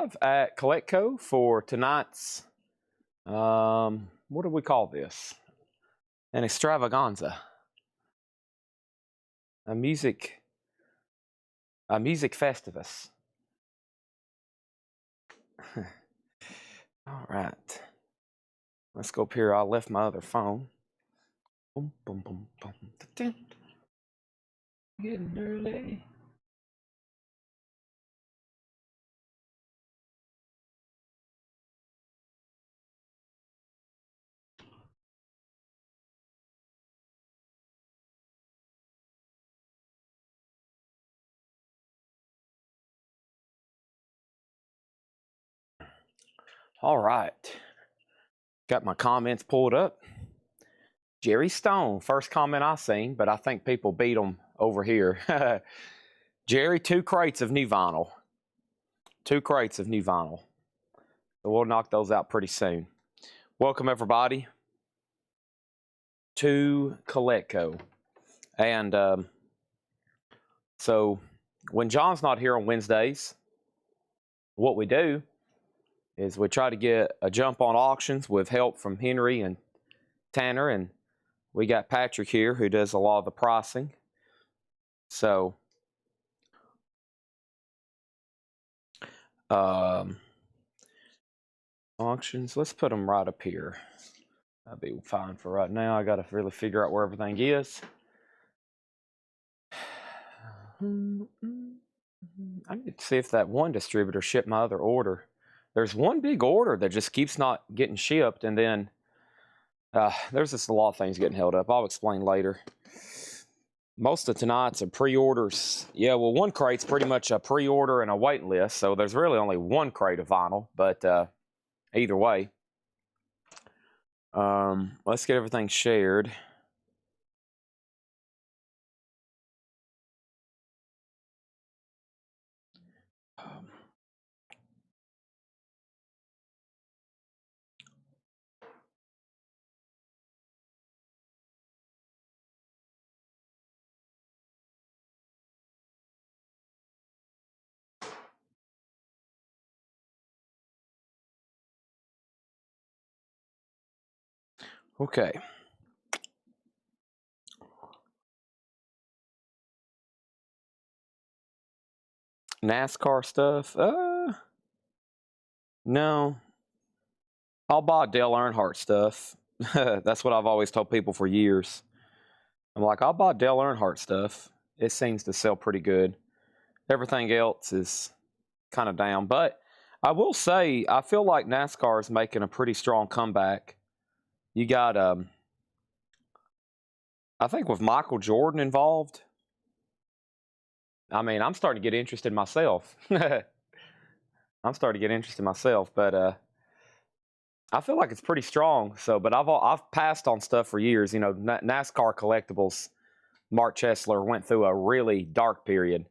live at Kletco for tonight's, what do we call this? An extravaganza. A music festivus. All right. Let's go up here. I left my other phone. Boom, boom, boom, boom. Getting early. All right. Got my comments pulled up. Jerry Stone, first comment I seen, but I think people beat him over here. Jerry, 2 crates of new vinyl. 2 crates of new vinyl. So we'll knock those out pretty soon. Welcome, everybody, to Kletco. And so when John's not here on Wednesdays, what we do is we try to get a jump on auctions with help from Henry and Tanner, and we got Patrick here who does a lot of the pricing. So auctions, let's put them right up here. That'd be fine for right now. I got to really figure out where everything is. I need to see if that one distributor shipped my other order. There's one big order that just keeps not getting shipped, and then there's just a lot of things getting held up. I'll explain later. Most of tonight's are pre-orders. Yeah, well, 1 crate's pretty much a pre-order and a waiting list, so there's really only 1 crate of vinyl, but either way. Let's get everything shared. Okay. NASCAR stuff? No. I'll buy Dale Earnhardt stuff. That's what I've always told people for years. I'm like, I'll buy Dale Earnhardt stuff. It seems to sell pretty good. Everything else is kind of down. But I will say, I feel like NASCAR is making a pretty strong comeback. You got, I think with Michael Jordan involved, I mean, I'm starting to get interested myself. I'm starting to get interested myself, but I feel like it's pretty strong. So, but I've passed on stuff for years. You know, NASCAR collectibles. Mark Chesler went through a really dark period.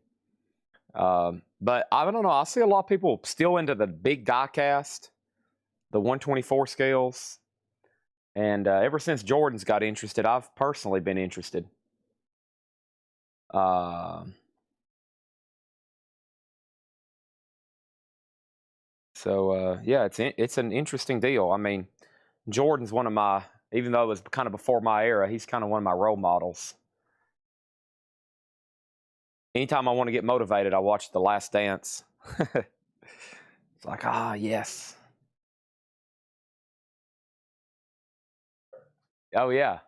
But I don't know. I see a lot of people still into the big die cast, the 124 scales, and ever since Jordan's got interested, I've personally been interested. So yeah, it's an interesting deal. I mean, Jordan's one of my, even though it was kind of before my era, he's kind of one of my role models. Anytime I want to get motivated, I watch The Last Dance. It's like, yes. Oh yeah.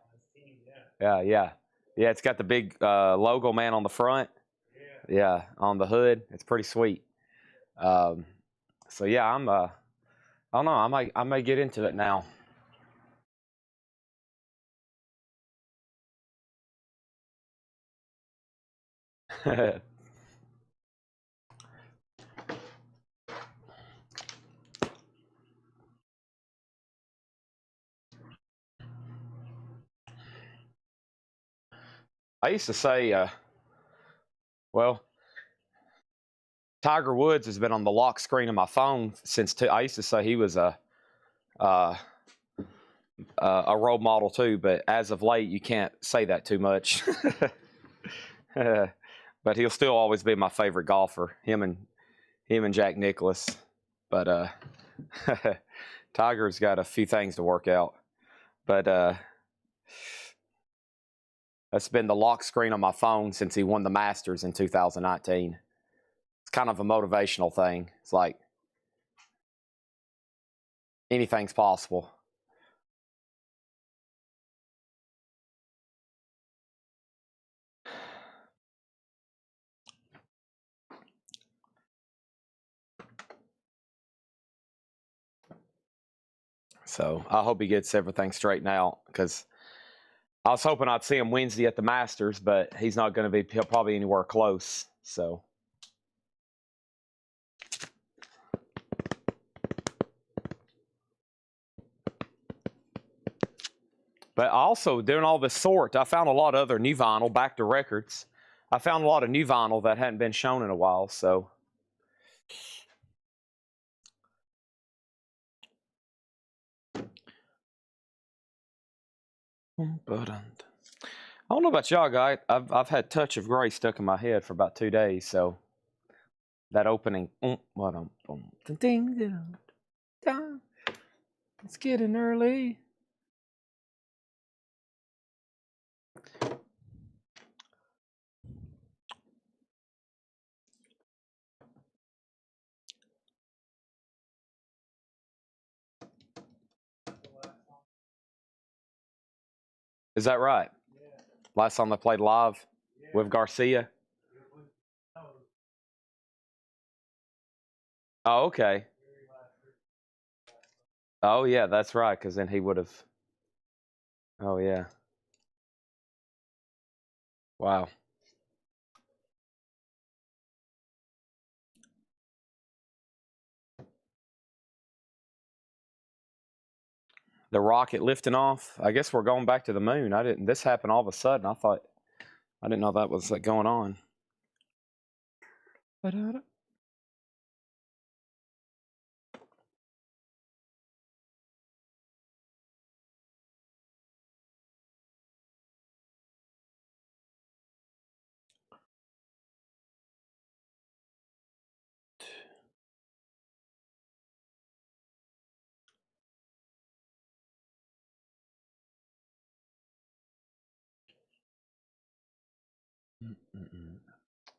Yeah. It's got the big logo man on the front. Yeah, on the hood. It's pretty sweet. So yeah, I don't know. I may get into it now. I used to say, well, Tiger Woods has been on the lock screen of my phone since I used to say he was a role model too, but as of late, you can't say that too much. But he'll still always be my favorite golfer. Him and Jack Nicklaus. But Tiger's got a few things to work out. But that's been the lock screen on my phone since he won the Masters in 2019. It's kind of a motivational thing. It's like anything's possible. So I hope he gets everything straightened out, because I was hoping I'd see him Wednesday at the Masters, but he's not going to be probably anywhere close. So. But also, doing all this sort, I found a lot of other new vinyl, back to records. I found a lot of new vinyl that hadn't been shown in a while, so. But I don't know about y'all, guys. I've had Touch of Grey stuck in my head for about 2 days, so that opening. It's getting early. Is that right? Yeah. Last time they played live with Garcia? Oh, okay. Oh, yeah, that's right, because then he would have. Oh, yeah. Wow. The rocket lifting off. I guess we're going back to the moon. This happened all of a sudden. I didn't know that was going on.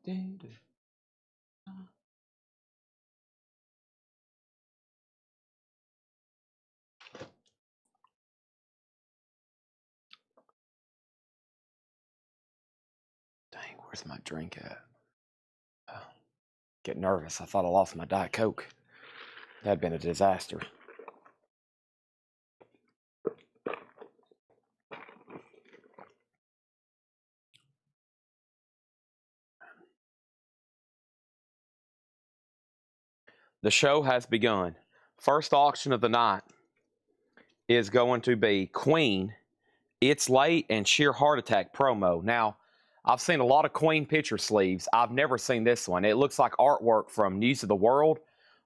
Dang, where's my drink at? Oh, get nervous. I thought I lost my Diet Coke. That'd been a disaster. The show has begun. First auction of the night is going to be Queen, It's Late, and Sheer Heart Attack promo. Now, I've seen a lot of Queen picture sleeves. I've never seen this one. It looks like artwork from News of the World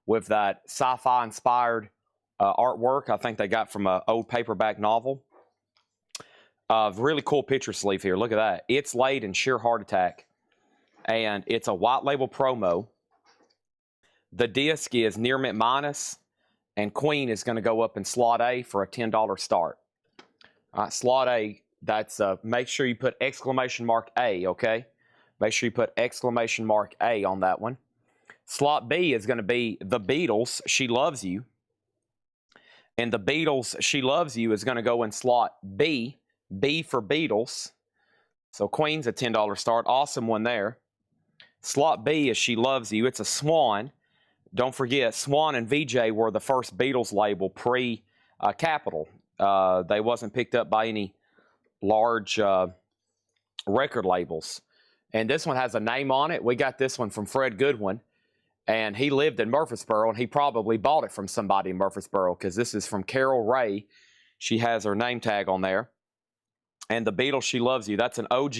with that sci-fi inspired artwork I think they got from an old paperback novel. Really cool picture sleeve here. Look at that. It's Late and Sheer Heart Attack. And it's a white label promo. The disc is near mint minus, and Queen is going to go up in slot A for a $10 start. All right, slot A, that's make sure you put exclamation mark A, okay? Make sure you put exclamation mark A on that one. Slot B is going to be The Beatles, She Loves You. And The Beatles, She Loves You is going to go in slot B, B for Beatles. So Queen's a $10 start. Awesome one there. Slot B is She Loves You. It's a Swan. Don't forget, Swan and VJ were the first Beatles label pre-Capitol. They wasn't picked up by any large record labels. And this one has a name on it. We got this one from Fred Goodwin. And he lived in Murfreesboro, and he probably bought it from somebody in Murfreesboro, because this is from Carol Ray. She has her name tag on there. And The Beatles, She Loves You. That's an OG.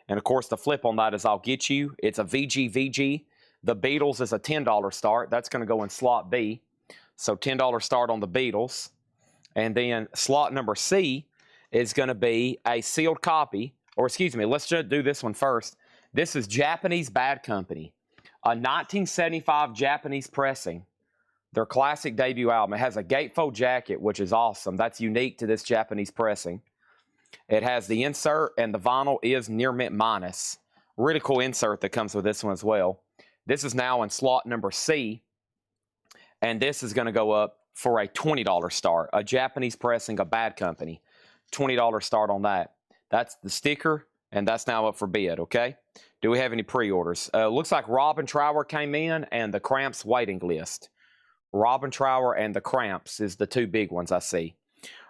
And, of course, the flip on that is I'll Get You. It's a VG. The Beatles is a $10 start. That's going to go in slot B. So $10 start on the Beatles. And then slot number C is going to be a sealed copy. Or excuse me, let's just do this one first. This is Japanese Bad Company. A 1975 Japanese pressing Their classic debut album. It has a gatefold jacket, which is awesome. That's unique to this Japanese pressing. It has the insert, and the vinyl is near mint minus. Really cool insert that comes with this one as well. This is now in slot number C, and this is going to go up for a $20 start. A Japanese pressing, a bad company. $20 start on that. That's the sticker, and that's now up for bid, okay? Do we have any pre-orders? Looks like Robin Trower came in, and the Cramps waiting list. Robin Trower and the Cramps is the two big ones I see.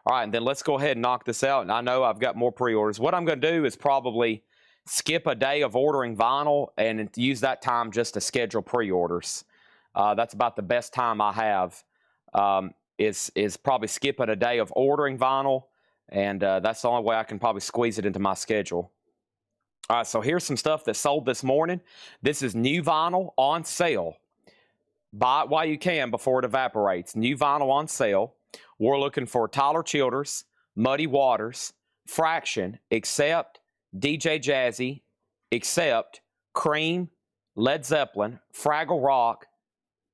All right, and then let's go ahead and knock this out. And I know I've got more pre-orders. What I'm going to do is probably skip a day of ordering vinyl and use that time just to schedule pre-orders. That's about the best time I have, is probably skipping a day of ordering vinyl, and that's the only way I can probably squeeze it into my schedule. All right, so here's some stuff that sold this morning. This is new vinyl on sale. Buy it while you can before it evaporates. New vinyl on sale. We're looking for Tyler Childers, Muddy Waters, Fraction, Accept, DJ Jazzy, Accept, Cream, Led Zeppelin, Fraggle Rock,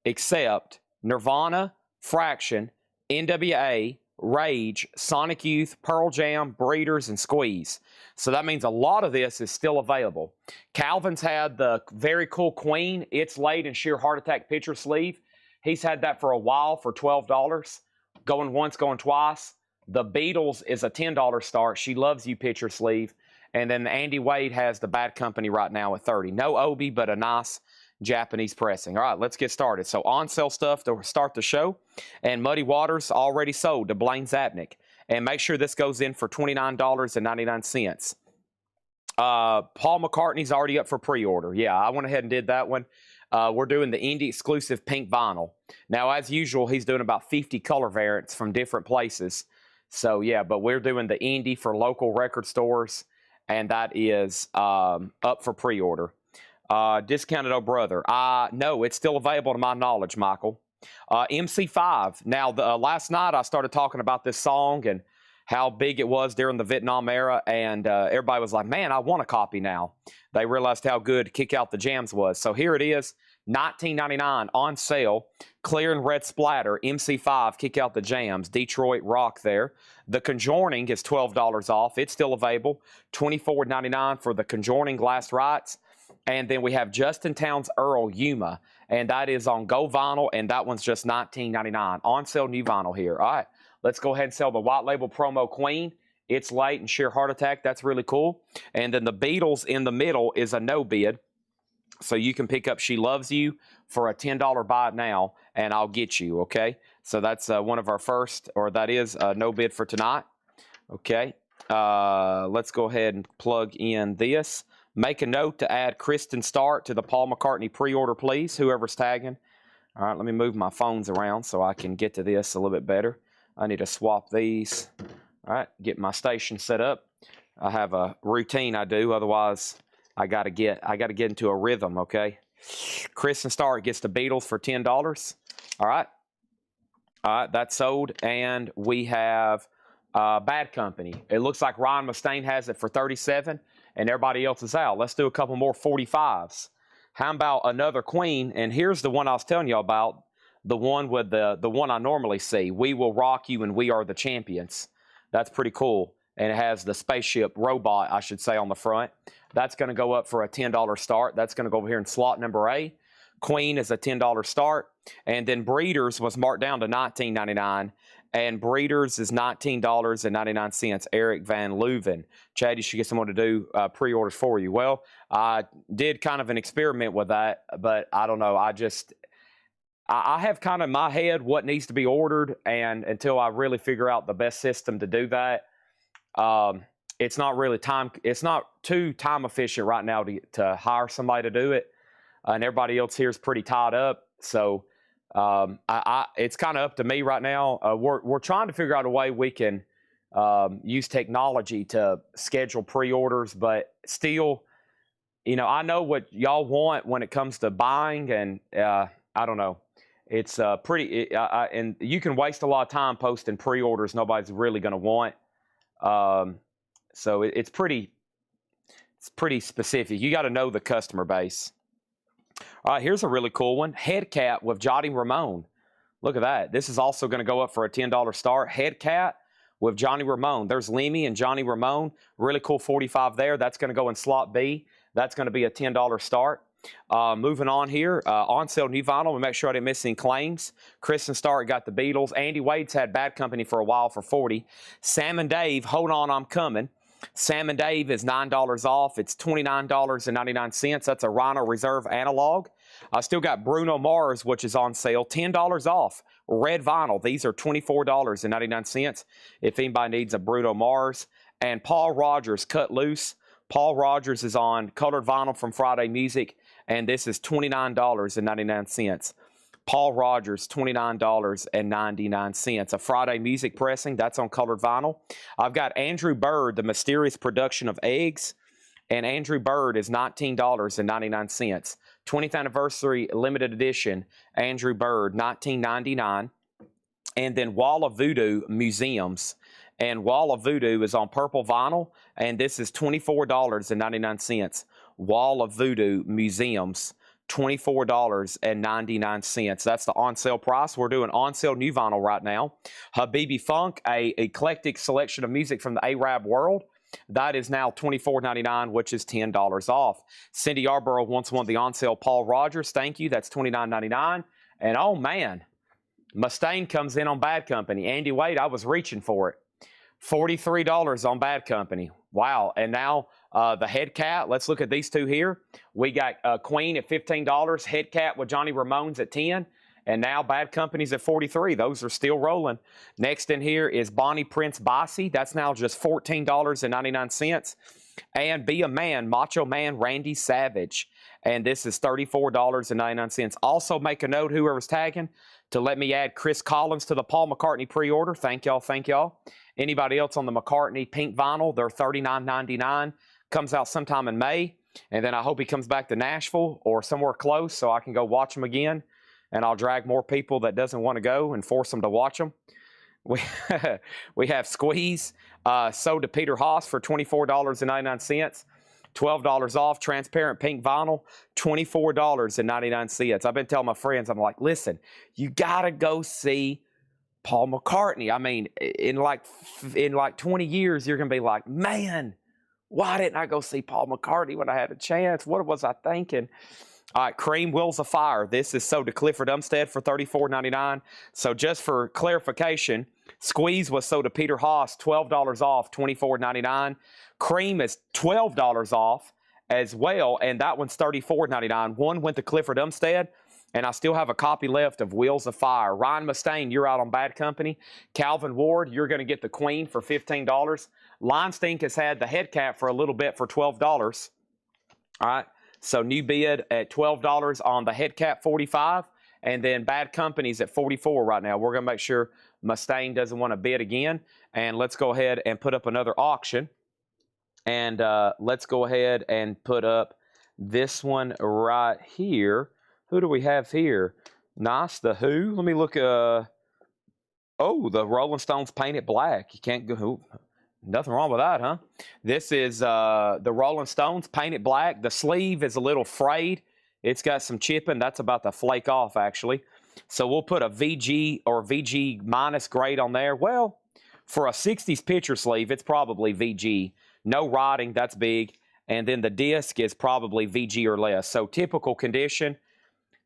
Accept, Nirvana, Fraction, NWA, Rage, Sonic Youth, Pearl Jam, Breeders, and Squeeze. So that means a lot of this is still available. Calvin's had the very cool Queen. It's laid in sheer heart attack picture sleeve. He's had that for a while for $12. Going once, going twice. The Beatles is a $10 start. She Loves You picture sleeve. And then Andy Wade has the Bad Company right now at $30. No Obi, but a nice Japanese pressing. All right, let's get started. So on sale stuff to start the show. And Muddy Waters already sold to Blaine Zapnick. And make sure this goes in for $29.99. Paul McCartney's already up for pre-order. Yeah, I went ahead and did that one. We're doing the indie exclusive pink vinyl. Now, as usual, he's doing about 50 color variants from different places. So, yeah, but we're doing the indie for local record stores, and that is up for pre-order. Discounted Oh Brother. No, it's still available to my knowledge, Michael. MC5. Now, last night I started talking about this song and how big it was during the Vietnam era, and everybody was like, man, I want a copy now. They realized how good Kick Out the Jams was. So here it is, $19.99 on sale, clear and red splatter, MC5, Kick Out the Jams, Detroit rock there. The Conjoining is $12 off. It's still available, $24.99 for the Conjoining Last Rites. And then we have Justin Towns Earl Yuma, and that is on Go Vinyl, and that one's just $19.99. On sale new vinyl here. All right, let's go ahead and sell the white label promo Queen. It's late and sheer heart attack. That's really cool. And then the Beatles in the middle is a no bid. So you can pick up She Loves You for a $10 buy now, and I'll get you, okay? So that's one of our first, or that is a no bid for tonight. Okay, let's go ahead and plug in this. Make a note to add Kristen Start to the Paul McCartney pre-order, please, whoever's tagging. All right, let me move my phones around so I can get to this a little bit better. I need to swap these. All right, get my station set up. I have a routine I do, otherwise I gotta get into a rhythm, okay? Kristen Start gets the Beatles for $10. All right, that's sold, and we have Bad Company. It looks like Ryan Mustaine has it for $37, and everybody else is out. Let's do a couple more 45s. How about another Queen? And here's the one I was telling you about, the one with the one I normally see. We Will Rock You and We Are the Champions. That's pretty cool. And it has the spaceship robot, I should say, on the front. That's going to go up for a $10 start. That's going to go over here in slot number A. Queen is a $10 start. And then Breeders was marked down to $19.99. And Breeders is $19.99. Eric Van Leuven. Chad, you should get someone to do pre-orders for you. Well, I did kind of an experiment with that, but I don't know. I have kind of in my head what needs to be ordered, and until I really figure out the best system to do that, it's not really it's not too time efficient right now to hire somebody to do it. And everybody else here is pretty tied up. So it's kind of up to me right now. We're trying to figure out a way we can use technology to schedule pre-orders, but still, you know, I know what y'all want when it comes to buying, and I don't know. It's and you can waste a lot of time posting pre-orders nobody's really going to want. So it's pretty specific. You got to know the customer base. All right, here's a really cool one. Head cap with Jotty Ramone. Look at that. This is also going to go up for a $10 start. Head Cat with Johnny Ramone. There's Lemmy and Johnny Ramone. Really cool 45 there. That's going to go in slot B. That's going to be a $10 start. Moving on here, on sale new vinyl. We make sure I didn't miss any claims. Kristen Stark got the Beatles. Andy Wade's had Bad Company for a while for 40. Sam and Dave, Hold On, I'm Coming. Sam and Dave is $9 off. It's $29.99. That's a Rhino Reserve analog. I still got Bruno Mars, which is on sale, $10 off. Red vinyl. These are $24.99 if anybody needs a Bruno Mars. And Paul Rogers, Cut Loose. Paul Rogers is on colored vinyl from Friday Music, and this is $29.99. Paul Rogers, $29.99. A Friday Music pressing, that's on colored vinyl. I've got Andrew Bird, The Mysterious Production of Eggs, and Andrew Bird is $19.99. 20th Anniversary Limited Edition, Andrew Bird, $19.99. And then Wall of Voodoo Museums. And Wall of Voodoo is on purple vinyl, and this is $24.99. Wall of Voodoo Museums, $24.99. That's the on-sale price. We're doing on-sale new vinyl right now. Habibi Funk, a eclectic selection of music from the Arab world. That is now $24.99, which is $10 off. Cindy Yarborough wants one of the on-sale Paul Rogers. Thank you. That's $29.99. And, oh, man, Mustaine comes in on Bad Company. Andy Wade, I was reaching for it. $43 on Bad Company. Wow. And now the Head Cat. Let's look at these two here. We got Queen at $15. Head Cat with Johnny Ramones at $10. And now Bad Company's at $43. Those are still rolling. Next in here is Bonnie Prince Bossy. That's now just $14.99. And Be a Man, Macho Man Randy Savage. And this is $34.99. Also make a note, whoever's tagging, to let me add Chris Collins to the Paul McCartney pre-order. Thank y'all. Thank y'all. Anybody else on the McCartney pink vinyl, they're $39.99. Comes out sometime in May. And then I hope he comes back to Nashville or somewhere close so I can go watch him again. And I'll drag more people that doesn't want to go and force them to watch them. We have Squeeze, sold to Peter Haas for $24.99. $12 off, transparent pink vinyl, $24.99. I've been telling my friends, I'm like, listen, you got to go see Paul McCartney. I mean, in like 20 years, you're going to be like, man, why didn't I go see Paul McCartney when I had a chance? What was I thinking? All right, Cream Wheels of Fire. This is sold to Clifford Umstead for $34.99. So just for clarification, Squeeze was sold to Peter Haas, $12 off, $24.99. Cream is $12 off as well, and that one's $34.99. One went to Clifford Umstead, and I still have a copy left of Wheels of Fire. Ryan Mustaine, you're out on Bad Company. Calvin Ward, you're going to get the Queen for $15. Line Stink has had the Head Cat for a little bit for $12. All right, so new bid at $12 on the Head Cat 45, and then Bad Company's at $44 right now. We're going to make sure Mustaine doesn't want to bid again, and let's go ahead and put up another auction. And let's go ahead and put up this one right here. Who do we have here? Nice, the Who. Let me look. Oh, the Rolling Stones Painted Black. You can't go. Nothing wrong with that, huh? This is the Rolling Stones Painted Black. The sleeve is a little frayed. It's got some chipping. That's about to flake off, actually. So we'll put a VG or VG minus grade on there. Well, for a 60s picture sleeve, it's probably VG. No rotting, that's big. And then the disc is probably VG or less. So typical condition,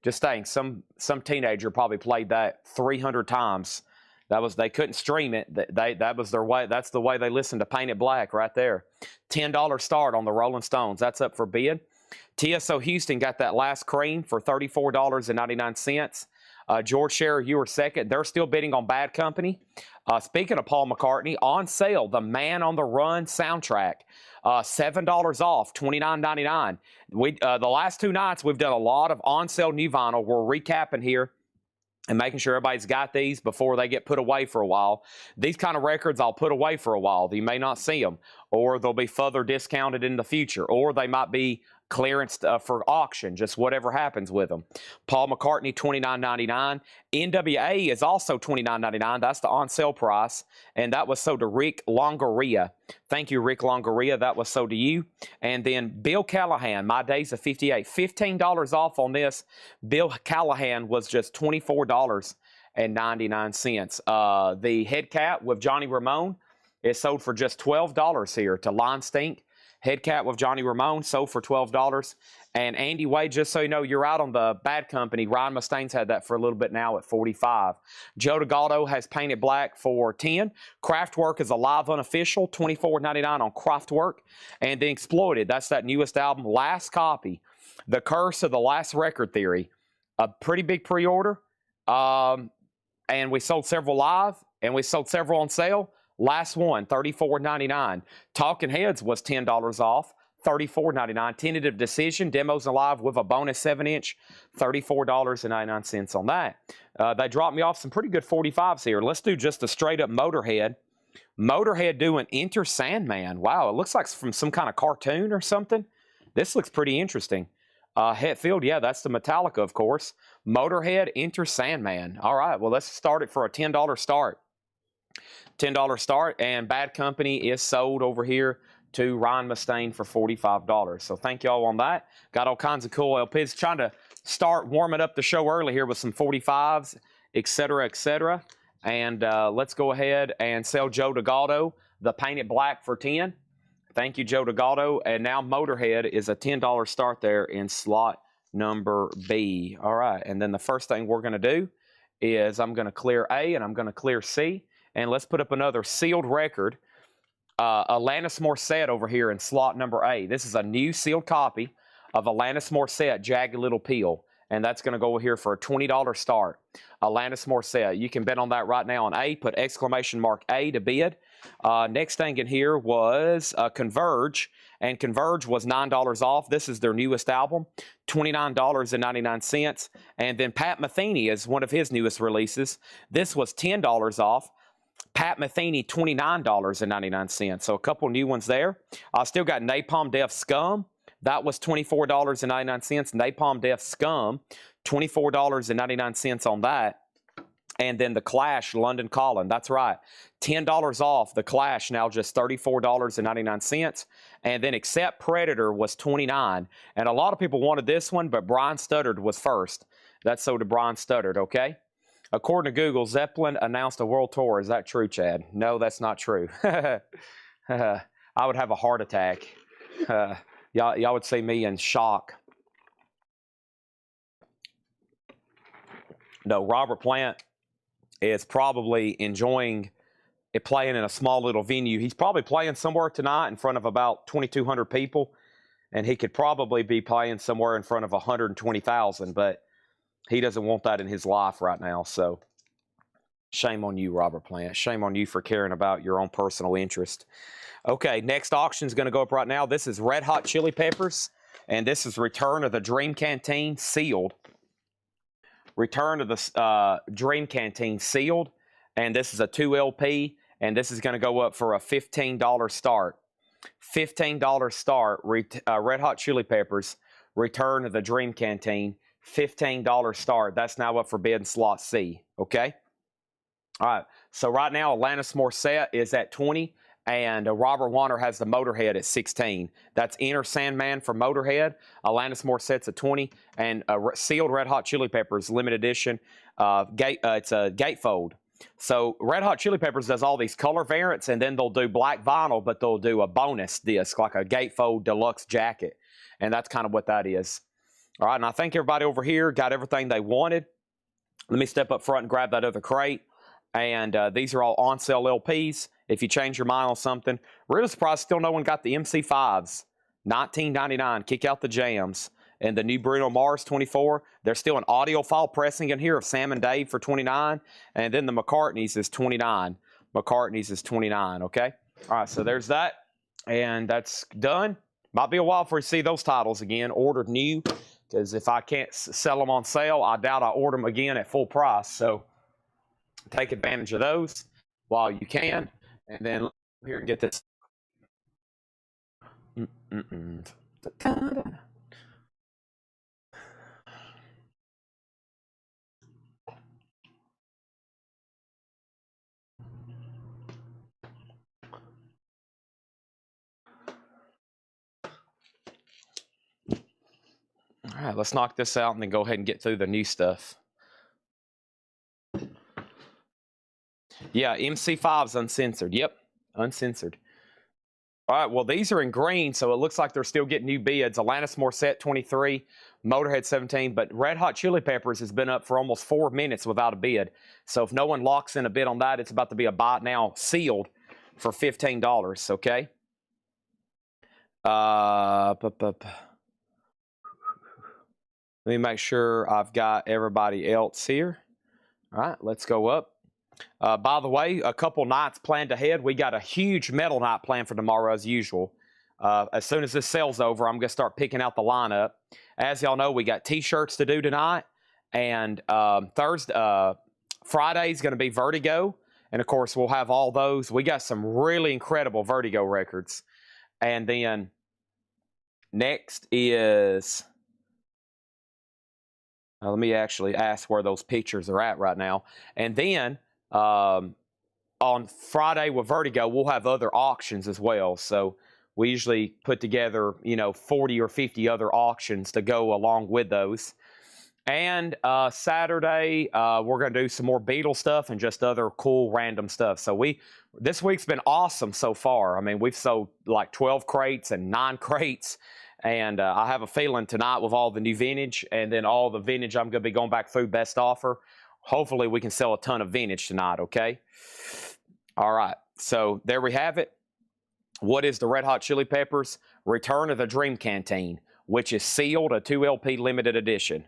just saying, some teenager probably played that 300 times. They couldn't stream it. That was their way. That's the way they listened to Paint It Black right there. $10 start on the Rolling Stones. That's up for bid. TSO Houston got that last cream for $34.99. George Scherer, you were second. They're still bidding on Bad Company. Speaking of Paul McCartney, on sale, the Man on the Run soundtrack. $7 off, $29.99. The last two nights, we've done a lot of on-sale new vinyl. We're recapping here and making sure everybody's got these before they get put away for a while. These kind of records I'll put away for a while. You may not see them, or they'll be further discounted in the future, or they might be clearance for auction, just whatever happens with them. Paul McCartney, $29.99. NWA is also $29.99. That's the on-sale price, and that was sold to Rick Longoria. Thank you, Rick Longoria. That was sold to you. And then Bill Callahan, My Days of 58. $15 off on this. Bill Callahan was just $24 The head cap with Johnny Ramone is sold for just $12 here to Line Stink. Head cap with Johnny Ramone sold for $12. And Andy Wade, just so you know, you're out on the bad company. Ryan Mustaine's had that for a little bit now at $45. Joe DeGaldo has painted black for $10. Kraftwerk is a live unofficial, $24.99 on Kraftwerk. And then Exploited, that's that newest album, Last Copy, The Curse of the Last Record Theory. A pretty big pre-order. And we sold several live, and we sold several on sale. Last one, $34.99. Talking Heads was $10 off, $34.99. Tentative Decision, demos and live with a bonus 7-inch, $34.99 on that. They dropped me off some pretty good 45s here. Let's do just a straight-up Motorhead. Motorhead doing Enter Sandman. Wow, it looks like from some kind of cartoon or something. This looks pretty interesting. Hetfield, yeah, that's the Metallica, of course. Motorhead, Enter Sandman. All right, well, let's start it for a $10 start. $10 start, and Bad Company is sold over here to Ryan Mustaine for $45. So thank y'all on that. Got all kinds of cool LPs. Trying to start warming up the show early here with some 45s, etc., etc. And let's go ahead and sell Joe DeGaldo the Painted Black for $10. Thank you, Joe DeGaldo. And now Motorhead is a $10 start there in slot number B. All right, and then the first thing we're going to do is I'm going to clear A and I'm going to clear C. And let's put up another sealed record. Alanis Morissette over here in slot number A. This is a new sealed copy of Alanis Morissette, Jagged Little Pill. And that's going to go here for a $20 start. Alanis Morissette. You can bet on that right now on A. Put exclamation mark A to bid. Next thing in here was Converge. And Converge was $9 off. This is their newest album, $29.99. And then Pat Metheny is one of his newest releases. This was $10 off. Pat Metheny, $29.99. So a couple new ones there. I still got Napalm Death Scum. That was $24.99. Napalm Death Scum, $24.99 on that. And then The Clash, London Calling. That's right. $10 off. The Clash now just $34.99. And then Accept Predator was $29. And a lot of people wanted this one, but Brian Studdard was first. That's so to Brian Studdard, okay? According to Google, Zeppelin announced a world tour. Is that true, Chad? No, that's not true. I would have a heart attack. Y'all would see me in shock. No, Robert Plant is probably enjoying it playing in a small little venue. He's probably playing somewhere tonight in front of about 2,200 people, and he could probably be playing somewhere in front of 120,000, but he doesn't want that in his life right now, so shame on you, Robert Plant. Shame on you for caring about your own personal interest. Okay, next auction is going to go up right now. This is Red Hot Chili Peppers, and this is Return of the Dream Canteen sealed. Return of the Dream Canteen sealed, and this is a 2 LP, and this is going to go up for a $15 start. $15 start, Red Hot Chili Peppers, Return of the Dream Canteen, $15 start. That's now up for bid in slot C, okay? All right, so right now, Alanis Morissette is at 20, and Robert Warner has the Motorhead at 16. That's Enter Sandman for Motorhead. Alanis Morissette's at 20, and sealed Red Hot Chili Peppers limited edition. It's a gatefold. So Red Hot Chili Peppers does all these color variants, and then they'll do black vinyl, but they'll do a bonus disc, like a gatefold deluxe jacket, and that's kind of what that is. All right, and I think everybody over here got everything they wanted. Let me step up front and grab that other crate. And these are all on sale LPs. If you change your mind on something, really surprised still no one got the MC5s. $19.99. Kick out the jams. And the new Bruno Mars 24. There's still an audiophile pressing in here of Sam and Dave for $29. And then the McCartney's is $29. McCartney's is $29, okay? All right, so there's that. And that's done. Might be a while before you see those titles again. Ordered new. Because if I can't sell them on sale, I doubt I order them again at full price. So take advantage of those while you can. And then here and get this. All right, let's knock this out and then go ahead and get through the new stuff. Yeah, MC5's uncensored. Yep, uncensored. All right, well, these are in green, so it looks like they're still getting new bids. Alanis Morissette, 23, Motorhead, 17, but Red Hot Chili Peppers has been up for almost 4 minutes without a bid. So if no one locks in a bid on that, it's about to be a buy now sealed for $15, okay? Let me make sure I've got everybody else here. All right, let's go up. By the way, a couple nights planned ahead. We got a huge metal night planned for tomorrow as usual. As soon as this sale's over, I'm going to start picking out the lineup. As y'all know, we got T-shirts to do tonight. And Friday's going to be Vertigo. And, of course, we'll have all those. We got some really incredible Vertigo records. And then next is... let me actually ask where those pictures are at right now. And then... on Friday with Vertigo, we'll have other auctions as well. So we usually put together, 40 or 50 other auctions to go along with those. And Saturday, we're going to do some more Beatle stuff and just other cool random stuff. So this week's been awesome so far. I mean, we've sold like 12 crates and 9 crates. And I have a feeling tonight with all the new vintage and then all the vintage I'm going to be going back through best offer. Hopefully, we can sell a ton of vintage tonight, okay? All right, so there we have it. What is the Red Hot Chili Peppers? Return of the Dream Canteen, which is sealed, a 2LP limited edition.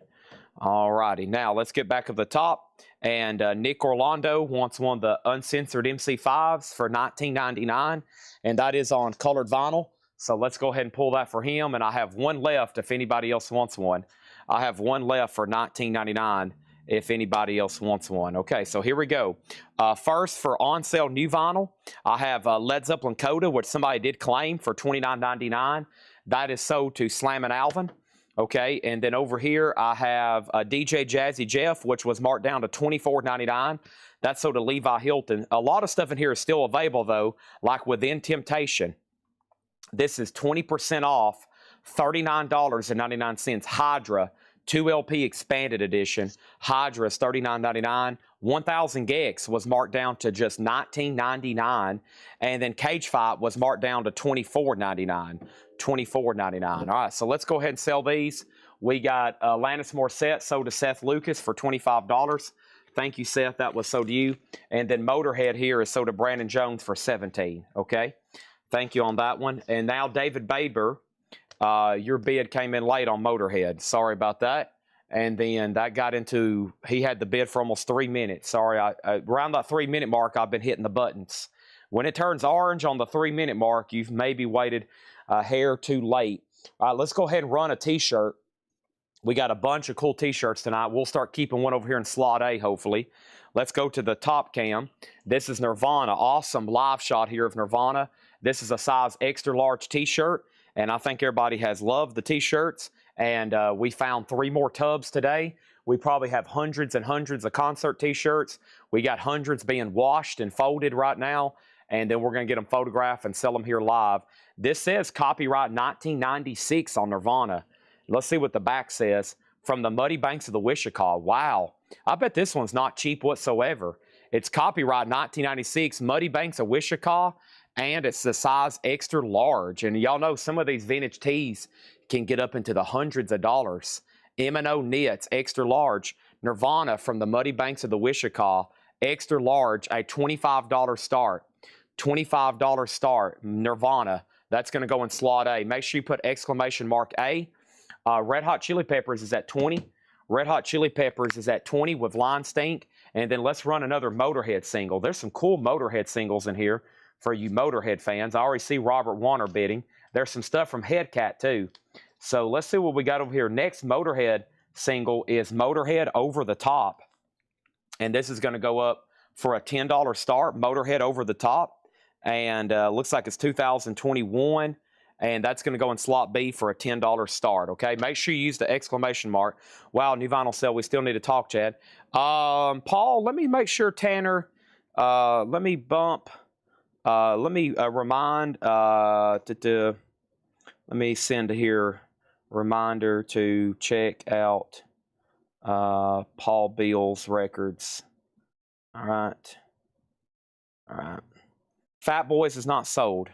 All righty, now let's get back to the top. And Nick Orlando wants one of the uncensored MC5s for $19.99, and that is on colored vinyl. So let's go ahead and pull that for him, and I have one left if anybody else wants one. I have one left for $19.99. If anybody else wants one. Okay, so here we go. First, for on-sale new vinyl, I have Led Zeppelin Coda, which somebody did claim for $29.99. That is sold to Slam and Alvin. Okay, and then over here, I have DJ Jazzy Jeff, which was marked down to $24.99. That's sold to Levi Hilton. A lot of stuff in here is still available, though, like Within Temptation. This is 20% off, $39.99. Hydra. 2LP expanded edition. Hydra is $39.99. 1000 Gex was marked down to just $19.99. And then Cage Fight was marked down to $24.99. $24.99. All right, so let's go ahead and sell these. We got Alanis Morissette sold to Seth Lucas for $25. Thank you, Seth. That was sold to you. And then Motorhead here is sold to Brandon Jones for $17. Okay. Thank you on that one. And now David Baber. Your bid came in late on Motorhead. Sorry about that. And then that got into, he had the bid for almost 3 minutes. Sorry, around that 3 minute mark, I've been hitting the buttons. When it turns orange on the 3 minute mark, you've maybe waited a hair too late. All right, let's go ahead and run a t-shirt. We got a bunch of cool t-shirts tonight. We'll start keeping one over here in slot A, hopefully. Let's go to the top cam. This is Nirvana. Awesome live shot here of Nirvana. This is a size extra large t-shirt. And I think everybody has loved the t-shirts. And we found 3 more tubs today. We probably have hundreds and hundreds of concert t-shirts. We got hundreds being washed and folded right now. And then we're going to get them photographed and sell them here live. This says copyright 1996 on Nirvana. Let's see what the back says. From the muddy banks of the Wichita. Wow. I bet this one's not cheap whatsoever. It's copyright 1996, Muddy Banks of Wichita. And it's the size extra large. And y'all know some of these vintage tees can get up into the hundreds of dollars. M&O Knits, extra large. Nirvana from the Muddy Banks of the Wichita, extra large, a $25 start. $25 start, Nirvana. That's going to go in slot A. Make sure you put exclamation mark A. Red Hot Chili Peppers is at 20. Red Hot Chili Peppers is at 20 with Line Stink. And then let's run another Motorhead single. There's some cool Motorhead singles in here for you Motorhead fans. I already see Robert Warner bidding. There's some stuff from Headcat too. So let's see what we got over here. Next Motorhead single is Motorhead Over the Top. And this is going to go up for a $10 start, Motorhead Over the Top. And looks like it's 2021. And that's going to go in slot B for a $10 start, okay? Make sure you use the exclamation mark. Wow, new vinyl sale. We still need to talk, Chad. Paul, let me make sure, Tanner, let me remind, let me send here reminder to check out Paul Beal's records. All right. All right. Fat Boys is not sold.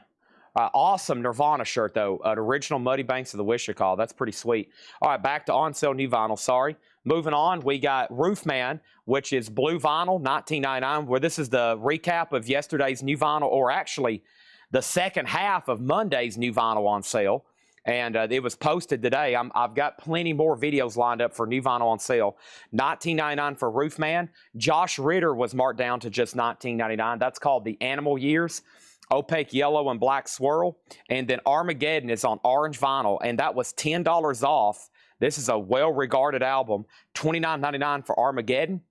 Awesome Nirvana shirt, though. An original Muddy Banks of the Wichita. That's pretty sweet. All right, back to on sale new vinyl. Sorry. Moving on, we got Roofman, which is blue vinyl, $19.99, where this is the recap of yesterday's new vinyl, or actually the second half of Monday's new vinyl on sale. And it was posted today. I've got plenty more videos lined up for new vinyl on sale. $19.99 for Roofman. Josh Ritter was marked down to just $19.99. That's called the Animal Years. Opaque yellow and black swirl. And then Armageddon is on orange vinyl, and that was $10 off. This is a well-regarded album. $29.99 for Armageddon.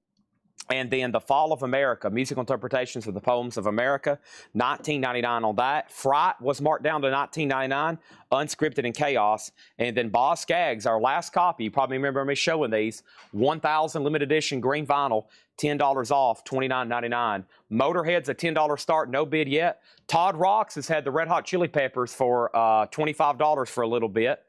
And then The Fall of America, musical interpretations of the poems of America, $19.99 on that. Fright was marked down to $19.99, Unscripted and Chaos. And then Boss Skaggs, our last copy, you probably remember me showing these, 1,000 limited edition green vinyl, $10 off, $29.99. Motorhead's a $10 start, no bid yet. Todd Rocks has had the Red Hot Chili Peppers for $25 for a little bit.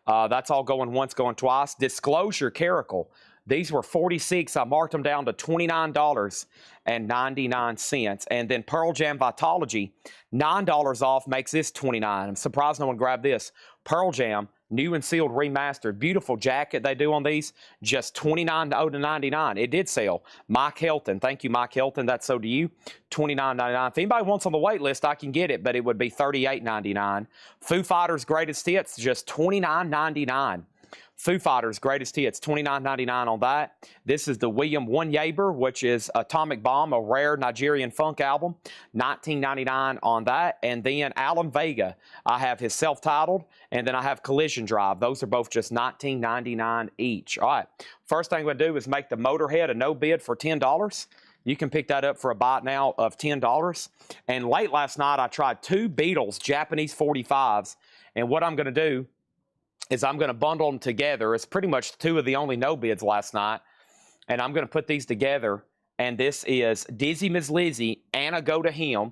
That's all going once, going twice. Disclosure Caracal. These were 46. I marked them down to $29.99. And then Pearl Jam Vitology, $9 off, makes this $29. I'm surprised no one grabbed this. Pearl Jam, new and sealed, remastered. Beautiful jacket they do on these. Just $29.99. It did sell. Mike Helton. Thank you, Mike Helton. That's so to you. $29.99. If anybody wants on the wait list, I can get it, but it would be $38.99. Foo Fighters Greatest Hits, just $29.99. Foo Fighters Greatest Hits, $29.99 on that. This is the William Onyeabor, which is Atomic Bomb, a rare Nigerian funk album, $19.99 on that. And then Alan Vega, I have his self-titled, and then I have Collision Drive. Those are both just $19.99 each. All right, first thing we're going to do is make the Motorhead a no bid for $10. You can pick that up for a buy now of $10. And late last night, I tried 2 Beatles Japanese 45s, and what I'm going to do is I'm going to bundle them together. It's pretty much 2 of the only no bids last night. And I'm going to put these together. And this is Dizzy Miss Lizzy, Anna Go to Him,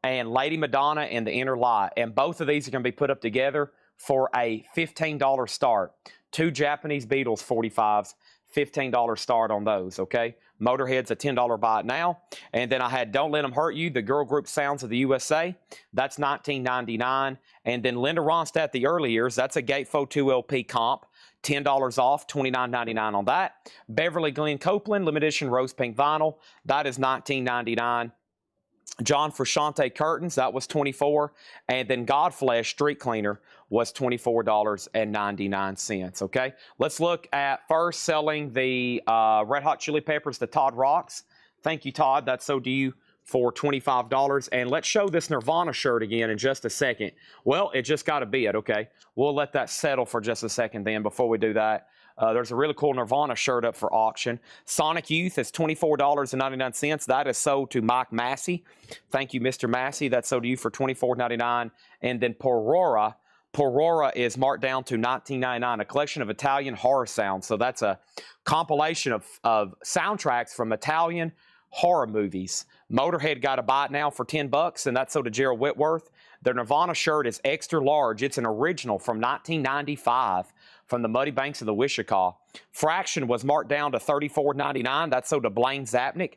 and Lady Madonna and the Inner Light. And both of these are going to be put up together for a $15 start. 2 Japanese Beatles 45s, $15 start on those, okay? Motorhead's a $10 buy it now. And then I had Don't Let Them Hurt You, the girl group Sounds of the USA. That's $19.99. And then Linda Ronstadt, The Early Years, that's a Gatefold 2 LP comp. $10 off, $29.99 on that. Beverly Glenn Copeland, limited edition rose pink vinyl. That is $19.99. John Frusciante Curtains, that was $24. And then Godflesh Street Cleaner was $24.99, okay? Let's look at first selling the Red Hot Chili Peppers to Todd Rocks. Thank you, Todd. That's so due for $25. And let's show this Nirvana shirt again in just a second. Well, it just got a bid, okay? We'll let that settle for just a second then before we do that. There's a really cool Nirvana shirt up for auction. Sonic Youth is $24.99. That is sold to Mike Massey. Thank you, Mr. Massey. That's sold to you for $24.99. And then Porora is marked down to $19.99, a collection of Italian horror sounds. So that's a compilation of soundtracks from Italian horror movies. Motorhead got a buy it now for $10, and that's sold to Gerald Whitworth. Their Nirvana shirt is extra large. It's an original from 1995 from the Muddy Banks of the Wichita. Fraction was marked down to $34.99. That's sold to Blaine Zapnick.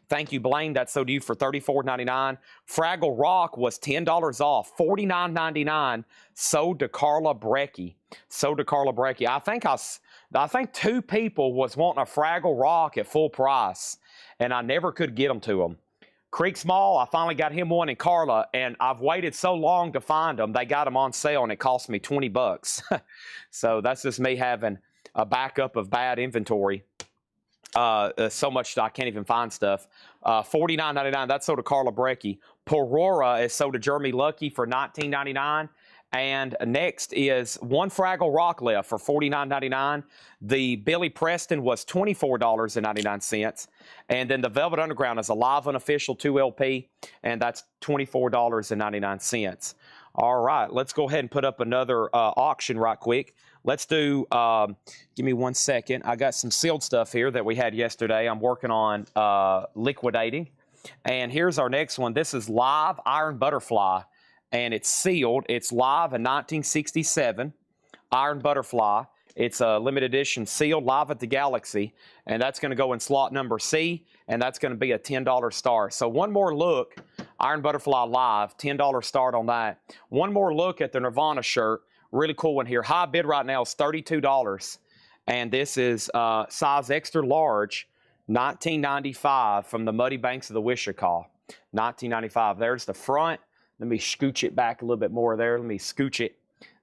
Thank you, Blaine. That's sold to you for $34.99. Fraggle Rock was $10 off, $49.99. Sold to Carla Brecky. I think 2 people was wanting a Fraggle Rock at full price, and I never could get them to them. Creek Small, I finally got him one in Carla, and I've waited so long to find them. They got them on sale, and it cost me $20. So that's just me having a backup of bad inventory. So much that I can't even find stuff. $49.99, that's sold to Carla Brecky. Porora is sold to Jeremy Lucky for $19.99. And next is one Fraggle Rock left for $49.99. The Billy Preston was $24.99. And then the Velvet Underground is a live unofficial 2 LP, and that's $24.99. All right, let's go ahead and put up another auction right quick. Let's do, give me 1 second. I got some sealed stuff here that we had yesterday. I'm working on liquidating. And here's our next one. This is Live Iron Butterfly. And it's sealed. It's live in 1967. Iron Butterfly. It's a limited edition sealed live at the Galaxy. And that's going to go in slot number C. And that's going to be a $10 star. So one more look Iron Butterfly Live, $10 start on that. One more look at the Nirvana shirt. Really cool one here. High bid right now is $32. And this is size extra large, $19.95 from the Muddy Banks of the Wichita. $19.95. There's the front. Let me scooch it back a little bit more there. Let me scooch it.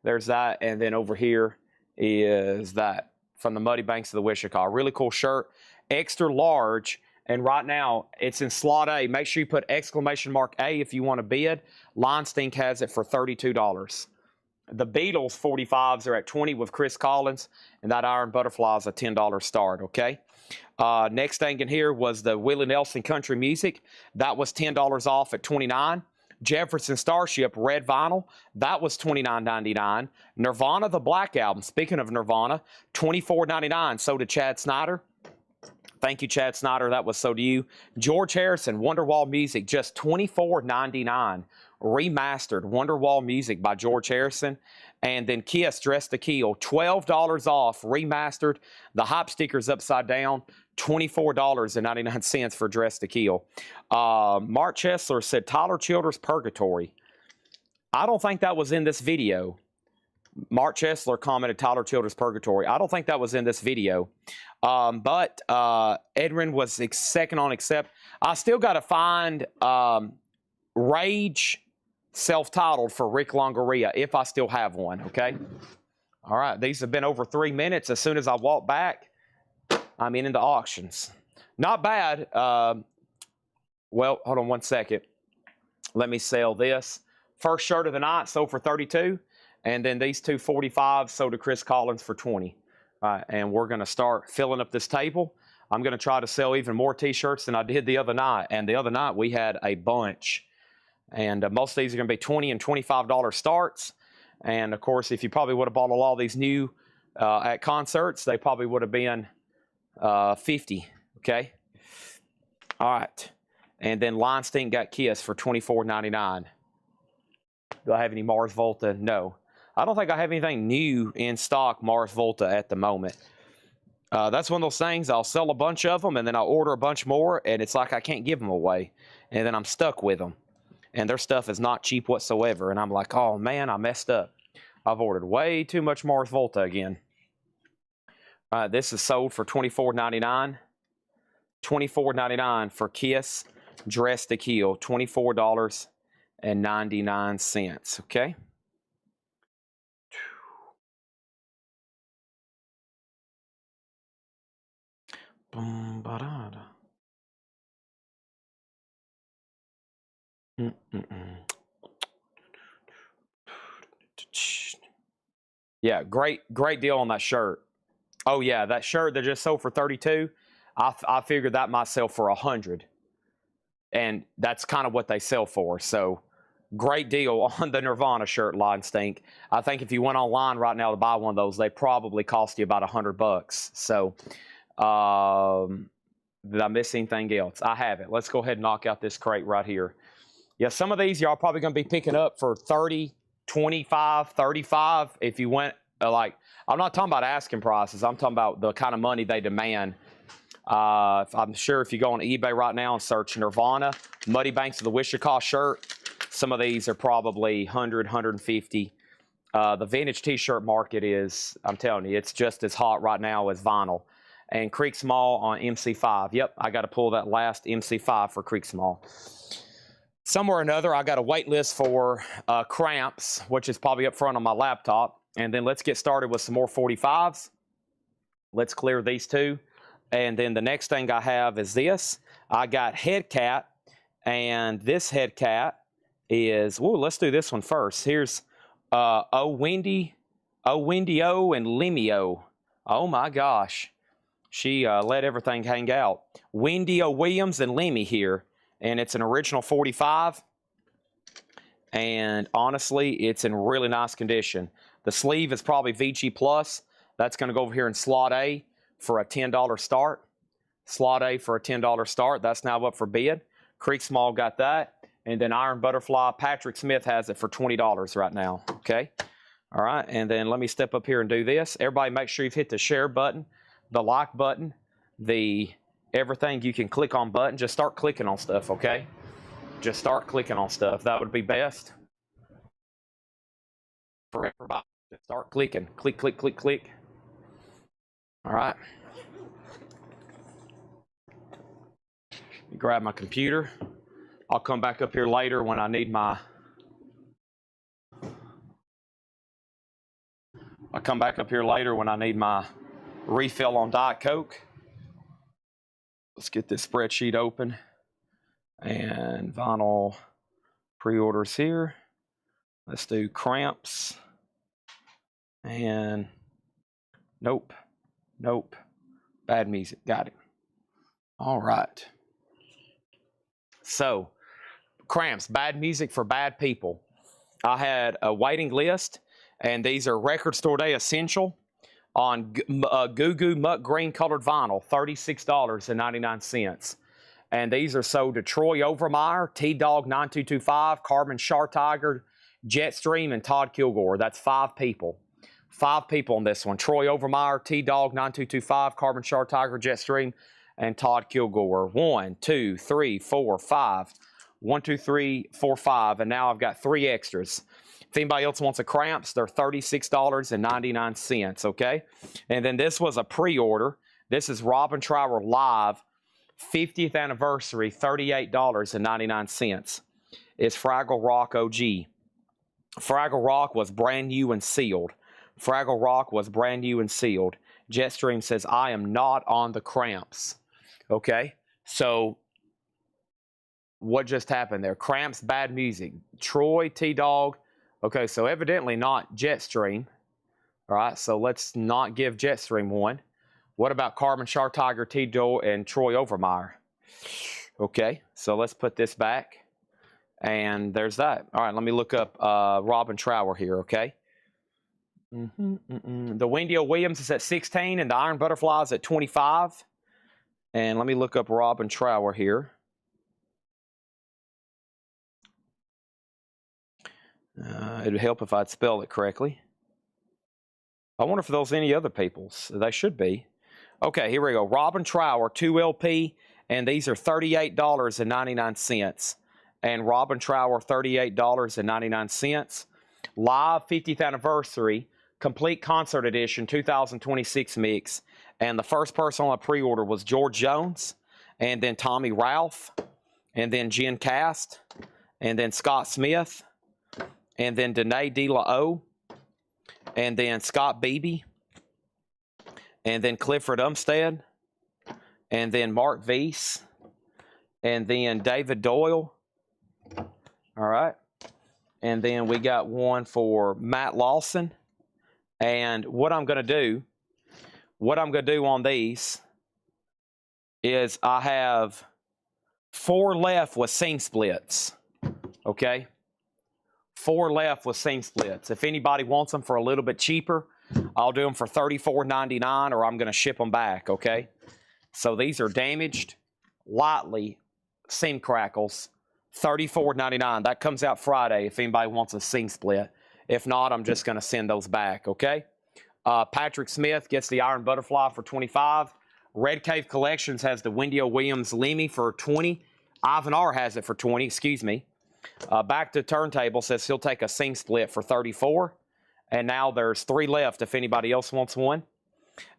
There's that. And then over here is that from the Muddy Banks of the Wichita. Really cool shirt. Extra large. And right now, it's in slot A. Make sure you put exclamation mark A if you want to bid. Line Stink has it for $32. The Beatles 45s are at $20 with Chris Collins. And that Iron Butterfly is a $10 start, okay? Next thing in here was the Willie Nelson Country Music. That was $10 off at $29. Jefferson Starship Red Vinyl, that was $29.99. Nirvana, the Black Album, speaking of Nirvana, $24.99. So did Chad Snyder. Thank you, Chad Snyder. That was so to you. George Harrison, Wonderwall Music, just $24.99. Remastered Wonderwall Music by George Harrison. And then Kiss, Dress to Kill, $12 off, remastered. The Hype Sticker's upside down, $24.99 for Dress to Kill. Mark Chesler said Tyler Childers Purgatory. I don't think that was in this video. Mark Chesler commented Tyler Childers Purgatory. I don't think that was in this video. But Edwin was second on accept. I still got to find Rage self-titled for Rick Longoria if I still have one, okay? All right, these have been over 3 minutes. As soon as I walk back, I'm into auctions. Not bad. Well, hold on one second. Let me sell this. First shirt of the night sold for $32. And then these two 45s sold to Chris Collins for $20. And we're going to start filling up this table. I'm going to try to sell even more T-shirts than I did the other night. And the other night we had a bunch. And most of these are going to be $20 and $25 starts. And, of course, if you probably would have bought all these new at concerts, they probably would have been $50, okay? All right. And then Line Stink got Kiss for $24.99. Do I have any Mars Volta? No. I don't think I have anything new in stock Mars Volta at the moment. That's one of those things. I'll sell a bunch of them, and then I'll order a bunch more, and it's like I can't give them away. And then I'm stuck with them. And their stuff is not cheap whatsoever. And I'm like, oh, man, I messed up. I've ordered way too much Mars Volta again. This is sold for $24.99. $24.99 for Kiss Dress to Kill. $24.99. Okay. Boom, ba-da-da. Yeah, great deal on that shirt. Oh yeah, that shirt that just sold for $32. I figured that might sell for $100, and that's kind of what they sell for. So, great deal on the Nirvana shirt, Line Stink. I think if you went online right now to buy one of those, they probably cost you about $100. So, did I miss anything else? I haven't. Let's go ahead and knock out this crate right here. Yeah, some of these y'all probably going to be picking up for 30, 25, 35 if you went, like, I'm not talking about asking prices. I'm talking about the kind of money they demand. I'm sure if you go on eBay right now and search Nirvana, Muddy Banks of the Wichita shirt, some of these are probably 100, 150. The vintage T-shirt market is, I'm telling you, it's just as hot right now as vinyl. And Creek Small on MC5. Yep, I got to pull that last MC5 for Creek Small. Somewhere or another, I got a wait list for Cramps, which is probably up front on my laptop. And then let's get started with some more 45s. Let's clear these two. And then the next thing I have is this. I got Head Cat, and this Head Cat is, ooh, let's do this one first. Here's Wendy O and Limio. Oh my gosh. She let everything hang out. Wendy O Williams and Lemmy here. And it's an original 45. And honestly, it's in really nice condition. The sleeve is probably VG Plus. That's going to go over here in slot A for a $10 start. Slot A for a $10 start. That's now up for bid. Creek Small got that. And then Iron Butterfly, Patrick Smith has it for $20 right now. Okay. All right. And then let me step up here and do this. Everybody make sure you've hit the share button, the like button, the everything you can click on button. Just start clicking on stuff, okay? just start clicking on stuff. That would be best for everybody. Just start clicking. Click, click, click, click. All right. Grab my computer. I'll come back up here later when I need my... I'll come back up here later when I need my refill on Diet Coke. Let's get this spreadsheet open. And vinyl pre-orders here. Let's do cramps. And nope. Nope. Bad music. Got it. All right. So, cramps, bad music for bad people. I had a waiting list, and these are Record Store Day Essential on Goo Goo Muck Green colored vinyl, $36.99. And these are sold to Troy Overmeyer, T-Dog 9225, Carbon Shark Tiger, Jetstream, and Todd Kilgore. That's 5 people. 5 people on this one. Troy Overmeyer, T-Dog 9225, Carbon Shark Tiger, Jetstream, and Todd Kilgore. 1, 2, 3, 4, 5. 1, 2, 3, 4, 5. And now I've got 3 extras. If anybody else wants a cramps, they're $36.99, okay? And then this was a pre-order. This is Robin Trower Live, 50th anniversary, $38.99. It's Fraggle Rock OG. Fraggle Rock was brand new and sealed. Fraggle Rock was brand new and sealed. Jetstream says, I am not on the cramps. Okay, so what just happened there? Cramps, bad music. Troy, T-Dog. Okay, so evidently not Jetstream. All right, so let's not give Jetstream one. What about Carbon Shark Tiger, T-Dog, and Troy Overmeyer? Okay, so let's put this back. And there's that. All right, let me look up Robin Trower here, okay? The Wendy O. Williams is at 16, and the Iron Butterfly is at 25. And let me look up Robin Trower here. It would help if I'd spell it correctly. I wonder if those any other people's. They should be. Okay, here we go. Robin Trower, 2 LP, and these are $38.99. And Robin Trower, $38.99. Live 50th anniversary, complete concert edition, 2026 mix. And the first person on the pre-order was George Jones, and then Tommy Ralph, and then Jen Cast, and then Scott Smith, and then Danae De La O, and then Scott Beebe, and then Clifford Umstead, and then Mark Weiss, and then David Doyle. All right. And then we got one for Matt Lawson. And what I'm going to do on these is I have 4 left with seam splits. Okay? 4 left with seam splits. If anybody wants them for a little bit cheaper, I'll do them for $34.99, or I'm going to ship them back, okay? So these are damaged, lightly seam crackles, $34.99. That comes out Friday if anybody wants a seam split. If not, I'm just going to send those back, okay? Patrick Smith gets the Iron Butterfly for $25. Red Cave Collections has the Wendy O. Williams Lemmy for $20. Ivan R. has it for $20, excuse me. Back to Turntable says he'll take a seam split for $34. And now there's 3 left if anybody else wants one.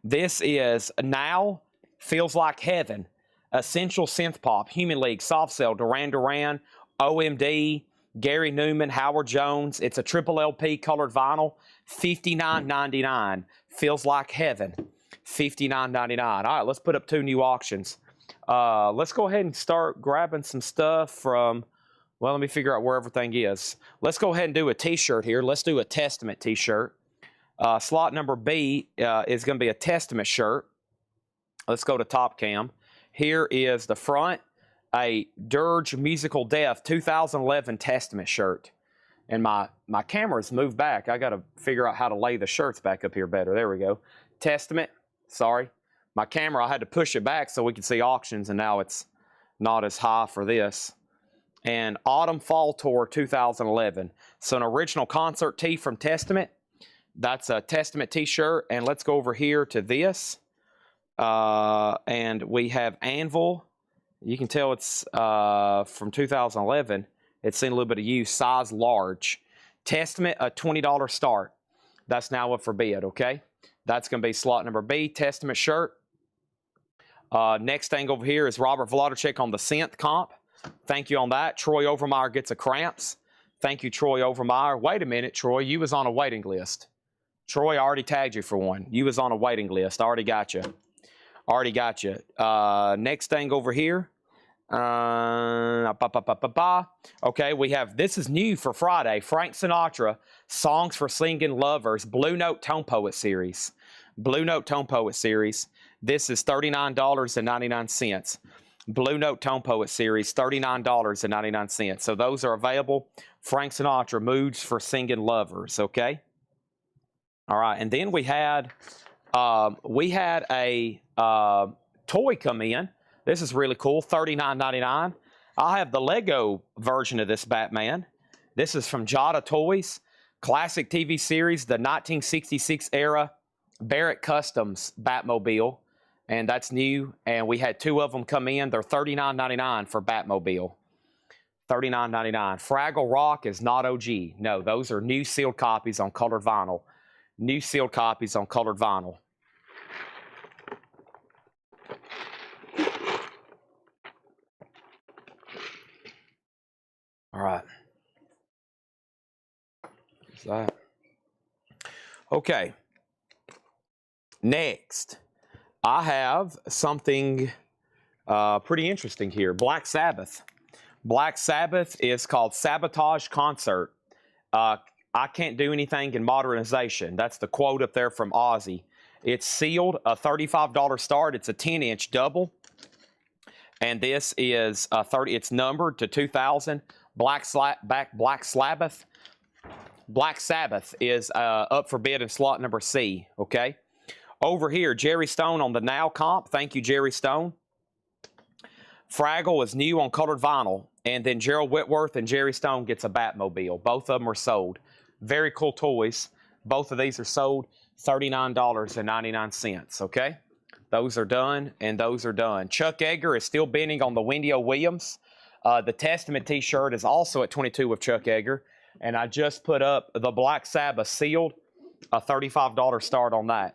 This is Now Feels Like Heaven. Essential Synth Pop, Human League, Soft Cell, Duran Duran, OMD, Gary Newman, Howard Jones. It's a triple LP colored vinyl, $59.99. Feels Like Heaven, $59.99. All right, let's put up 2 new auctions. Let's go ahead and start grabbing some stuff from, well, let me figure out where everything is. Let's go ahead and do a t-shirt here. Let's do a Testament t-shirt. Slot number B is going to be a Testament shirt. Let's go to Top Cam. Here is the front, a Dirge Musical Death 2011 Testament shirt. And my camera's moved back. I got to figure out how to lay the shirts back up here better. There we go. Testament, sorry. My camera, I had to push it back so we could see auctions, and now it's not as high for this. And Autumn Fall Tour 2011. So an original concert tee from Testament. That's a Testament t-shirt. And let's go over here to this. And we have Anvil You can tell it's from 2011. It's seen a little bit of use. Size large. Testament, a $20 start. That's now up for bid, okay? That's going to be slot number B. Testament shirt. Next thing over here is Robert Vladichek on the synth comp. Thank you on that. Troy Overmeyer gets a cramps. Thank you, Troy Overmeyer. Wait a minute, Troy. You was on a waiting list. Troy, I already tagged you for one. You was on a waiting list. I already got you. Already got you. Next thing over here. Okay, we have, this is new for Friday. Frank Sinatra, Songs for Singing Lovers, Blue Note Tone Poet Series. Blue Note Tone Poet Series. This is $39.99. Blue Note Tone Poet Series, $39.99. So those are available. Frank Sinatra, Moods for Singing Lovers, okay? All right, and then we had a toy come in. This is really cool, $39.99. I have the Lego version of this Batman. This is from Jada Toys, classic TV series, the 1966 era Barrett Customs Batmobile, and that's new. And we had two of them come in. They're $39.99 for Batmobile. $39.99. Fraggle Rock is not OG. No, those are new sealed copies on colored vinyl. New sealed copies on colored vinyl. All right. What's that? Okay. Next, I have something pretty interesting here. Black Sabbath. Black Sabbath is called Sabotage Concert. I can't do anything in modernization. That's the quote up there from Ozzy. It's sealed, a $35 start. It's a 10-inch double. And this is 30. It's numbered to 2000. Black Sabbath. Black Sabbath is up for bid in slot number C. Okay. Over here, Jerry Stone on the Now comp. Thank you, Jerry Stone. Fraggle is new on colored vinyl. And then Gerald Whitworth and Jerry Stone gets a Batmobile. Both of them are sold. Very cool toys. Both of these are sold $39.99. Okay. Those are done, and those are done. Chuck Yeager is still bidding on the Wendy O. Williams. The Testament t-shirt is also at 22 with Chuck Yeager. And I just put up the Black Sabbath sealed, a $35 start on that.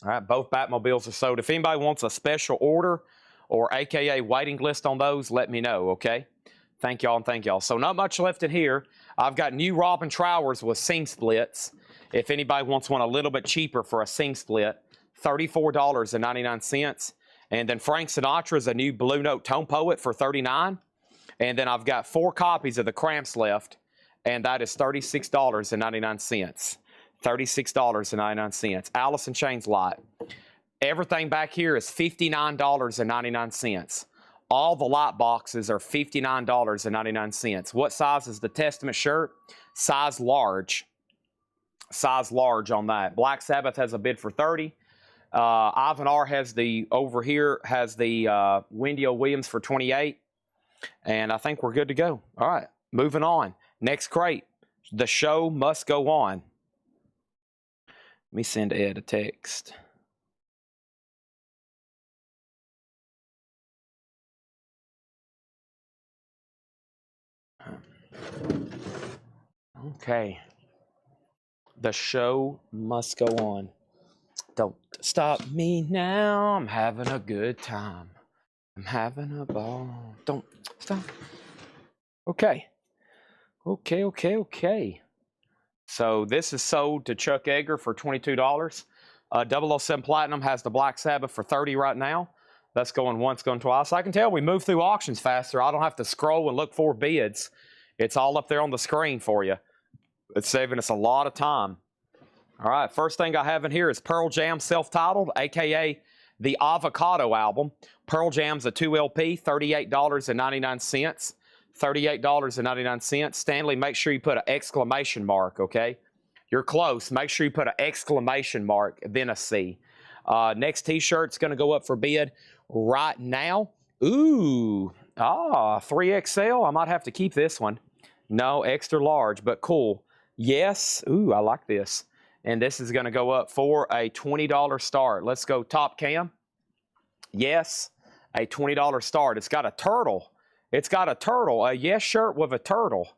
All right, both Batmobiles are sold. If anybody wants a special order or AKA waiting list on those, let me know, okay? Thank y'all and thank y'all. So not much left in here. I've got new Robin Trowers with seam splits. If anybody wants one a little bit cheaper for a seam split, $34.99. And then Frank Sinatra's a new Blue Note Tone Poet for $39. And then I've got 4 copies of the Cramps left, and that is $36.99. $36.99. Alice in Chains lot. Everything back here is $59.99. All the lot boxes are $59.99. What size is the Testament shirt? Size large. Size large on that. Black Sabbath has a bid for $30. Ivan R has the, over here, has the Wendy O. Williams for $28. And I think we're good to go. All right, moving on. Next crate. The show must go on. Let me send Ed a text. Okay. The show must go on. Don't stop me now. I'm having a good time. I'm having a ball. Don't stop. Okay. Okay. So this is sold to Chuck Yeager for $22. 007 Platinum has the Black Sabbath for $30 right now. That's going once, going twice. I can tell we move through auctions faster. I don't have to scroll and look for bids. It's all up there on the screen for you. It's saving us a lot of time. All right, first thing I have in here is Pearl Jam self-titled, a.k.a. the Avocado album. Pearl Jam's a 2LP, $38.99. $38.99. Stanley, make sure you put an exclamation mark, okay? You're close. Make sure you put an exclamation mark, then a C. Next t-shirt's going to go up for bid right now. Ooh, 3XL. I might have to keep this one. No, extra large, but cool. Yes. Ooh, I like this. And this is going to go up for a $20 start. Let's go top cam. Yes. a $20 start. It's got a turtle. It's got a turtle, a yes shirt with a turtle.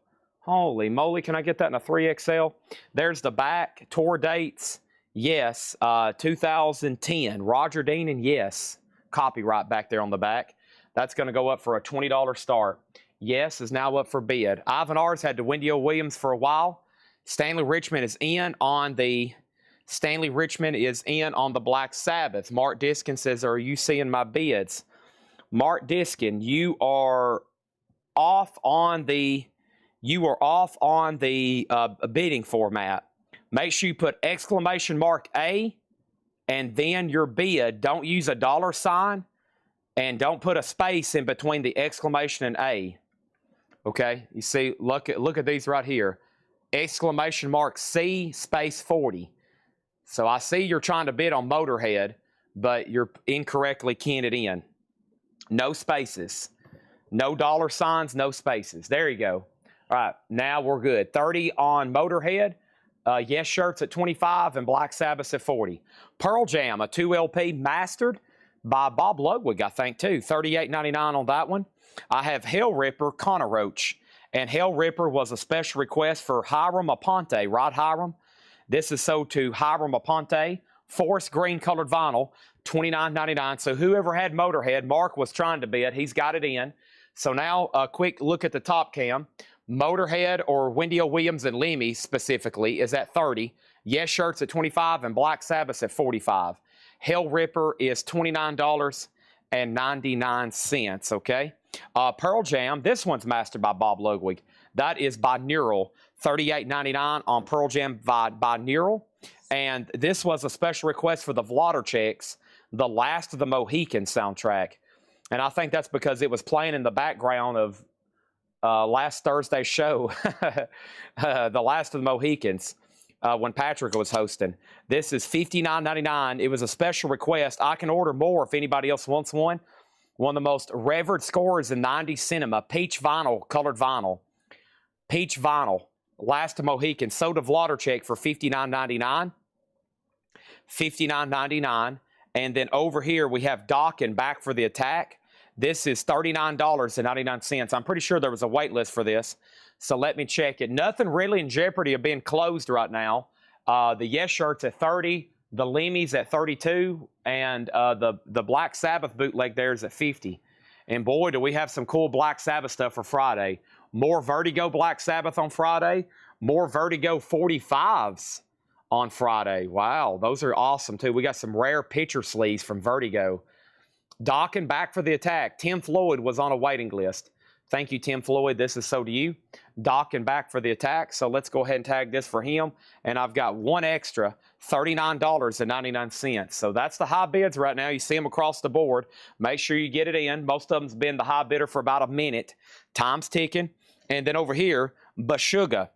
Holy moly, can I get that in a 3XL? There's the back, tour dates, yes, 2010, Roger Dean and yes, copyright back there on the back. That's going to go up for a $20 start. Yes is now up for bid. Ivan R's had the Wendy Williams for a while. Stanley Richmond is in on the Black Sabbath. Mark Diskin says, are you seeing my bids? Mark Diskin, you are off on the bidding format. Make sure you put exclamation mark A and then your bid. Don't use a dollar sign and don't put a space in between the exclamation and A. Okay, you see, look at these right here. Exclamation mark C space 40. So I see you're trying to bid on Motorhead, but you're incorrectly keying it in. No spaces. No dollar signs, no spaces. There you go. All right, now we're good. 30 on Motorhead. Yes shirts at 25 and Black Sabbath at 40. Pearl Jam, a 2LP mastered by Bob Ludwig, I think, too. $38.99 on that one. I have Hell Ripper, Connor Roach. And Hell Ripper was a special request for Hiram Aponte. Right, Hiram? This is sold to Hiram Aponte. Forest green colored vinyl, $29.99. So whoever had Motorhead, Mark was trying to bid. He's got it in. So now a quick look at the top cam. Motorhead or Wendy Williams and Lemmy specifically is at 30. Yes shirts at 25 and Black Sabbath at 45. Hell Ripper is $29.99, okay? Pearl Jam, this one's mastered by Bob Ludwig. That is by Neural, $38.99 on Pearl Jam by Neural. And this was a special request for the Vladercheks, The Last of the Mohicans soundtrack. And I think that's because it was playing in the background of last Thursday's show, The Last of the Mohicans, when Patrick was hosting. This is $59.99. It was a special request. I can order more if anybody else wants one. One of the most revered scores in 90s cinema, peach vinyl, colored vinyl. Peach vinyl, Last of Mohicans, sold to Vladerchek for $59.99. $59.99. And then over here we have Dokken, Back for the Attack. This is $39.99. I'm pretty sure there was a wait list for this. So let me check it. Nothing really in jeopardy of being closed right now. The Yes shirts at 30, the Lemmy's at 32, and the Black Sabbath bootleg there is at 50. And boy, do we have some cool Black Sabbath stuff for Friday. More Vertigo Black Sabbath on Friday. More Vertigo 45s on Friday. Wow, those are awesome too. We got some rare picture sleeves from Vertigo. Dokken, Back for the Attack. Tim Floyd was on a waiting list. Thank you, Tim Floyd. This is so to you. Dokken, Back for the Attack. So let's go ahead and tag this for him. And I've got one extra, $39.99. So that's the high bids right now. You see them across the board. Make sure you get it in. Most of them's been the high bidder for about a minute. Time's ticking. And then over here, Meshuggah.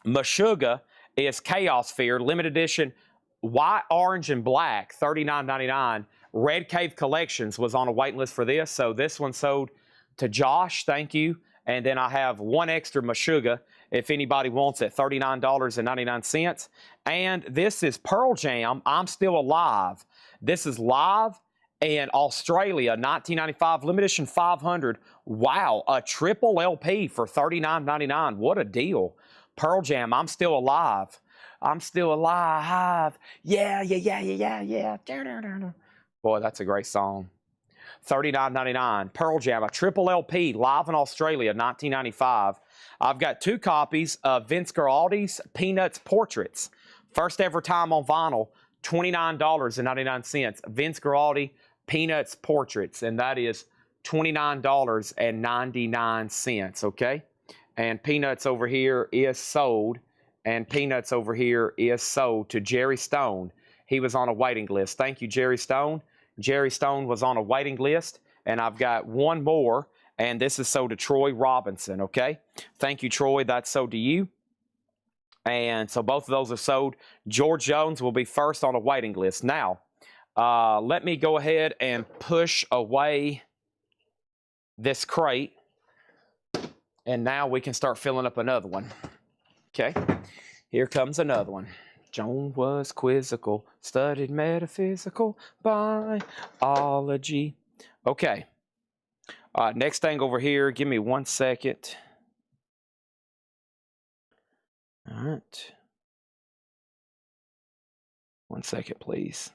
Meshuggah is Chaos Fear, limited edition, white, orange, and black, $39.99. Red Cave Collections was on a waiting list for this, so this one sold to Josh, thank you. And then I have one extra Meshuggah, if anybody wants it, $39.99. And this is Pearl Jam, I'm Still Alive. This is live in Australia, 1995, limited edition 500. Wow, a triple LP for $39.99. What a deal. Pearl Jam, I'm Still Alive. I'm still alive. Yeah, yeah, yeah, yeah, yeah, yeah. Boy, that's a great song. $39.99. Pearl Jam, a triple LP, live in Australia, 1995. I've got two copies of Vince Guaraldi's Peanuts Portraits. First ever time on vinyl, $29.99. Vince Guaraldi, Peanuts Portraits, and that is $29.99, okay? And Peanuts over here is sold, and Peanuts over here is sold to Jerry Stone. He was on a waiting list. Thank you, Jerry Stone. Jerry Stone was on a waiting list, and I've got one more, and this is sold to Troy Robinson, okay? Thank you, Troy. That's sold to you. And so both of those are sold. George Jones will be first on a waiting list. Now, let me go ahead and push away this crate, and now we can start filling up another one. Okay, here comes another one. Joan was quizzical, studied metaphysical biology. Okay. All right, next thing over here. Give me 1 second. All right. 1 second, please.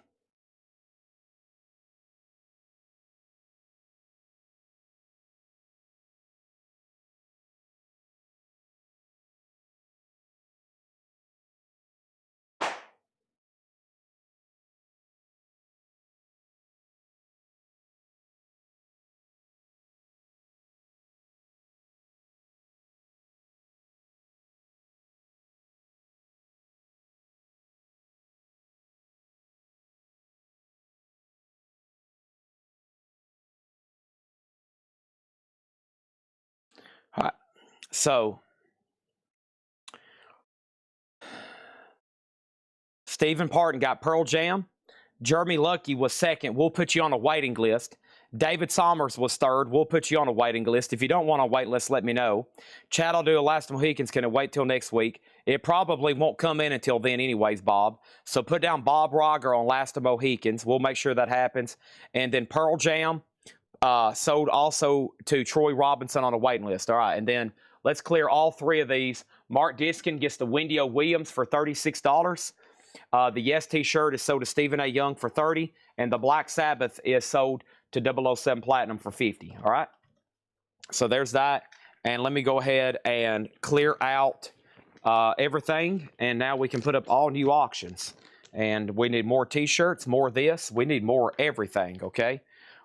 All right. So, Stephen Parton got Pearl Jam. Jeremy Lucky was second. We'll put you on a waiting list. David Sommers was third. We'll put you on a waiting list. If you don't want a wait list, let me know. Chad will do a Last Mohicans. Can it wait till next week? It probably won't come in until then anyways, Bob. So put down Bob Roger on Last of Mohicans. We'll make sure that happens. And then Pearl Jam sold also to Troy Robinson on a waiting list. All right, and then let's clear all three of these. Mark Diskin gets the Wendy O. Williams for $36. The Yes T-shirt is sold to Stephen A. Young for $30, and the Black Sabbath is sold to 007 Platinum for $50. All right, so there's that. And let me go ahead and clear out everything, and now we can put up all new auctions. And we need more T-shirts, more of this. We need more everything, okay?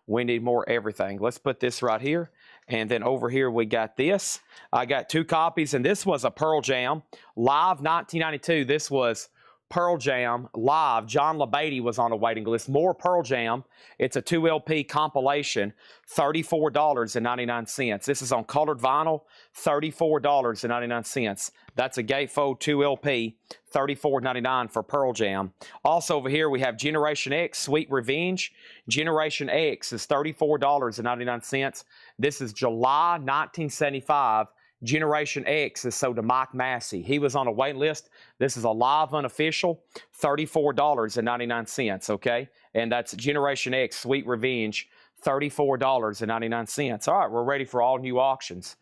We need more everything. Let's put this right here. And then over here we got this. I got 2 copies, and this was a Pearl Jam. Live 1992, this was Pearl Jam live. John LaBeatty was on a waiting list. More Pearl Jam. It's a 2 LP compilation, $34.99. This is on colored vinyl, $34.99. That's a gatefold 2 LP, $34.99 for Pearl Jam. Also over here we have Generation X, Sweet Revenge. Generation X is $34.99. This is July 1975. Generation X is sold to Mike Massey. He was on a wait list. This is a live unofficial, $34.99, okay? And that's Generation X, Sweet Revenge, $34.99. All right, we're ready for all new auctions.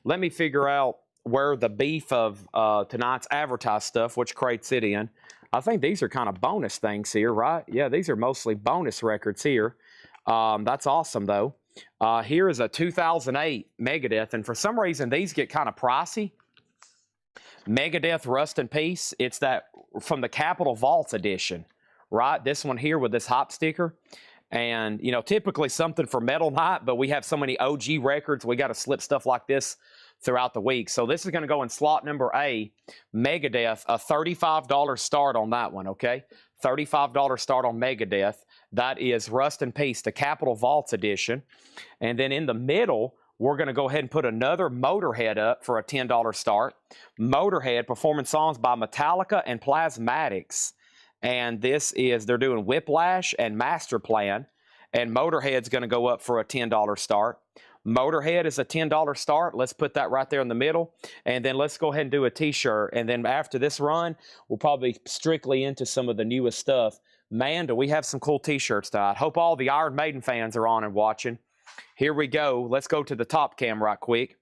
Let me figure out where the beef of tonight's advertised stuff, which crates it in. I think these are kind of bonus things here, right? Yeah, these are mostly bonus records here. That's awesome, though. Here is a 2008 Megadeth, and for some reason these get kind of pricey. Megadeth Rust in Peace. It's that from the Capitol Vaults edition, right? This one here with this hop sticker. And, you know, typically something for Metal Night, but we have so many OG records, we got to slip stuff like this throughout the week. So this is going to go in slot number A, Megadeth, a $35 start on that one, okay? $35 start on Megadeth. That is Rust in Peace, the Capitol Vaults edition. And then in the middle, we're going to go ahead and put another Motorhead up for a $10 start. Motorhead performing songs by Metallica and Plasmatics. And this is, they're doing Whiplash and Master Plan. And Motorhead's going to go up for a $10 start. Motorhead is a $10 start. Let's put that right there in the middle. And then let's go ahead and do a T-shirt. And then after this run, we'll probably strictly into some of the newest stuff. Man, do we have some cool T-shirts tonight. Hope all the Iron Maiden fans are on and watching. Here we go. Let's go to the top cam right quick.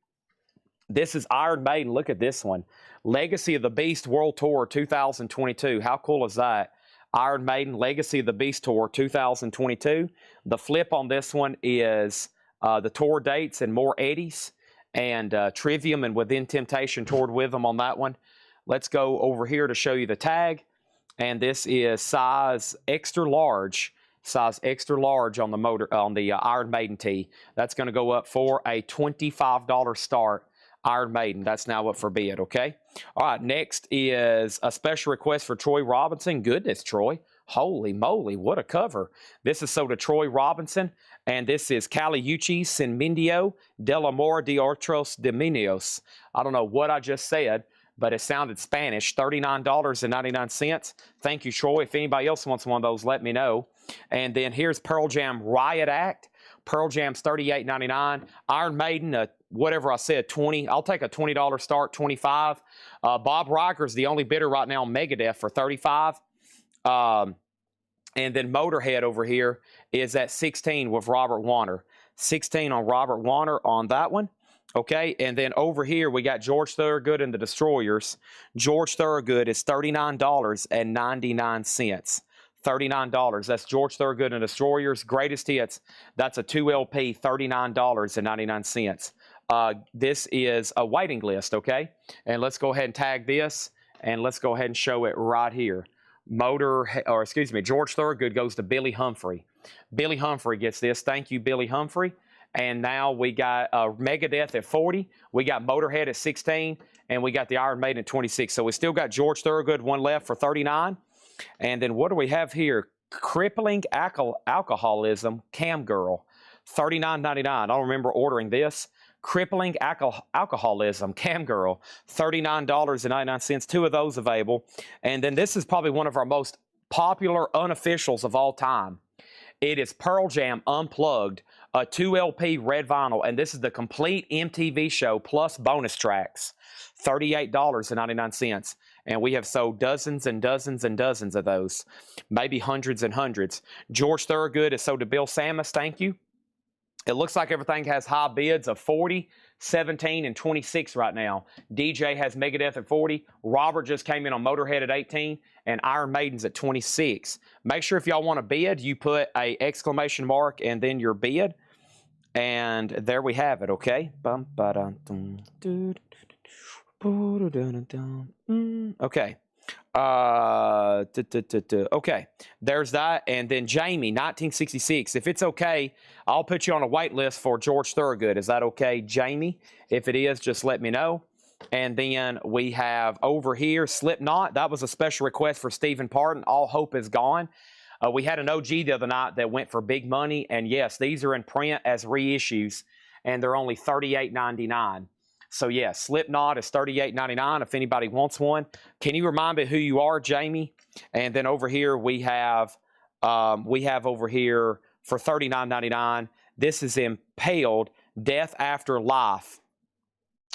This is Iron Maiden. Look at this one. Legacy of the Beast World Tour 2022. How cool is that? Iron Maiden Legacy of the Beast Tour 2022. The flip on this one is the tour dates and more Eddies. And Trivium and Within Temptation toured with them on that one. Let's go over here to show you the tag. And this is size extra large on the Iron Maiden tee. That's going to go up for a $25 start. Iron Maiden, that's now up for bid, okay? All right, next is a special request for Troy Robinson. Goodness, Troy. Holy moly, what a cover. This is sold to Troy Robinson, and this is Caliucci Sin Mindio del Amor de Otros Dominios. I don't know what I just said, but it sounded Spanish, $39.99. Thank you, Troy. If anybody else wants one of those, let me know. And then here's Pearl Jam Riot Act. Pearl Jam's $38.99. Iron Maiden, whatever I said, $20. I'll take a $20 start, $25. Bob Riker's the only bidder right now on Megadeth for $35. And then Motorhead over here is at $16 with Robert Warner. 16 on Robert Warner on that one. Okay, and then over here we got George Thorogood and the Destroyers. George Thorogood is $39.99. $39. That's George Thorogood and Destroyers. Greatest hits. That's a 2 LP, $39.99. This is a waiting list, okay? And let's go ahead and tag this, and let's go ahead and show it right here. George Thorogood goes to Billy Humphrey. Billy Humphrey gets this. Thank you, Billy Humphrey. And now we got Megadeth at 40. We got Motorhead at 16. And we got the Iron Maiden at 26. So we still got George Thorogood, one left for 39. And then what do we have here? Crippling Alcoholism, Cam Girl, $39.99. I don't remember ordering this. Crippling Alcoholism, Cam Girl, $39.99. Two of those available. And then this is probably one of our most popular unofficials of all time. It is Pearl Jam Unplugged, a 2 LP red vinyl, and this is the complete MTV show plus bonus tracks, $38.99. And we have sold dozens and dozens and dozens of those, maybe hundreds and hundreds. George Thorogood is sold to Bill Samus, thank you. It looks like everything has high bids of 40, 17, and 26 right now. DJ has Megadeth at 40. Robert just came in on Motorhead at 18, and Iron Maiden's at 26. Make sure if y'all want to bid, you put a exclamation mark and then your bid. And there we have it, okay? Okay. Okay, there's that. And then Jamie, 1966. If it's okay, I'll put you on a wait list for George Thorogood. Is that okay, Jamie? If it is, just let me know. And then we have over here Slipknot. That was a special request for Stephen Parton. All Hope Is Gone. We had an OG the other night that went for big money. And yes, these are in print as reissues, and they're only $38.99. So yeah, Slipknot is $38.99 if anybody wants one. Can you remind me who you are, Jamie? And then over here we have over here for $39.99. This is Impaled, Death After Life.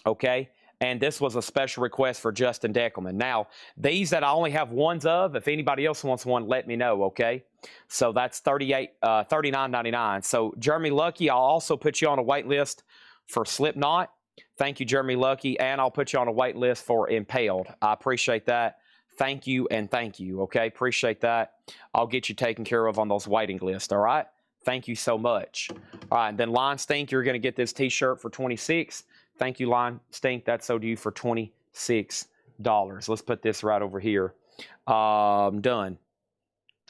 Okay, and this was a special request for Justin Deckelman. Now these that I only have ones of. If anybody else wants one, let me know. Okay, so that's $39.99. So Jeremy Lucky, I'll also put you on a wait list for Slipknot. Thank you, Jeremy Lucky, and I'll put you on a wait list for Impaled. I appreciate that. Thank you and thank you, okay? Appreciate that. I'll get you taken care of on those waiting lists, all right? Thank you so much. All right, and then Line Stink, you're going to get this T-shirt for $26. Thank you, Line Stink. That's sold to you for $26. Let's put this right over here. Done.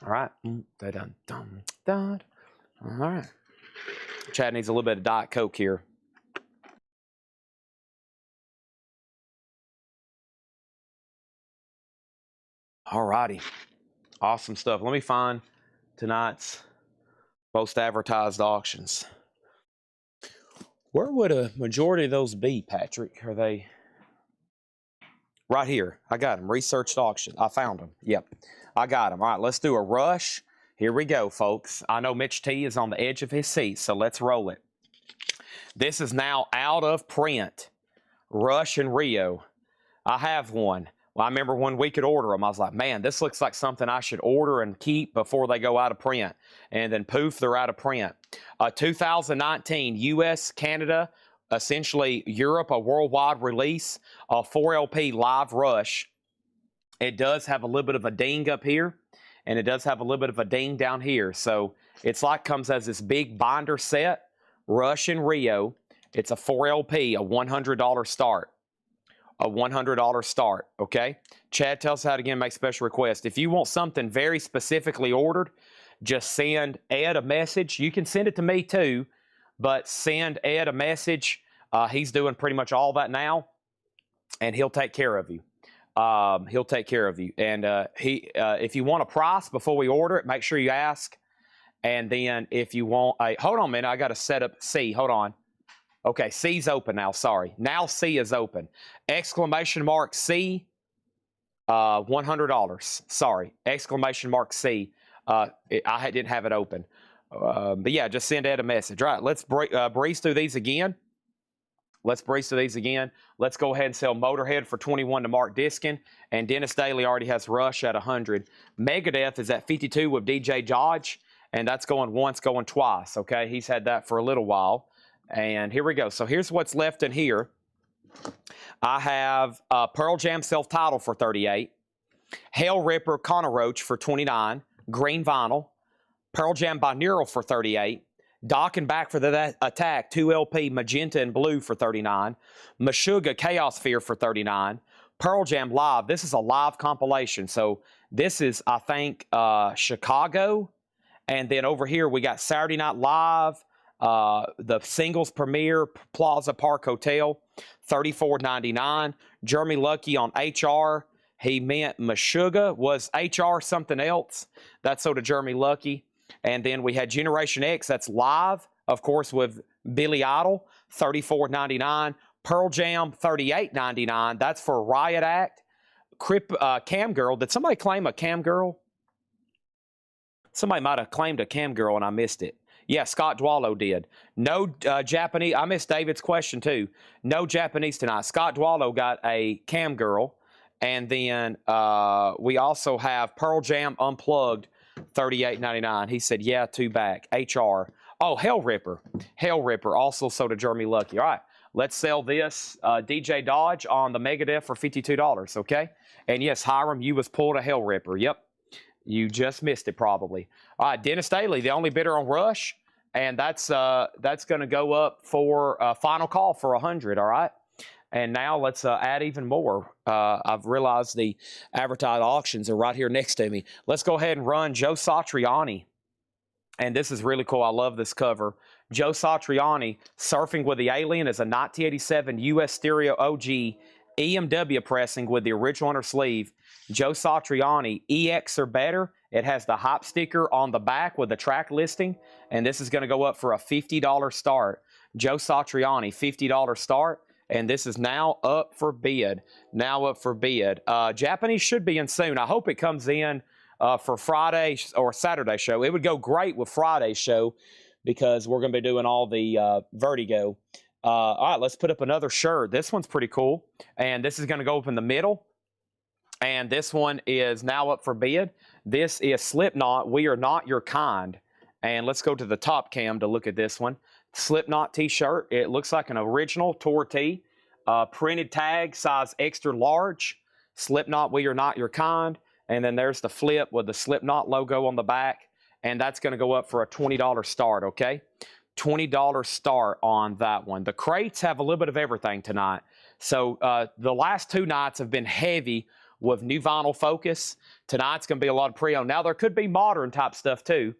All right. Done. All right. Chad needs a little bit of Diet Coke here. Alrighty, awesome stuff. Let me find tonight's most advertised auctions. Where would a majority of those be, Patrick? Are they right here? I got them. Researched auction. I found them. Yep, I got them. All right, let's do a rush. Here we go, folks. I know Mitch T is on the edge of his seat, so let's roll it. This is now out of print. Rush and Rio. I have one. Well, I remember when we could order them, I was like, man, this looks like something I should order and keep before they go out of print. And then poof, they're out of print. 2019 U.S., Canada, essentially Europe, a worldwide release of 4LP Live Rush. It does have a little bit of a ding up here, and it does have a little bit of a ding down here. So it's like comes as this big binder set, Rush and Rio. It's a 4LP, a $100 start. A $100 start, okay? Chad tells us how to again make special requests. If you want something very specifically ordered, just send Ed a message. You can send it to me too, but send Ed a message. He's doing pretty much all that now, and he'll take care of you. He'll take care of you. And if you want a price before we order it, make sure you ask. And then if you want a, hold on a minute, I got to set up C. Hold on. Okay, C's open now, sorry. Now C is open. Exclamation mark C, $100. Sorry, exclamation mark C. I didn't have it open. But yeah, just send Ed a message. All right, let's breeze through these again. Let's breeze through these again. Let's go ahead and sell Motorhead for $21 to Mark Diskin. And Dennis Daly already has Rush at $100. Megadeth is at $52 with DJ Dodge. and that's going once, going twice, okay? He's had that for a little while. And here we go. So here's what's left in here. I have Pearl Jam self-titled for 38, Hell Ripper Connor Roach for 29, green vinyl, Pearl Jam binaural for 38, Dock and Back for the Attack 2LP magenta and blue for 39, Meshuggah Chaos Fear for 39, Pearl Jam live. This is a live compilation, so this is, I think, Chicago, and then over here we got Saturday Night Live, the singles premiere, Plaza Park Hotel, $34.99. Jeremy Lucky on HR. He meant Meshuggah. Was HR something else? That's so to Jeremy Lucky. And then we had Generation X. That's live, of course, with Billy Idol, $34.99. Pearl Jam, $38.99. That's for Riot Act. Cam Girl. Did somebody claim a Cam Girl? Somebody might have claimed a Cam Girl and I missed it. Yeah, Scott Dwallow did. No Japanese. I missed David's question too. No Japanese tonight. Scott Dwallow got a Cam Girl. And then we also have Pearl Jam Unplugged, $38.99. He said, yeah, two back. HR. Oh, Hell Ripper. Hell Ripper. Also sold to Jeremy Lucky. All right, let's sell this DJ Dodge on the Megadeth for $52, okay? And yes, Hiram, you was pulled a Hell Ripper. Yep. You just missed it probably. All right, Dennis Daly, the only bidder on Rush, and that's going to go up for final call for 100. All right, and now let's add even more. I've realized the advertised auctions are right here next to me. Let's go ahead and run Joe Satriani, and this is really cool. I love this cover. Joe Satriani, Surfing with the Alien, is a 1987 U.S. Stereo OG EMW pressing with the original under sleeve. Joe Satriani, EX or better. It has the hop sticker on the back with the track listing, and this is going to go up for a $50 start. Joe Satriani, $50 start, and this is now up for bid. Now up for bid. Japanese should be in soon. I hope it comes in for Friday or Saturday show. It would go great with Friday's show because we're going to be doing all the Vertigo. All right, let's put up another shirt. This one's pretty cool, and this is going to go up in the middle. And this one is now up for bid. This is Slipknot, We Are Not Your Kind. And let's go to the top cam to look at this one. Slipknot t-shirt. It looks like an original tour tee. Printed tag, size extra large. Slipknot, We Are Not Your Kind. And then there's the flip with the Slipknot logo on the back. And that's going to go up for a $20 start, okay? $20 start on that one. The crates have a little bit of everything tonight. So the last two nights have been heavy with new vinyl focus. Tonight's going to be a lot of pre-owned. Now, there could be modern type stuff too,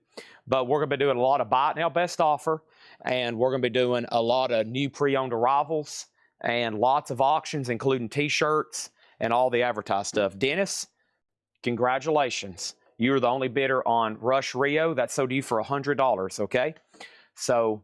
but we're going to be doing a lot of buy it now best offer, and we're going to be doing a lot of new pre-owned arrivals and lots of auctions, including t-shirts and all the advertised stuff. Dennis, congratulations. You're the only bidder on Rush Rio. That's sold to you for $100, okay? So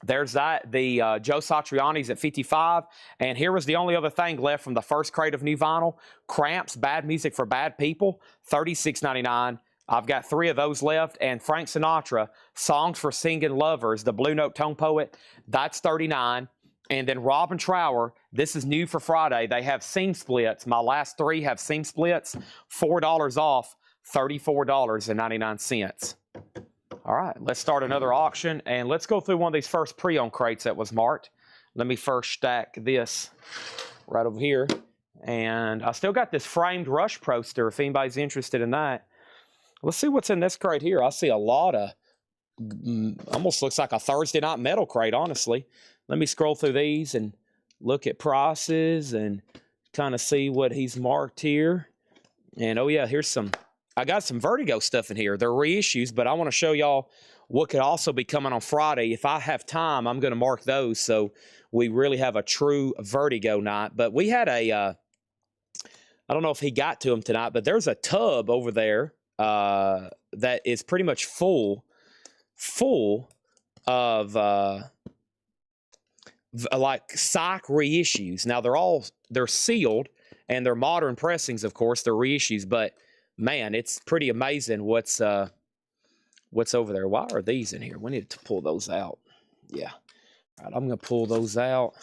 there's that. The Joe Satriani's at 55. And here was the only other thing left from the first crate of new vinyl. Cramps, Bad Music for Bad People, $36.99. I've got 3 of those left. And Frank Sinatra, Songs for Singing Lovers, the Blue Note Tone Poet, that's $39. And then Robin Trower, this is new for Friday. They have seam splits. My last 3 have seam splits, $4 off, $34.99. All right, let's start another auction, and let's go through one of these first pre-owned crates that was marked. Let me first stack this right over here. And I still got this framed Rush poster if anybody's interested in that. Let's see what's in this crate here. I see a lot of, almost looks like a Thursday Night Metal crate, honestly. Let me scroll through these and look at prices and kind of see what he's marked here. And oh yeah, here's some, I got some Vertigo stuff in here. They're reissues, but I want to show y'all what could also be coming on Friday. If I have time, I'm going to mark those so we really have a true Vertigo night. But we had a, I don't know if he got to them tonight, but there's a tub over there that is pretty much full of like Psych reissues. Now they're sealed and they're modern pressings, of course. They're reissues, but man, it's pretty amazing what's over there. Why are these in here? We need to pull those out. Yeah. All right, I'm going to pull those out.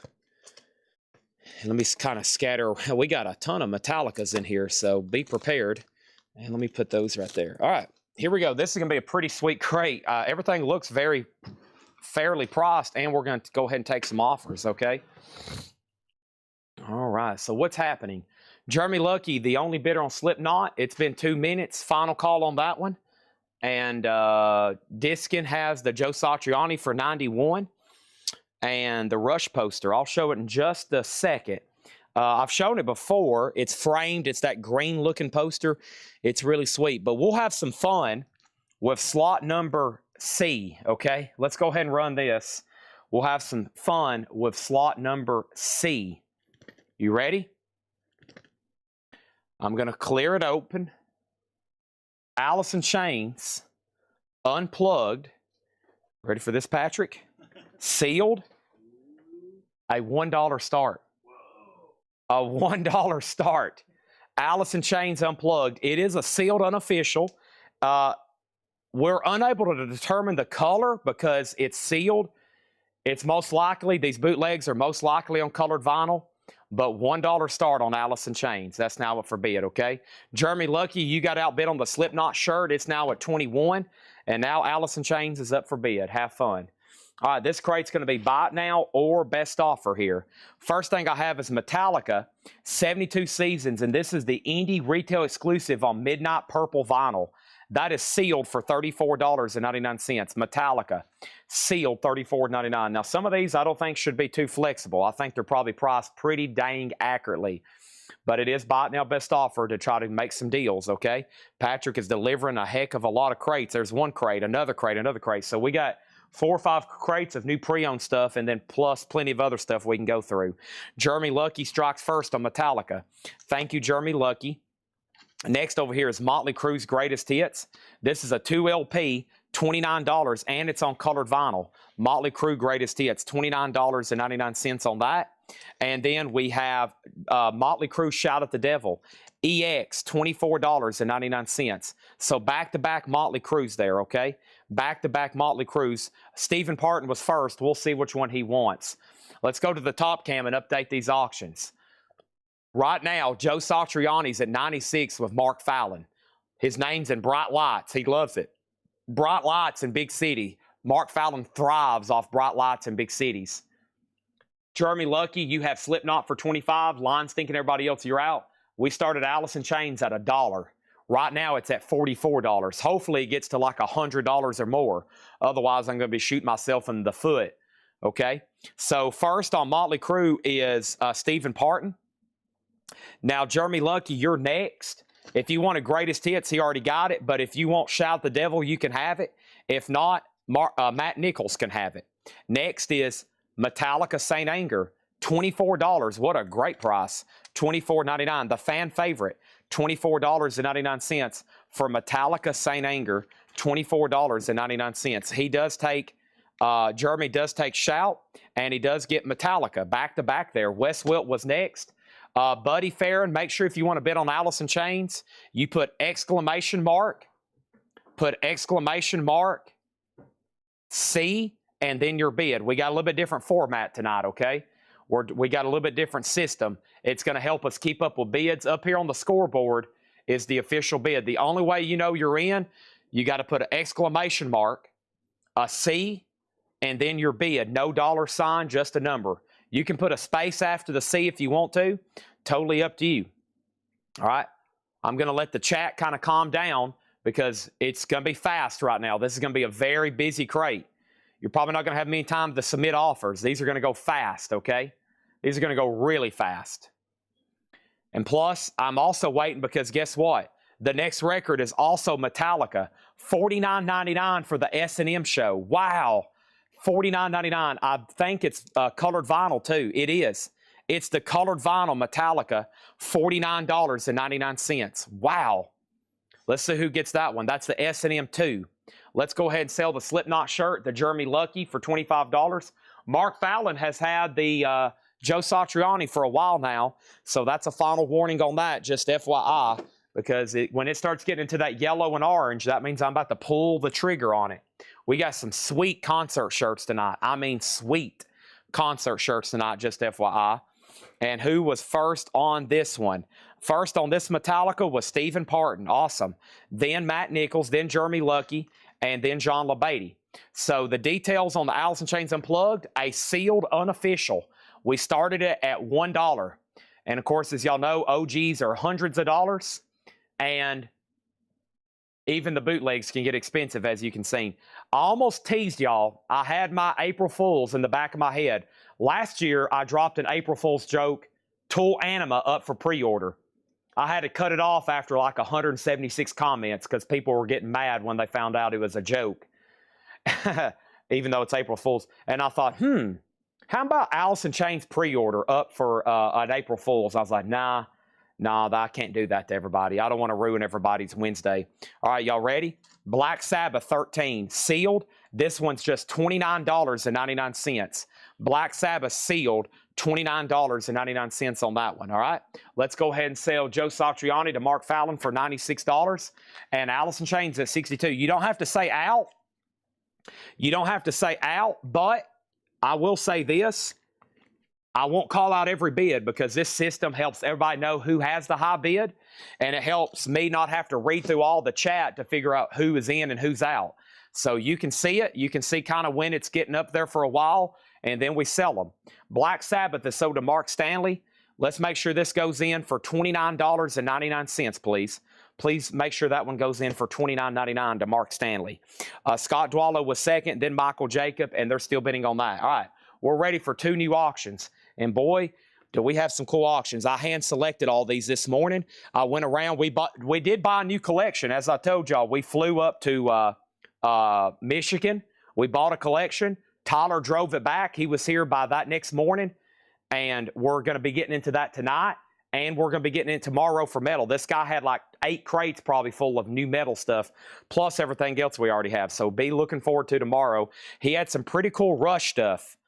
And let me kind of scatter. We got a ton of Metallicas in here, so be prepared. And let me put those right there. All right. here we go. This is going to be a pretty sweet crate. Everything looks very fairly priced, and we're going to go ahead and take some offers, okay? All right, so what's happening? Jeremy Lucky, the only bidder on Slipknot. It's been 2 minutes. Final call on that one. And Diskin has the Joe Satriani for 91. And the Rush poster. I'll show it in just a second. I've shown it before. It's framed. It's that green-looking poster. It's really sweet. But we'll have some fun with slot number C, okay? Let's go ahead and run this. We'll have some fun with slot number C. You ready? I'm going to clear it open. Allison Chains, unplugged. Ready for this, Patrick? Sealed. A $1 start. A $1 start. Allison Chains unplugged. It is a sealed unofficial. We're unable to determine the color because it's sealed. It's most likely, these bootlegs are most likely on colored vinyl, but $1 start on Allison Chains. That's now up for bid, okay? Jeremy Lucky, you got outbid on the Slipknot shirt. It's now at 21, and now Allison Chains is up for bid. Have fun. All right, this crate's going to be buy it now or best offer here. First thing I have is Metallica, 72 seasons, and this is the indie retail exclusive on Midnight Purple vinyl. That is sealed for $34.99. Metallica, sealed $34.99. Now, some of these I don't think should be too flexible. I think they're probably priced pretty dang accurately. But it is buy it now best offer to try to make some deals, okay? Patrick is delivering a heck of a lot of crates. There's one crate, another crate, another crate. So we got 4 or 5 crates of new pre-owned stuff, and then plus plenty of other stuff we can go through. Jeremy Lucky strikes first on Metallica. Thank you, Jeremy Lucky. Next over here is Motley Crue's Greatest Hits. This is a 2 LP, $29, and it's on colored vinyl. Motley Crue Greatest Hits, $29.99 on that. And then we have Motley Crue Shout at the Devil. EX, $24.99. So back-to-back Motley Crues there, okay? Back-to-back Motley Crues. Stephen Parton was first. We'll see which one he wants. Let's go to the top cam and update these auctions. Right now, Joe Satriani's at 96 with Mark Fallon. His name's in bright lights. He loves it. Bright lights in big city. Mark Fallon thrives off bright lights in big cities. Jeremy Lucky, you have Slipknot for 25. Line's thinking everybody else you're out. We started Allison Chains at $1. Right now, it's at $44. Hopefully, it gets to like $100 or more. Otherwise, I'm going to be shooting myself in the foot. Okay? So, first on Motley Crue is Stephen Parton. Now, Jeremy Lucky, you're next. If you want a Greatest Hits, he already got it. But if you want Shout the Devil, you can have it. If not, Matt Nichols can have it. Next is Metallica Saint Anger, $24. What a great price. $24.99. The fan favorite, $24.99 for Metallica Saint Anger, $24.99. He does take, Jeremy does take Shout, and he does get Metallica back-to-back there. Wes Wilt was next. Buddy Farron, make sure if you want to bid on Allison Chains, you put exclamation mark, C, and then your bid. We got a little bit different format tonight, okay? We got a little bit different system. It's going to help us keep up with bids. Up here on the scoreboard is the official bid. The only way you know you're in, you got to put an exclamation mark, a C, and then your bid. No dollar sign, just a number. You can put a space after the C if you want to. Totally up to you. All right? I'm going to let the chat kind of calm down because it's going to be fast right now. This is going to be a very busy crate. You're probably not going to have many time to submit offers. These are going to go fast, okay? These are going to go really fast. And plus, I'm also waiting because guess what? The next record is also Metallica. $49.99 for the S&M show. Wow. $49.99. I think it's colored vinyl too. It is. It's the colored vinyl Metallica, $49.99. Wow. Let's see who gets that one. That's the S&M 2. Let's go ahead and sell the Slipknot shirt, the Jeremy Lucky, for $25. Mark Fallon has had the Joe Satriani for a while now, so that's a final warning on that, just FYI, because when it starts getting into that yellow and orange, that means I'm about to pull the trigger on it. We got some sweet concert shirts tonight. I mean sweet concert shirts tonight, just FYI. And who was first on this one? First on this Metallica was Stephen Parton. Awesome. Then Matt Nichols, then Jeremy Lucky, and then John LaBeatty. So the details on the Alice in Chains Unplugged, a sealed unofficial. We started it at $1. And of course, as y'all know, OGs are hundreds of dollars. And even the bootlegs can get expensive, as you can see. I almost teased y'all. I had my April Fools in the back of my head. Last year, I dropped an April Fool's joke, Tool Anima, up for pre-order. I had to cut it off after like 176 comments because people were getting mad when they found out it was a joke. Even though it's April Fool's. And I thought, how about Alice in Chains pre-order up for an April Fool's? I was like, nah, I can't do that to everybody. I don't want to ruin everybody's Wednesday. All right, y'all ready? Black Sabbath 13, sealed. This one's just $29.99. Black Sabbath sealed, $29.99 on that one, all right? Let's go ahead and sell Joe Satriani to Mark Fallon for $96 and Alice in Chains at $62. You don't have to say out. You don't have to say out, but I will say this. I won't call out every bid because this system helps everybody know who has the high bid, and it helps me not have to read through all the chat to figure out who is in and who's out. So you can see it. You can see kind of when it's getting up there for a while, and then we sell them. Black Sabbath is sold to Mark Stanley. Let's make sure this goes in for $29.99, please. Please make sure that one goes in for $29.99 to Mark Stanley. Scott Dwallow was second, then Michael Jacob, and they're still bidding on that. All right, we're ready for 2 new auctions. And boy, do we have some cool auctions. I hand-selected all these this morning. I went around. We did buy a new collection. As I told y'all, we flew up to Michigan. We bought a collection. Tyler drove it back. He was here by that next morning. And we're going to be getting into that tonight. And we're going to be getting in tomorrow for metal. This guy had like 8 crates probably full of new metal stuff, plus everything else we already have. So be looking forward to tomorrow. He had some pretty cool Rush stuff.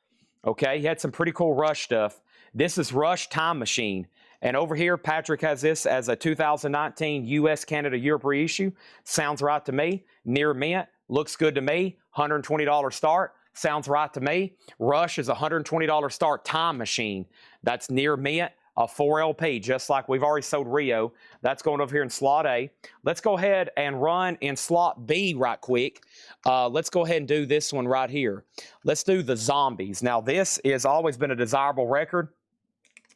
Okay, he had some pretty cool Rush stuff. This is Rush Time Machine. And over here, Patrick has this as a 2019 U.S., Canada, Europe reissue. Sounds right to me. Near mint. Looks good to me. $120 start. Sounds right to me. Rush is a $120 start Time Machine. That's near mint. A 4LP, just like we've already sold Rio. That's going over here in slot A. Let's go ahead and run in slot B right quick. Let's go ahead and do this one right here. Let's do the Zombies. Now, this has always been a desirable record.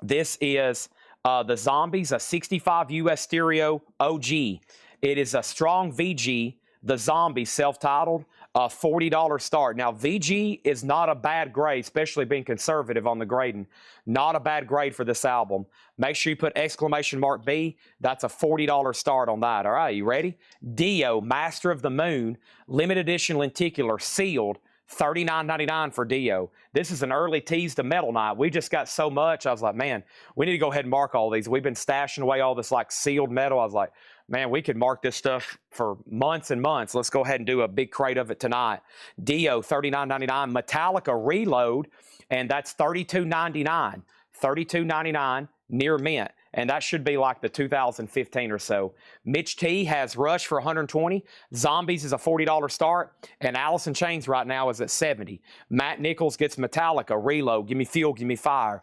This is the Zombies, a 65 US stereo OG. It is a strong VG, the Zombies self-titled. $40 start. Now, VG is not a bad grade, especially being conservative on the grading. Not a bad grade for this album. Make sure you put exclamation mark B. That's a $40 start on that. All right, you ready? Dio, Master of the Moon, limited edition lenticular, sealed, $39.99 for Dio. This is an early tease to Metal Night. We just got so much. I was like, man, we need to go ahead and mark all these. We've been stashing away all this like sealed metal. I was like, man, we could mark this stuff for months and months. Let's go ahead and do a big crate of it tonight. Dio, $39.99. Metallica Reload, and that's $32.99. $32.99 near mint. And that should be like the 2015 or so. Mitch T has Rush for $120. Zombies is a $40 start. And Alice in Chains right now is at $70. Matt Nichols gets Metallica Reload. Give me Fuel, give me Fire.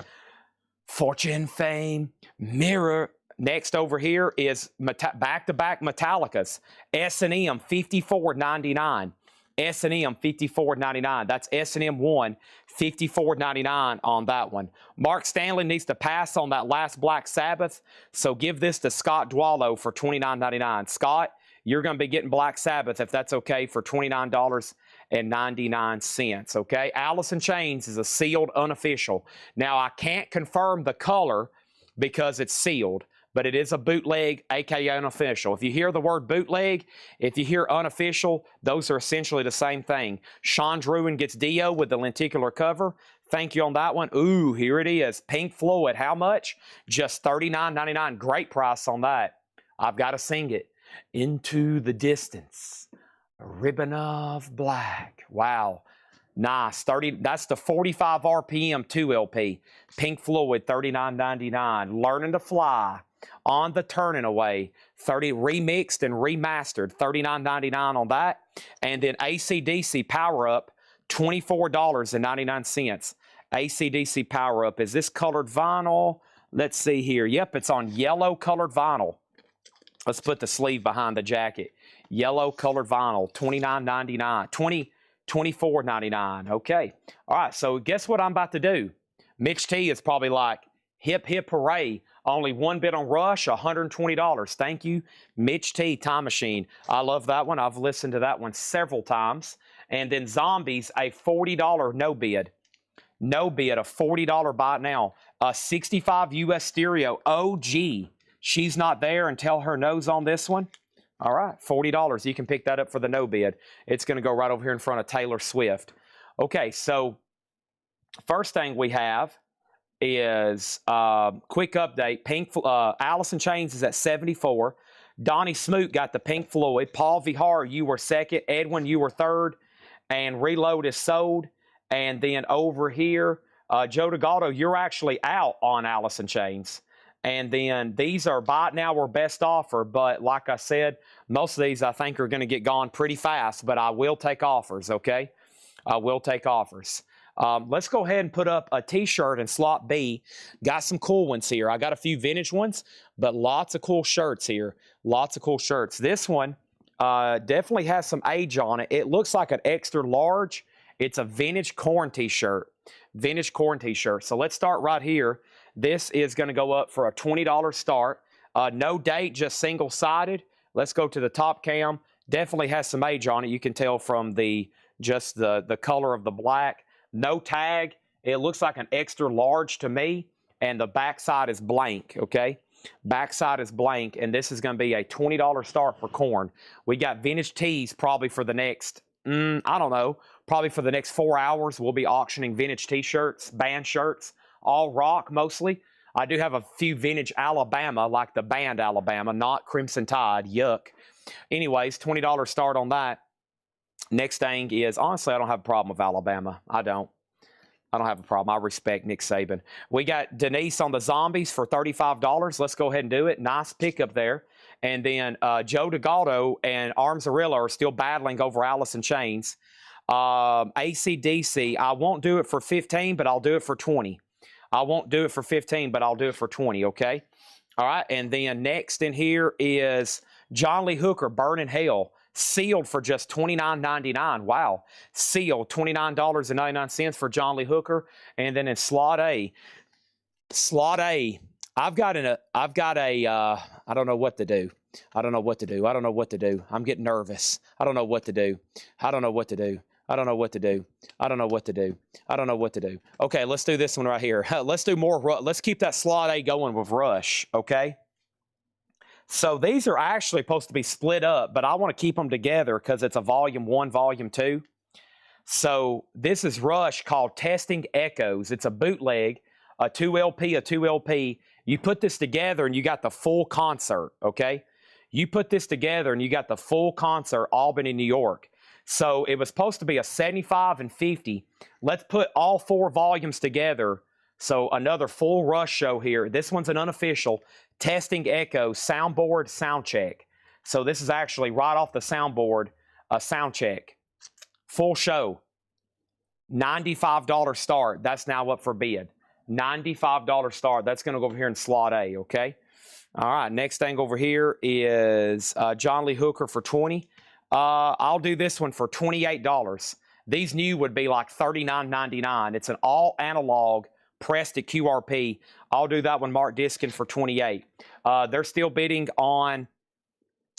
Fortune, Fame, Mirror. Next over here is back-to-back Metallicas. S&M, $54.99. S&M, $54.99. That's S&M 1, $54.99 on that one. Mark Stanley needs to pass on that last Black Sabbath, so give this to Scott Dwallow for $29.99. Scott, you're going to be getting Black Sabbath, if that's okay, for $29.99, okay? Alice in Chains is a sealed unofficial. Now, I can't confirm the color because it's sealed, but it is a bootleg, aka unofficial. If you hear the word bootleg, if you hear unofficial, those are essentially the same thing. Sean Druin gets Dio with the lenticular cover. Thank you on that one. Ooh, here it is. Pink Floyd, how much? Just $39.99. Great price on that. I've got to sing it. Into the Distance, a ribbon of black. Wow. Nice. That's the 45 RPM 2LP. Pink Floyd, $39.99. Learning to Fly. On the Turning Away, 30 remixed and remastered, $39.99 on that. And then AC/DC Power Up, $24.99. AC/DC Power Up. Is this colored vinyl? Let's see here. Yep, it's on yellow colored vinyl. Let's put the sleeve behind the jacket. Yellow colored vinyl, $29.99. $24.99. Okay. All right. So guess what I'm about to do? Mitch T is probably like, hip, hip, hooray. Only one bid on Rush, $120. Thank you, Mitch T, Time Machine. I love that one. I've listened to that one several times. And then Zombies, a $40 no bid. No bid, a $40 buy it now. A 65 US stereo, OG. She's not there and tell her no's on this one. All right, $40. You can pick that up for the no bid. It's going to go right over here in front of Taylor Swift. Okay, so first thing we have is quick update. Alice in Chains is at 74. Donnie Smoot got the Pink Floyd. Paul Vihar, you were second. Edwin, you were third. And Reload is sold. And then over here, Joe DeGaldo, you're actually out on Alice in Chains. And then these are buy it now or best offer. But like I said, most of these I think are going to get gone pretty fast. But I will take offers, okay? I will take offers. Let's go ahead and put up a T-shirt in slot B. Got some cool ones here. I got a few vintage ones, but lots of cool shirts here. Lots of cool shirts. This one definitely has some age on it. It looks like an extra large. It's a vintage corn T-shirt. Vintage corn T-shirt. So let's start right here. This is going to go up for a $20 start. No date, just single-sided. Let's go to the top cam. Definitely has some age on it. You can tell from just the color of the black. No tag. It looks like an extra large to me. And the backside is blank, okay? Backside is blank. And this is going to be a $20 start for corn. We got vintage tees probably for the next, I don't know, probably for the next 4 hours. We'll be auctioning vintage T-shirts, band shirts, all rock mostly. I do have a few vintage Alabama, like the band Alabama, not Crimson Tide. Yuck. Anyways, $20 start on that. Next thing is, honestly, I don't have a problem with Alabama. I don't have a problem. I respect Nick Saban. We got Denise on the Zombies for $35. Let's go ahead and do it. Nice pickup there. And then Joe DeGaldo and Armzarilla are still battling over Alice in Chains. AC/DC, I won't do it for 15, but I'll do it for 20. I won't do it for 15, but I'll do it for 20, okay? All right, and then next in here is John Lee Hooker, Burn in Hell, sealed for just $29.99. Wow, sealed, $29.99 for John Lee Hooker. And then in slot A, I've got a, I don't know what to do. I don't know what to do. I don't know what to do. I'm getting nervous. I don't know what to do. I don't know what to do. I don't know what to do. I don't know what to do. I don't know what to do. Okay, let's do this one right here. Let's do more. Let's keep that slot A going with Rush, okay? So these are actually supposed to be split up, but I want to keep them together because it's a volume 1, volume 2. So this is Rush called Testing Echoes. It's a bootleg, a 2LP, a 2LP. You put this together and you got the full concert, okay? You put this together and you got the full concert, Albany, New York. So it was supposed to be a 75 and 50. Let's put all 4 volumes together. So another full Rush show here. This one's an unofficial. Testing Echo, soundboard, sound check. So this is actually right off the soundboard, a sound check. Full show. $95 start. That's now up for bid. $95 start. That's going to go over here in slot A, okay? All right, next thing over here is John Lee Hooker for 20. I'll do this one for $28. These new would be like $39.99. It's an all analog pressed at QRP. I'll do that one, Mark Diskin, for 28. They're still bidding on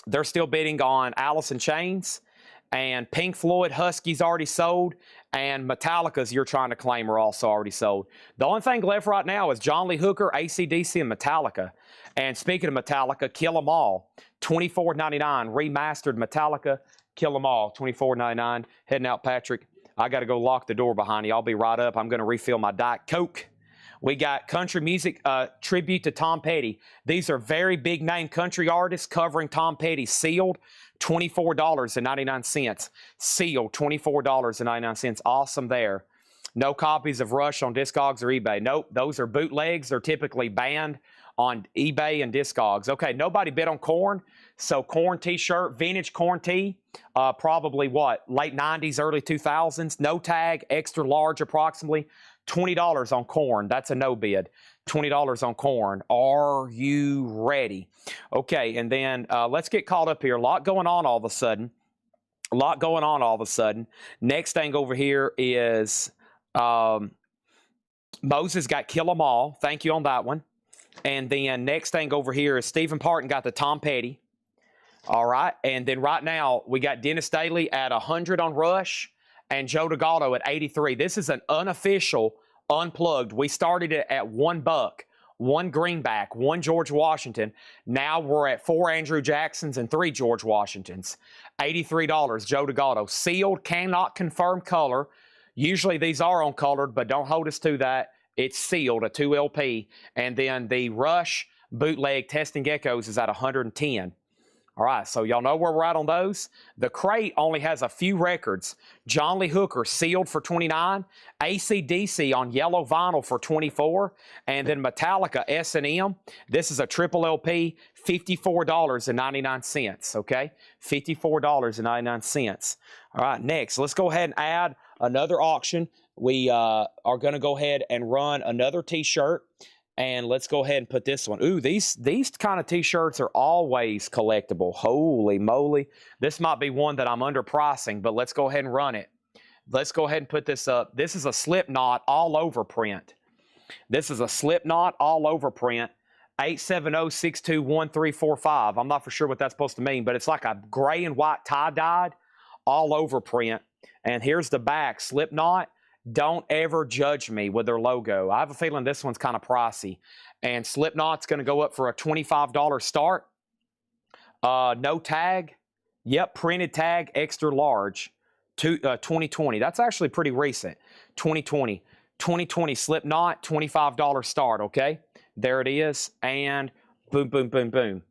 Alice in Chains, and Pink Floyd Husky's already sold, and Metallica's you're trying to claim are also already sold. The only thing left right now is John Lee Hooker, AC/DC, and Metallica. And speaking of Metallica, Kill 'Em All, $24.99, remastered Metallica, Kill 'Em All, $24.99. Heading out, Patrick. I got to go lock the door behind you. I'll be right up. I'm going to refill my Diet Coke. We got country music tribute to Tom Petty. These are very big name country artists covering Tom Petty. Sealed, $24.99. Sealed, $24.99. Awesome there. No copies of Rush on Discogs or eBay. Nope, those are bootlegs. They're typically banned on eBay and Discogs. Okay, nobody bid on Korn. So Korn T-shirt, vintage Korn T, probably what, late 90s, early 2000s. No tag, extra large approximately, $20 on corn. That's a no bid. $20 on corn. Are you ready? Okay, and then let's get caught up here. A lot going on all of a sudden. A lot going on all of a sudden. Next thing over here is Moses got Kill 'Em All. Thank you on that one. And then next thing over here is Stephen Parton got the Tom Petty. All right. And then right now we got Dennis Daly at 100 on Rush and Joe DeGaldo at 83. This is an unofficial unplugged. We started it at $1, one Greenback, one George Washington. Now we're at 4 Andrew Jacksons and 3 George Washingtons. $83, Joe DeGaldo. Sealed, cannot confirm color. Usually these are uncolored, but don't hold us to that. It's sealed, a 2 LP. And then the Rush bootleg Testing Geckos is at 110. All right, so y'all know where we're at on those. The crate only has a few records. John Lee Hooker sealed for 29, AC/DC on yellow vinyl for 24, and then Metallica S&M. This is a triple LP, $54.99, okay? $54.99. All right, next, let's go ahead and add another auction. We are going to go ahead and run another T-shirt. And let's go ahead and put this one. Ooh, these kind of T-shirts are always collectible. Holy moly. This might be one that I'm underpricing, but let's go ahead and run it. Let's go ahead and put this up. This is a Slipknot all over print. This is a Slipknot all over print. 870-621-345. I'm not for sure what that's supposed to mean, but it's like a gray and white tie-dyed all over print. And here's the back. Slipknot. Don't ever judge me with their logo. I have a feeling this one's kind of pricey. And Slipknot's going to go up for a $25 start. No tag. Yep, printed tag, extra large. 2020. That's actually pretty recent. 2020. 2020 Slipknot, $25 start, okay? There it is. And boom, boom, boom, boom.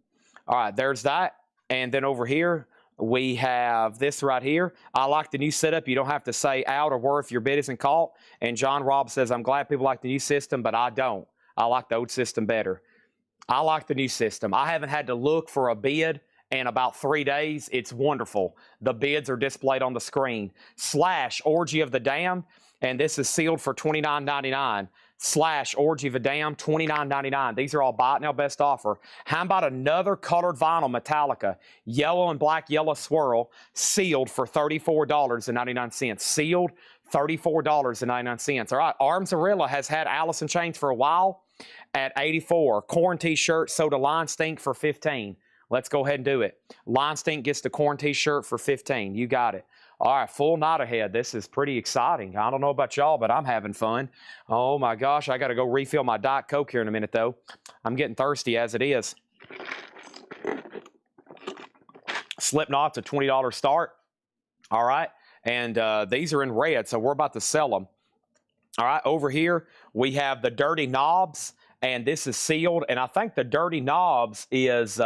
All right, there's that. And then over here, we have this right here. I like the new setup. You don't have to say out or where if your bid isn't caught. And John Robb says, I'm glad people like the new system, but I don't. I like the old system better. I like the new system. I haven't had to look for a bid in about 3 days. It's wonderful. The bids are displayed on the screen. Slash Orgy of the Damned, and this is sealed for $29.99. Slash Orgy of the Damned, $29.99. These are all buy it now best offer. How about another colored vinyl Metallica, yellow and black yellow swirl, sealed for $34.99. Sealed, $34.99. All right, Armzarilla has had Alice in Chains for a while at 84. Corn T-shirt, soda Line Stink for 15. Let's go ahead and do it. Line Stink gets the corn T-shirt for 15. You got it. All right, full night ahead. This is pretty exciting. I don't know about y'all, but I'm having fun. Oh, my gosh. I got to go refill my Diet Coke here in a minute, though. I'm getting thirsty as it is. Slipknot's a $20 start. All right. And these are in red, so we're about to sell them. All right. Over here, we have the Dirty Knobs, and this is sealed. And I think the Dirty Knobs is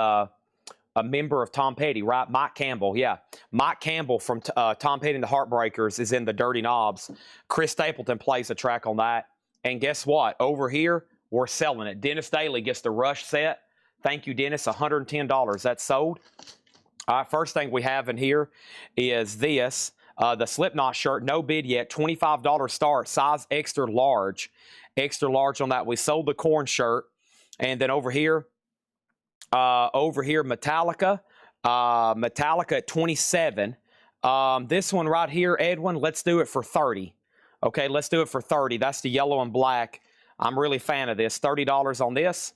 a member of Tom Petty, right? Mike Campbell, yeah. Mike Campbell from Tom Petty and the Heartbreakers is in the Dirty Knobs. Chris Stapleton plays a track on that. And guess what? Over here, we're selling it. Dennis Daly gets the Rush set. Thank you, Dennis. $110. That's sold. All right, first thing we have in here is this. The Slipknot shirt, no bid yet. $25 start, size extra large. Extra large on that. We sold the corn shirt. And then over here, Metallica. Metallica at 27. This one right here, Edwin, let's do it for 30. Okay, let's do it for 30. That's the yellow and black. I'm really a fan of this. $30 on this.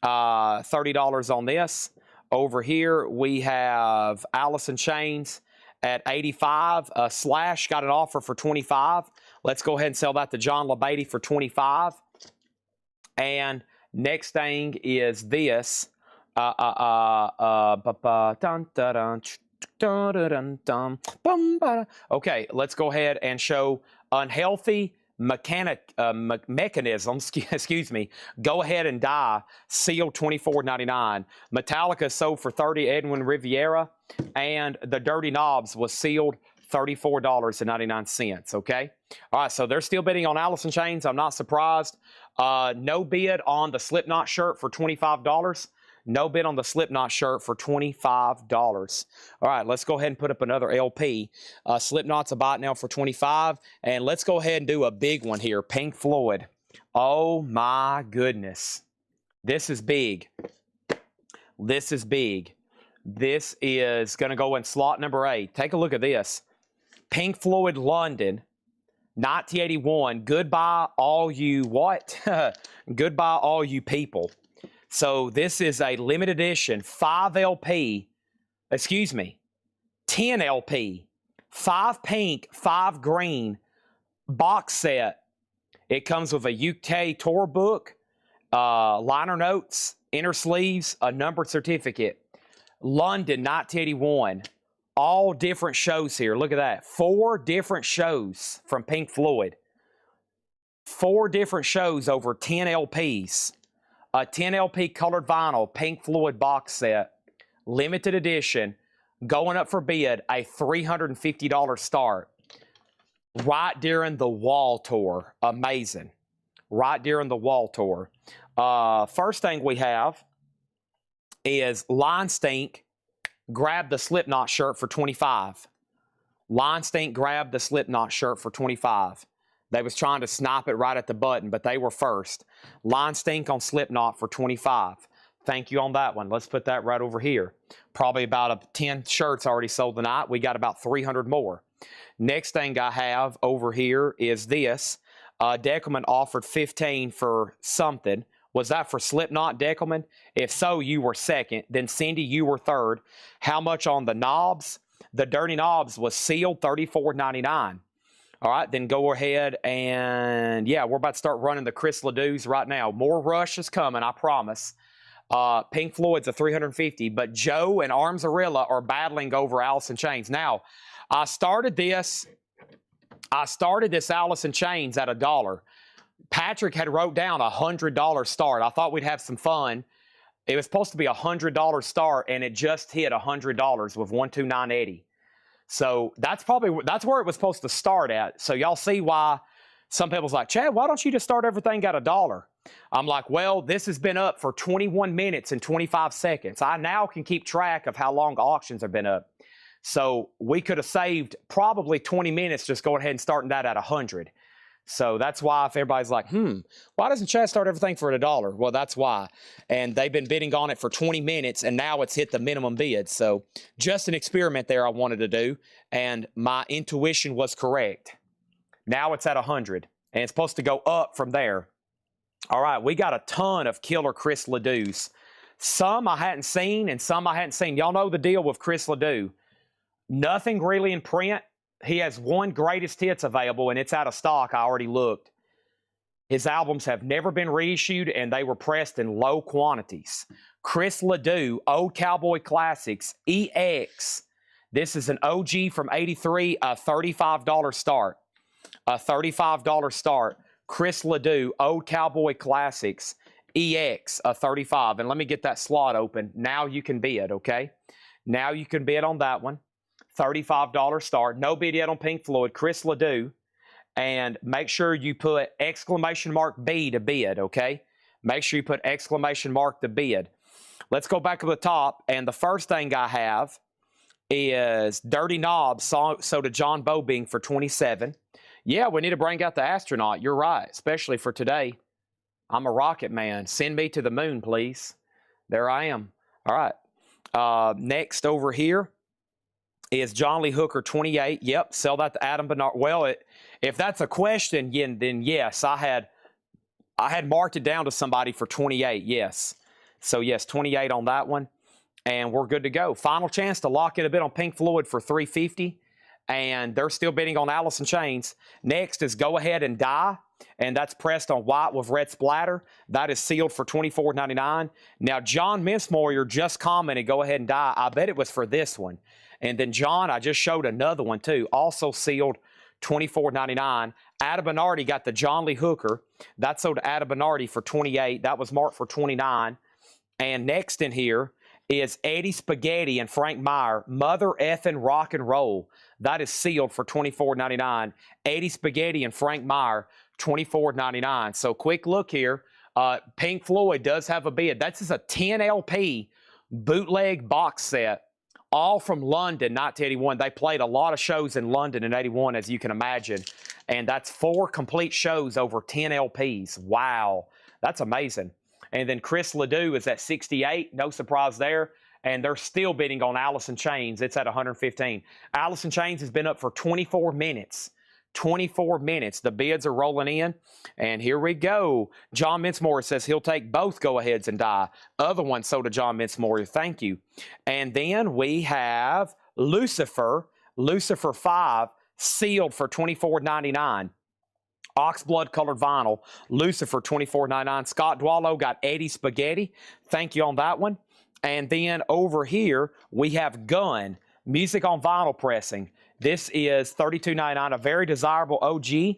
$30 on this. Over here, we have Alice in Chains at 85. Slash got an offer for 25. Let's go ahead and sell that to John LaBeatty for 25. And next thing is this. Okay, let's go ahead and show Unhealthy Mechanisms, excuse me, Go Ahead and Die, sealed $24.99. Metallica sold for $30, Edwin Riviera, and the Dirty Knobs was sealed $34.99, okay? All right, so they're still bidding on Alice in Chains. I'm not surprised. No bid on the Slipknot shirt for $25. No bid on the Slipknot shirt for $25. All right, let's go ahead and put up another LP. Slipknot's a bot now for $25. And let's go ahead and do a big one here. Pink Floyd. Oh, my goodness. This is big. This is big. This is going to go in slot number 8. Take a look at this. Pink Floyd London, 1981. Goodbye, all you what? Goodbye, all you people. So this is a limited edition 5 LP, excuse me, 10 LP, 5 pink, 5 green box set. It comes with a UK tour book, liner notes, inner sleeves, a numbered certificate. London, 1981. All different shows here. Look at that. 4 different shows from Pink Floyd. 4 different shows over 10 LPs. A 10 LP colored vinyl Pink Floyd box set. Limited edition. Going up for bid, a $350 start. Right during the Wall Tour. Amazing. Right during the Wall Tour. First thing we have is Line Stink grabbed the Slipknot shirt for $25. Line Stink grabbed the Slipknot shirt for $25. They was trying to snipe it right at the button, but they were first. Line Stink on Slipknot for $25. Thank you on that one. Let's put that right over here. Probably about 10 shirts already sold tonight. We got about 300 more. Next thing I have over here is this. Deckelman offered $15 for something. Was that for Slipknot, Deckelman? If so, you were second. Then Cindy, you were third. How much on the knobs? The dirty knobs was sealed, $34.99. All right, then go ahead and, yeah, we're about to start running the Chris Ledoux right now. More Rush is coming, I promise. Pink Floyd's a $350, but Joe and Armsarilla are battling over Alice in Chains. Now, I started this Alice in Chains at $1. Patrick had wrote down a $100 start. I thought we'd have some fun. It was supposed to be a $100 start, and it just hit $100 with 12980. So that's where it was supposed to start at. So y'all see why some people's like, Chad, why don't you just start everything at $1? I'm like, well, this has been up for 21 minutes and 25 seconds. I now can keep track of how long auctions have been up. So we could have saved probably 20 minutes just going ahead and starting that at 100. So that's why if everybody's like, why doesn't Chad start everything for $1? Well, that's why. And they've been bidding on it for 20 minutes, and now it's hit the minimum bid. So just an experiment there I wanted to do, and my intuition was correct. Now it's at 100, and it's supposed to go up from there. All right, we got a ton of killer Chris Ledoux. Some I hadn't seen, and some I hadn't seen. Y'all know the deal with Chris Ledoux. Nothing really in print. He has one greatest hits available, and it's out of stock. I already looked. His albums have never been reissued, and they were pressed in low quantities. Chris Ledoux, Old Cowboy Classics, EX. This is an OG from 83, a $35 start. A $35 start. Chris Ledoux, Old Cowboy Classics, EX, a $35. And let me get that slot open. Now you can bid, okay? Now you can bid on that one. $35 start. No bid yet on Pink Floyd. Chris Ledoux. And make sure you put exclamation mark B to bid, okay? Make sure you put exclamation mark to bid. Let's go back to the top. And the first thing I have is Dirty Knobs, so to John Bobing for $27. Yeah, we need to bring out the astronaut. You're right, especially for today. I'm a rocket man. Send me to the moon, please. There I am. All right. Next over here is John Lee Hooker 28. Yep, sell that to Adam Bernard. Well, if that's a question, then yes, I had marked it down to somebody for 28. Yes, so yes, 28 on that one, and we're good to go. Final chance to lock in a bit on Pink Floyd for $350, and they're still bidding on Alice in Chains. Next is Go Ahead and Die, and that's pressed on white with red splatter. That is sealed for $24.99. Now, John Missmoyer just commented Go Ahead and Die. I bet it was for this one. And then, John, I just showed another one, too, also sealed $24.99. Ada Bernardi got the John Lee Hooker. That sold to Ada Bernardi for $28. That was marked for $29. And next in here is Eddie Spaghetti and Frank Meyer, Mother Effin' Rock and Roll. That is sealed for $24.99. Eddie Spaghetti and Frank Meyer, $24.99. So quick look here. Pink Floyd does have a bid. That's just a 10 LP bootleg box set, all from London, 1981. They played a lot of shows in London in 81, as you can imagine. And that's 4 complete shows over 10 LPs. Wow, that's amazing. And then Chris Ledoux is at 68. No surprise there. And they're still bidding on Alice in Chains. It's at 115. Alice in Chains has been up for 24 minutes. 24 minutes. The bids are rolling in. And here we go. John Mintzmore says he'll take both go-aheads and die. Other one sold to John Mintzmore. Thank you. And then we have Lucifer 5, sealed for $24.99. Oxblood colored vinyl. Lucifer $24.99. Scott Dwallow got Eddie Spaghetti. Thank you on that one. And then over here, we have Gun, music on vinyl pressing. This is $32.99, a very desirable OG,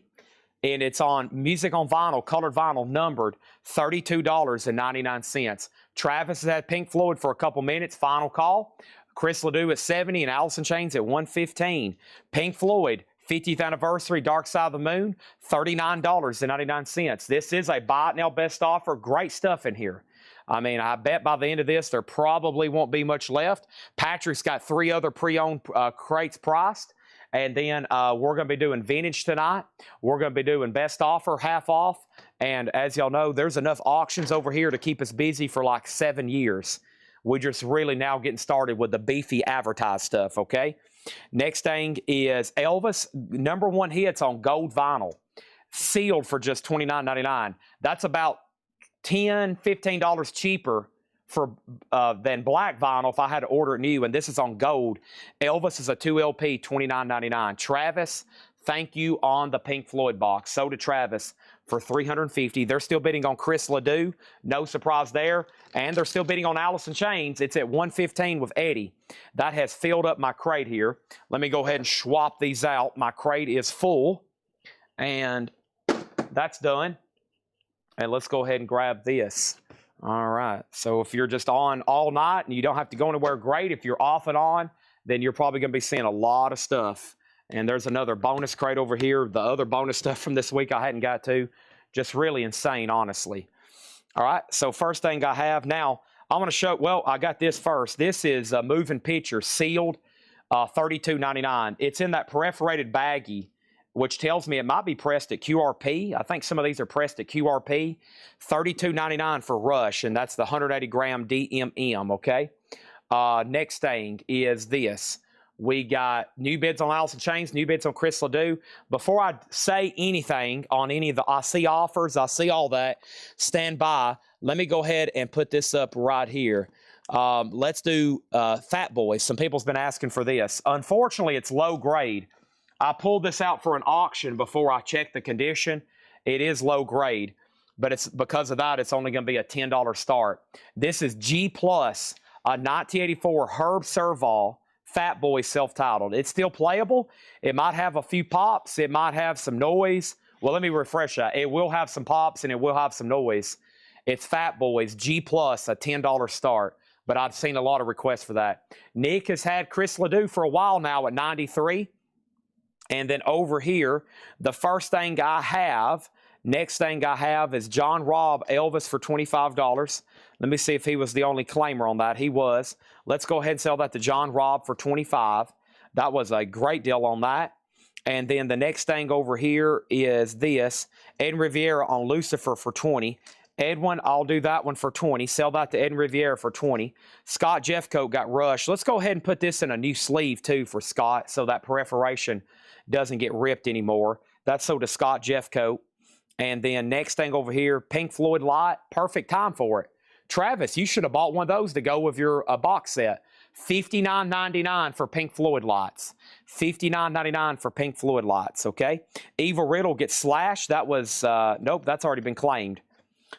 and it's on music on vinyl, colored vinyl, numbered $32.99. Travis has had Pink Floyd for a couple minutes, final call. Chris Ledoux at 70 and Alice in Chains at 115. Pink Floyd, 50th anniversary, Dark Side of the Moon, $39.99. This is a buy it now best offer. Great stuff in here. I mean, I bet by the end of this, there probably won't be much left. Patrick's got 3 other pre-owned crates priced. And then we're going to be doing vintage tonight. We're going to be doing best offer, half off. And as y'all know, there's enough auctions over here to keep us busy for like 7 years. We're just really now getting started with the beefy advertised stuff, okay? Next thing is Elvis, #1 hits on gold vinyl, sealed for just $29.99. That's about $10, $15 cheaper for than black vinyl if I had to order it new, and this is on gold. Elvis is a 2 LP, $29.99. Travis, thank you on the Pink Floyd box. So did Travis for $350. They're still bidding on Chris Ledoux. No surprise there. And they're still bidding on Alice in Chains. It's at $115 with Eddie. That has filled up my crate here. Let me go ahead and swap these out. My crate is full. And that's done. And let's go ahead and grab this. All right. So if you're just on all night and you don't have to go anywhere, great. If you're off and on, then you're probably going to be seeing a lot of stuff. And there's another bonus crate over here. The other bonus stuff from this week I hadn't got to. Just really insane, honestly. All right. So first thing I have now, I'm going to show, well, I got this first. This is a moving picture, sealed, $32.99. It's in that perforated baggie, which tells me it might be pressed at QRP. I think some of these are pressed at QRP. $32.99 for Rush, and that's the 180-gram DMM, okay? Next thing is this. We got new bids on Alice in Chains, new bids on Chris Ledoux. Before I say anything on any of the, I see offers, I see all that, stand by. Let me go ahead and put this up right here. Let's do Fat Boys. Some people's been asking for this. Unfortunately, it's low grade. I pulled this out for an auction before I checked the condition. It is low grade, but it's because of that, it's only going to be a $10 start. This is G+, a 1984 Herb Serval Fat Boy self-titled. It's still playable. It might have a few pops. It might have some noise. Well, let me refresh that. It will have some pops and it will have some noise. It's Fat Boys G+, a $10 start, but I've seen a lot of requests for that. Nick has had Chris Ledoux for a while now at 93. And then over here, the first thing I have, next thing I have is John Robb Elvis for $25. Let me see if he was the only claimer on that. He was. Let's go ahead and sell that to John Robb for $25. That was a great deal on that. And then the next thing over here is this. Ed Riviera on Lucifer for $20. Edwin, I'll do that one for $20. Sell that to Ed Riviera for $20. Scott Jeffcoat got Rush. Let's go ahead and put this in a new sleeve too for Scott so that perforation doesn't get ripped anymore. That's sold to Scott Jeffcoat. And then next thing over here, Pink Floyd Light. Perfect time for it. Travis, you should have bought one of those to go with your box set. $59.99 for Pink Floyd lights. $59.99 for Pink Floyd lights, okay? Eva Riddle gets Slash. That was, nope, that's already been claimed.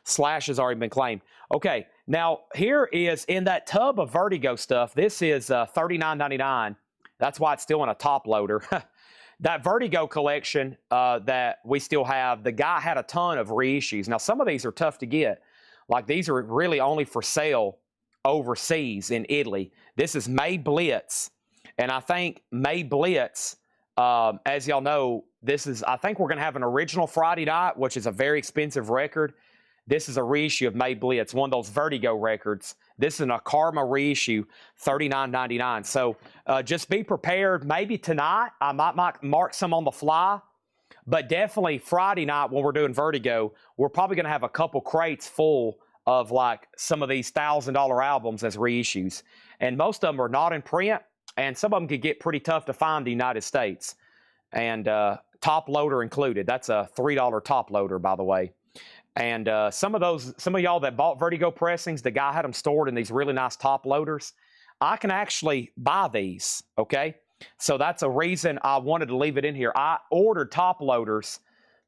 Slash has already been claimed. Okay, now here is in that tub of Vertigo stuff. This is $39.99. That's why it's still in a top loader. That Vertigo collection that we still have, the guy had a ton of reissues. Now, some of these are tough to get. Like, these are really only for sale overseas in Italy. This is May Blitz. And I think May Blitz, as y'all know, this is, I think we're going to have an original Friday Night, which is a very expensive record. This is a reissue of May Blitz, one of those Vertigo records. This is a Karma reissue, $39.99. So just be prepared. Maybe tonight I might mark some on the fly. But definitely Friday night when we're doing Vertigo, we're probably going to have a couple crates full of like some of these $1,000 albums as reissues. And most of them are not in print, and some of them could get pretty tough to find in the United States. And top loader included. That's a $3 top loader, by the way. And some of y'all that bought Vertigo pressings, the guy had them stored in these really nice top loaders. I can actually buy these, okay? So that's a reason I wanted to leave it in here. I ordered top loaders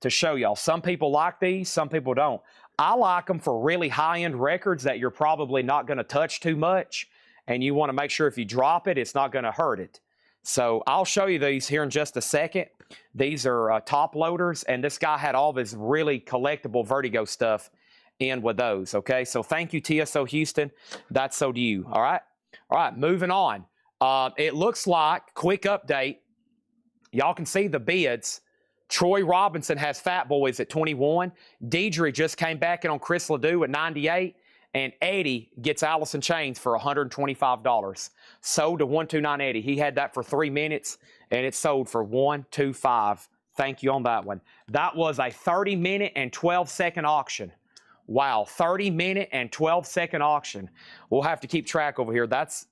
to show y'all. Some people like these, some people don't. I like them for really high-end records that you're probably not going to touch too much, and you want to make sure if you drop it, it's not going to hurt it. So I'll show you these here in just a second. These are top loaders, and this guy had all of his really collectible Vertigo stuff in with those, okay? So thank you, TSO Houston. That's so to you, all right? All right, moving on. It looks like, quick update, y'all can see the bids. Troy Robinson has Fat Boys at 21. Deidre just came back in on Chris Ledoux at 98. And Eddie gets Allison Chains for $125. Sold to 12980. He had that for 3 minutes, and it sold for 125. Thank you on that one. That was a 30-minute and 12-second auction. Wow, 30-minute and 12-second auction. We'll have to keep track over here. That's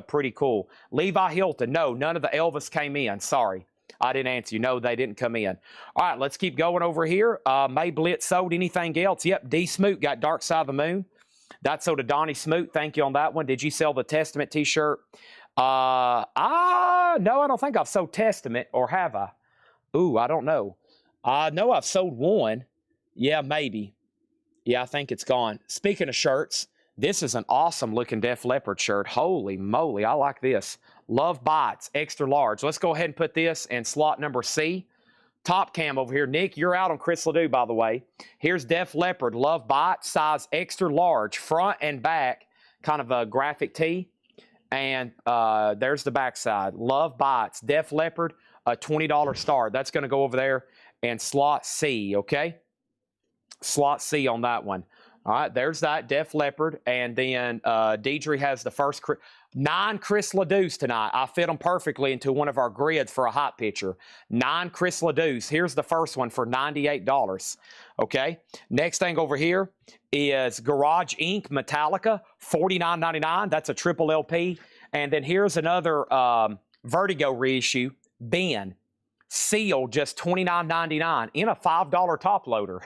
pretty cool. Levi Hilton, no, none of the Elvis came in. Sorry, I didn't answer you. No, they didn't come in. All right, let's keep going over here. May Blitz sold anything else? Yep, D. Smoot got Dark Side of the Moon. That's sold to Donnie Smoot. Thank you on that one. Did you sell the Testament t-shirt? No, I don't think I've sold Testament, or have I? Ooh, I don't know. I know I've sold one. Yeah, maybe. Yeah, I think it's gone. Speaking of shirts, this is an awesome looking Def Leppard shirt. Holy moly, I like this. Love Bites, extra large. Let's go ahead and put this in slot number C. Top cam over here. Nick, you're out on Chris Ledoux, by the way. Here's Def Leppard, Love Bites, size extra large, front and back, kind of a graphic tee. And there's the back side. Love Bites, Def Leppard, a $20 start. That's going to go over there in slot C, okay? Slot C on that one. All right, there's that Def Leppard. And then Deidre has the first 9 Chris Ledoux's tonight. I fit them perfectly into one of our grids for a hot picture. 9 Chris Ledoux's. Here's the first one for $98. Okay. Next thing over here is Garage Inc. Metallica, $49.99. That's a triple LP. And then here's another Vertigo reissue, Ben. Sealed, just $29.99 in a $5 top loader.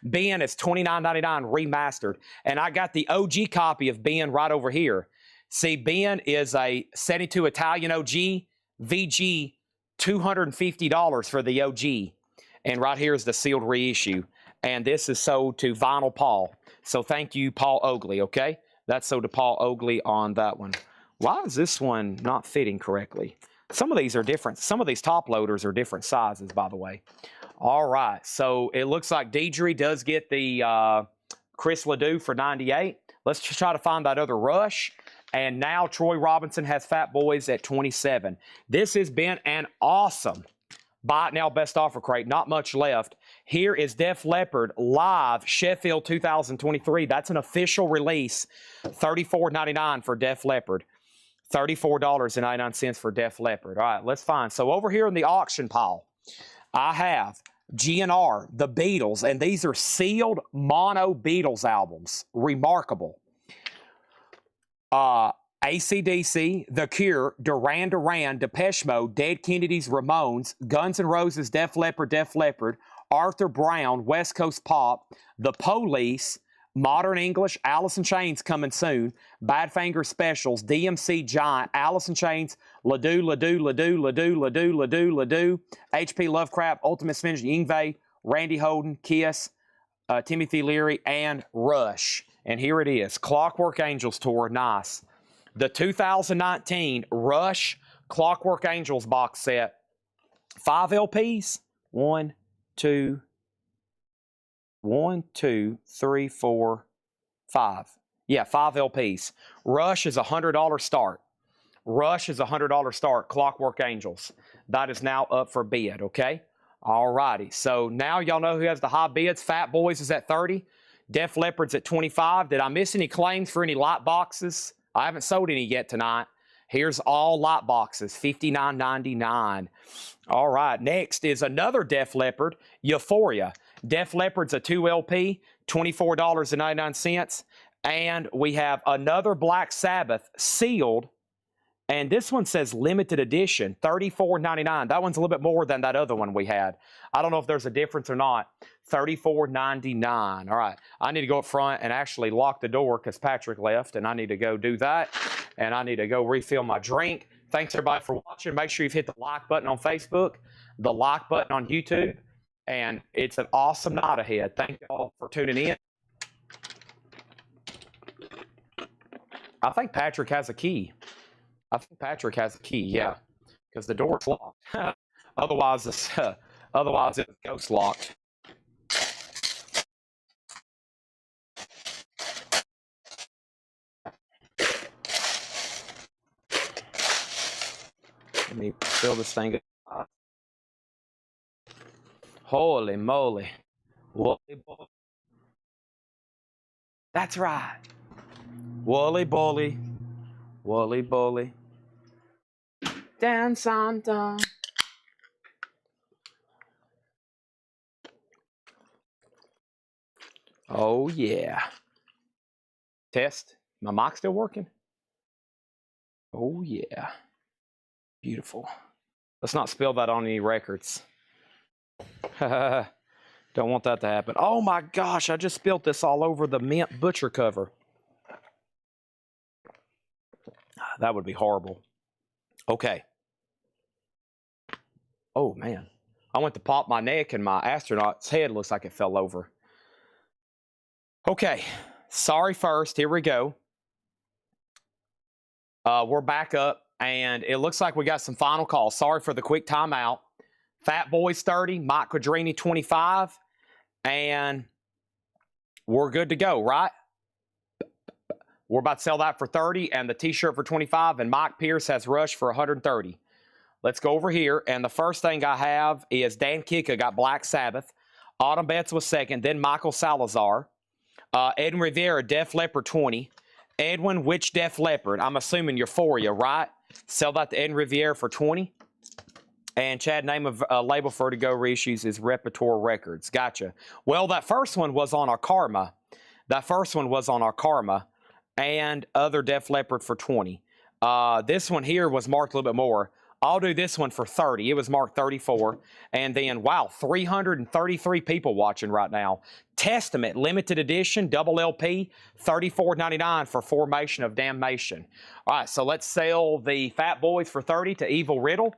Ben is $29.99 remastered. And I got the OG copy of Ben right over here. See, Ben is a 72 Italian OG, VG, $250 for the OG. And right here is the sealed reissue. And this is sold to Vinyl Paul. So thank you, Paul Oakley, okay? That's sold to Paul Oakley on that one. Why is this one not fitting correctly? Some of these are different. Some of these top loaders are different sizes, by the way. All right, so it looks like Deidre does get the Chris Ledoux for 98. Let's just try to find that other Rush. And now Troy Robinson has Fat Boys at 27. This has been an awesome Buy It Now Best Offer Crate. Not much left. Here is Def Leppard Live Sheffield 2023. That's an official release. $34.99 for Def Leppard. $34.99 for Def Leppard. All right, let's find. So over here in the auction pile, I have GNR, the Beatles, and these are sealed mono Beatles albums. Remarkable. AC/DC, The Cure, Duran Duran, Depeche Mode, Dead Kennedys, Ramones, Guns N' Roses, Def Leppard, Arthur Brown, West Coast Pop, The Police, Modern English, Alice in Chains coming soon, Badfinger Specials, DMC Giant, Alice in Chains, Ledoux, HP Lovecraft, Ultimate Spinach, Yngwie, Randy Holden, Kiss, Timothy Leary, and Rush. And here it is, Clockwork Angels Tour, nice. The 2019 Rush Clockwork Angels box set, 5 LPs, 1, 2, 3, 4, 5. Yeah, 5 LPs. Rush is a $100 start. Rush is a $100 start. Clockwork Angels. That is now up for bid, okay? All righty. So now y'all know who has the high bids. Fat Boys is at 30. Def Leppard's at $25. Did I miss any claims for any light boxes? I haven't sold any yet tonight. Here's all light boxes, $59.99. All right, next is another Def Leppard, Euphoria. Def Leppard's a 2 LP, $24.99. And we have another Black Sabbath sealed. And this one says limited edition, $34.99. That one's a little bit more than that other one we had. I don't know if there's a difference or not. $34.99. All right. I need to go up front and actually lock the door because Patrick left, and I need to go do that. And I need to go refill my drink. Thanks, everybody, for watching. Make sure you've hit the like button on Facebook, the like button on YouTube. And it's an awesome night ahead. Thank you all for tuning in. I think Patrick has a key. Yeah, because the door's locked. Otherwise, it's ghost locked. Let me fill this thing up. Holy moly. Woolly boy. That's right. Woolly bully. Woolly bully. Dance on down. Oh, yeah. Test. My mic still working? Oh, yeah. Beautiful. Let's not spill that on any records. Don't want that to happen. Oh, my gosh. I just spilled this all over the mint butcher cover. That would be horrible. Okay. Oh, man. I went to pop my neck and my astronaut's head looks like it fell over. Okay. Sorry first. Here we go. We're back up, and it looks like we got some final calls. Sorry for the quick timeout. Fat Boys 30, Mike Quadrini 25, and we're good to go, right? We're about to sell that for 30 and the t-shirt for 25, and Mike Pierce has Rush for 130. Let's go over here, and the first thing I have is Dan Kika got Black Sabbath. Autumn Betts was second, then Michael Salazar. Edwin Rivera, Def Leppard 20. Edwin, which Def Leppard? I'm assuming Euphoria, right? Sell that to Edwin Rivera for 20. And Chad, name of label for to-go reissues is Repertoire Records. Gotcha. Well, that first one was on our Karma. And other Def Leppard for 20. This one here was marked a little bit more. I'll do this one for 30. It was marked 34. And then, wow, 333 people watching right now. Testament, limited edition, double LP, $34.99 for Formation of Damnation. All right, so let's sell the Fat Boys for 30 to Evil Riddle.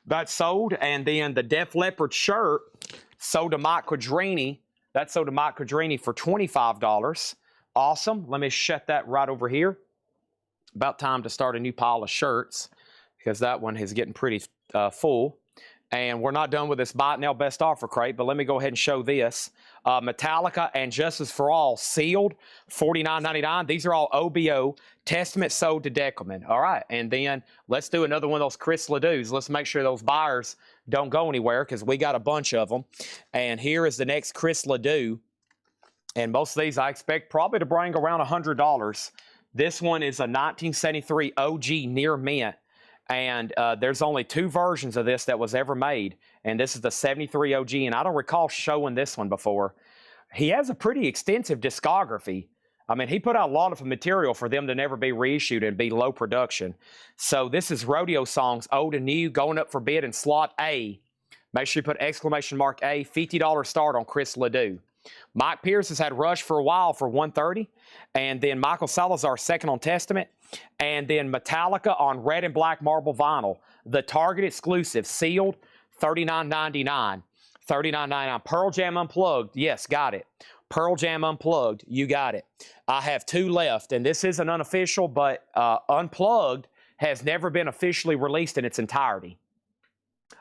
That's sold. And then the Def Leppard shirt sold to Mike Quadrini. That's sold to Mike Quadrini for $25. Awesome. Let me shut that right over here. About time to start a new pile of shirts because that one is getting pretty full. And we're not done with this Buy It Now Best Offer crate, but let me go ahead and show this. Metallica and Justice for All sealed, $49.99. These are all OBO. Testament sold to Deckelman. All right, and then let's do another one of those Chris Ledoux's. Let's make sure those buyers don't go anywhere because we got a bunch of them. And here is the next Chris Ledoux. And most of these I expect probably to bring around $100. This one is a 1973 OG near mint. And there's only 2 versions of this that was ever made. And this is the 73 OG. And I don't recall showing this one before. He has a pretty extensive discography. I mean, he put out a lot of material for them to never be reissued and be low production. So this is Rodeo Songs, old and new, going up for bid in slot A. Make sure you put exclamation mark A, $50 start on Chris Ledoux. Mike Pierce has had Rush for a while for $130. And then Michael Salazar second on Testament. And then Metallica on red and black marble vinyl. The Target exclusive, sealed, $39.99. $39.99. Pearl Jam Unplugged. Yes, got it. Pearl Jam Unplugged. You got it. I have 2 left. And this isn't unofficial, but Unplugged has never been officially released in its entirety.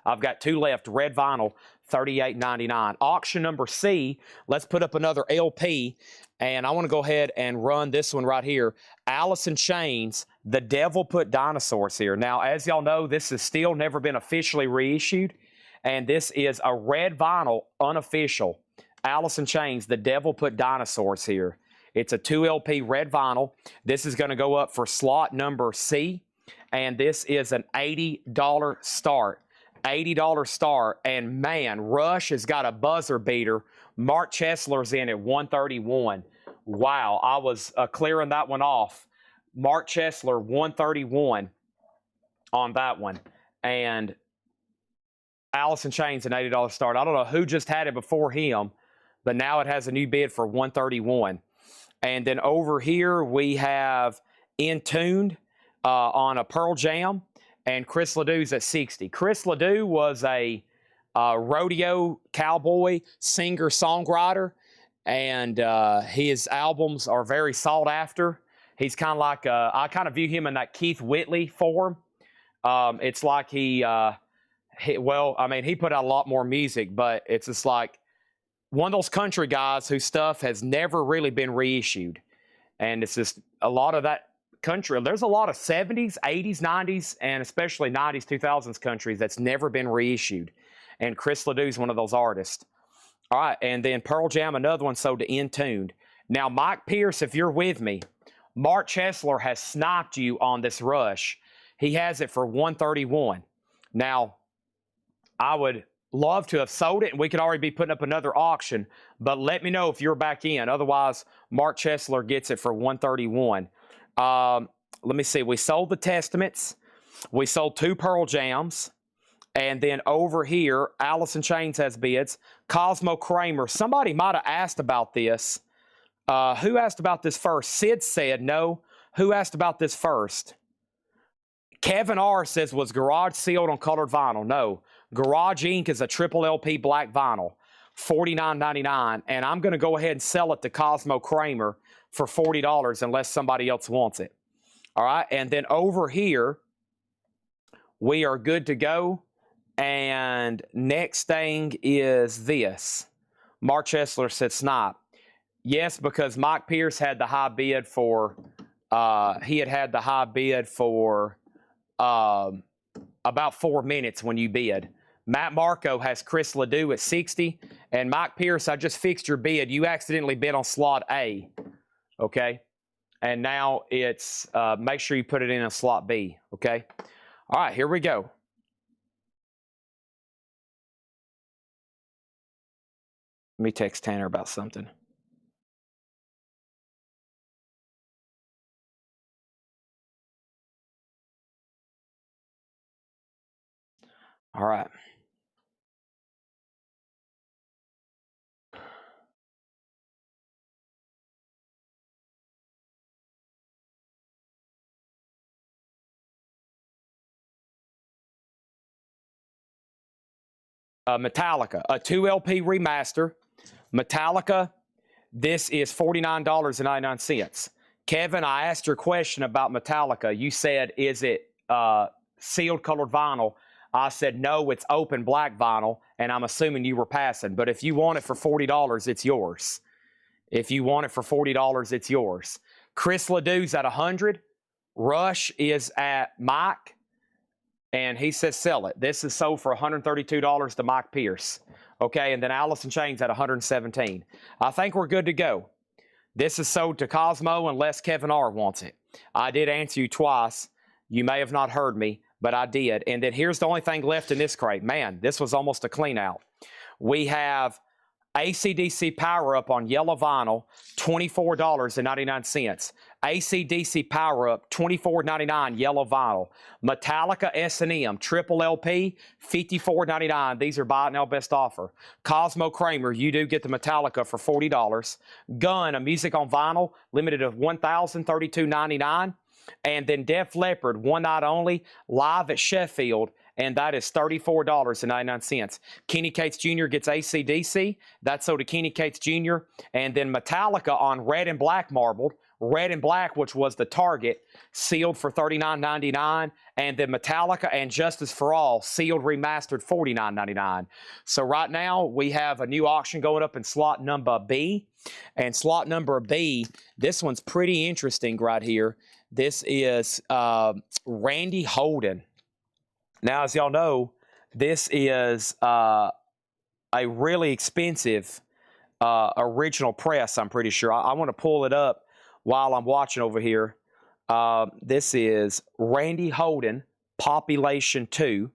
I've got 2 left. Red vinyl, $38.99. Auction number C, let's put up another LP. And I want to go ahead and run this one right here. Alice in Chains, The Devil Put Dinosaurs here. Now, as y'all know, this has still never been officially reissued. And this is a red vinyl, unofficial. Alice in Chains, The Devil Put Dinosaurs here. It's a 2 LP red vinyl. This is going to go up for slot number C, and this is an $80 start. $80 start, and man, Rush has got a buzzer beater. Mark Chesler's in at 131. Wow, I was clearing that one off. Mark Chesler, 131 on that one. And Alice in Chains, an $80 start. I don't know who just had it before him, but now it has a new bid for 131. And then over here we have In Tuned on a Pearl Jam, and Chris Ledoux's at 60. Chris Ledoux was a rodeo cowboy, singer, songwriter, and his albums are very sought after. He's kind of like, I kind of view him in that Keith Whitley form. It's like he well, I mean, he put out a lot more music, but it's just like one of those country guys whose stuff has never really been reissued. And it's just a lot of that country. There's a lot of 70s, 80s, 90s, and especially 90s, 2000s countries that's never been reissued. And Chris Ledoux's one of those artists. All right, and then Pearl Jam, another one sold to In Tuned. Now, Mike Pierce, if you're with me, Mark Chesler has sniped you on this Rush. He has it for 131. Now, I would love to have sold it, and we could already be putting up another auction, but let me know if you're back in. Otherwise, Mark Chesler gets it for 131. Let me see. We sold the Testaments. We sold 2 Pearl Jams. And then over here, Alice in Chains has bids. Cosmo Kramer. Somebody might have asked about this. Who asked about this first? Sid said no. Who asked about this first? Kevin R. says, was Garage sealed on colored vinyl? No. Garage Ink is a triple LP black vinyl, $49.99. And I'm going to go ahead and sell it to Cosmo Kramer for $40 unless somebody else wants it. All right. And then over here, we are good to go. And next thing is this. Mark Chesler said snipe. Yes, because Mike Pierce had the high bid for, he had the high bid for about 4 minutes when you bid. Matt Marco has Chris Ledoux at 60. And Mike Pierce, I just fixed your bid. You accidentally bid on slot A. Okay? And now it's, make sure you put it in a slot B. Okay? All right, here we go. Let me text Tanner about something. All right. Metallica, a 2 LP remaster. Metallica, this is $49.99. Kevin, I asked your question about Metallica. You said, is it sealed colored vinyl? I said, no, it's open black vinyl, and I'm assuming you were passing. But if you want it for $40, it's yours. If you want it for $40, it's yours. Chris Ledoux's at 100. Rush is at Mike, and he says sell it. This is sold for $132 to Mike Pierce. Okay, and then Alice in Chains at 117. I think we're good to go. This is sold to Cosmo unless Kevin R. wants it. I did answer you twice. You may have not heard me, but I did. And then here's the only thing left in this crate. Man, this was almost a clean out. We have AC/DC Power Up on yellow vinyl, $24.99. AC/DC Power Up, $24.99 yellow vinyl. Metallica S&M triple LP, $54.99. These are buy it now best offer. Cosmo Kramer, you do get the Metallica for $40. Gun, a music on vinyl, limited of $1,032.99. And then Def Leppard, one night only, live at Sheffield, and that is $34.99. Kenny Cates Jr. gets AC/DC. That's sold to Kenny Cates Jr. And then Metallica on red and black marbled. Red and black, which was the target, sealed for $39.99. And then Metallica and Justice for All, sealed remastered $49.99. So right now, we have a new auction going up in slot number B. And slot number B, this one's pretty interesting right here. This is Randy Holden. Now, as y'all know, this is a really expensive original press, I'm pretty sure. I want to pull it up while I'm watching over here. This is Randy Holden, Population 2.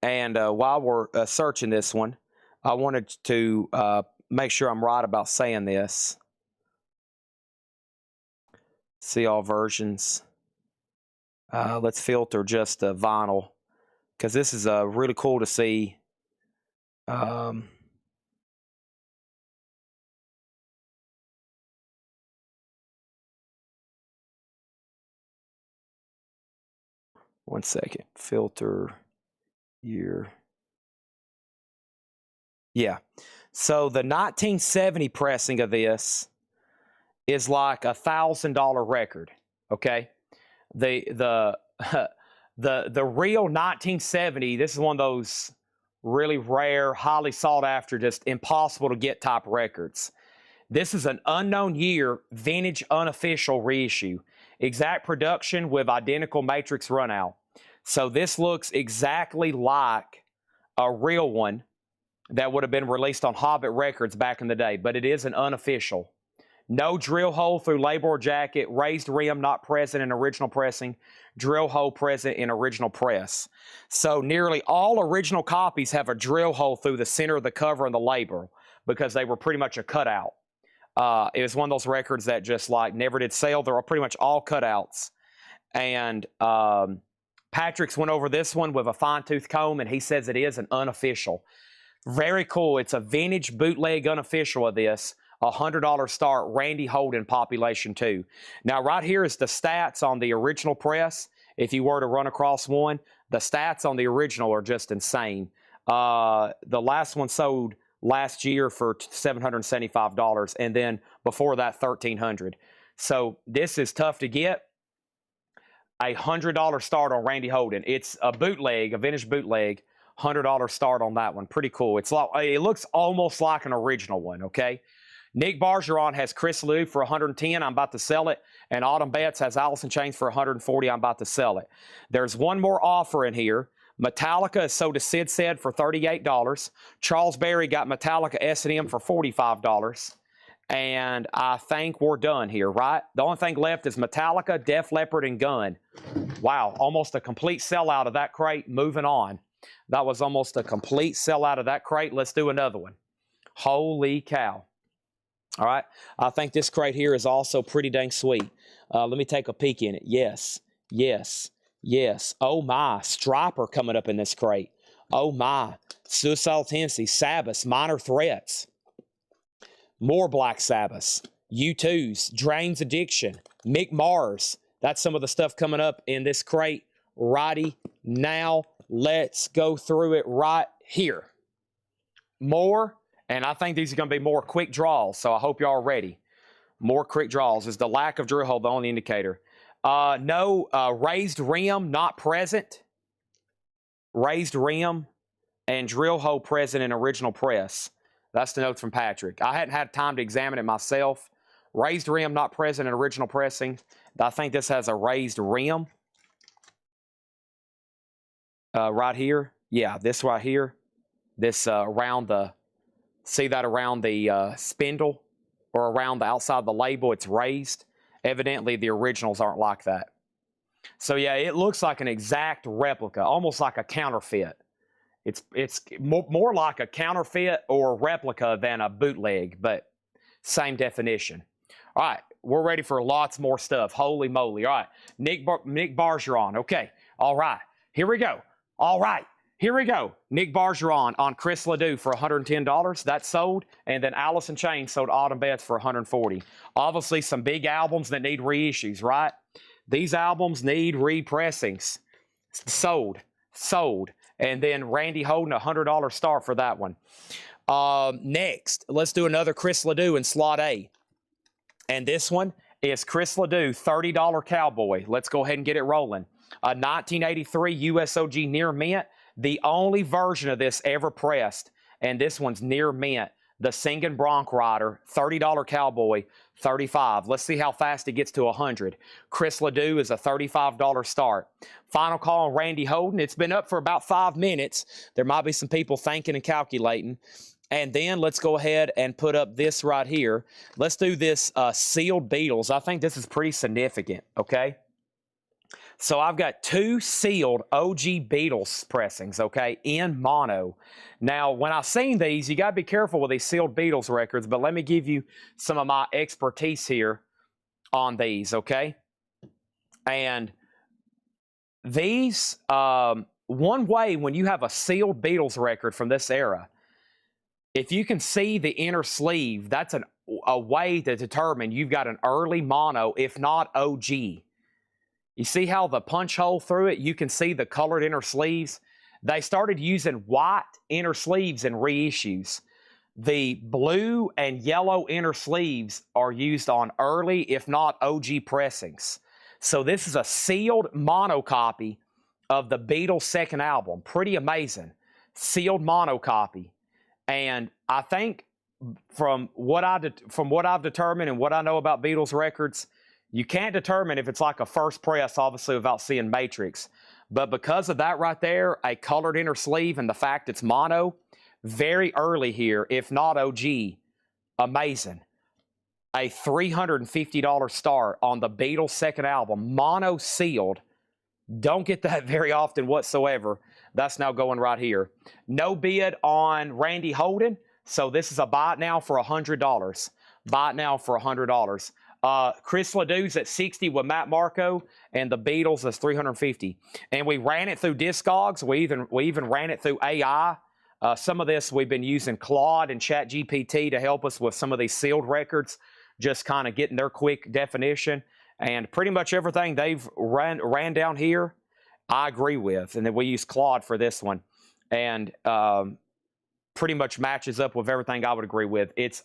And while we're searching this one, I wanted to make sure I'm right about saying this. See all versions. Let's filter just the vinyl, because this is really cool to see. One second. Filter year. Yeah. So the 1970 pressing of this is like $1,000 record. Okay. The real 1970, this is one of those really rare, highly sought after, just impossible to get type records. This is an unknown year, vintage unofficial reissue. Exact production with identical matrix runout. So this looks exactly like a real one that would have been released on Hobbit Records back in the day, but it is an unofficial. No drill hole through label or jacket, raised rim not present in original pressing, drill hole present in original press. So nearly all original copies have a drill hole through the center of the cover and the label because they were pretty much a cutout. It was one of those records that just like never did sell. They're pretty much all cutouts. And Patrick's went over this one with a fine-tooth comb, and he says it is an unofficial. Very cool. It's a vintage bootleg unofficial of this. $100 start, Randy Holden, Population 2. Now, right here is the stats on the original press. If you were to run across one, the stats on the original are just insane. The last one sold last year for $775, and then before that, $1,300. So this is tough to get. A $100 start on Randy Holden. It's a bootleg, a vintage bootleg. $100 start on that one. Pretty cool. It's like, it looks almost like an original one. Okay. Nick Bargeron has Chris Lou for $110. I'm about to sell it. And Autumn Betts has Allison Chains for $140. I'm about to sell it. There's one more offer in here. Metallica is sold to Sid Said for $38. Charles Berry got Metallica S&M for $45. And I think we're done here, right? The only thing left is Metallica, Def Leppard, and Gun. Wow, almost a complete sellout of that crate. Moving on. That was almost a complete sellout of that crate. Let's do another one. Holy cow. All right. I think this crate here is also pretty dang sweet. Let me take a peek in it. Yes. Yes. Yes. Oh, my. Striper coming up in this crate. Oh, my. Suicidal Tendencies, Sabbath, Minor Threats. More Black Sabbath. U2's, Drains Addiction, Mick Mars. That's some of the stuff coming up in this crate righty now. Let's go through it right here. More, and I think these are going to be more quick draws, so I hope y'all are ready. More quick draws. Is the lack of drill hole the only indicator? No, raised rim not present. Raised rim and drill hole present in original press. That's the notes from Patrick. I hadn't had time to examine it myself. Raised rim not present in original pressing. I think this has a raised rim. Right here. Yeah, this right here. This around the, see that around the spindle or around the outside of the label, it's raised. Evidently, the originals aren't like that. So yeah, it looks like an exact replica, almost like a counterfeit. It's more like a counterfeit or replica than a bootleg, but same definition. All right, we're ready for lots more stuff. Holy moly. All right, Nick Bargeron. Okay, all right, here we go. All right, here we go. Nick Bargeron on Chris Ledoux for $110. That sold. And then Allison Chain sold Autumn Betts for $140. Obviously, some big albums that need reissues, right? These albums need repressings. Sold. Sold. And then Randy Holden, $100 start for that one. Next, let's do another Chris Ledoux in slot A. And this one is Chris Ledoux, $30 Cowboy. Let's go ahead and get it rolling. A 1983 USOG near mint, the only version of this ever pressed. And this one's near mint. The Singing Bronc Rider, $30 Cowboy, 35. Let's see how fast it gets to 100. Chris Ledoux is a $35 start. Final call on Randy Holden. It's been up for about 5 minutes. There might be some people thinking and calculating. And then let's go ahead and put up this right here. Let's do this sealed Beatles. I think this is pretty significant, okay? So I've got 2 sealed OG Beatles pressings, okay, in mono. Now, when I've seen these, you got to be careful with these sealed Beatles records, but let me give you some of my expertise here on these, okay? And these, one way when you have a sealed Beatles record from this era, if you can see the inner sleeve, that's a way to determine you've got an early mono, if not OG. You see how the punch hole through it, you can see the colored inner sleeves? They started using white inner sleeves in reissues. The blue and yellow inner sleeves are used on early, if not OG pressings. So this is a sealed mono copy of the Beatles' second album. Pretty amazing. Sealed mono copy. And I think from what I've determined and what I know about Beatles records, you can't determine if it's like a first press, obviously, without seeing matrix. But because of that right there, a colored inner sleeve and the fact it's mono, very early here, if not OG, amazing. A $350 start on the Beatles' second album, mono sealed. Don't get that very often whatsoever. That's now going right here. No bid on Randy Holden, so this is a buy it now for $100. Buy it now for $100. Chris Ledoux's at 60 with Matt Marco, and the Beatles is 350. And we ran it through Discogs. We even ran it through AI. Some of this we've been using Claude and ChatGPT to help us with some of these sealed records, just kind of getting their quick definition. And pretty much everything they've ran down here, I agree with. And then we use Claude for this one. And pretty much matches up with everything I would agree with. It's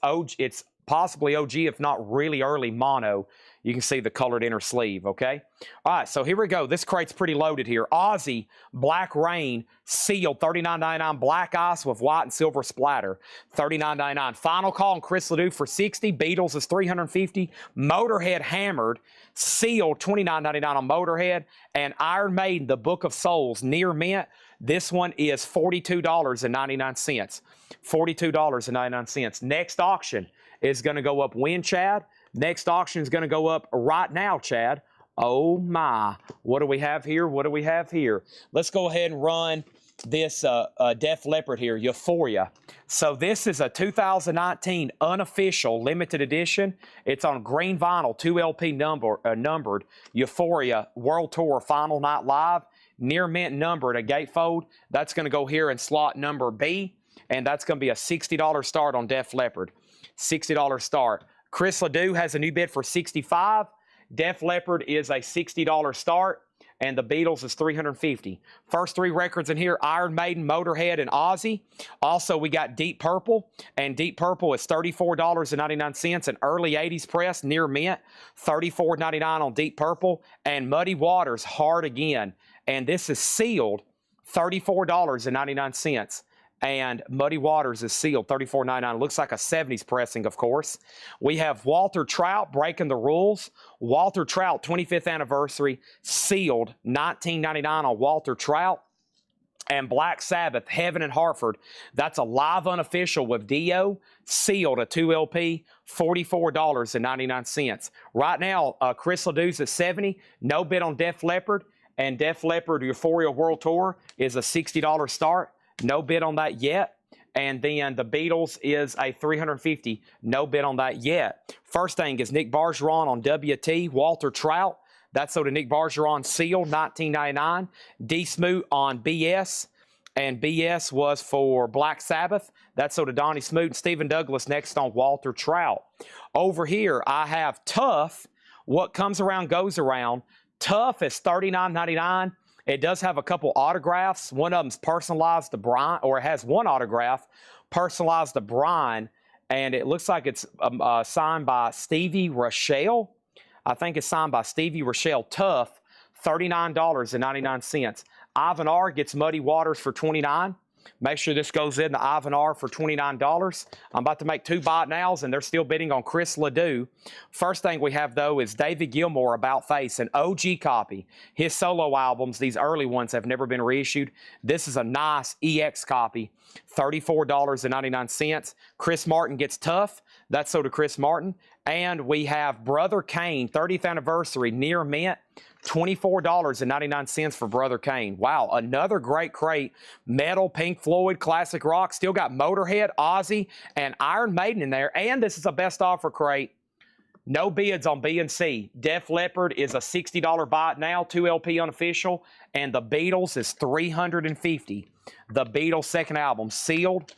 possibly OG, if not really early mono. You can see the colored inner sleeve, okay? All right, so here we go. This crate's pretty loaded here. Aussie Black Rain sealed, $39.99. Black Ice with white and silver splatter, $39.99. Final call on Chris Ledoux for $60. Beatles is $350. Motorhead Hammered sealed, $29.99 on Motorhead. And Iron Maiden, the Book of Souls, near mint. This one is $42.99. $42.99. Next auction is going to go up when, Chad? Next auction is going to go up right now, Chad. Oh, my. What do we have here? What do we have here? Let's go ahead and run this Def Leppard here, Euphoria. So this is a 2019 unofficial limited edition. It's on green vinyl, 2 LP numbered. Euphoria World Tour Final Night Live. Near mint numbered, a gatefold. That's going to go here in slot number B. And that's going to be a $60 start on Def Leppard. $60 start. Chris Ledoux has a new bid for $65. Def Leppard is a $60 start. And the Beatles is $350. First 3 records in here, Iron Maiden, Motorhead, and Ozzy. Also, we got Deep Purple. And Deep Purple is $34.99. An early 80s press, near mint. $34.99 on Deep Purple. And Muddy Waters, Hard Again. And this is sealed, $34.99. And Muddy Waters is sealed, $34.99. Looks like a 70s pressing, of course. We have Walter Trout, Breaking the Rules. Walter Trout, 25th anniversary, sealed, $19.99 on Walter Trout. And Black Sabbath, Heaven and Hartford. That's a live unofficial with Dio, sealed, a 2 LP, $44.99. Right now, Chris Ledoux's at 70, no bid on Def Leppard. And Def Leppard Euphoria World Tour is a $60 start. No bid on that yet. And then the Beatles is a $350. No bid on that yet. First thing is Nick Bergeron on WT. Walter Trout. That's sold to Nick Bergeron, sealed, $19.99. D Smoot on BS. And BS was for Black Sabbath. That's sold to Donnie Smoot and Stephen Douglas next on Walter Trout. Over here, I have Tough. What comes around goes around. Tough is $39.99. It does have a couple autographs. One of them's personalized to Brian, or it has one autograph personalized to Brian, and it looks like it's signed by Stevie Rochelle. I think it's signed by Stevie Rochelle. Tough, $39.99. Ivan R. gets Muddy Waters for $29. Make sure this goes in the Ivan R for $29. I'm about to make 2 buy it nows, and they're still bidding on Chris Ledoux. First thing we have, though, is David Gilmour, About Face, an OG copy. His solo albums, these early ones, have never been reissued. This is a nice EX copy, $34.99. Chris Martin Gets Tough. That's so to Chris Martin. And we have Brother Kane, 30th anniversary, near mint. $24.99 for Brother Kane. Wow, another great crate. Metal, Pink Floyd, classic rock. Still got Motorhead, Ozzy, and Iron Maiden in there. And this is a best offer crate. No bids on B and C. Def Leppard is a $60 buy it now, 2 LP unofficial. And the Beatles is $350. The Beatles second album, sealed,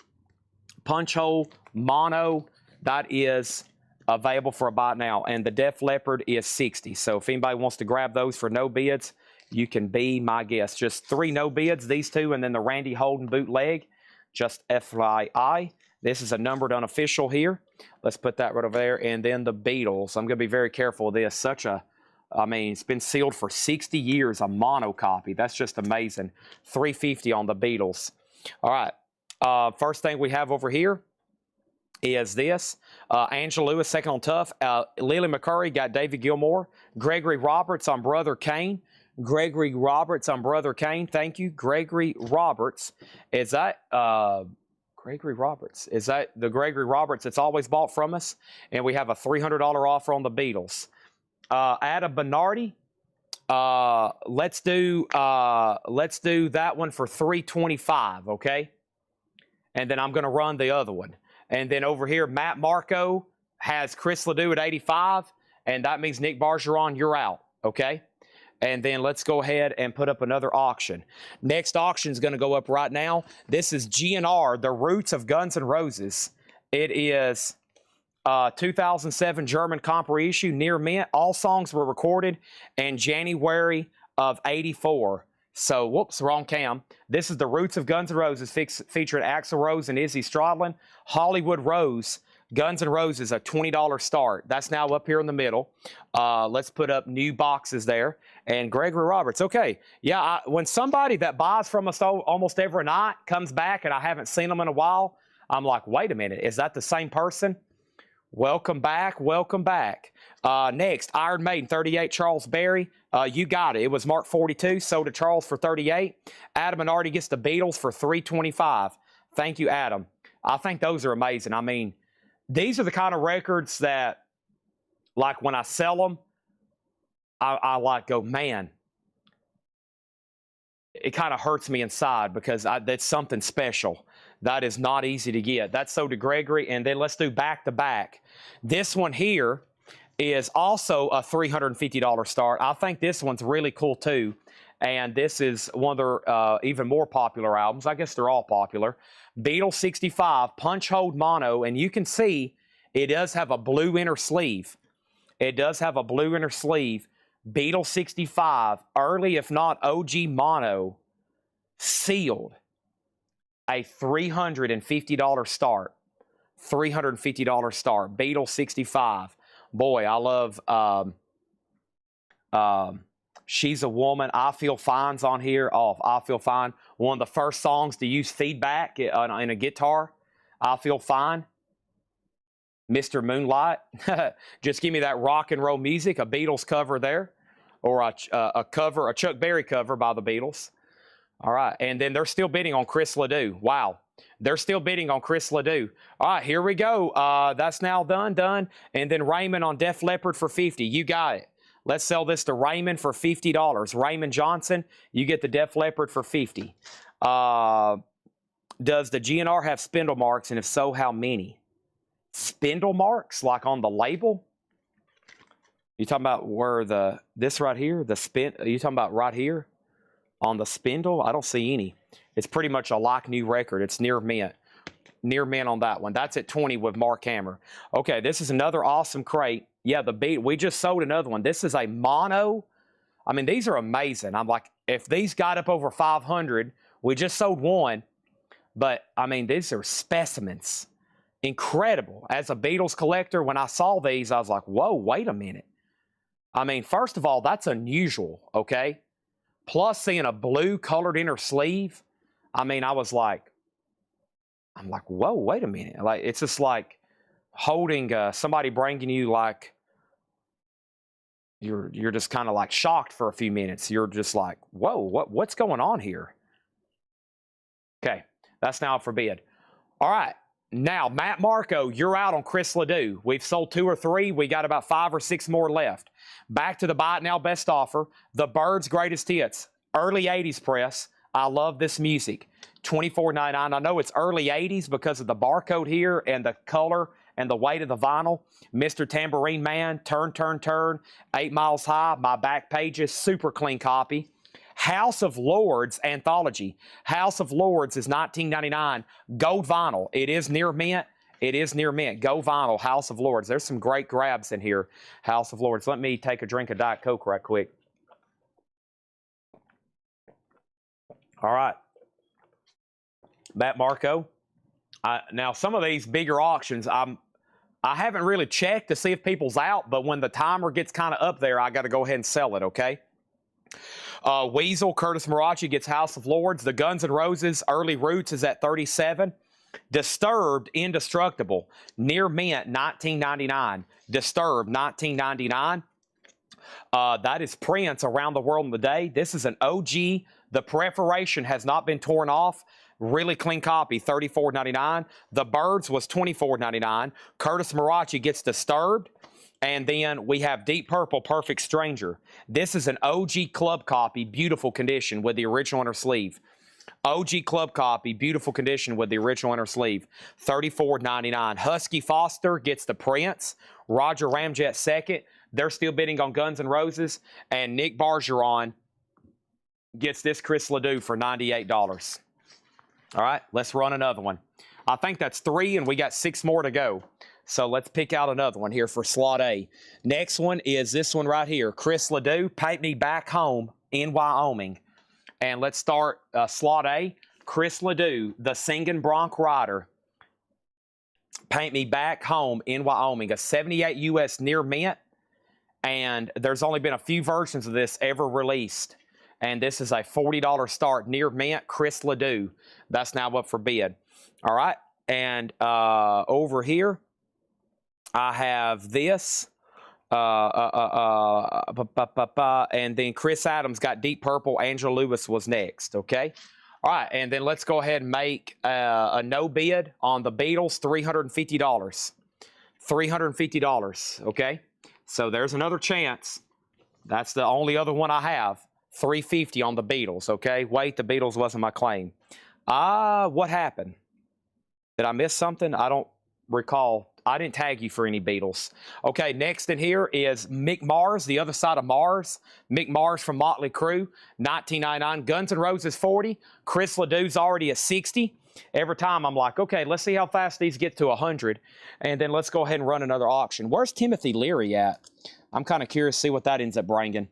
punch hole, mono. That is available for a buy now, and the Def Leppard is $60. So if anybody wants to grab those for no bids, you can be my guest. Just 3 no bids, these 2, and then the Randy Holden bootleg. Just FYI. This is a numbered unofficial here. Let's put that right over there. And then the Beatles. I'm going to be very careful of this. I mean, it's been sealed for 60 years, a mono copy. That's just amazing. $350 on the Beatles. All right. First thing we have over here is this. Angela Lewis, second on Tough. Lily McCurry got David Gilmour. Gregory Roberts on Brother Kane. Gregory Roberts on Brother Kane. Thank you. Gregory Roberts. Is that Gregory Roberts? Is that the Gregory Roberts that's always bought from us? And we have a $300 offer on the Beatles. Adam Bernardi. Let's do that one for $325, okay? And then I'm going to run the other one. And then over here, Matt Marco has Chris Ledoux at 85, and that means Nick Bargeron, you're out, okay? And then let's go ahead and put up another auction. Next auction is going to go up right now. This is GNR, The Roots of Guns N' Roses. It is 2007 German comp reissue, near mint. All songs were recorded in January of 84. So, whoops, wrong cam. This is The Roots of Guns N' Roses featuring Axl Rose and Izzy Stradlin. Hollywood Rose, Guns N' Roses, a $20 start. That's now up here in the middle. Let's put up new boxes there. And Gregory Roberts, okay. Yeah, when somebody that buys from us almost every night comes back and I haven't seen them in a while, I'm like, wait a minute, is that the same person? Welcome back, welcome back. Next, Iron Maiden, 38, Charles Berry. You got it. It was marked 42, sold to Charles for 38. Adam Bernardi gets the Beatles for $325. Thank you, Adam. I think those are amazing. I mean, these are the kind of records that, like, when I sell them, I like go, man, it kind of hurts me inside because that's something special. That is not easy to get. That's so to Gregory. And then let's do back-to-back. This one here is also a $350 start. I think this one's really cool too. And this is one of their even more popular albums. I guess they're all popular. Beatles 65, Punch Hold Mono. And you can see it does have a blue inner sleeve. It does have a blue inner sleeve. Beatles 65, early if not OG mono, sealed. A $350 start. $350 start. Beatles 65. Boy, I love She's a Woman. I Feel Fine's on here. Oh, I Feel Fine. One of the first songs to use feedback in a guitar. I Feel Fine. Mr. Moonlight. Just give me that rock and roll music. A Beatles cover there. Or a cover, a Chuck Berry cover by the Beatles. All right. And then they're still bidding on Chris Ledoux. Wow. They're still bidding on Chris Ledoux. All right, here we go. That's now done. And then Raymond on Def Leppard for $50. You got it. Let's sell this to Raymond for $50. Raymond Johnson, you get the Def Leppard for $50. Does the GNR have spindle marks? And if so, how many? Spindle marks, like on the label? You talking about where this right here, are you talking about right here on the spindle? I don't see any. It's pretty much a like new record. It's near mint. Near mint on that one. That's at 20 with Mark Hammer. Okay, this is another awesome crate. Yeah, we just sold another one. This is a mono. I mean, these are amazing. I'm like, if these got up over 500, we just sold one. But, I mean, these are specimens. Incredible. As a Beatles collector, when I saw these, I was like, whoa, wait a minute. I mean, first of all, that's unusual, okay? Plus, seeing a blue colored inner sleeve, I mean, I was like, I'm like, whoa, wait a minute. Like, it's just like holding somebody bringing you like, you're just kind of like shocked for a few minutes. You're just like, whoa, what's going on here? Okay, that's now for bid. All right, now Matt Marco, you're out on Chris Ledoux. We've sold 2 or 3. We got about 5 or 6 more left. Back to the buy it now best offer. The Birds Greatest Hits, early 80s press. I love this music. $24.99. I know it's early 80s because of the barcode here and the color and the weight of the vinyl. Mr. Tambourine Man, Turn, Turn, Turn, 8 Miles High, my back pages, super clean copy. House of Lords anthology. House of Lords is $19.99. Gold vinyl. It is near mint. It is near mint. Gold vinyl, House of Lords. There's some great grabs in here. House of Lords. Let me take a drink of Diet Coke right quick. All right. Matt Marco. Now, some of these bigger auctions, I haven't really checked to see if people's out, but when the timer gets kind of up there, I got to go ahead and sell it, okay? Weasel, Curtis Marachi gets House of Lords. The Guns N' Roses, Early Roots is at $37. Disturbed, Indestructible, near mint, $19.99. Disturbed, $19.99. That is Prince, Around the World in the Day. This is an OG. The perforation has not been torn off. Really clean copy, $34.99. The Birds was $24.99. Curtis Marachi gets Disturbed. And then we have Deep Purple, Perfect Stranger. This is an OG club copy, beautiful condition with the original inner sleeve. OG club copy, beautiful condition with the original inner sleeve. $34.99. Husky Foster gets the Prince. Roger Ramjet second. They're still bidding on Guns N' Roses. And Nick Bargeron gets this Chris Ledoux for $98. All right, let's run another one. I think that's 3, and we got 6 more to go. So let's pick out another one here for slot A. Next one is this one right here. Chris Ledoux, Paint Me Back Home in Wyoming. And let's start slot A. Chris Ledoux, the Singing Bronc Rider. Paint Me Back Home in Wyoming. A 78 US near mint. And there's only been a few versions of this ever released. And this is a $40 start near mint. Chris Ledoux. That's now up for bid. All right. And over here, I have this, and then Chris Adams got Deep Purple. Angela Lewis was next, okay? All right, and then let's go ahead and make a no bid on the Beatles, $350. $350, okay? So there's another chance. That's the only other one I have. $350 on the Beatles, okay? Wait, the Beatles wasn't my claim. What happened? Did I miss something? I don't recall. I didn't tag you for any Beatles. Okay, next in here is Mick Mars, The Other Side of Mars. Mick Mars from Motley Crue, $19.99. Guns N' Roses, $40. Chris Ledoux's already at $60. Every time I'm like, okay, let's see how fast these get to 100. And then let's go ahead and run another auction. Where's Timothy Leary at? I'm kind of curious to see what that ends up bringing.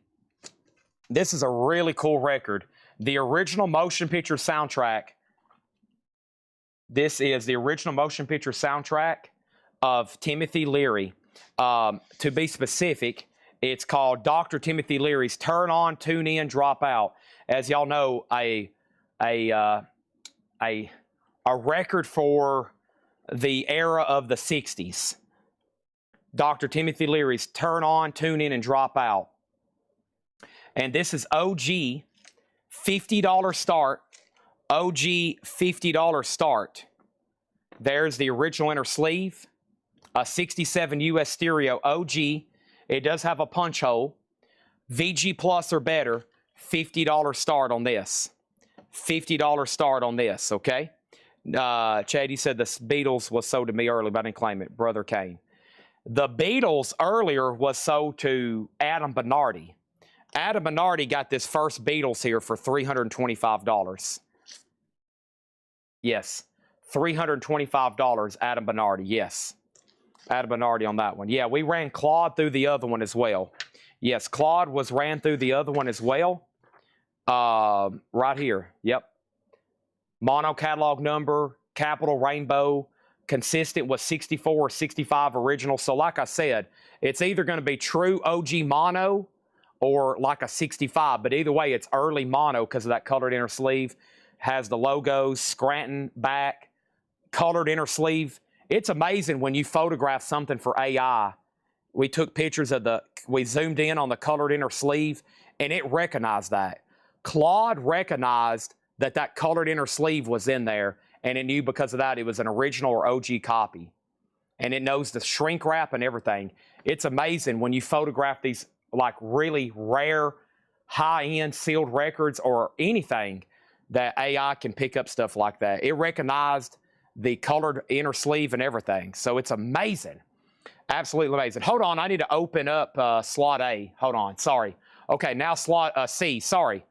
This is a really cool record. The original motion picture soundtrack. This is the original motion picture soundtrack of Timothy Leary. To be specific, it's called Dr. Timothy Leary's Turn On, Tune In, Drop Out. As y'all know, a record for the era of the 60s. Dr. Timothy Leary's Turn On, Tune In, and Drop Out. And this is OG, $50 start. OG, $50 start. There's the original inner sleeve. A 67 US stereo OG. It does have a punch hole. VG Plus or better. $50 start on this. $50 start on this, okay? Chady said the Beatles was sold to me early, but I didn't claim it. Brother Kane. The Beatles earlier was sold to Adam Bernardi. Adam Bernardi got this first Beatles here for $325. Yes. $325, Adam Bernardi, yes. Adam Bernardi on that one. Yeah, we ran Claude through the other one as well. Yes, Claude was ran through the other one as well. Right here, yep. Mono catalog number, capital rainbow, consistent with 64 or 65 original. So like I said, it's either going to be true OG mono or like a 65. But either way, it's early mono because of that colored inner sleeve. Has the logos, Scranton back, colored inner sleeve. It's amazing when you photograph something for AI. We took pictures of we zoomed in on the colored inner sleeve, and it recognized that. Claude recognized that colored inner sleeve was in there, and it knew because of that it was an original or OG copy. And it knows the shrink wrap and everything. It's amazing when you photograph these like really rare, high-end sealed records or anything that AI can pick up stuff like that. It recognized the colored inner sleeve and everything. So it's amazing. Absolutely amazing. Hold on, I need to open up slot A. Hold on, sorry. Okay, now slot C, sorry.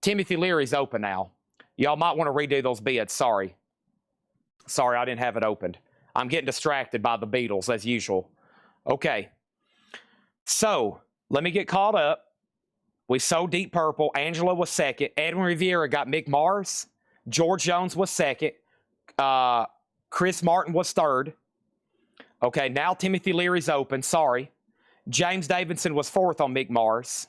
Timothy Leary's open now. Y'all might want to redo those bids, sorry. Sorry, I didn't have it opened. I'm getting distracted by the Beatles, as usual. Okay. So, let me get caught up. We sold Deep Purple. Angela was second. Edwin Rivera got Mick Mars. George Jones was second. Chris Martin was third. Okay, now Timothy Leary's open. Sorry. James Davidson was fourth on Mick Mars.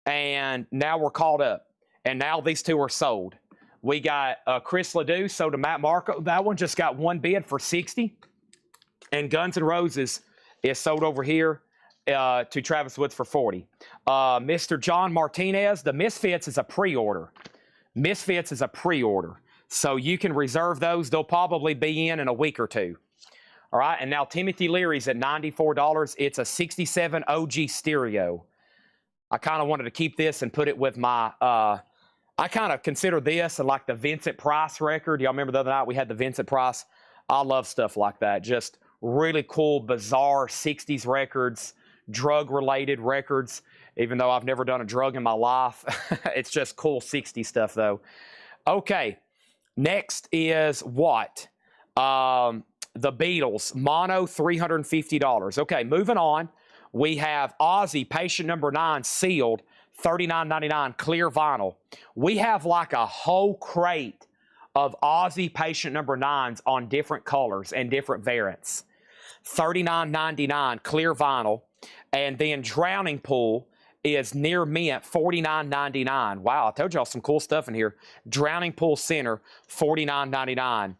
And now we're caught up. And now these two are sold. We got Chris Ledoux sold to Matt Marco. That one just got one bid for $60. And Guns N' Roses is sold over here to Travis Woods for $40. Mr. John Martinez, the Misfits is a pre-order. Misfits is a pre-order. So you can reserve those. They'll probably be in a week or two. All right, and now Timothy Leary's at $94. It's a 67 OG stereo. I kind of wanted to keep this and put it with my... I kind of consider this like the Vincent Price record. Y'all remember the other night we had the Vincent Price? I love stuff like that. Just really cool, bizarre 60s records, drug-related records, even though I've never done a drug in my life. It's just cool 60s stuff, though. Okay, next is what? The Beatles, mono, $350. Okay, moving on. We have Ozzy, patient number 9, sealed, $39.99, clear vinyl. We have like a whole crate of Ozzy patient number 9s on different colors and different variants. $39.99, clear vinyl. And then Drowning Pool is near mint, $49.99. Wow, I told y'all some cool stuff in here. Drowning Pool Center, $49.99.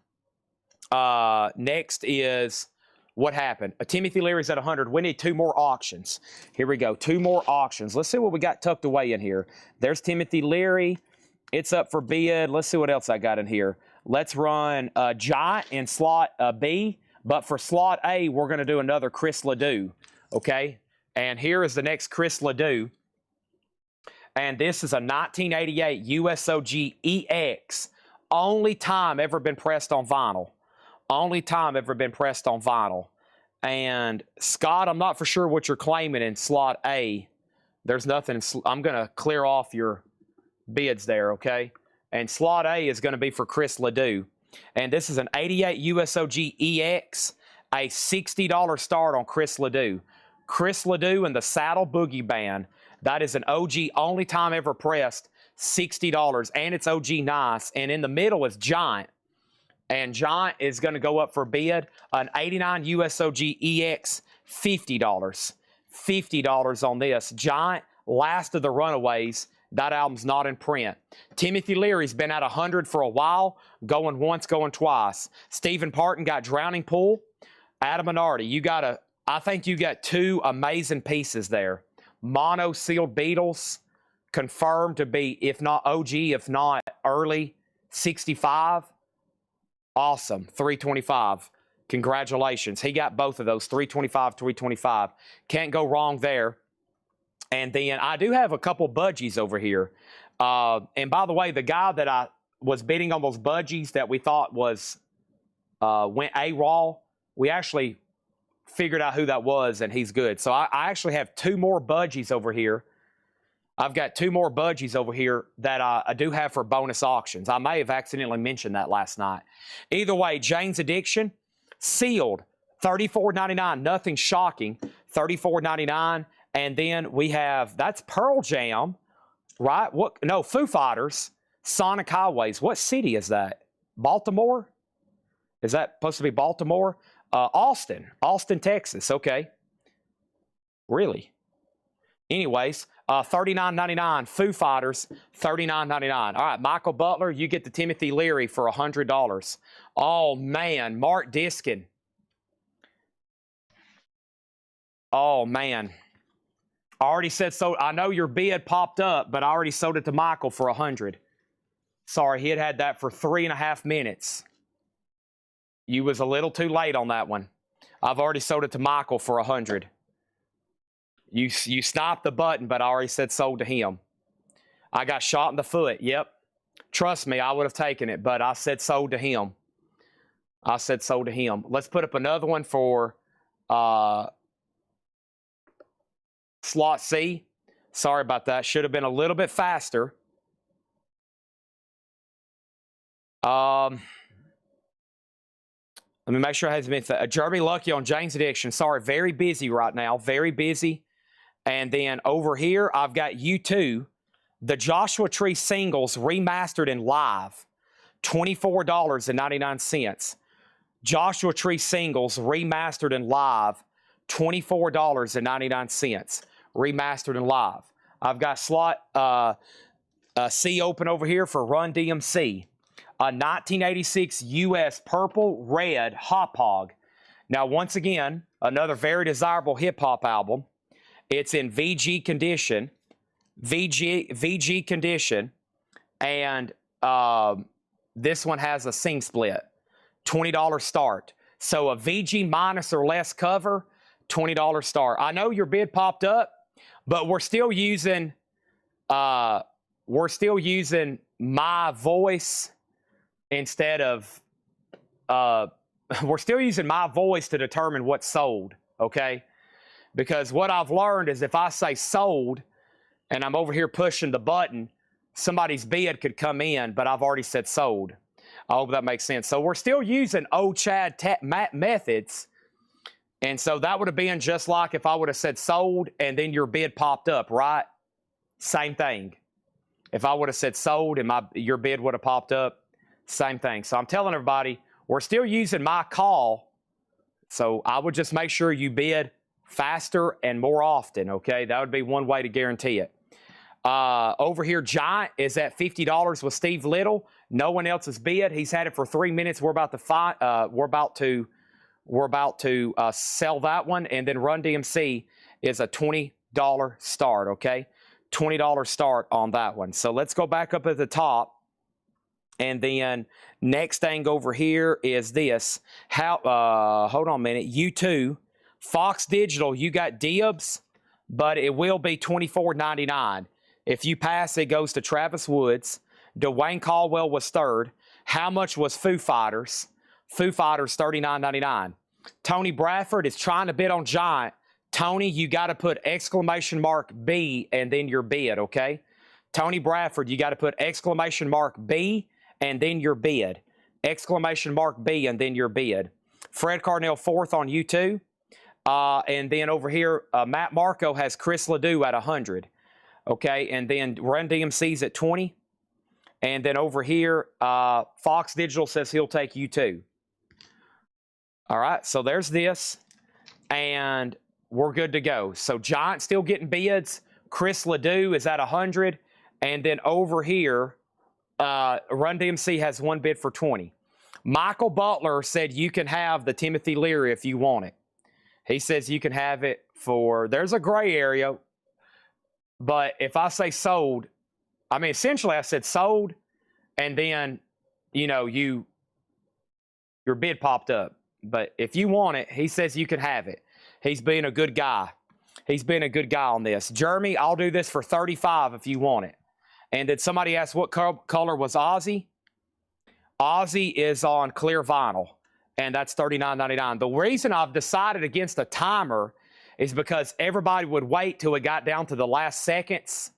Next is... what happened? Timothy Leary's at 100. We need 2 more auctions. Here we go. 2 more auctions. Let's see what we got tucked away in here. There's Timothy Leary. It's up for bid. Let's see what else I got in here. Let's run Giant in slot B. But for slot A, we're going to do another Chris Ledoux. Okay? And here is the next Chris Ledoux. And this is a 1988 USOG EX. Only time ever been pressed on vinyl. Only time ever been pressed on vinyl. And Scott, I'm not for sure what you're claiming in slot A. There's nothing. I'm going to clear off your bids there, okay? And slot A is going to be for Chris Ledoux. And this is an 88 USOG EX, a $60 start on Chris Ledoux. Chris Ledoux and the Saddle Boogie Band. That is an OG, only time ever pressed, $60. And it's OG nice. And in the middle is Giant. And Giant is going to go up for bid, an 89 USOG EX, $50. $50 on this. Giant, last of the Runaways. That album's not in print. Timothy Leary's been at 100 for a while, going once, going twice. Stephen Parton got Drowning Pool. Adam Minardi, I think you got 2 amazing pieces there. Mono sealed Beatles, confirmed to be, if not OG, if not early 65. Awesome. $325. Congratulations. He got both of those. $325, $325. Can't go wrong there. And then I do have a couple budgies over here. And by the way, the guy that I was bidding on those budgies that we thought was went AWOL, we actually figured out who that was, and he's good. So I actually have 2 more budgies over here. I've got 2 more budgies over here that I do have for bonus auctions. I may have accidentally mentioned that last night. Either way, Jane's Addiction, sealed, $34.99. Nothing shocking, $34.99. And then we have, that's Pearl Jam, right? What? No, Foo Fighters, Sonic Highways. What city is that? Baltimore? Is that supposed to be Baltimore? Austin, Texas. Okay. Really? Anyways, $39.99. Foo Fighters, $39.99. All right, Michael Butler, you get the Timothy Leary for $100. Oh, man. Mark Diskin. Oh, man. I already said so. I know your bid popped up, but I already sold it to Michael for $100. Sorry, he had that for 3.5 minutes. You was a little too late on that one. I've already sold it to Michael for $100. You stopped the button, but I already said sold to him. I got shot in the foot. Yep. Trust me, I would have taken it, but I said sold to him. I said sold to him. Let's put up another one for slot C. Sorry about that. Should have been a little bit faster. Let me make sure it has been Jeremy Lucky on Jane's Addiction. Sorry, very busy right now. Very busy. And then over here, I've got U2, the Joshua Tree singles remastered and live, $24.99. Joshua Tree singles remastered and live, $24.99. Remastered and live. I've got slot C open over here for Run DMC. A 1986 US Purple Red Hop Hog. Now, once again, another very desirable hip-hop album. It's in VG condition. VG condition. And this one has a sing split. $20 start. So a VG minus or less cover, $20 start. I know your bid popped up, but we're still using my voice instead of we're still using my voice to determine what's sold, okay? Because what I've learned is if I say sold and I'm over here pushing the button, somebody's bid could come in, but I've already said sold. I hope that makes sense. So we're still using old Chad methods. And so that would have been just like if I would have said sold and then your bid popped up, right? Same thing. If I would have said sold and your bid would have popped up, same thing. So I'm telling everybody, we're still using my call. So I would just make sure you bid faster and more often, okay? That would be one way to guarantee it. Over here, Giant is at $50 with Steve Little. No one else has bid. He's had it for 3 minutes. We're about to sell that one, and then Run DMC is a $20 start, okay? $20 start on that one. So let's go back up at the top. And then next thing over here is this. Hold on a minute. U2, Fox Digital, you got dibs, but it will be $24.99. If you pass, it goes to Travis Woods. Dwayne Caldwell was third. How much was Foo Fighters? Foo Fighters, $39.99. Tony Bradford is trying to bid on Giant. Tony, you got to put exclamation mark B and then your bid, okay? Tony Bradford, you got to put exclamation mark B and then your bid. Exclamation mark B and then your bid. Fred Carnell fourth on U2. And then over here, Matt Marco has Chris Ledoux at 100. Okay, and then Run DMC's at 20. And then over here, Fox Digital says he'll take U2. All right, so there's this. And we're good to go. So Giant still getting bids. Chris Ledoux is at 100. And then over here, Run DMC has one bid for 20. Michael Butler said you can have the Timothy Leary if you want it. He says you can have it for, there's a gray area, but if I say sold, I mean, essentially I said sold, and then, you know, your bid popped up. But if you want it, he says you can have it. He's being a good guy. He's been a good guy on this. Jeremy, I'll do this for $35 if you want it. And then somebody asked what color was Ozzy? Ozzy is on clear vinyl, and that's $39.99. The reason I've decided against a timer is because everybody would wait till it got down to the last seconds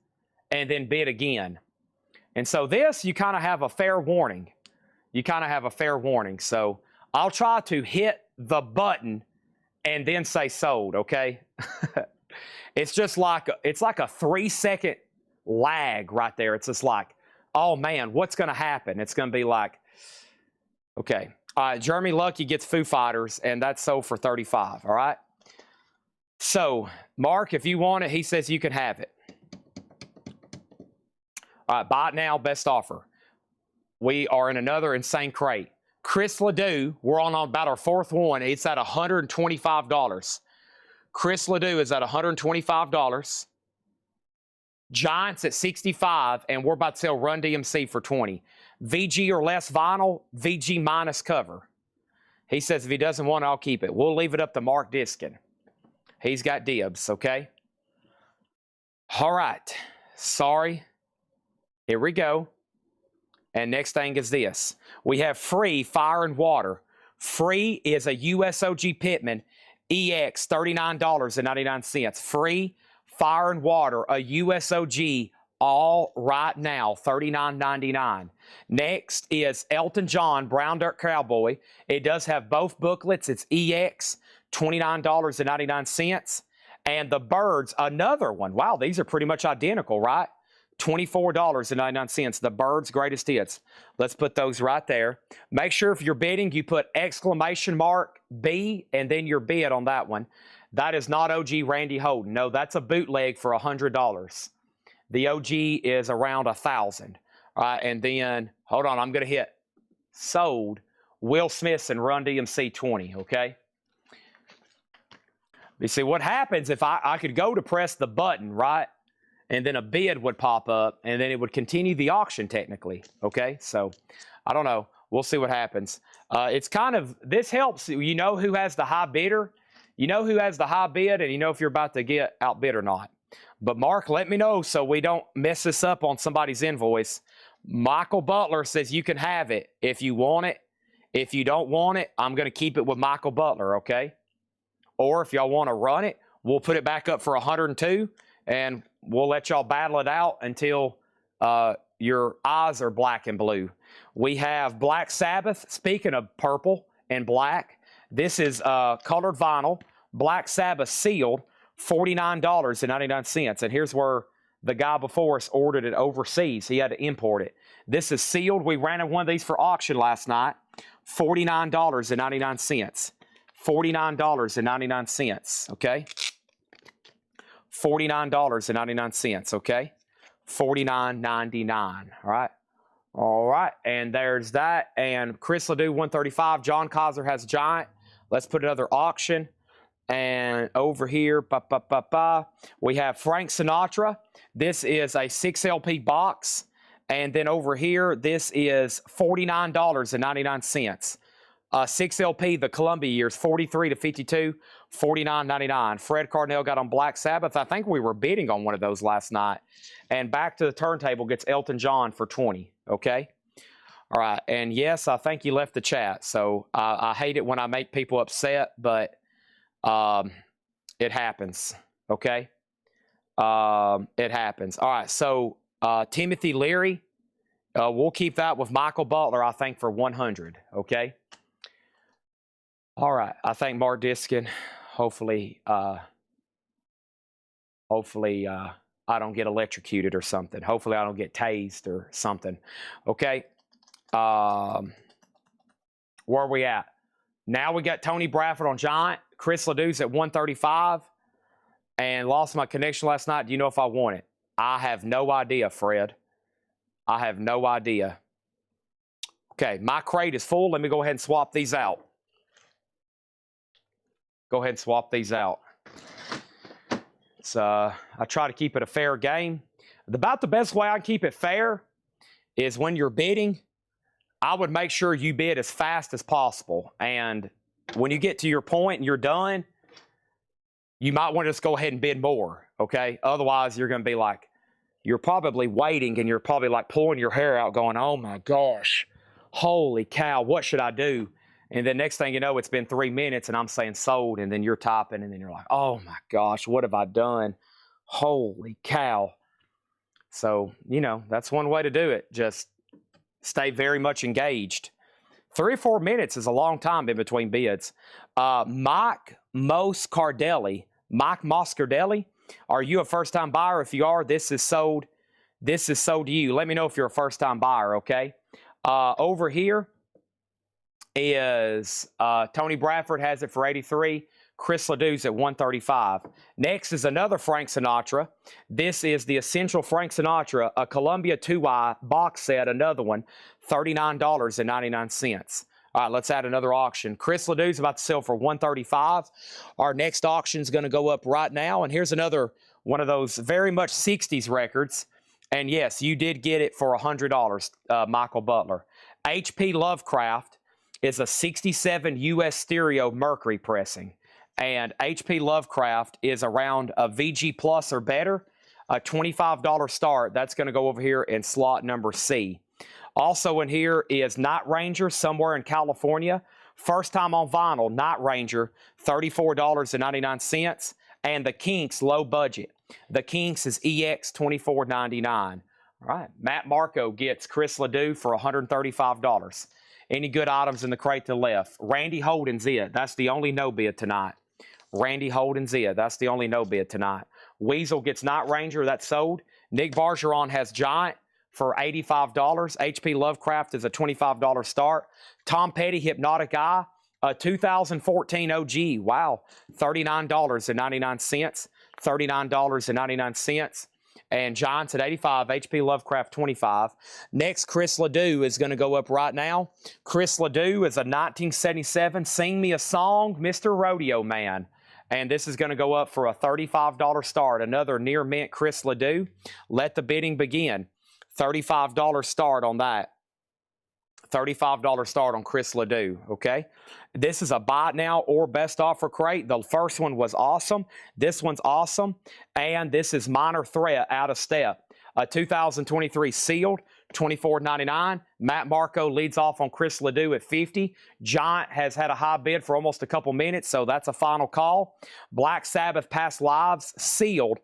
and then bid again. And so this, you kind of have a fair warning. You kind of have a fair warning. So I'll try to hit the button and then say sold, okay? It's just like, it's like a 3-second lag right there. It's just like, oh man, what's going to happen? It's going to be like, okay. Jeremy Lucky gets Foo Fighters, and that's sold for $35, all right? So, Mark, if you want it, he says you can have it. All right, buy it now, best offer. We are in another insane crate. Chris Ledoux, we're on about our fourth one. It's at $125. Chris Ledoux is at $125. Giants at $65, and we're about to sell Run DMC for $20. VG or less vinyl, VG minus cover. He says if he doesn't want it, I'll keep it. We'll leave it up to Mark Diskin. He's got dibs, okay? All right. Sorry. Here we go. And next thing is this. We have Free Fire and Water. Free is a USOG Pittman EX, $39.99. Free Fire and Water, a USOG, all right now, $39.99. Next is Elton John, Brown Dirt Cowboy. It does have both booklets. It's EX, $29.99. And the Birds, another one. Wow, these are pretty much identical, right? $24.99. The Birds Greatest Hits. Let's put those right there. Make sure if you're bidding, you put exclamation mark B and then your bid on that one. That is not OG Randy Holden. No, that's a bootleg for $100. The OG is around $1,000. All right, and then, hold on, I'm going to hit sold Will Smith's and Run DMC 20, okay? You see, what happens if I could go to press the button, right? And then a bid would pop up, and then it would continue the auction technically, okay? So, I don't know. We'll see what happens. It's kind of, this helps. You know who has the high bidder. You know who has the high bid, and you know if you're about to get outbid or not. But, Mark, let me know so we don't mess this up on somebody's invoice. Michael Butler says you can have it if you want it. If you don't want it, I'm going to keep it with Michael Butler, okay? Or if y'all want to run it, we'll put it back up for 102, and we'll let y'all battle it out until your eyes are black and blue. We have Black Sabbath. Speaking of purple and black, this is colored vinyl, Black Sabbath sealed, $49.99. And here's where the guy before us ordered it overseas. He had to import it. This is sealed. We ran one of these for auction last night, $49.99. $49.99, okay? $49.99, okay? $49.99, all right? All right, and there's that. And Chris Ledoux, 135. John Kaiser has Giant. Let's put another auction. And over here, we have Frank Sinatra. This is a 6 LP box. And then over here, this is $49.99. 6 LP, the Columbia years, 43 to 52, $49.99. Fred Cardinal got on Black Sabbath. I think we were bidding on one of those last night. And Back to the Turntable gets Elton John for 20, okay? All right, and yes, I think you left the chat. So I hate it when I make people upset, but it happens, okay? It happens. All right, so Timothy Leary, we'll keep that with Michael Butler, I think, for 100, okay? All right, I thank Mark Diskin. Hopefully, I don't get electrocuted or something. Hopefully, I don't get tased or something. Okay, where are we at? Now we got Tony Bradford on Giant. Chris Ledoux's at 135. And lost my connection last night. Do you know if I want it? I have no idea, Fred. I have no idea. Okay, my crate is full. Let me go ahead and swap these out. Go ahead and swap these out. I try to keep it a fair game. About the best way I can keep it fair is when you're bidding, I would make sure you bid as fast as possible. And when you get to your point and you're done, you might want to just go ahead and bid more, okay? Otherwise, you're going to be like, you're probably waiting and you're probably like pulling your hair out going, oh my gosh, holy cow, what should I do? And then next thing you know, it's been 3 minutes and I'm saying sold, and then you're typing and then you're like, oh my gosh, what have I done? Holy cow. So, you know, that's one way to do it. Just stay very much engaged. 3 or 4 minutes is a long time in between bids. Mike Moscardelli, are you a first-time buyer? If you are, this is sold. This is sold to you. Let me know if you're a first-time buyer, okay? Over here is Tony Bradford has it for 83. Chris Ledoux's at 135. Next is another Frank Sinatra. This is the Essential Frank Sinatra, a Columbia 2i box set, another one, $39.99. All right, let's add another auction. Chris Ledoux's about to sell for 135. Our next auction is going to go up right now, and here's another one of those very much 60s records. And yes, you did get it for $100, Michael Butler. H.P. Lovecraft is a 67 U.S. stereo Mercury pressing. And H.P. Lovecraft is around a VG Plus or better, a $25 start. That's going to go over here in slot number C. Also in here is Night Ranger, Somewhere in California. First time on vinyl, Night Ranger, $34.99. And the Kinks, low budget. The Kinks is EX, $24.99. All right, Matt Marco gets Chris Ledoux for $135. Any good items in the crate to the left? Randy Holden's it. That's the only no bid tonight. Randy Holden's it. That's the only no bid tonight. Weasel gets Night Ranger. That's sold. Nick Bargeron has Giant for $85. H.P. Lovecraft is a $25 start. Tom Petty, Hypnotic Eye, a 2014 OG. Wow, $39.99. $39.99. And Giants at 85, H.P. Lovecraft 25. Next, Chris Ledoux is going to go up right now. Chris Ledoux is a 1977 Sing Me a Song, Mr. Rodeo Man. And this is going to go up for a $35 start. Another near mint Chris Ledoux. Let the bidding begin. $35 start on that. $35 start on Chris Ledoux, okay? This is a buy it now or best offer crate. The first one was awesome. This one's awesome. And this is Minor Threat, Out of Step. A 2023 sealed, $24.99. Matt Marco leads off on Chris Ledoux at 50. Giant has had a high bid for almost a couple minutes, so that's a final call. Black Sabbath Past Lives, sealed,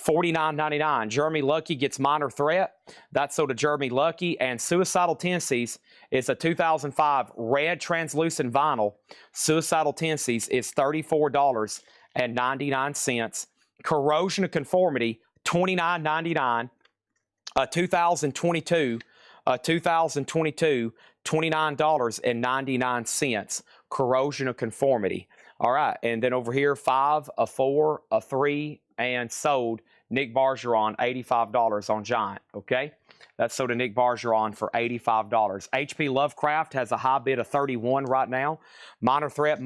$49.99. Jeremy Lucky gets Minor Threat. That's sold to Jeremy Lucky. And Suicidal Tendencies is a 2005 red translucent vinyl. Suicidal Tendencies is $34.99. Corrosion of Conformity, $29.99. A 2022, $29.99. Corrosion of Conformity. All right, and then over here, 5, a 4, a 3, and sold. Nick Bargeron, $85 on Giant, okay? That's sold to Nick Bargeron for $85. H.P. Lovecraft has a high bid of 31 right now. Minor Threat,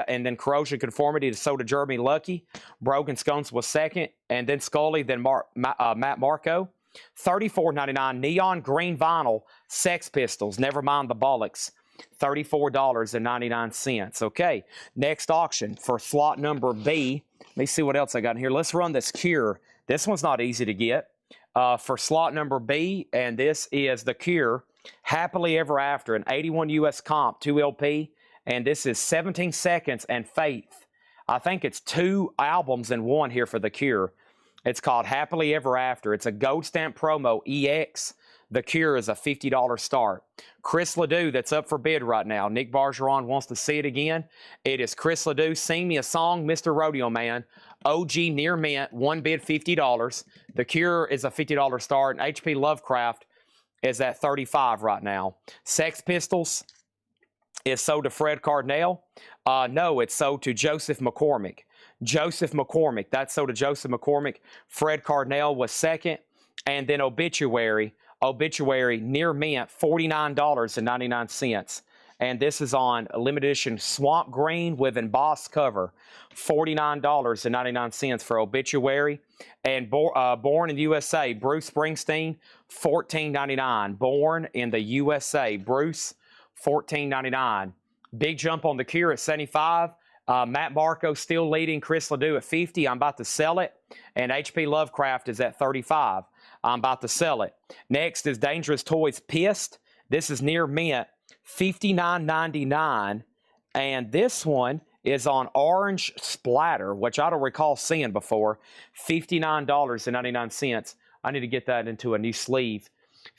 and then Corrosion Conformity is sold to Jeremy Lucky. Broken Scones was second, and then Scully, then Matt Marco. $34.99. Neon Green Vinyl, Sex Pistols, never mind the bollocks. $34.99. Okay, next auction for slot number B. Let me see what else I got in here. Let's run this Cure. This one's not easy to get. For slot number B, and this is the Cure, Happily Ever After, an 81 US comp, 2 LP, and this is 17 Seconds and Faith. I think it's 2 albums in one here for the Cure. It's called Happily Ever After. It's a gold stamp promo, EX. The Cure is a $50 start. Chris Ledoux, that's up for bid right now. Nick Bargeron wants to see it again. It is Chris Ledoux, Sing Me a Song, Mr. Rodeo Man. OG near mint, one bid $50. The Cure is a $50 start. And H.P. Lovecraft is at $35 right now. Sex Pistols is sold to Fred Cardinal. No, it's sold to Joseph McCormick. Joseph McCormick, that's sold to Joseph McCormick. Fred Cardinal was second. And then Obituary near mint, $49.99. And this is on a limited edition Swamp Green with embossed cover, $49.99 for Obituary. And Born in the USA, Bruce Springsteen, $14.99. Born in the USA, Bruce, $14.99. Big jump on the Cure at 75. Matt Marco still leading Chris Ledoux at 50. I'm about to sell it. And H.P. Lovecraft is at 35. I'm about to sell it. Next is Dangerous Toys Pissed. This is near mint, $59.99. And this one is on Orange Splatter, which I don't recall seeing before, $59.99. I need to get that into a new sleeve.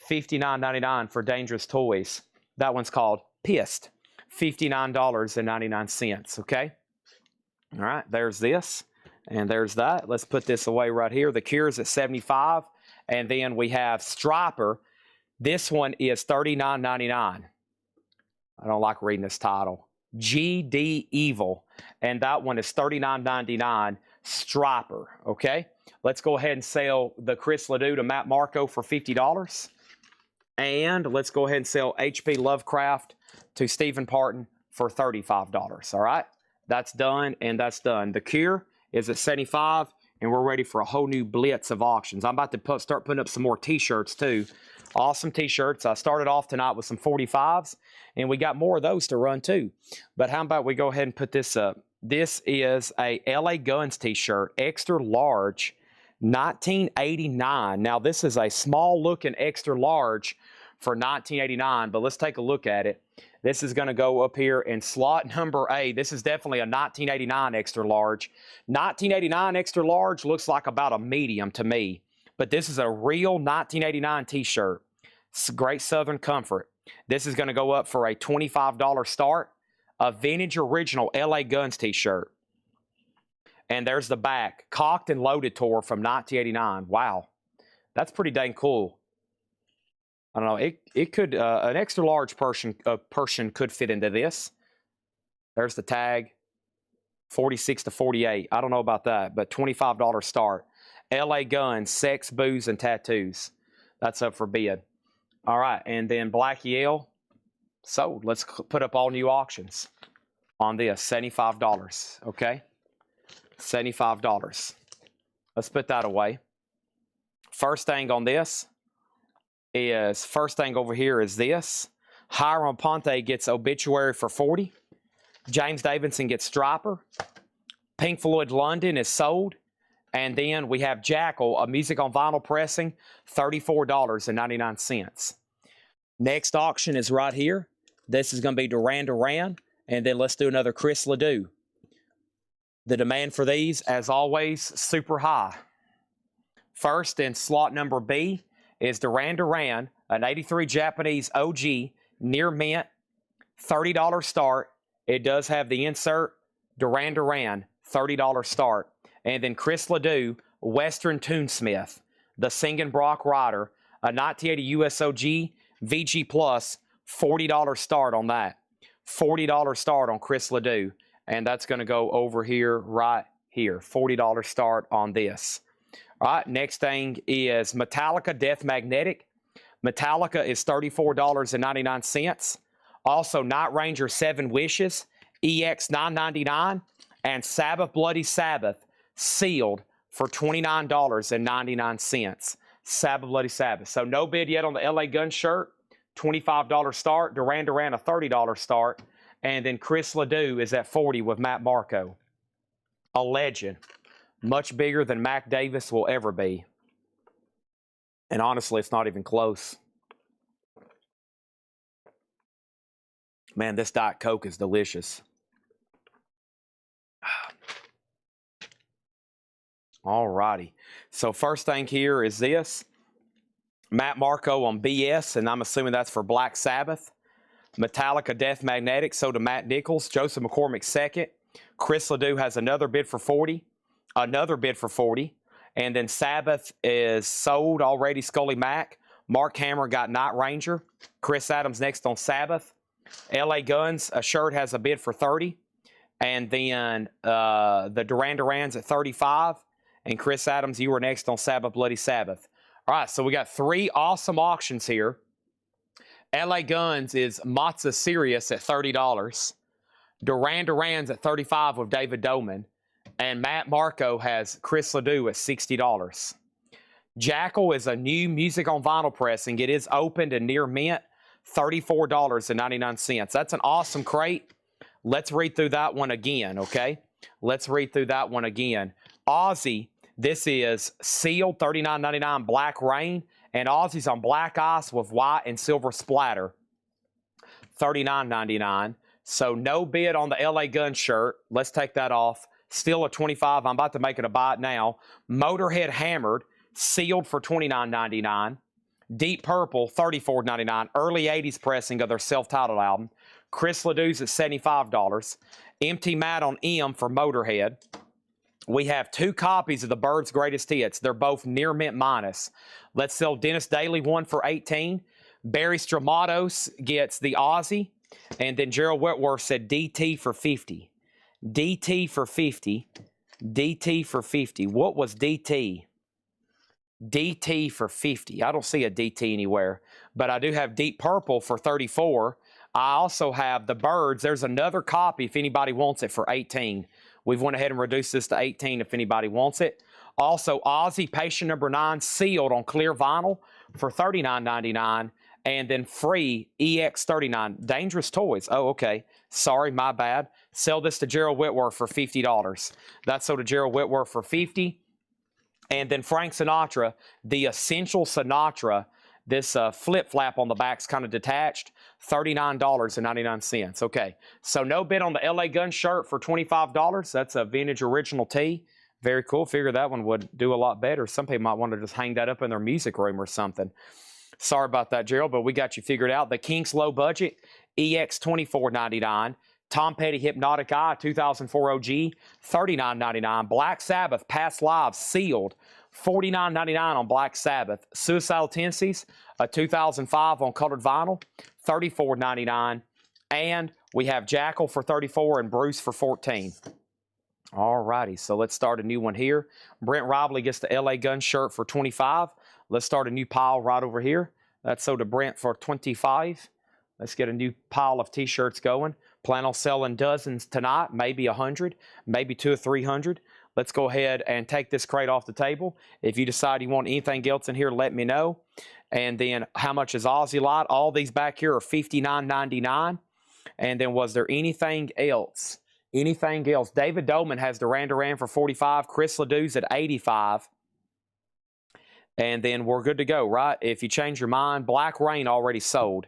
$59.99 for Dangerous Toys. That one's called Pissed. $59.99, okay? All right, there's this, and there's that. Let's put this away right here. The Cure's at 75, and then we have Striper. This one is $39.99. I don't like reading this title. GD Evil. And that one is $39.99. Striper. Okay. Let's go ahead and sell the Chris Ledoux to Matt Marco for $50. And let's go ahead and sell HP Lovecraft to Stephen Parton for $35. All right. That's done, and that's done. The Cure is at 75, and we're ready for a whole new blitz of auctions. I'm about to start putting up some more T-shirts, too. Awesome T-shirts. I started off tonight with some 45s, and we got more of those to run, too. But how about we go ahead and put this up? This is a LA Guns T-shirt, extra large, 1989. Now, this is a small-looking extra large for 1989, but let's take a look at it. This is going to go up here in slot number A. This is definitely a 1989 extra large. 1989 extra large looks like about a medium to me, but this is a real 1989 T-shirt. It's great Southern Comfort. This is going to go up for a $25 start. A vintage original LA Guns T-shirt. And there's the back. Cocked and Loaded tour from 1989. Wow. That's pretty dang cool. I don't know. It could an extra large person could fit into this. There's the tag, 46 to 48. I don't know about that, but $25 start. LA Guns, Sex, Booze, and Tattoos. That's up for bid. All right, and then Black Yale sold. Let's put up all new auctions on this. $75. Okay, $75. Let's put that away. First thing on this. First thing over here is this. Hiram Ponte gets Obituary for 40. James Davidson gets Striper. Pink Floyd London is sold. And then we have Jackal, a music on vinyl pressing, $34.99. Next auction is right here. This is going to be Duran Duran. And then let's do another Chris Ledoux. The demand for these, as always, super high. First in slot number B is Duran Duran, an 83 Japanese OG, near mint, $30 start. It does have the insert, Duran Duran, $30 start. And then Chris Ledoux, Western Toonsmith, the Singing Brock Rider, a 1980 USOG, VG Plus, $40 start on that. $40 start on Chris Ledoux. And that's going to go over here, right here. $40 start on this. All right, next thing is Metallica Death Magnetic. Metallica is $34.99. Also, Night Ranger 7 Wishes, EX $9.99, and Sabbath Bloody Sabbath, sealed for $29.99. Sabbath Bloody Sabbath. So no bid yet on the LA Gun shirt. $25 start. Duran Duran, a $30 start. And then Chris Ledoux is at 40 with Matt Marco. A legend. Much bigger than Mac Davis will ever be. And honestly, it's not even close. Man, this Diet Coke is delicious. All righty. So first thing here is this. Matt Marco on BS, and I'm assuming that's for Black Sabbath. Metallica Death Magnetic, so to Matt Nichols. Joseph McCormick second. Chris Ledoux has another bid for 40. Another bid for 40. And then Sabbath is sold already, Scully Mack. Mark Hammer got Night Ranger. Chris Adams next on Sabbath. LA Guns, a shirt has a bid for 30. And then the Duran Duran's at 35. And Chris Adams, you were next on Sabbath Bloody Sabbath. All right, so we got three awesome auctions here. LA Guns is Matza Sirius at $30. Duran Duran's at $35 with David Doman. And Matt Marco has Chris Ledoux at $60. Jackal is a new music on vinyl pressing. It is opened and near mint, $34.99. That's an awesome crate. Let's read through that one again, okay? Let's read through that one again. Aussie, this is sealed, $39.99 Black Rain. And Aussie's on black ice with white and silver splatter, $39.99. So no bid on the LA Gun shirt. Let's take that off. Still a $25. I'm about to make it a buy it now. Motorhead Hammered, sealed for $29.99. Deep Purple, $34.99. Early 80s pressing of their self-titled album. Chris Ledoux's at $75. Empty Mat on M for Motorhead. We have two copies of the Byrds' Greatest Hits. They're both near mint minus. Let's sell Dennis Daly one for $18. Barry Stramatos gets the Aussie. And then Gerald Whitworth said DT for 50. DT for 50. DT for 50. What was DT? DT for 50. I don't see a DT anywhere, but I do have Deep Purple for 34. I also have the Birds. There's another copy if anybody wants it for 18. We've went ahead and reduced this to 18 if anybody wants it. Also, Aussie Patient number 9 sealed on clear vinyl for $39.99. And then free EX39. Dangerous Toys. Oh, okay. Sorry, my bad. Sell this to Gerald Whitworth for $50. That's sold to Gerald Whitworth for $50. And then Frank Sinatra, the Essential Sinatra, this flip-flap on the back's kind of detached, $39.99. Okay, so no bid on the LA Gun shirt for $25. That's a vintage original tee. Very cool. Figure that one would do a lot better. Some people might want to just hang that up in their music room or something. Sorry about that, Gerald, but we got you figured out. The Kinks Low Budget, EX24.99. Tom Petty Hypnotic Eye, 2004 OG, $39.99. Black Sabbath Past Lives sealed, $49.99 on Black Sabbath. Suicidal Tendencies, a 2005 on colored vinyl, $34.99. And we have Jackal for $34 and Bruce for $14. All righty, so let's start a new one here. Brent Robley gets the LA Gun shirt for $25. Let's start a new pile right over here. That's sold to Brent for $25. Let's get a new pile of T-shirts going. Plan on selling dozens tonight, maybe 100, maybe 200 or 300. Let's go ahead and take this crate off the table. If you decide you want anything else in here, let me know. And then how much is Aussie Light? All these back here are $59.99. And then was there anything else? Anything else? David Doman has Duran Duran for $45. Chris Ledoux's at $85. And then we're good to go, right? If you change your mind, Black Rain already sold.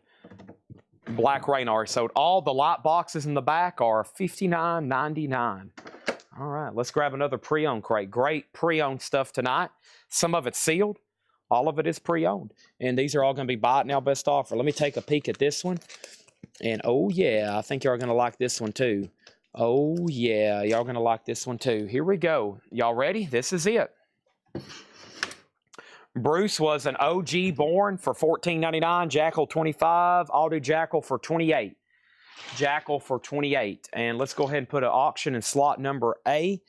Black Rain already sold. All the light boxes in the back are $59.99. All right, let's grab another pre-owned crate. Great pre-owned stuff tonight. Some of it's sealed. All of it is pre-owned. And these are all going to be bought now, best offer. Let me take a peek at this one. And oh, yeah, I think y'all are going to like this one too. Oh, yeah, y'all going to like this one too. Here we go. Y'all ready? This is it. Bruce was an OG born for $14.99. Jackal $25. I'll do Jackal for $28. Jackal for $28. And let's go ahead and put an auction in slot number A.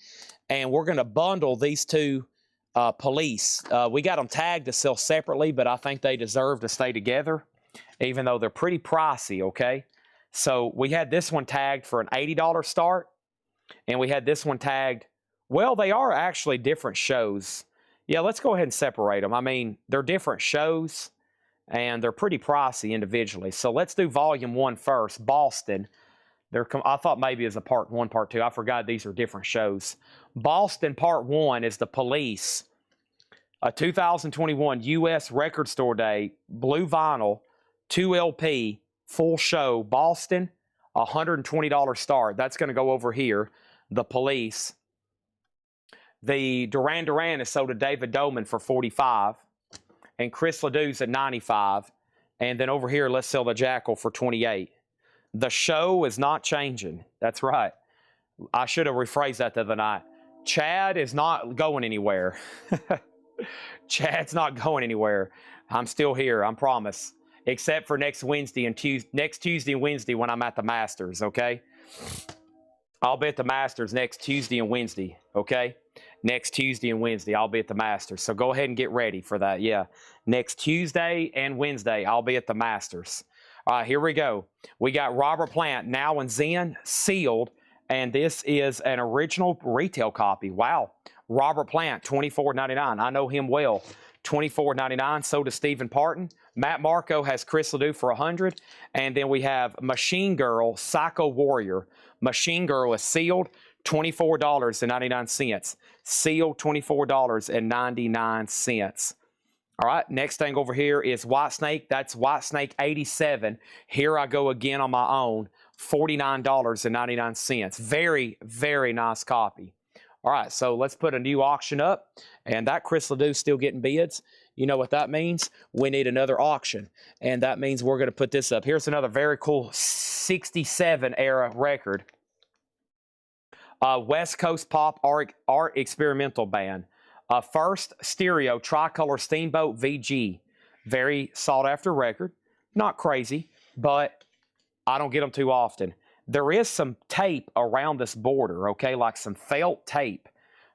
And we're going to bundle these two police. We got them tagged to sell separately, but I think they deserve to stay together, even though they're pretty pricey, okay? So we had this one tagged for an $80 start. And we had this one tagged, well, they are actually different shows. Yeah, let's go ahead and separate them. I mean, they're different shows, and they're pretty pricey individually. So let's do Volume 1 first. Boston. I thought maybe it was a Part 1, Part 2. I forgot these are different shows. Boston Part 1 is The Police. A 2021 U.S. Record Store Day, blue vinyl, 2 LP, full show. Boston, $120 start. That's going to go over here. The Police. The Duran Duran is sold to David Doman for $45. And Chris Ledoux's at $95. And then over here, let's sell the Jackal for $28. The show is not changing. That's right. I should have rephrased that the other night. Chad is not going anywhere. Chad's not going anywhere. I'm still here, I promise. Except for next Wednesday and next Tuesday and Wednesday when I'm at the Masters, okay? I'll be at the Masters next Tuesday and Wednesday, okay? Next Tuesday and Wednesday, I'll be at the Masters. So go ahead and get ready for that. Yeah, next Tuesday and Wednesday, I'll be at the Masters. All right, here we go. We got Robert Plant, Now and Zen, sealed. And this is an original retail copy. Wow. Robert Plant, $24.99. I know him well. $24.99. So does Stephen Parton. Matt Marco has Chris Ledoux for $100. And then we have Machine Girl, Psycho Warrior. Machine Girl is sealed. $24.99. Sealed $24.99. All right, next thing over here is White Snake. That's White Snake 87. Here I go again on my own. $49.99. Very, very nice copy. All right, so let's put a new auction up. And that Chris Ledoux's still getting bids. You know what that means? We need another auction. And that means we're going to put this up. Here's another very cool 67 era record. West Coast Pop Art Experimental Band. First Stereo Tricolor Steamboat VG. Very sought after record. Not crazy, but I don't get them too often. There is some tape around this border, okay, like some felt tape.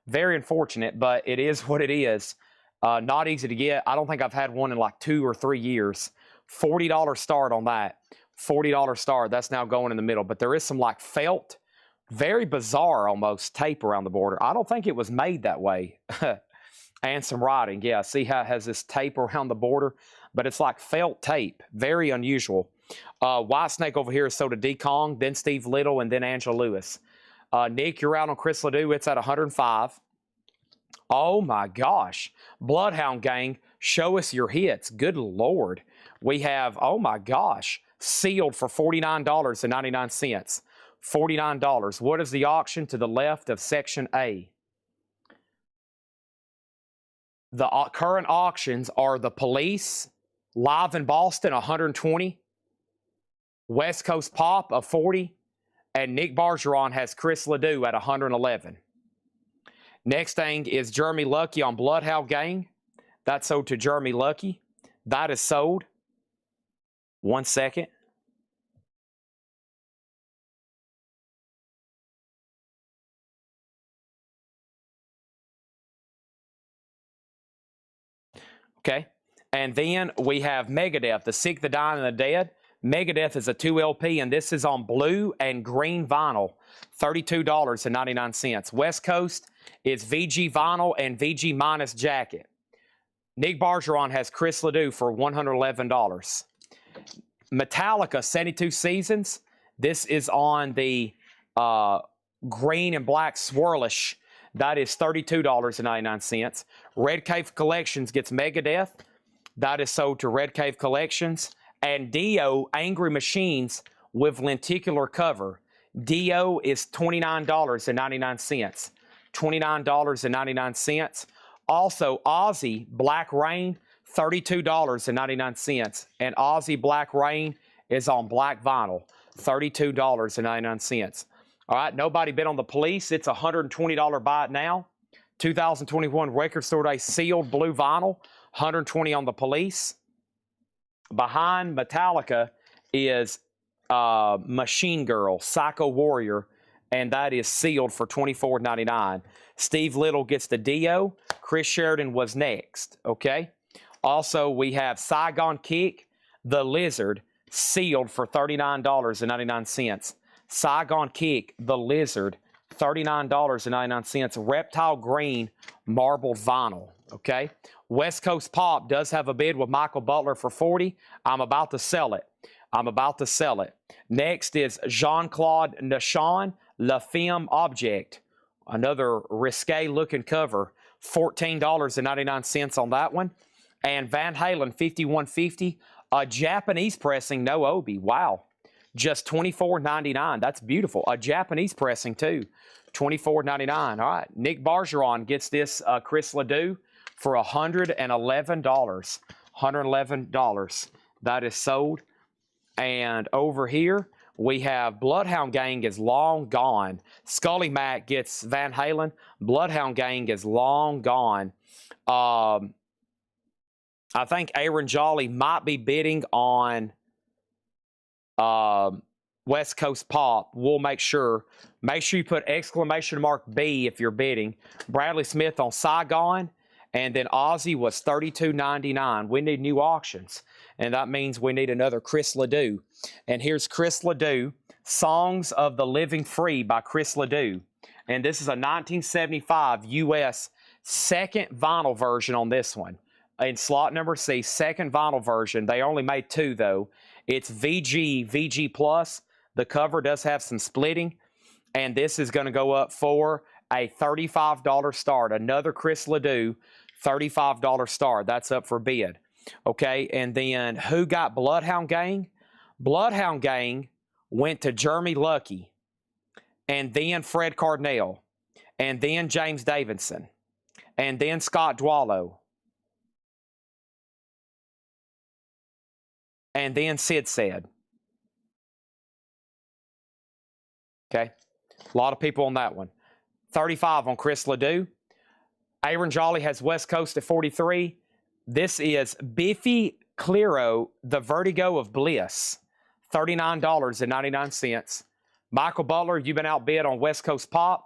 Very unfortunate, but it is what it is. Not easy to get. I don't think I've had one in like 2 or 3 years. $40 start on that. $40 start. That's now going in the middle. But there is some like felt, very bizarre almost tape around the border. I don't think it was made that way. And some writing. Yeah, see how it has this tape around the border? But it's like felt tape. Very unusual. White Snake over here is sold to D. Kong, then Steve Little, and then Angela Lewis. Nick, you're out on Chris Ledoux. It's at 105. Oh my gosh. Bloodhound Gang, show us your hits. Good Lord. We have, oh my gosh, sealed for $49.99. $49. What is the auction to the left of Section A? The current auctions are the Police, Live in Boston, 120. West Coast Pop, of 40. And Nick Bargeron has Chris Ledoux at 111. Next thing is Jeremy Lucky on Bloodhound Gang. That's sold to Jeremy Lucky. That is sold. 1 second. Okay. And then we have Megadeth, The Sick, the Dying, and the Dead. Megadeth is a 2 LP, and this is on blue and green vinyl. $32.99. West Coast is VG vinyl and VG minus jacket. Nick Bargeron has Chris Ledoux for $111. Metallica 72 Seasons. This is on the green and black swirlish. That is $32.99. Red Cave Collections gets Megadeth. That is sold to Red Cave Collections. And Dio Angry Machines with lenticular cover. Dio is $29.99. $29.99. Also, Aussie Black Rain, $32.99. And Aussie Black Rain is on black vinyl, $32.99. All right, nobody bid on the Police. It's a $120 buy it now. 2021 Record Store Day sealed blue vinyl, $120 on the Police. Behind Metallica is Machine Girl, Psycho Warrior, and that is sealed for $24.99. Steve Little gets the Dio. Chris Sheridan was next, okay? Also, we have Saigon Kick, The Lizard, sealed for $39.99. Saigon Kick, The Lizard, $39.99. Reptile Green, marbled vinyl, okay? West Coast Pop does have a bid with Michael Butler for $40. I'm about to sell it. I'm about to sell it. Next is Jean-Claude Nashon, La Femme Object. Another risque looking cover. $14.99 on that one. And Van Halen 5150. A Japanese pressing, no Obi. Wow. Just $24.99. That's beautiful. A Japanese pressing too. $24.99. All right. Nick Bargeron gets this Chris Ledoux for $111. $111. That is sold. And over here, we have Bloodhound Gang is long gone. Scully Mac gets Van Halen. Bloodhound Gang is long gone. I think Aaron Jolly might be bidding on West Coast Pop. We'll make sure. Make sure you put exclamation mark B if you're bidding. Bradley Smith on Saigon. And then Aussie was $32.99. We need new auctions. And that means we need another Chris Ledoux. And here's Chris Ledoux, Songs of the Living Free by Chris Ledoux. And this is a 1975 U.S. second vinyl version on this one. In slot number C, second vinyl version. They only made 2, though. It's VG Plus. The cover does have some splitting. And this is going to go up for a $35 start. Another Chris Ledoux, $35 start. That's up for bid. Okay, and then who got Bloodhound Gang? Bloodhound Gang went to Jeremy Lucky, and then Fred Cardinale, and then James Davidson, and then Scott Dwallow, and then Sid Said. Okay, a lot of people on that one. 35 on Chris Ledoux. Aaron Jolly has West Coast at 43. This is Biffy Clyro, The Vertigo of Bliss. $39.99. Michael Butler, you've been outbid on West Coast Pop.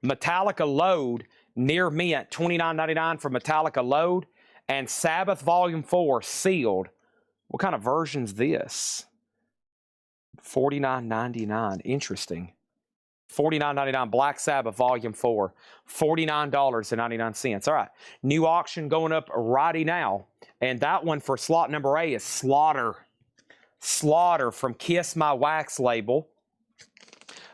Metallica Load, near mint, $29.99 for Metallica Load. And Sabbath Volume 4, sealed. What kind of version's this? $49.99. Interesting. $49.99, Black Sabbath Volume 4. $49.99. All right. New auction going up righty now. And that one for slot number A is Slaughter. Slaughter from Kiss My Wax label.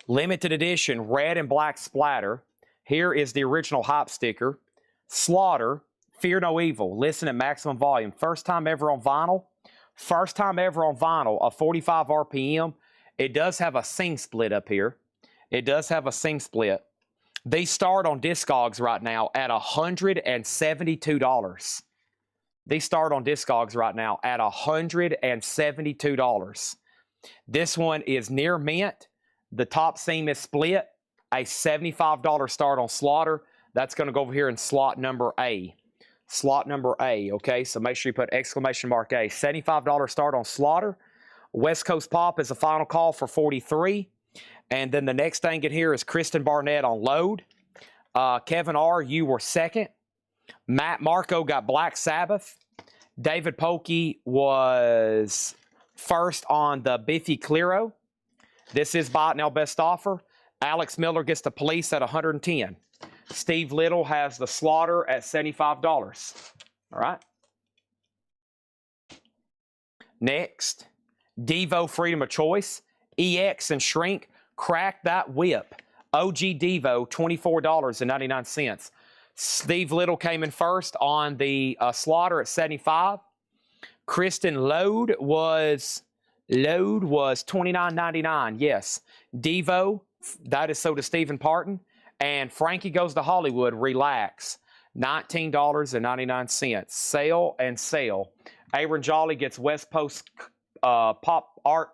Limited edition, red and black splatter. Here is the original hype sticker. Slaughter, Fear No Evil. Listen at maximum volume. First time ever on vinyl. First time ever on vinyl, a 45 RPM. It does have a sing split up here. It does have a sing split. They start on Discogs right now at $172. They start on Discogs right now at $172. This one is near mint. The top seam is split. A $75 start on Slaughter. That's going to go over here in slot number A. Slot number A, okay? So make sure you put exclamation mark A. $75 start on Slaughter. West Coast Pop is a final call for $43. And then the next thing in here is Kristen Barnett on Load. Kevin R., you were second. Matt Marco got Black Sabbath. David Polkey was first on the Biffy Clearo. This is Buy It Now Best Offer. Alex Miller gets the Police at $110. Steve Little has the Slaughter at $75. All right. Next, Devo Freedom of Choice. EX and Shrink. Crack That Whip. OG Devo, $24.99. Steve Little came in first on the Slaughter at $75. Kristen Load was $29.99. Yes. Devo, that is so to Stephen Parton. And Frankie Goes to Hollywood, Relax, $19.99. Sale and sale. Aaron Jolly gets West Coast Pop Art.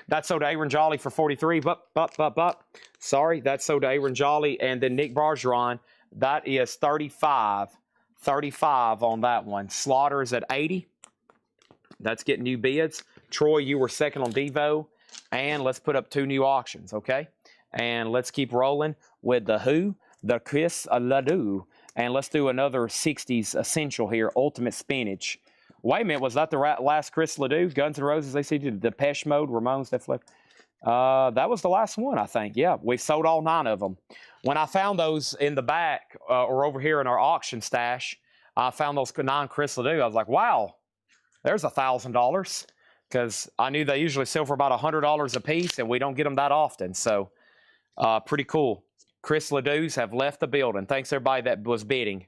That's sold to Aaron Jolly for $43. Sorry, that's sold to Aaron Jolly. And then Nick Bargeron, that is $35. $35 on that one. Slaughter is at $80. That's getting new bids. Troy, you were second on Devo. And let's put up two new auctions, okay? And let's keep rolling with the Who, the Chris Ledoux. And let's do another 60s essential here, Ultimate Spinach. Wait a minute, was that the last Chris Ledoux? Guns N' Roses, ACD, Depeche Mode, Ramones, Def Leppard? That was the last one, I think. Yeah, we sold all 9 of them. When I found those in the back or over here in our auction stash, I found those 9 Chris Ledoux. I was like, wow, there's $1,000. Because I knew they usually sell for about $100 a piece, and we don't get them that often. So, pretty cool. Chris Ledoux's have left the building. Thanks, everybody that was bidding.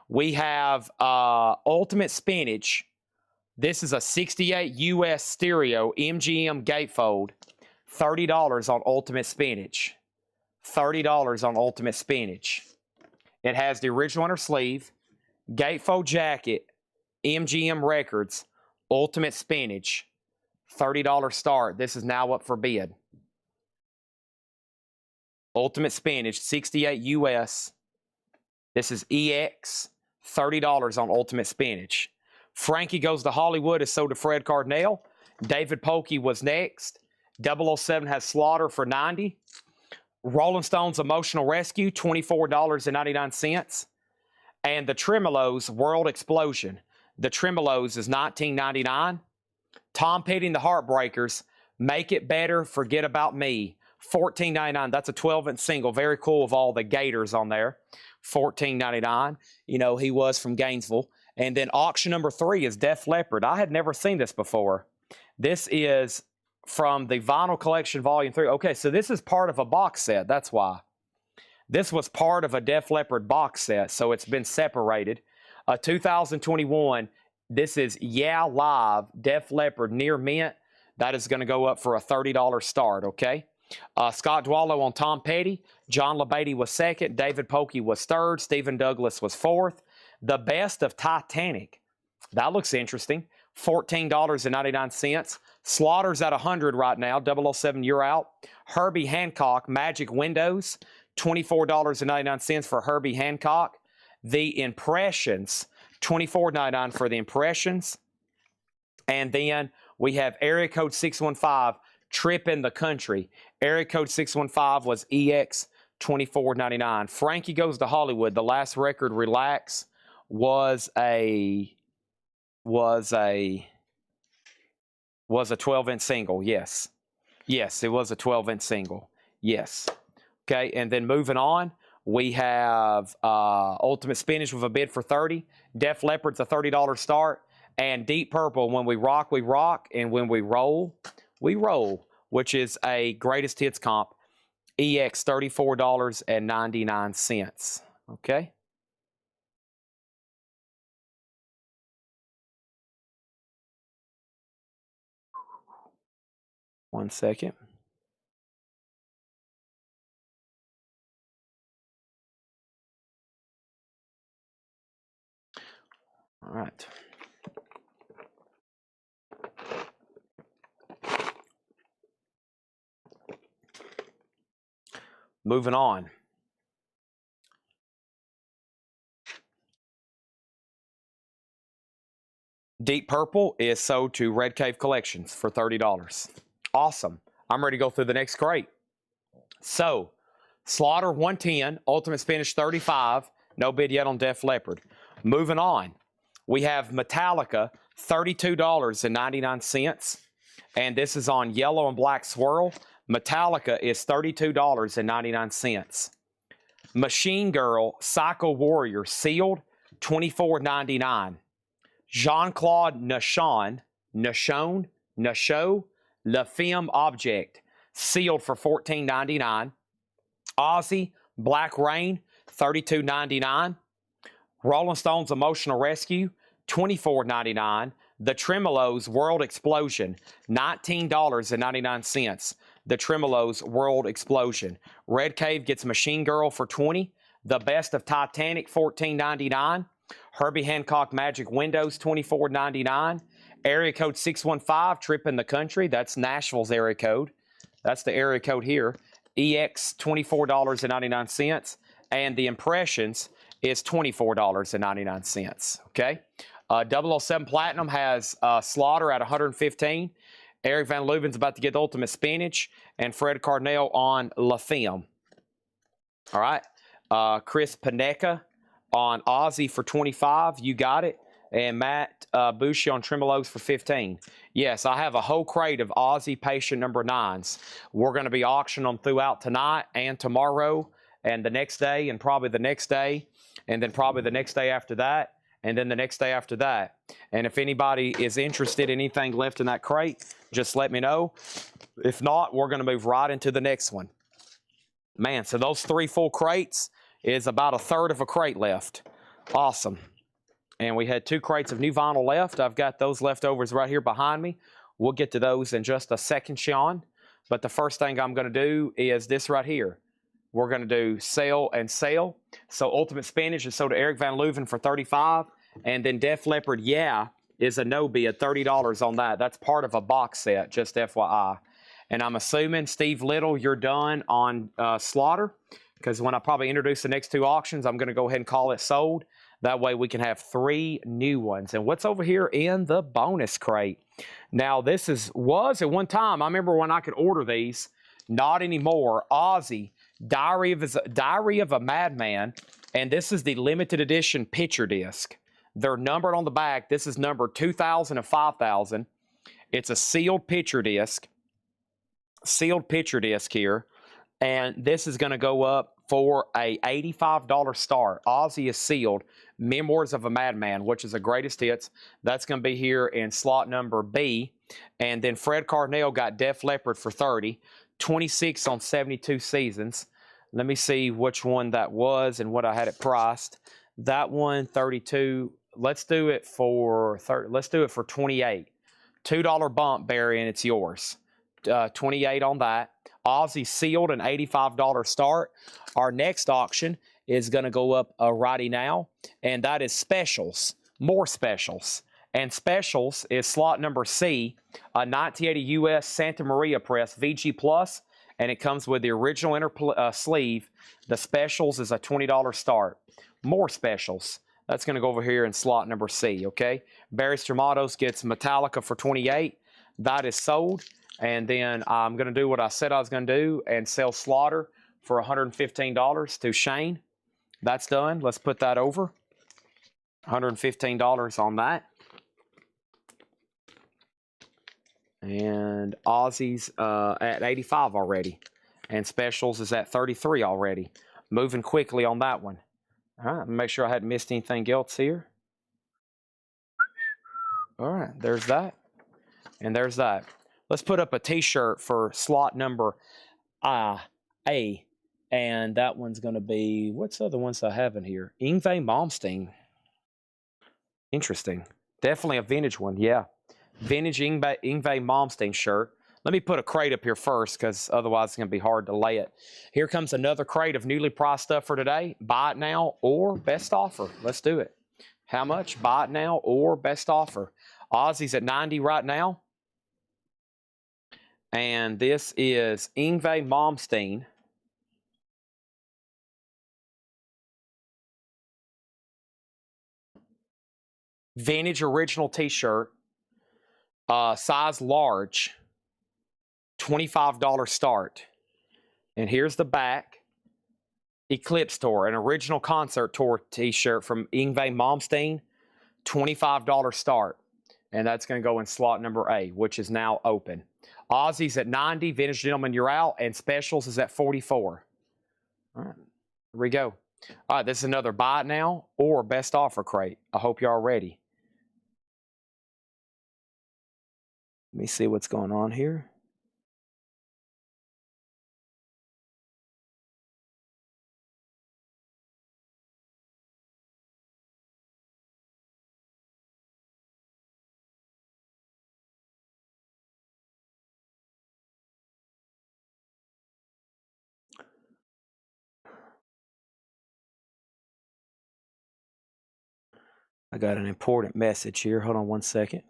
We have Ultimate Spinach. This is a 68 US stereo MGM gatefold. $30 on Ultimate Spinach. $30 on Ultimate Spinach. It has the original inner sleeve, gatefold jacket, MGM records, Ultimate Spinach. $30 start. This is now up for bid. Ultimate Spinach, 68 US. This is EX, $30 on Ultimate Spinach. Frankie Goes to Hollywood is sold to Fred Cardinale. David Polkey was next. 007 has Slaughter for $90. Rolling Stones Emotional Rescue, $24.99. And the Tremolos World Explosion. The Tremolos is $19.99. Tom Petty and the Heartbreakers, Make It Better, Forget About Me, $14.99. That's a 12-inch single. Very cool with all the gators on there. $14.99. You know, he was from Gainesville. And then auction number 3 is Def Leppard. I had never seen this before. This is from the Vinyl Collection Volume 3. Okay, so this is part of a box set. That's why. This was part of a Def Leppard box set, so it's been separated. 2021, this is Yeah Live, Def Leppard, near mint. That is going to go up for a $30 start, okay? Scott Dwallow on Tom Petty. John LaBeatty was second. David Polkey was third. Stephen Douglas was fourth. The Best of Titanic. That looks interesting. $14.99. Slaughter's at $100 right now. 007, you're out. Herbie Hancock, Magic Windows. $24.99 for Herbie Hancock. The Impressions. $24.99 for the Impressions. And then we have area code 615, Trip in the Country. Area code 615 was EX 24.99. Frankie Goes to Hollywood. The last record, Relax, was a 12-inch single. Yes. Yes, it was a 12-inch single. Yes. Okay, and then moving on, we have Ultimate Spinach with a bid for 30. Def Leppard's a $30 start. And Deep Purple, When We Rock, We Rock. And When We Roll, We Roll, which is a greatest hits comp. EX $34.99. Okay. One second. All right. Moving on. Deep Purple is sold to Red Cave Collections for $30. Awesome. I'm ready to go through the next crate. So, Slaughter 110, Ultimate Spinach 35, no bid yet on Def Leppard. Moving on, we have Metallica, $32.99, and this is on yellow and black swirl. Metallica is $32.99. Machine Girl, Psycho Warrior, sealed, $24.99. Jean-Claude Nashon, La Femme Object, sealed for $14.99. Ozzy, Black Rain, $32.99. Rolling Stones Emotional Rescue, $24.99. The Tremolos World Explosion, $19.99. The Tremolos World Explosion. Red Cave gets Machine Girl for $20. The Best of Titanic, $14.99. Herbie Hancock Magic Windows, $24.99. Area code 615, Trip in the Country. That's Nashville's area code. That's the area code here. EX, $24.99. And the Impressions is $24.99. Okay. 007 Platinum has Slaughter at $115. Eric Van Leuven's about to get the Ultimate Spinach. And Fred Carnell on La Femme. All right. Chris Paneca on Ozzy for $25. You got it. And Matt Bushi on Tremolos for $15. Yes, I have a whole crate of Ozzy Patient number 9s. We're going to be auctioning them throughout tonight and tomorrow and the next day and probably the next day and then probably the next day after that and then the next day after that. And if anybody is interested in anything left in that crate, just let me know. If not, we're going to move right into the next one. Man, so those 3 full crates is about a third of a crate left. Awesome. And we had 2 crates of new vinyl left. I've got those leftovers right here behind me. We'll get to those in just a second, Sean. But the first thing I'm going to do is this right here. We're going to do sale and sale. So Ultimate Spinach is sold to Eric Van Leuven for $35. And then Def Leppard, yeah, is a no bid, $30 on that. That's part of a box set, just FYI. And I'm assuming, Steve Little, you're done on Slaughter. Because when I probably introduce the next 2 auctions, I'm going to go ahead and call it sold. That way we can have 3 new ones. And what's over here in the bonus crate? Now, this was at one time, I remember when I could order these. Not anymore. Ozzy, Diary of a Madman. And this is the limited edition picture disc. They're numbered on the back. This is number 2,000 and 5,000. It's a sealed picture disc. Sealed picture disc here. And this is going to go up for a $85 start. Ozzy is sealed. Memoirs of a Madman, which is the greatest hits. That's going to be here in slot number B. And then Fred Carnell got Def Leppard for $30. 26 on 72 seasons. Let me see which one that was and what I had it priced. That one, 32. Let's do it for 28. $2 bump, Barry, and it's yours. 28 on that. Ozzy sealed, an $85 start. Our next auction is going to go up righty now, and that is specials, more specials. And specials is slot number C, a 1980 US Santa Maria press VG Plus, and it comes with the original inner sleeve. The specials is a $20 start. More specials. That's going to go over here in slot number C, okay? Barry Stramatos gets Metallica for $28. That is sold. And then I'm going to do what I said I was going to do and sell Slaughter for $115 to Shane. That's done. Let's put that over. $115 on that. And Aussie's at 85 already. And Specials is at 33 already. Moving quickly on that one. All right, make sure I hadn't missed anything else here. All right, there's that. And there's that. Let's put up a t-shirt for slot number A. And that one's going to be, what's the other ones I have in here? Yngwie Malmsteen. Interesting. Definitely a vintage one, yeah. Vintage Yngwie Malmsteen shirt. Let me put a crate up here first because otherwise it's going to be hard to lay it. Here comes another crate of newly priced stuff for today. Buy it now or best offer. Let's do it. How much? Buy it now or best offer. Aussie's at 90 right now. And this is Yngwie Malmsteen. Vintage original t-shirt. Size large. $25 start. And here's the back. Eclipse Tour, an original concert tour t-shirt from Yngwie Malmsteen. $25 start. And that's going to go in slot number A, which is now open. Aussie's at 90. Vintage Gentleman, you're out. And Specials is at 44. All right. Here we go. All right, this is another buy it now or best offer crate. I hope y'all are ready. Let me see what's going on here. I got an important message here. Hold on one second.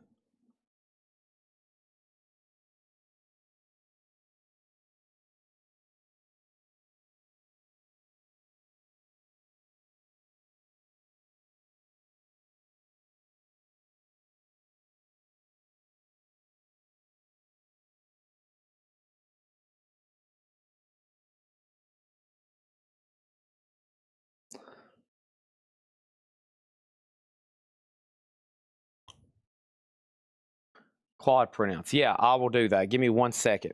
Claude pronouns. Yeah, I will do that. Give me 1 second.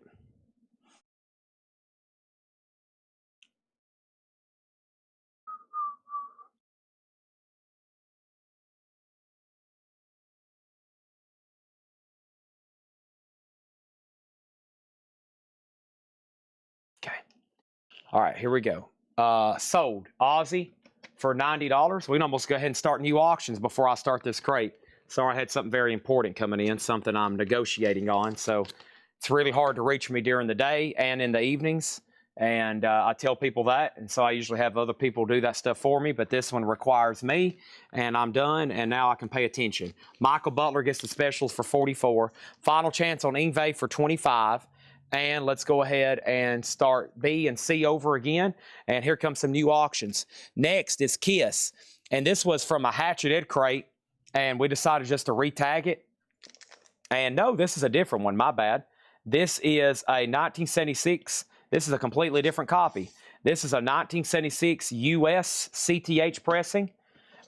Okay. All right, here we go. Sold. Aussie for $90. We can almost go ahead and start new auctions before I start this crate. Sorry, I had something very important coming in, something I'm negotiating on. So it's really hard to reach me during the day and in the evenings. And I tell people that. And so I usually have other people do that stuff for me. But this one requires me. And I'm done. And now I can pay attention. Michael Butler gets the Specials for 44. Final chance on Yngwie for 25. And let's go ahead and start B and C over again. And here comes some new auctions. Next is Kiss. And this was from a Hatchet Ed crate. And we decided just to re-tag it. And no, this is a different one. My bad. This is a 1976. This is a completely different copy. This is a 1976 US CTH pressing.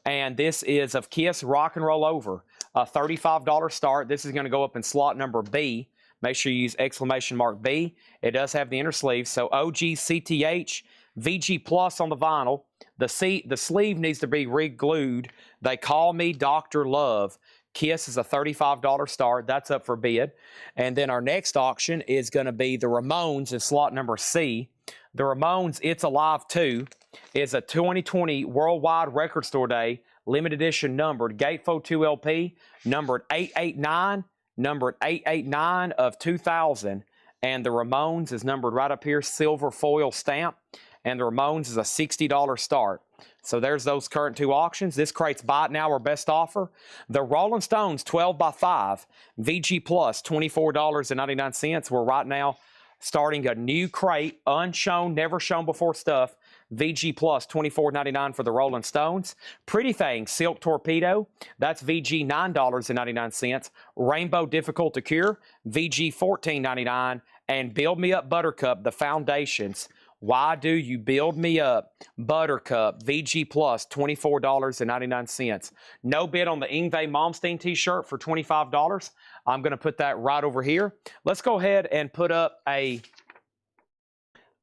And this is of Kiss Rock and Roll Over. A $35 start. This is going to go up in slot number B. Make sure you use exclamation mark B. It does have the inner sleeve. So OG CTH, VG Plus on the vinyl. The sleeve needs to be re-glued. They Call Me Dr. Love. Kiss is a $35 start. That's up for bid. And then our next auction is going to be the Ramones in slot number C. The Ramones It's Alive 2 is a 2020 Worldwide Record Store Day limited edition numbered Gatefold 2 LP, numbered 889, numbered 889 of 2000. And the Ramones is numbered right up here, silver foil stamp. And the Ramones is a $60 start. So there's those current two auctions. This crate's buy it now or best offer. The Rolling Stones 12x5, VG Plus $24.99. We're right now starting a new crate, unshown, never shown before stuff. VG Plus $24.99 for the Rolling Stones. Pretty Thing Silk Torpedo, that's VG $9.99. Rainbow Difficult to Cure, VG $14.99. And Build Me Up Buttercup, the foundations. Why do you build me up? Buttercup, VG Plus, $24.99. No bid on the Ingve Malmsteen t-shirt for $25. I'm going to put that right over here. Let's go ahead and put up a,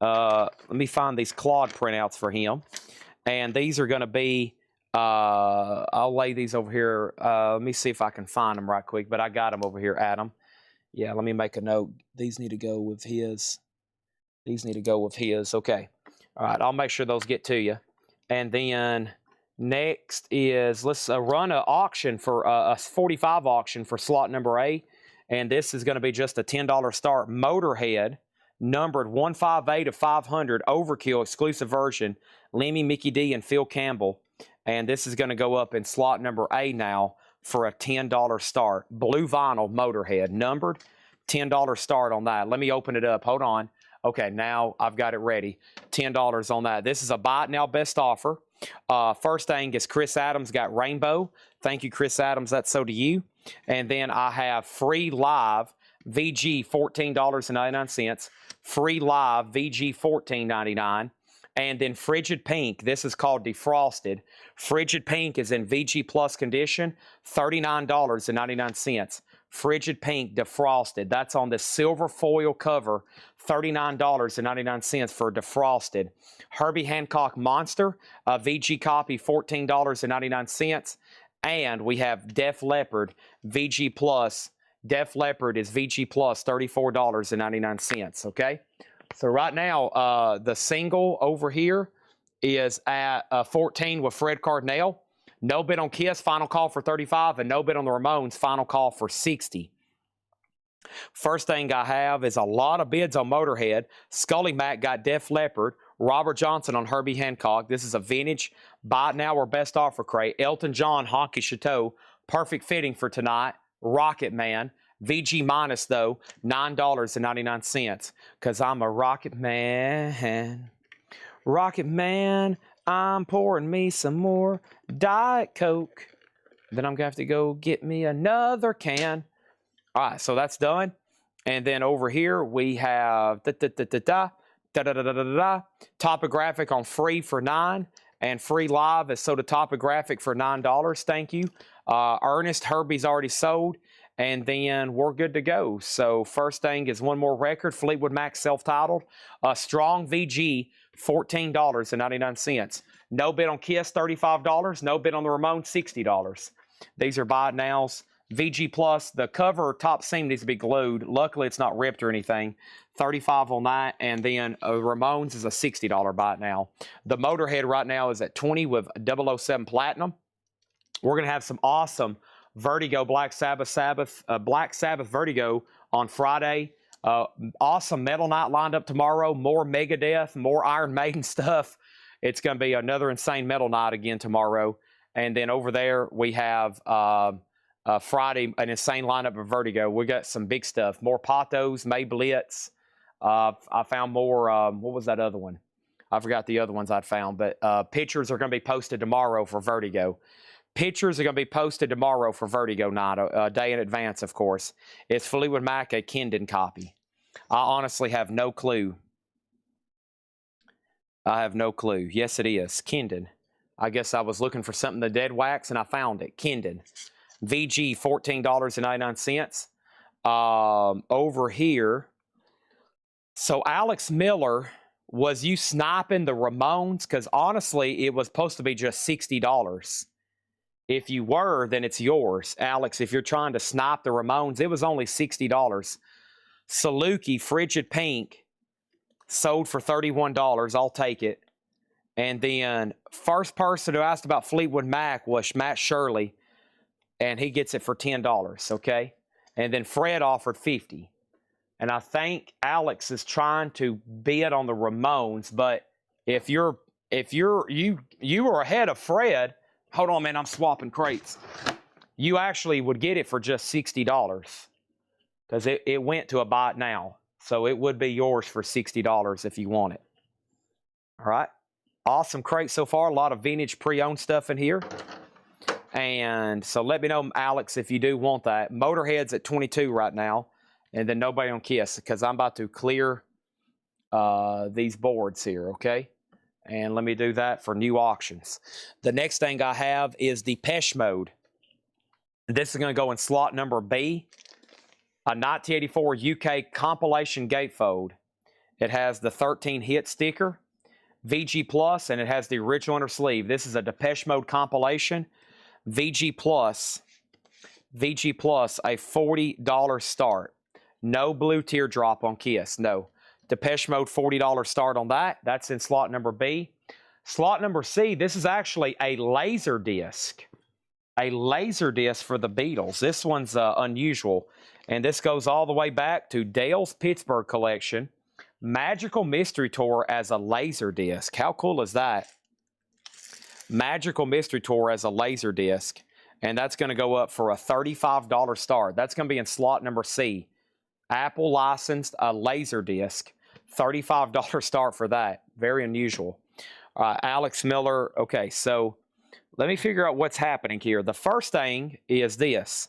let me find these Claude printouts for him. And these are going to be, I'll lay these over here. Let me see if I can find them right quick, but I got them over here, Adam. Yeah, let me make a note. These need to go with his. These need to go with his. Okay. All right, I'll make sure those get to you. And then next is, let's run an auction for a 45 auction for slot number A. And this is going to be just a $10 start. Motorhead, numbered 158 of 500, Overkill exclusive version. Lemmy, Mickey D, and Phil Campbell. And this is going to go up in slot number A now for a $10 start. Blue vinyl Motorhead, numbered, $10 start on that. Let me open it up. Hold on. Okay, now I've got it ready. $10 on that. This is a buy it now best offer. First thing is Chris Adams got Rainbow. Thank you, Chris Adams. That's so to you. And then I have Free Live VG $14.99. Free Live VG $14.99. And then Frigid Pink, this is called Defrosted. Frigid Pink is in VG Plus condition, $39.99. Frigid Pink Defrosted, that's on the silver foil cover, $39.99 for Defrosted. Herbie Hancock Monster, VG copy, $14.99. And we have Def Leppard, VG Plus. Def Leppard is VG Plus, $34.99, okay? So right now, the single over here is at 14 with Fred Cardinale. No bid on Kiss, final call for 35, and no bid on the Ramones, final call for 60. First thing I have is a lot of bids on Motorhead. Scully Mack got Def Leppard. Robert Johnson on Herbie Hancock. This is a vintage buy it now or best offer crate. Elton John, Honky Chateau. Perfect fitting for tonight. Rocket Man. VG minus, though, $9.99, because I'm a rocket man. Rocket Man, I'm pouring me some more Diet Coke. Then I'm going to have to go get me another can. All right, so that's done. And then over here, we have Topographic on free for $9. And Free Live is sold a Topographic for $9. Thank you. Ernest, Herbie's already sold. And then we're good to go. So first thing is one more record, Fleetwood Mac self-titled. Strong VG, $14.99. No bid on Kiss, $35. No bid on the Ramones, $60. These are buy it nows. VG Plus, the cover top seam needs to be glued. Luckily, it's not ripped or anything. $35 on that. And then Ramones is a $60 buy it now. The Motorhead right now is at $20 with 007 Platinum. We're going to have some awesome Vertigo Black Sabbath Vertigo on Friday. Awesome Metal Night lined up tomorrow. More Megadeth, more Iron Maiden stuff. It's going to be another insane Metal Night again tomorrow. And then over there we have Friday an insane lineup of Vertigo. We got some big stuff. More Patos, May Blitz. I found more. What was that other one? I forgot the other ones I'd found. But pictures are going to be posted tomorrow for Vertigo. Pictures are going to be posted tomorrow for Vertigo night, a day in advance, of course. It's Fleetwood Mac, a Kendon copy. I honestly have no clue. I have no clue. Yes, it is. Kendon. I guess I was looking for something to dead wax, and I found it. Kendon. VG, $14.99. Over here. So Alex Miller, was you sniping the Ramones? Because honestly, it was supposed to be just $60. If you were, then it's yours. Alex, if you're trying to snipe the Ramones, it was only $60. Saluki, Frigid Pink, sold for $31. I'll take it. And then first person who asked about Fleetwood Mac was Matt Shirley, and he gets it for $10, okay? And then Fred offered $50. And I think Alex is trying to bid on the Ramones, but if you were ahead of Fred. Hold on, man, I'm swapping crates. You actually would get it for just $60 because it went to a buy it now. So it would be yours for $60 if you want it. All right? Awesome crate so far. A lot of vintage pre-owned stuff in here. And so let me know, Alex, if you do want that. Motorhead's at 22 right now. And then nobody on Kiss, because I'm about to clear these boards here, okay? And let me do that for new auctions. The next thing I have is Depeche Mode. This is going to go in slot number B. A 1984 UK compilation gatefold. It has the 13 hit sticker, VG Plus, and it has the original inner sleeve. This is a Depeche Mode compilation. VG Plus, a $40 start. No blue teardrop on Kiss, no. Depeche Mode, $40 start on that. That's in slot number B. Slot number C, this is actually a laser disc. A laser disc for the Beatles. This one's unusual. And this goes all the way back to Dale's Pittsburgh collection. Magical Mystery Tour as a laser disc. How cool is that? Magical Mystery Tour as a laser disc. And that's going to go up for a $35 start. That's going to be in slot number C. Apple licensed a laser disc. $35 start for that. Very unusual. Alex Miller. Okay, so let me figure out what's happening here. The first thing is this.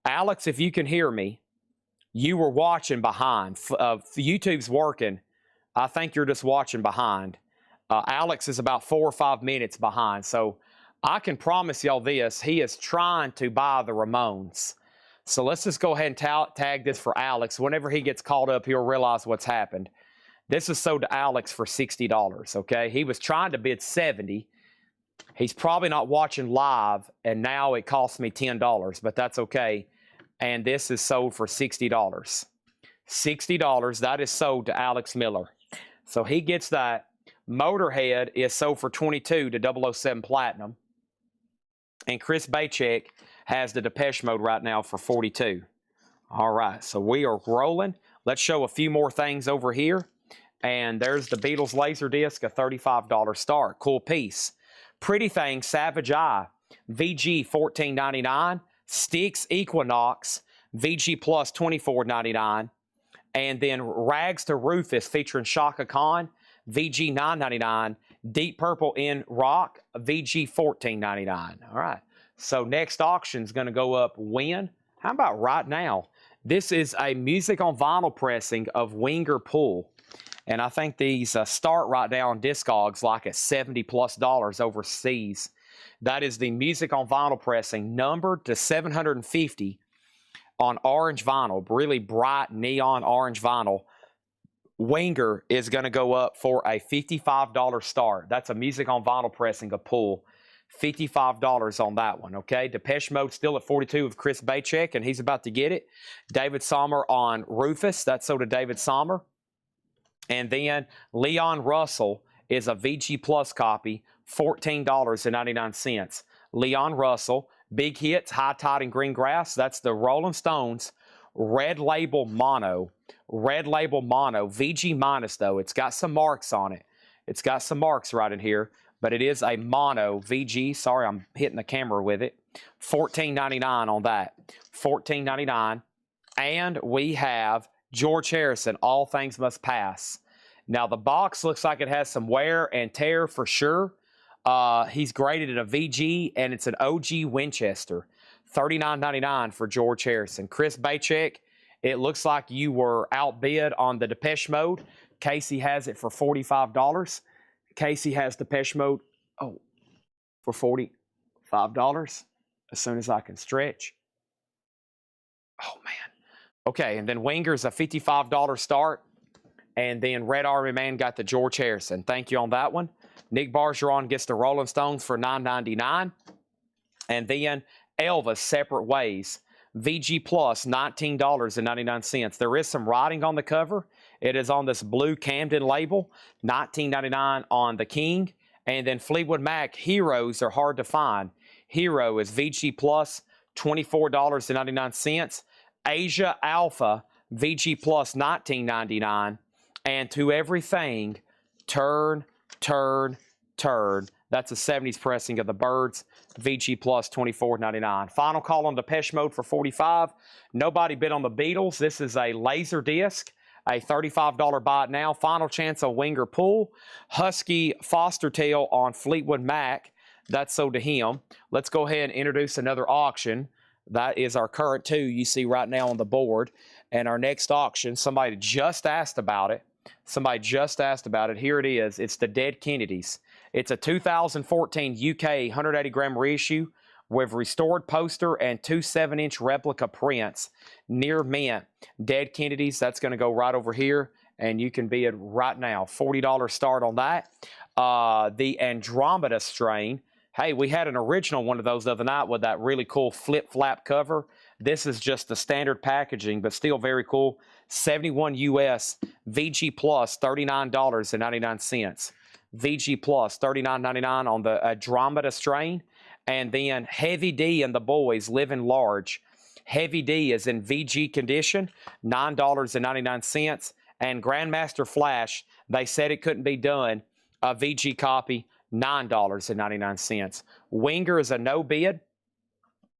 Alex, if you can hear me, you were watching behind. YouTube's working. I think you're just watching behind. Alex is about 4 or 5 minutes behind. So I can promise y'all this. He is trying to buy the Ramones. So let's just go ahead and tag this for Alex. Whenever he gets called up, he'll realize what's happened. This is sold to Alex for $60, okay? He was trying to bid $70. He's probably not watching live, and now it costs me $10, but that's okay. And this is sold for $60. $60, that is sold to Alex Miller. So he gets that. Motorhead is sold for $22 to 007 Platinum. And Chris Baychek has the Depeche Mode right now for $42. All right, so we are rolling. Let's show a few more things over here. And there's the Beatles Laserdisc, a $35 start. Cool piece. Pretty Thing, Savage Eye, VG $14.99. Styx Equinox, VG Plus $24.99. And then Rags to Rufus featuring Shaka Khan, VG $9.99. Deep Purple in Rock, VG $14.99. All right. So next auction is going to go up when? How about right now? This is a music on vinyl pressing of Winger Pool. And I think these start right now on Discogs like at $70+ overseas. That is the music on vinyl pressing, numbered to 750 on orange vinyl, really bright neon orange vinyl. Winger is going to go up for a $55 start. That's a music on vinyl pressing of Pool. $55 on that one, okay? Depeche Mode still at 42 with Chris Baychek, and he's about to get it. David Sommer on Rufus. That's sold to David Sommer. And then Leon Russell is a VG Plus copy, $14.99. Leon Russell, big hits, High Tide and Green Grass. That's the Rolling Stones Red Label Mono. Red Label Mono, VG minus though. It's got some marks on it. It's got some marks right in here, but it is a mono VG. Sorry, I'm hitting the camera with it. $14.99 on that. $14.99. And we have George Harrison, All Things Must Pass. Now, the box looks like it has some wear and tear for sure. He's graded at a VG, and it's an OG Winchester. $39.99 for George Harrison. Chris Baychek, it looks like you were outbid on the Depeche Mode. Casey has it for $45. Casey has Depeche Mode for $45 as soon as I can stretch. Oh, man. Okay, and then Winger's a $55 start. And then Red Army Man got the George Harrison. Thank you on that one. Nick Bargeron gets the Rolling Stones for $9.99. And then Elvis, Separate Ways. VG Plus, $19.99. There is some writing on the cover. It is on this blue Camden label. $19.99 on the King. And then Fleetwood Mac, Heroes are hard to find. Hero is VG Plus, $24.99. Asia Alpha, VG Plus, $19.99. And To Everything, Turn, Turn, Turn. That's a 70s pressing of the Birds, VG Plus, $24.99. Final call on Depeche Mode for $45. Nobody bid on the Beatles. This is a laser disc, a $35 buy it now. Final chance on Winger Pool. Husky Foster Tail on Fleetwood Mac. That's sold to him. Let's go ahead and introduce another auction. That is our current 2 you see right now on the board. And our next auction, somebody just asked about it. Somebody just asked about it. Here it is. It's the Dead Kennedys. It's a 2014 UK 180-gram reissue with restored poster and 2 7-inch replica prints. Near mint. Dead Kennedys. That's going to go right over here. And you can bid right now. $40 start on that. The Andromeda strain. Hey, we had an original one of those the other night with that really cool flip-flap cover. This is just the standard packaging, but still very cool. 71 US, VG Plus, $39.99. VG Plus, $39.99 on the Andromeda strain. And then Heavy D and the boys living large. Heavy D is in VG condition, $9.99. And Grandmaster Flash, they said it couldn't be done. A VG copy, $9.99. Winger is a no bid.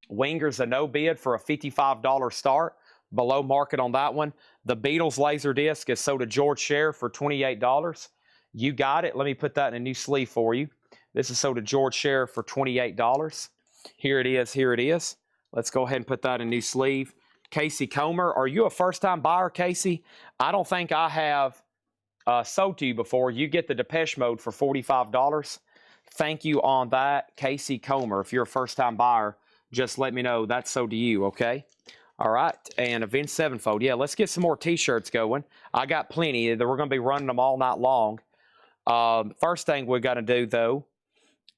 Winger's a no bid for a $55 start. Below market on that one. The Beatles laser disc is sold to George Sheriff for $28. You got it. Let me put that in a new sleeve for you. This is sold to George Sheriff for $28. Here it is. Here it is. Let's go ahead and put that in a new sleeve. Casey Comer, are you a first-time buyer, Casey? I don't think I have sold to you before. You get the Depeche Mode for $45. Thank you on that, Casey Comer. If you're a first-time buyer, just let me know. That's sold to you, okay? All right, and Avenged Sevenfold. Yeah, let's get some more T-shirts going. I got plenty. We're going to be running them all night long. First thing we're going to do, though,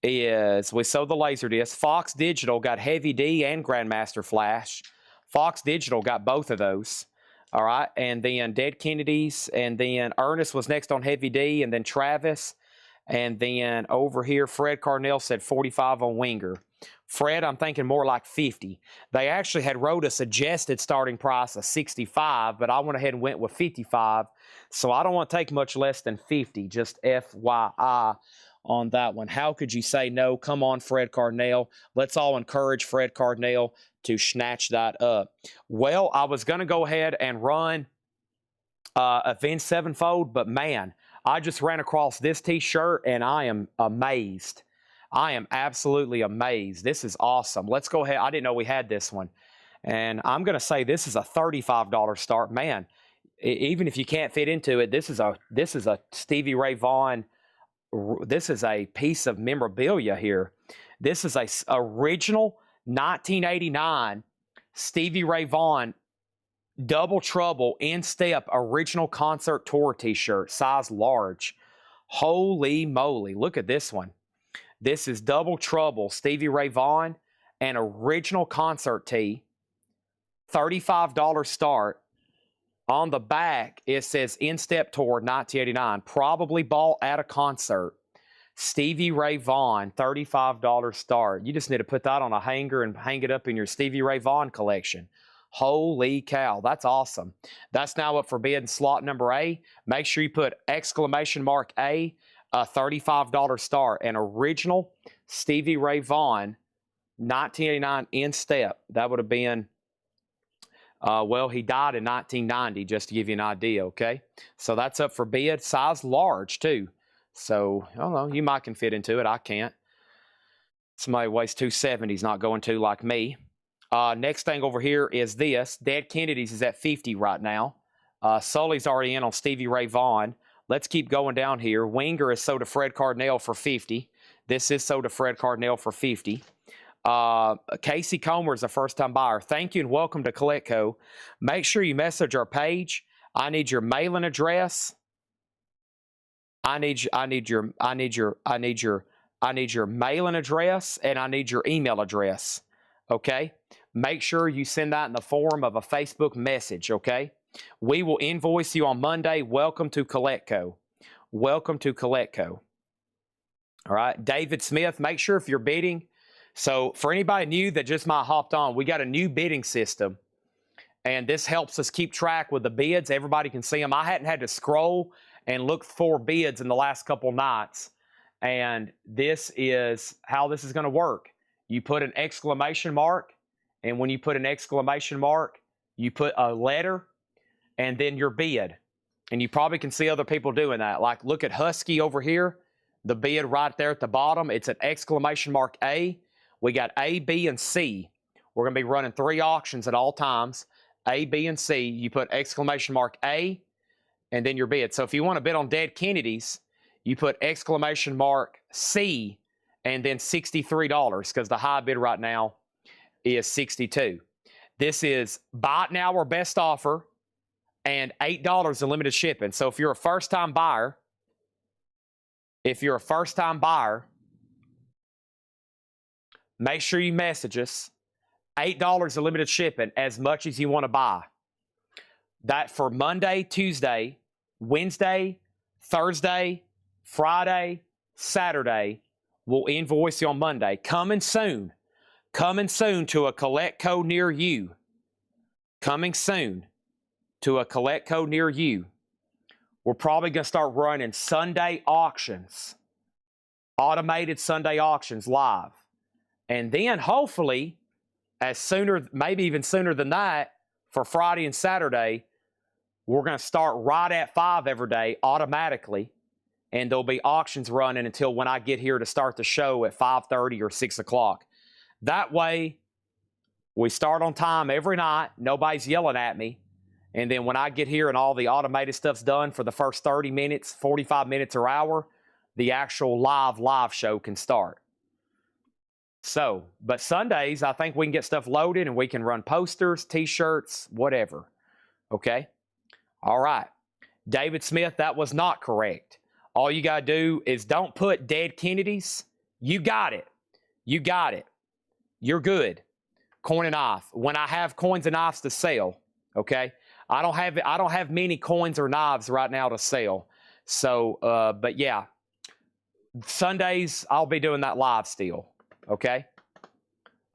is we sold the Laserdisc. Fox Digital got Heavy D and Grandmaster Flash. Fox Digital got both of those. All right, and then Dead Kennedys, and then Ernest was next on Heavy D, and then Travis, and then over here, Fred Carnell said 45 on Winger. Fred, I'm thinking more like 50. They actually had wrote a suggested starting price of 65, but I went ahead and went with 55, so I don't want to take much less than 50, just FYI on that one. How could you say no? Come on, Fred Carnell. Let's all encourage Fred Carnell to snatch that up. Well, I was going to go ahead and run Avenged Sevenfold, but man, I just ran across this T-shirt, and I am amazed. I am absolutely amazed. This is awesome. Let's go ahead. I didn't know we had this one. And I'm going to say this is a $35 start. Man, even if you can't fit into it, this is a Stevie Ray Vaughan. This is a piece of memorabilia here. This is a original 1989 Stevie Ray Vaughan Double Trouble in-step original concert tour T-shirt, size large. Holy moly. Look at this one. This is Double Trouble, Stevie Ray Vaughan, an original concert tee. $35 start. On the back, it says In-Step Tour 1989. Probably bought at a concert. Stevie Ray Vaughan, $35 start. You just need to put that on a hanger and hang it up in your Stevie Ray Vaughan collection. Holy cow, that's awesome. That's now up for bid in slot number A. Make sure you put exclamation mark A. A $35 start, an original Stevie Ray Vaughan 1989 in step. That would have been, well, he died in 1990, just to give you an idea, okay? So that's up for bid. Size large, too. So, I don't know, you might can fit into it. I can't. Somebody weighs 270 is not going to like me. Next thing over here is this. Dead Kennedys is at 50 right now. Sully's already in on Stevie Ray Vaughan. Let's keep going down here. Winger is sold to Fred Carnell for 50. This is sold to Fred Carnell for 50. Casey Comer is a first-time buyer. Thank you and welcome to Kletco. Make sure you message our page. I need your mailing address. I need your mailing address, and I need your email address. Okay? Make sure you send that in the form of a Facebook message, okay? We will invoice you on Monday. Welcome to Kletco. Welcome to Kletco. All right. David Smith, make sure if you're bidding. So for anybody new that just might hopped on, we got a new bidding system. And this helps us keep track with the bids. Everybody can see them. I hadn't had to scroll and look for bids in the last couple nights. And this is how this is going to work. You put an exclamation mark. And when you put an exclamation mark, you put a letter and then your bid. And you probably can see other people doing that. Like, look at Husky over here. The bid right there at the bottom, it's an exclamation mark A. We got A, B, and C. We're going to be running 3 auctions at all times. A, B, and C. You put exclamation mark A, and then your bid. So if you want to bid on Dead Kennedys, you put exclamation mark C, and then $63, because the high bid right now is $62. This is buy it now or best offer, and $8 in limited shipping. So if you're a first-time buyer, make sure you message us. $8 in limited shipping, as much as you want to buy. That for Monday, Tuesday, Wednesday, Thursday, Friday, Saturday. We'll invoice you on Monday. Coming soon. Coming soon to a Kletco near you. Coming soon to a Kletco near you. We're probably going to start running Sunday auctions. Automated Sunday auctions live. And then hopefully, maybe even sooner than that, for Friday and Saturday, we're going to start right at 5 every day automatically. And there'll be auctions running until when I get here to start the show at 5:30 or 6 o'clock. That way, we start on time every night. Nobody's yelling at me. And then when I get here and all the automated stuff's done for the first 30 minutes, 45 minutes or hour, the actual live show can start. So, but Sundays, I think we can get stuff loaded and we can run posters, T-shirts, whatever. Okay? All right. David Smith, that was not correct. All you got to do is don't put Dead Kennedys. You got it. You got it. You're good. Coin and knife. When I have coins and knives to sell, okay? I don't have many coins or knives right now to sell. So, but yeah. Sundays, I'll be doing that live still, okay?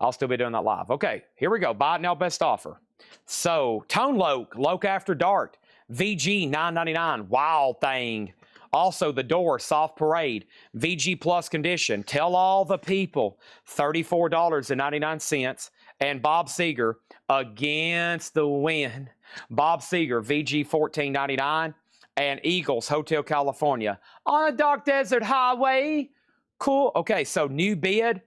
I'll still be doing that live. Okay, here we go. Buy it now, best offer. So, Tone Loke After Dark, VG $9.99, Wild Thing. Also, The Door, Soft Parade, VG Plus Condition, Tell All the People, $34.99. And Bob Seger, Against the Wind. Bob Seger, VG $14.99. And Eagles, Hotel California, On a Dark Desert Highway. Cool. Okay, so new bid.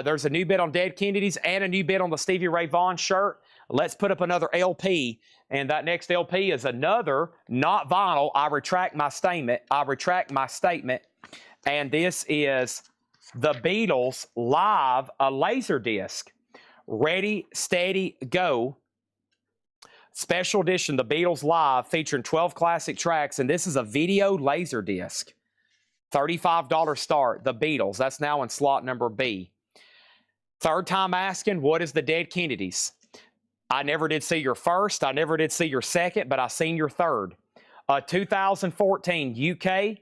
There's a new bid on Dead Kennedys and a new bid on the Stevie Ray Vaughan shirt. Let's put up another LP. And that next LP is another, not vinyl. I retract my statement. And this is the Beatles live, a laser disc. Ready, steady, go. Special edition, the Beatles live, featuring 12 classic tracks. And this is a video laser disc. $35 start, the Beatles. That's now in slot number B. Third time asking, what is the Dead Kennedys? I never did see your first. I never did see your second, but I seen your third. 2014 UK.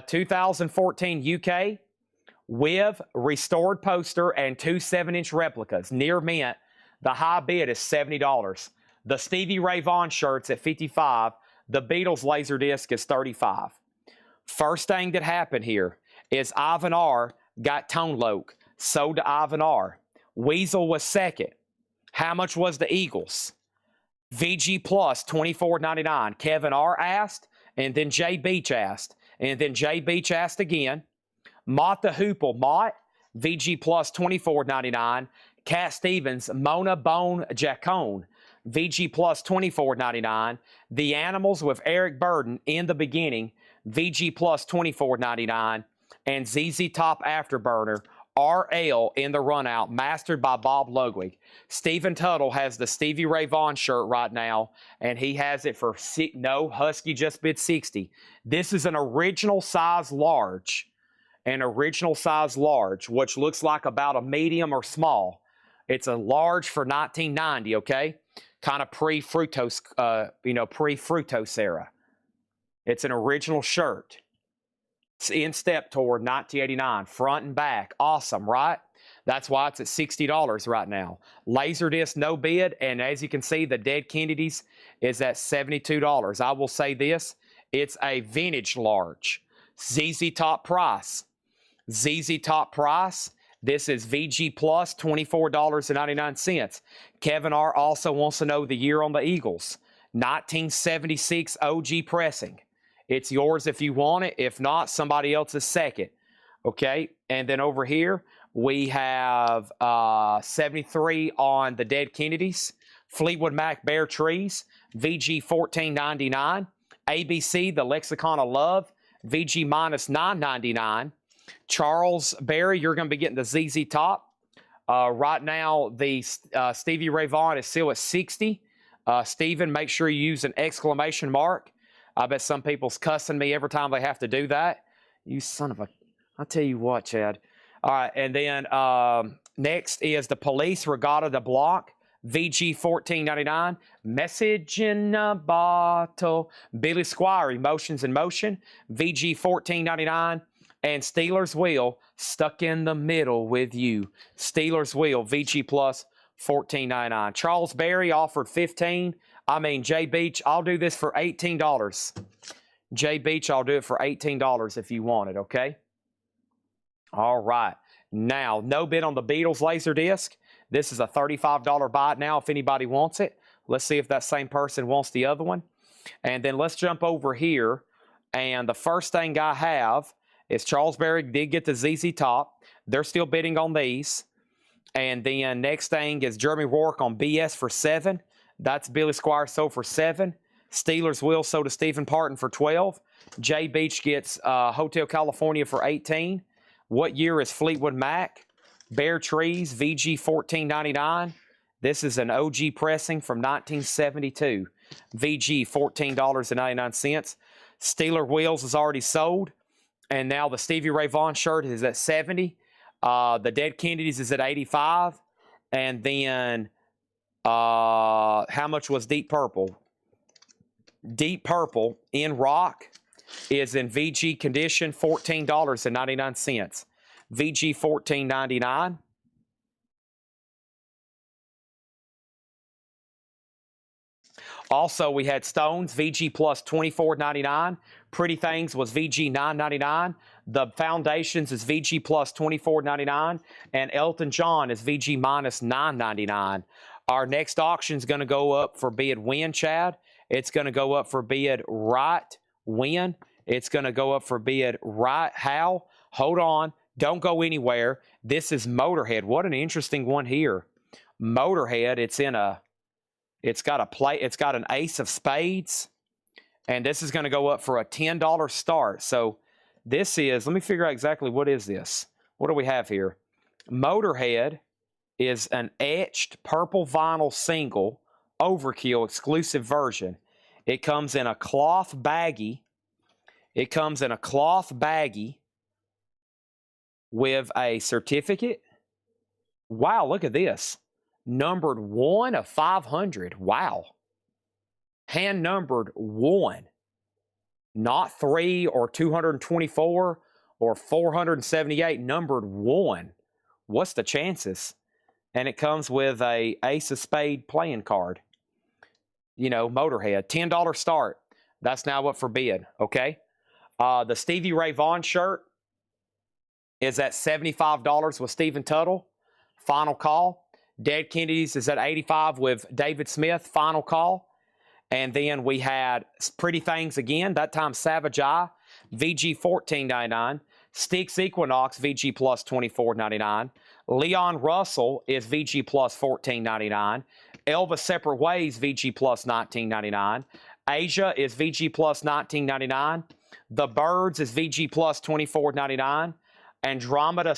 2014 UK with restored poster and 2 7-inch replicas. Near mint. The high bid is $70. The Stevie Ray Vaughan shirt's at $55. The Beatles laser disc is $35. First thing that happened here is Ivan R. got Tone Loke. Sold to Ivan R. Weasel was second. How much was the Eagles? VG Plus, $24.99. Kevin R. asked, and then Jay Beach asked, and then Jay Beach asked again. Mott the Hoople, Mott, VG Plus, $24.99. Cat Stevens, Mona Bone Jacone, VG Plus, $24.99. The Animals with Eric Burden, In the Beginning, VG Plus, $24.99. And ZZ Top Afterburner, RL in the runout, mastered by Bob Ludwig. Stephen Tuttle has the Stevie Ray Vaughan shirt right now, and he has it for no, Husky just bid 60. This is an original size large, which looks like about a medium or small. It's a large for 1990, okay? Kind of pre-fructose, pre-fructose era. It's an original shirt. In step toward 1989, front and back. Awesome, right? That's why it's at $60 right now. Laserdisc, no bid, and as you can see, the Dead Kennedys is at $72. I will say this, it's a vintage large. ZZ Top price. ZZ Top price. This is VG Plus, $24.99. Kevin R. also wants to know the year on the Eagles. 1976 OG pressing. It's yours if you want it. If not, somebody else's second. Okay, and then over here, we have 73 on the Dead Kennedys. Fleetwood Mac Bare Trees, VG 14.99. ABC, the Lexicon of Love, VG minus 9.99. Charles Berry, you're going to be getting the ZZ Top. Right now, the Stevie Ray Vaughan is still at 60. Steven, make sure you use an exclamation mark. I bet some people's cussing me every time they have to do that. You son of a... I'll tell you what, Chad. All right, and then next is the Police Regatta de Block, VG 14.99. Message in a Bottle, Billy Squire, Emotions in Motion, VG 14.99. And Steelers Wheel, Stuck in the Middle with You. Steelers Wheel, VG Plus, 14.99. Charles Berry offered 15. I mean, Jay Beach, I'll do this for $18. Jay Beach, I'll do it for $18 if you want it, okay? All right. Now, no bid on the Beatles Laserdisc. This is a $35 buy now if anybody wants it. Let's see if that same person wants the other one. And then let's jump over here. And the first thing I have is Charles Berry did get the ZZ Top. They're still bidding on these. And then next thing is Jeremy Rourke on BS for 7. That's Billy Squire sold for 7. Steelers Will sold to Stephen Parton for 12. Jay Beach gets Hotel California for 18. What year is Fleetwood Mac? Bare Trees, VG 14.99. This is an OG pressing from 1972. VG $14.99. Steeler Wheels is already sold. And now the Stevie Ray Vaughan shirt is at 70. The Dead Kennedys is at 85. And then how much was Deep Purple? Deep Purple in rock is in VG condition, $14.99. VG $14.99. Also, we had Stones, VG plus $24.99. Pretty Things was VG $9.99. The Foundations is VG plus $24.99. And Elton John is VG minus $9.99. Our next auction is going to go up for bid when, Chad? It's going to go up for bid right when. It's going to go up for bid right how. Hold on. Don't go anywhere. This is Motorhead. What an interesting one here. Motorhead, it's got an ace of spades. And this is going to go up for a $10 start. So this is, let me figure out exactly what is this. What do we have here? Motorhead is an etched purple vinyl single overkill exclusive version. It comes in a cloth baggie. It comes in a cloth baggie with a certificate. Wow, look at this. Numbered 1 of 500. Wow. Hand numbered 1. Not 3 or 224 or 478. Numbered 1. What's the chances? And it comes with a ace of spade playing card. You know, Motorhead. $10 start. That's now up for bid, okay? The Stevie Ray Vaughan shirt is at $75 with Stephen Tuttle. Final call. Dead Kennedys is at $85 with David Smith. Final call. And then we had Pretty Things again. That time Savage Eye. VG $14.99. Styx Equinox, VG plus $24.99. Leon Russell is VG plus $14.99. Elvis Separate Ways, VG plus $19.99. Asia is VG plus $19.99. The Birds is VG plus $24.99. Andromeda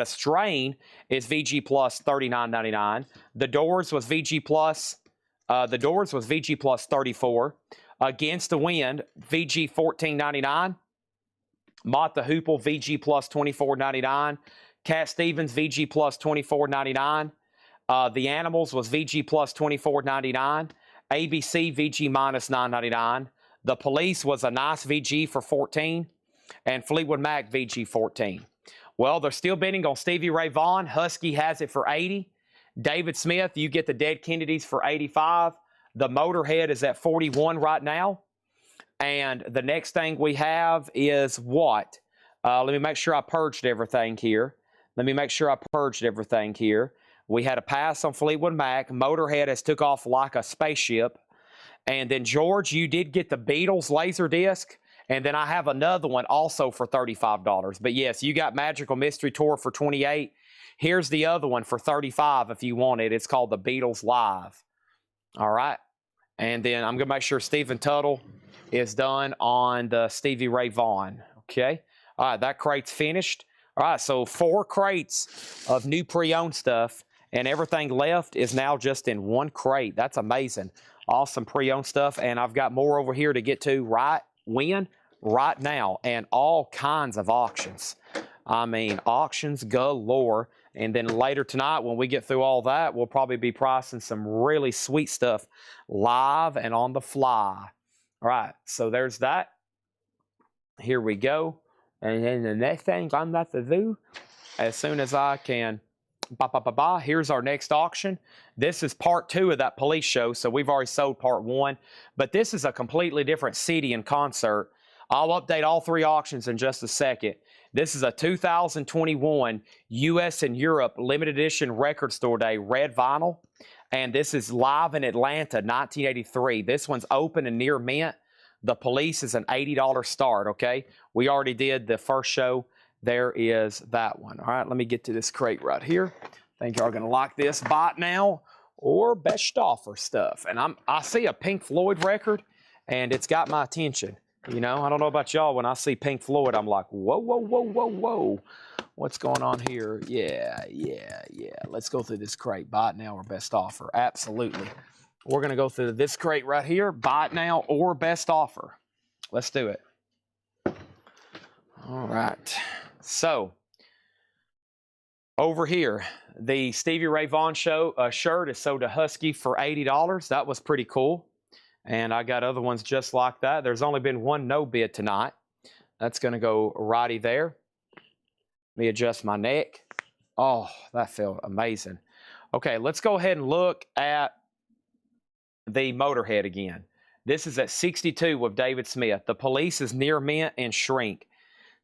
Strain is VG plus $39.99. The Doors was VG plus $34. Against the Wind, VG $14.99. Mott the Hoople, VG plus $24.99. Cat Stevens, VG plus $24.99. The Animals was VG plus $24.99. ABC, VG minus $9.99. The Police was a nice VG for $14. And Fleetwood Mac, VG 14. Well, they're still bidding on Stevie Ray Vaughan. Husky has it for 80. David Smith, you get the Dead Kennedys for 85. The Motorhead is at 41 right now. And the next thing we have is what? Let me make sure I purged everything here. We had a pass on Fleetwood Mac. Motorhead has took off like a spaceship. And then, George, you did get the Beatles laser disc. And then I have another one also for $35. But, yes, you got Magical Mystery Tour for $28. Here's the other one for $35 if you want it. It's called the Beatles Live. All right. And then I'm going to make sure Stephen Tuttle is done on the Stevie Ray Vaughan. Okay. All right. That crate's finished. All right. So 4 crates of new pre-owned stuff. And everything left is now just in 1 crate. That's amazing. Awesome pre-owned stuff. And I've got more over here to get to right now. And all kinds of auctions. I mean, auctions galore. And then later tonight, when we get through all that, we'll probably be pricing some really sweet stuff live and on the fly. All right, so there's that. Here we go. And then the next thing I'm about to do, as soon as I can, here's our next auction. This is part 2 of that police show, so we've already sold part 1. But this is a completely different city and concert. I'll update all 3 auctions in just a second. This is a 2021 U.S. and Europe limited edition record store day red vinyl. And this is live in Atlanta, 1983. This one's open and near mint. The Police is an $80 start, okay? We already did the first show. There is that one. All right, let me get to this crate right here. I think y'all are going to like this. Buy it now or best offer stuff. And I see a Pink Floyd record, and it's got my attention. You know, I don't know about y'all. When I see Pink Floyd, I'm like, whoa, whoa, whoa, whoa, whoa. What's going on here? Yeah. Let's go through this crate. Buy it now or best offer. Absolutely. We're going to go through this crate right here. Buy it now or best offer. Let's do it. All right. So, over here, the Stevie Ray Vaughan show shirt is sold to Husky for $80. That was pretty cool. And I got other ones just like that. There's only been one no bid tonight. That's going to go righty there. Let me adjust my neck. Oh, that felt amazing. Okay, let's go ahead and look at the Motorhead again. This is at 62 with David Smith. The Police is near mint and shrink.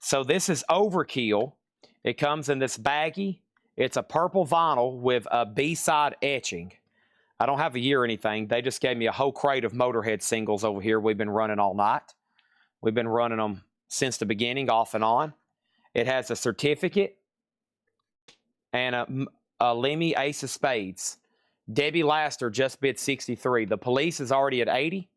So this is overkill. It comes in this baggie. It's a purple vinyl with a B-side etching. I don't have a year or anything. They just gave me a whole crate of Motorhead singles over here. We've been running all night. We've been running them since the beginning, off and on. It has a certificate and a Lemmy Ace of Spades. Debbie Laster just bid 63. The Police is already at 80.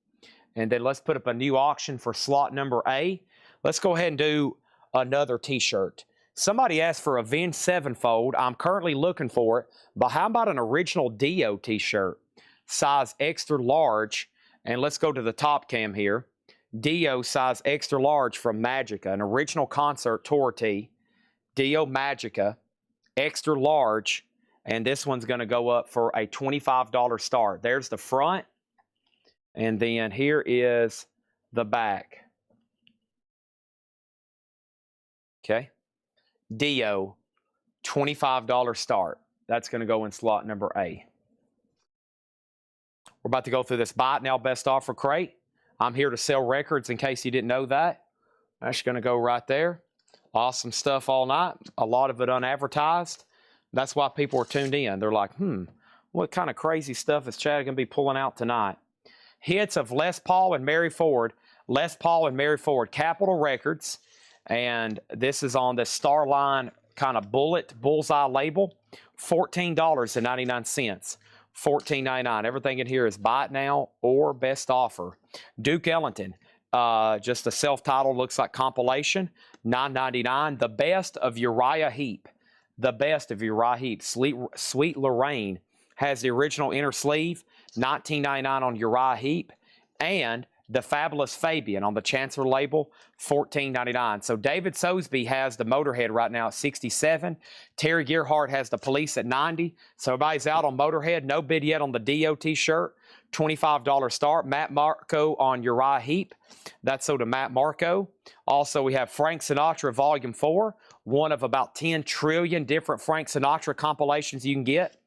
And then let's put up a new auction for slot number A. Let's go ahead and do another T-shirt. Somebody asked for a Avenged Sevenfold. I'm currently looking for it. But how about an original Dio T-shirt? Size extra large. And let's go to the top cam here. Dio size extra large from Magica. An original concert tour tee. Dio Magica. Extra large. And this one's going to go up for a $25 start. There's the front. And then here is the back. Okay. Dio, $25 start. That's going to go in slot number A. We're about to go through this buy it now best offer crate. I'm here to sell records in case you didn't know that. That's going to go right there. Awesome stuff all night. A lot of it unadvertised. That's why people are tuned in. They're like, what kind of crazy stuff is Chad going to be pulling out tonight? Hits of Les Paul and Mary Ford. Les Paul and Mary Ford, Capitol Records. And this is on the Starline kind of bullseye label. $14.99. $14.99. Everything in here is buy it now or best offer. Duke Ellington, just a self-titled, looks like compilation. $9.99. The Best of Uriah Heep. The Best of Uriah Heep. Sweet Lorraine has the original inner sleeve. $19.99 on Uriah Heep. And the Fabulous Fabian on the Chancellor label, $14.99. So David Sosby has the Motorhead right now at 67. Terry Gearhart has the Police at 90. So everybody's out on Motorhead. No bid yet on the Dio T-shirt. $25 start. Matt Marco on Uriah Heep. That's so to Matt Marco. Also, we have Frank Sinatra Volume 4. One of about 10 trillion different Frank Sinatra compilations you can get.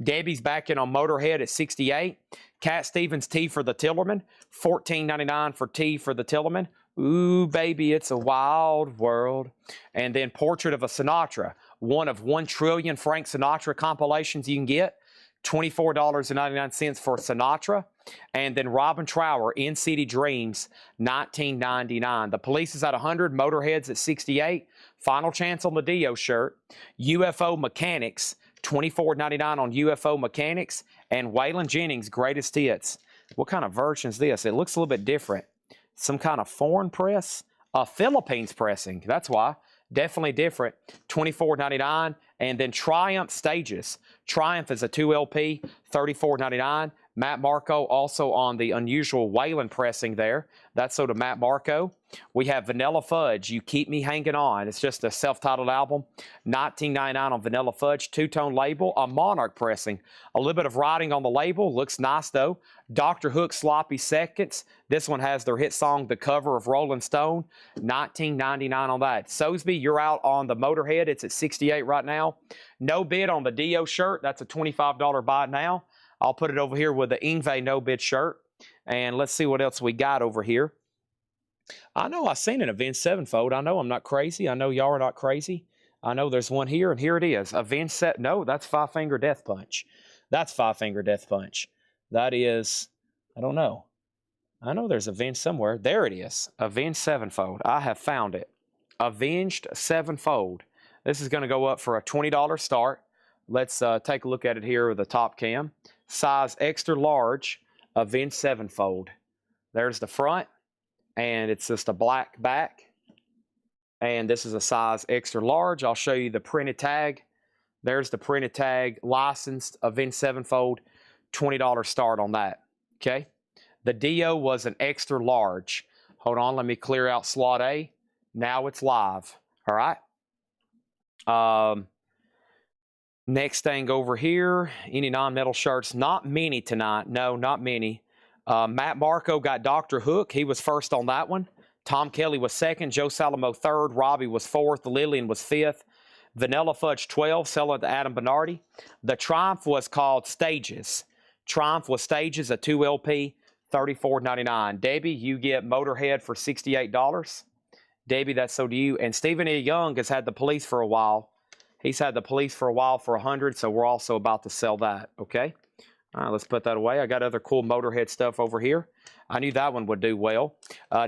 Debbie's back in on Motorhead at 68. Cat Stevens T for the Tillerman, $14.99 for T for the Tillerman. Ooh, baby, it's a wild world. And then Portrait of a Sinatra, one of 1 trillion Frank Sinatra compilations you can get. $24.99 for Sinatra. And then Robin Trower, In City Dreams, $19.99. The Police is at 100, Motorhead's at 68. Final Chance on the Dio shirt. UFO Mechanics, $24.99 on UFO Mechanics. And Waylon Jennings, Greatest Hits. What kind of version is this? It looks a little bit different. Some kind of foreign press? Philippines pressing. That's why. Definitely different. $24.99. And then Triumph Stages. Triumph is a 2 LP, $34.99. Matt Marco also on the unusual Waylon pressing there. That's so to Matt Marco. We have Vanilla Fudge, You Keep Me Hanging On. It's just a self-titled album. $19.99 on Vanilla Fudge, 2-tone label, a Monarch pressing. A little bit of writing on the label. Looks nice, though. Dr. Hook, Sloppy Seconds. This one has their hit song, The Cover of Rolling Stone. $19.99 on that. Soesby, you're out on the Motorhead. It's at 68 right now. No bid on the Dio shirt. That's a $25 buy now. I'll put it over here with the Ingve no bid shirt. And let's see what else we got over here. I know I've seen an Avenged Sevenfold. I know I'm not crazy. I know y'all are not crazy. I know there's one here, and here it is. Avenged Set. No, that's Five Finger Death Punch. That's Five Finger Death Punch. That is, I don't know. I know there's Avenged somewhere. There it is. Avenged Sevenfold. I have found it. Avenged Sevenfold. This is going to go up for a $20 start. Let's take a look at it here with the top cam. Size extra large, Avenged Sevenfold. There's the front, and it's just a black back. And this is a size extra large. I'll show you the printed tag. There's the printed tag, licensed Avenged Sevenfold, $20 start on that. Okay. The Dio was an extra large. Hold on, let me clear out slot A. Now it's live. All right. Next thing over here, any non-metal shirts? Not many tonight. No, not many. Matt Marco got Dr. Hook. He was first on that one. Tom Kelly was second. Joe Salamo third. Robbie was fourth. Lillian was fifth. Vanilla Fudge 12, selling to Adam Bernardi. The Triumph was called Stages. Triumph was Stages, a 2 LP, $34.99. Debbie, you get Motorhead for $68. Debbie, that's so to you. And Stephen E. Young has had the Police for a while. He's had the Police for a while for 100, so we're also about to sell that, okay? All right, let's put that away. I got other cool Motorhead stuff over here. I knew that one would do well.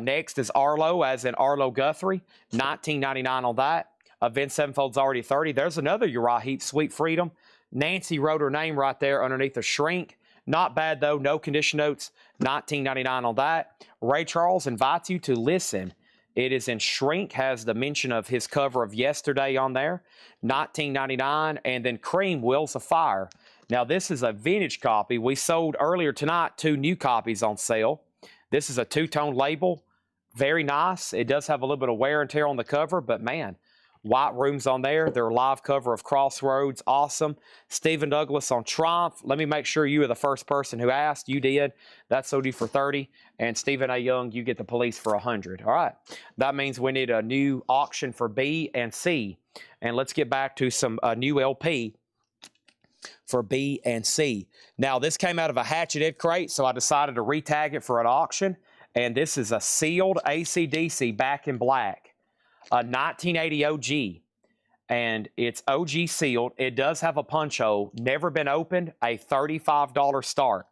Next is Arlo, as in Arlo Guthrie, $19.99 on that. Avenged Sevenfold's already 30. There's another Uriah Heep, Sweet Freedom. Nancy wrote her name right there underneath the shrink. Not bad, though. No condition notes. $19.99 on that. Ray Charles invites you to listen. It is in shrink, has the mention of his cover of Yesterday on there. $19.99. And then Cream, Wheels of Fire. Now, this is a vintage copy. We sold earlier tonight 2 new copies on sale. This is a 2-tone label. Very nice. It does have a little bit of wear and tear on the cover, but man, white rooms on there. Their live cover of Crossroads, awesome. Stephen Douglas on Triumph. Let me make sure you were the first person who asked. You did. That's OD for 30. And Stephen A. Young, you get the Police for 100. All right. That means we need a new auction for B and C. And let's get back to some new LP for B and C. Now, this came out of a Hatchet Ed crate, so I decided to retag it for an auction. And this is a sealed AC/DC back in black. A 1980 OG, and it's OG sealed. It does have a punch hole, never been opened, a $35 start.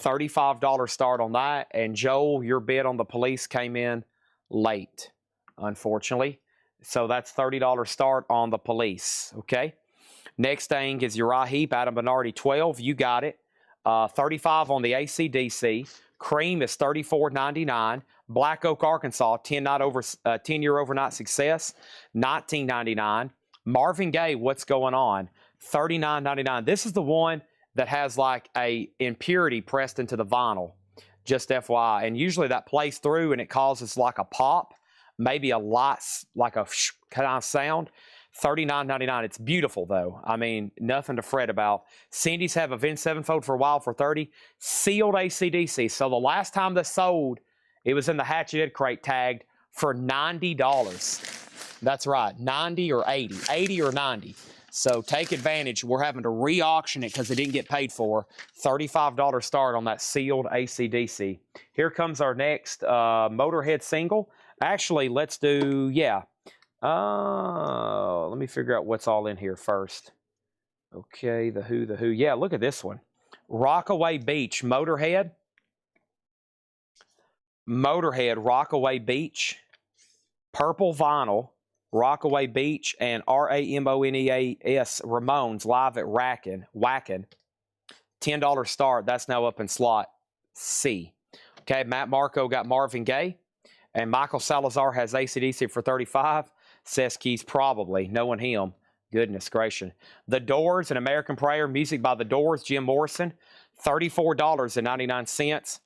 $35 start on that, and Joel, your bid on the Police came in late, unfortunately. So that's $30 start on the Police, okay? Next thing is Uriah Heep, Adam Bernardi 12, you got it. 35 on the AC/DC. Cream is $34.99. Black Oak, Arkansas, 10-year overnight success, $19.99. Marvin Gaye, What's Going On, $39.99. This is the one that has like a impurity pressed into the vinyl, just FYI. And usually that plays through and it causes like a pop, maybe a light, like a kind of sound. $39.99. It's beautiful, though. I mean, nothing to fret about. Cindy's have Avenged Sevenfold for a while for 30. Sealed AC/DC. So the last time they sold, it was in the Hatchet Ed crate tagged for $90. That's right, 90 or 80, 80 or 90. So take advantage. We're having to re-auction it because it didn't get paid for. $35 start on that sealed AC/DC. Here comes our next Motorhead single. Actually, let's do, yeah. Let me figure out what's all in here first. Okay, the Who. Yeah, look at this one. Rockaway Beach, Motorhead. Motorhead, Rockaway Beach. Purple vinyl. Rockaway Beach and Ramoneas Ramones live at Whackin'. $10 start. That's now up in slot C. Okay, Matt Marco got Marvin Gaye. And Michael Salazar has AC/DC for 35. Seskey's probably, knowing him. Goodness gracious. The Doors, An American Prayer, music by The Doors, Jim Morrison, $34.99.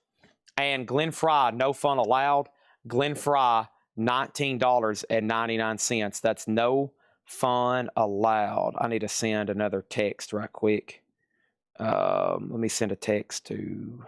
And Glenn Frey, No Fun Allowed. Glenn Frey, $19.99. That's No Fun Allowed. I need to send another text right quick. Let me send a text to...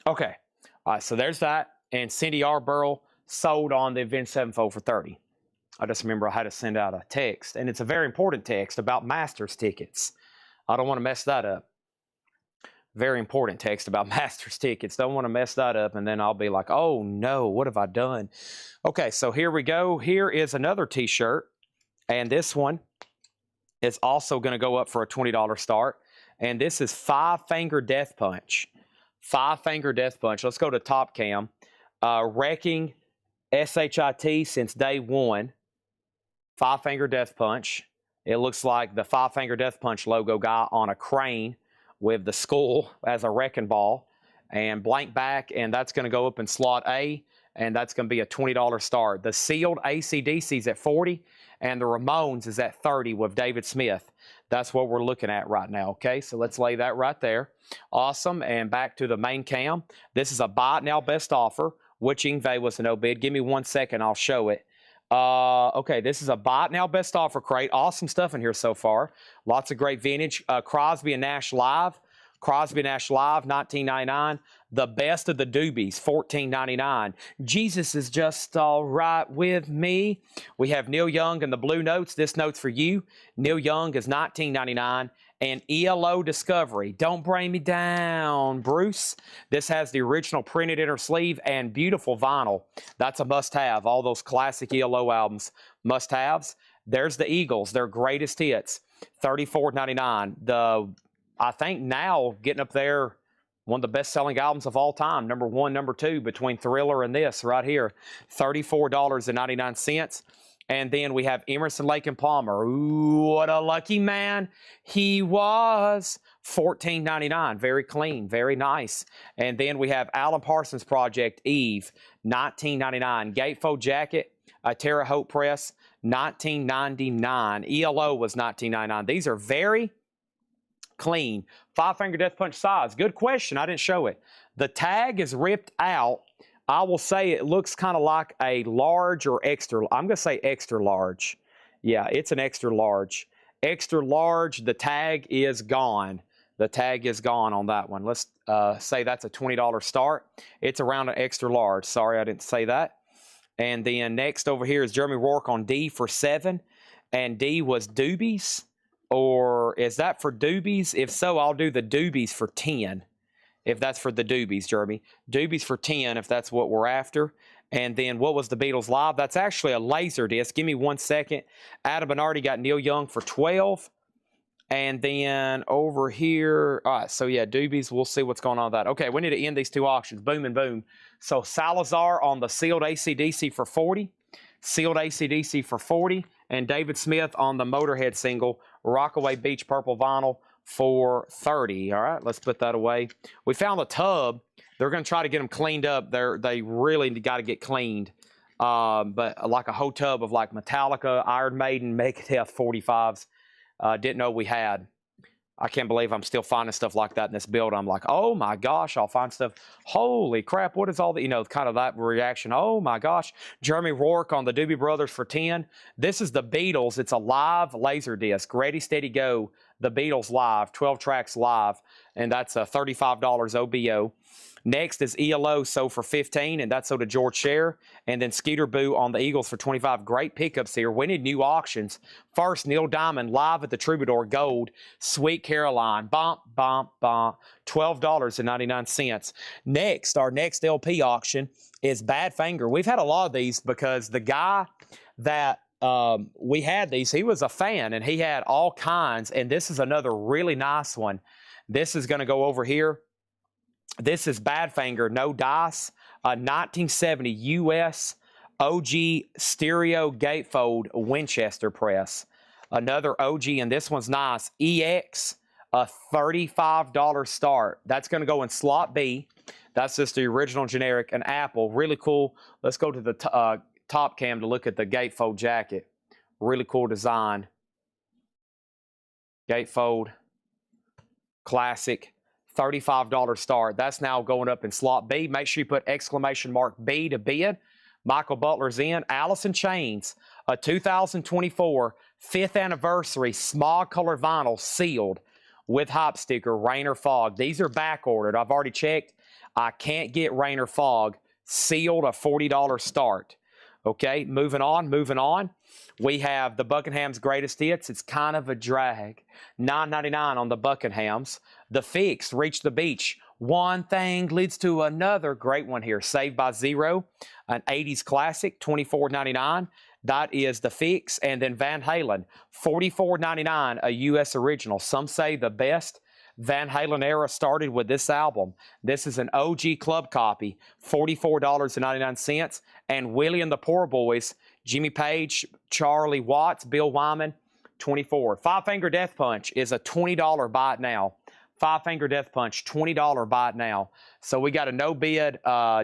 Okay. All right, so there's that. And Cindy Yarborough sold on the Avenged Sevenfold for 30. I just remember I had to send out a text, and it's a very important text about Masters tickets. I don't want to mess that up. Very important text about Masters tickets. Don't want to mess that up, and then I'll be like, oh no, what have I done? Okay, so here we go. Here is another t-shirt, and this one is also going to go up for a $20 start, and this is Five Finger Death Punch. Five Finger Death Punch. Let's go to Top Cam. Wrecking SHIT since day one. Five Finger Death Punch. It looks like the Five Finger Death Punch logo guy on a crane with the skull as a wrecking ball. And blank back, and that's going to go up in slot A, and that's going to be a $20 start. The sealed AC/DC is at 40, and the Ramones is at 30 with David Smith. That's what we're looking at right now, okay? So let's lay that right there. Awesome, and back to the main cam. This is a buy it now best offer, which Ingve was a no bid. Give me 1 second, I'll show it. Okay, this is a buy it now best offer crate. Awesome stuff in here so far. Lots of great vintage. Crosby and Nash Live. Crosby Nash Live, $19.99. The Best of the Doobies, $14.99. Jesus is Just All Right With Me. We have Neil Young and the Blue Notes. This note's for you. Neil Young is $19.99. And ELO Discovery, Don't Bring Me Down, Bruce. This has the original printed inner sleeve and beautiful vinyl. That's a must-have. All those classic ELO albums, must-haves. There's the Eagles, their greatest hits, $34.99. I think now getting up there, one of the best-selling albums of all time, number one, number two, between Thriller and this right here, $34.99. And then we have Emerson, Lake and Palmer. Ooh, what a lucky man he was. $14.99. Very clean, very nice. And then we have Alan Parsons Project, Eve, $19.99. Gatefold Jacket, Terre Haute Press, $19.99. ELO was $19.99. These are very clean. Five Finger Death Punch size. Good question. I didn't show it. The tag is ripped out. I will say it looks kind of like a large or extra. I'm going to say extra large. Yeah, it's an extra large. Extra large, the tag is gone. The tag is gone on that one. Let's say that's a $20 start. It's around an extra large. Sorry, I didn't say that. And then next over here is Jeremy Rourke on D for 7. And D was Doobies. Or is that for Doobies? If so, I'll do the Doobies for 10. If that's for the Doobies, Jeremy. Doobies for 10, if that's what we're after. And then what was the Beatles Live? That's actually a laser disc. Give me 1 second. Adam Bernardi got Neil Young for 12. And then over here, all right, so yeah, Doobies, we'll see what's going on with that. Okay, we need to end these two auctions. Boom and boom. So Salazar on the sealed AC/DC for 40. Sealed AC/DC for 40. And David Smith on the Motorhead single, Rockaway Beach Purple Vinyl, for 30. All right, let's put that away. We found a tub. They're going to try to get them cleaned up. They really got to get cleaned. but like a whole tub of like Metallica, Iron Maiden, Megadeth 45s. Didn't know we had. I can't believe I'm still finding stuff like that in this build. I'm like, oh my gosh, I'll find stuff. Holy crap, what is all the, kind of that reaction. Oh my gosh. Jeremy Rourke on the Doobie Brothers for 10. This is the Beatles. It's a live laser disc. Ready, steady, go. The Beatles live, 12 tracks live. And that's a $35 OBO. Next is ELO, so for 15, and that's so to George Scher. And then Skeeter Boo on the Eagles for 25. Great pickups here. We need new auctions. First, Neil Diamond live at the Troubadour Gold. Sweet Caroline. Bump, bump, bump. $12.99. Next, our next LP auction is Badfinger. We've had a lot of these because the guy that we had these, he was a fan, and he had all kinds. And this is another really nice one. This is going to go over here. This is Badfinger, no dice, a 1970 U.S. OG stereo gatefold Winchester press. Another OG, and this one's nice. EX, a $35 start. That's going to go in slot B. That's just the original generic, an Apple. Really cool. Let's go to the top cam to look at the gatefold jacket. Really cool design. Gatefold, classic. $35 start. That's now going up in slot B. Make sure you put exclamation mark B to bid. Michael Butler's in. Allison Chains, a 2024 5th anniversary smog color vinyl sealed with hop sticker, rain or fog. These are back ordered. I've already checked. I can't get rain or fog. Sealed, a $40 start. Okay, moving on. We have the Buckingham's Greatest Hits. It's kind of a drag. $9.99 on the Buckinghams. The Fix, Reach the Beach. One thing leads to another. Great one here. Saved by Zero, an 80s classic, $24.99. That is the Fix. And then Van Halen, $44.99, a U.S. original. Some say the best Van Halen era started with this album. This is an OG club copy, $44.99. And Willie and the Poor Boys, Jimmy Page, Charlie Watts, Bill Wyman, $24. Five Finger Death Punch is a $20 buy it now. Five Finger Death Punch, $20 buy it now. So we got a no bid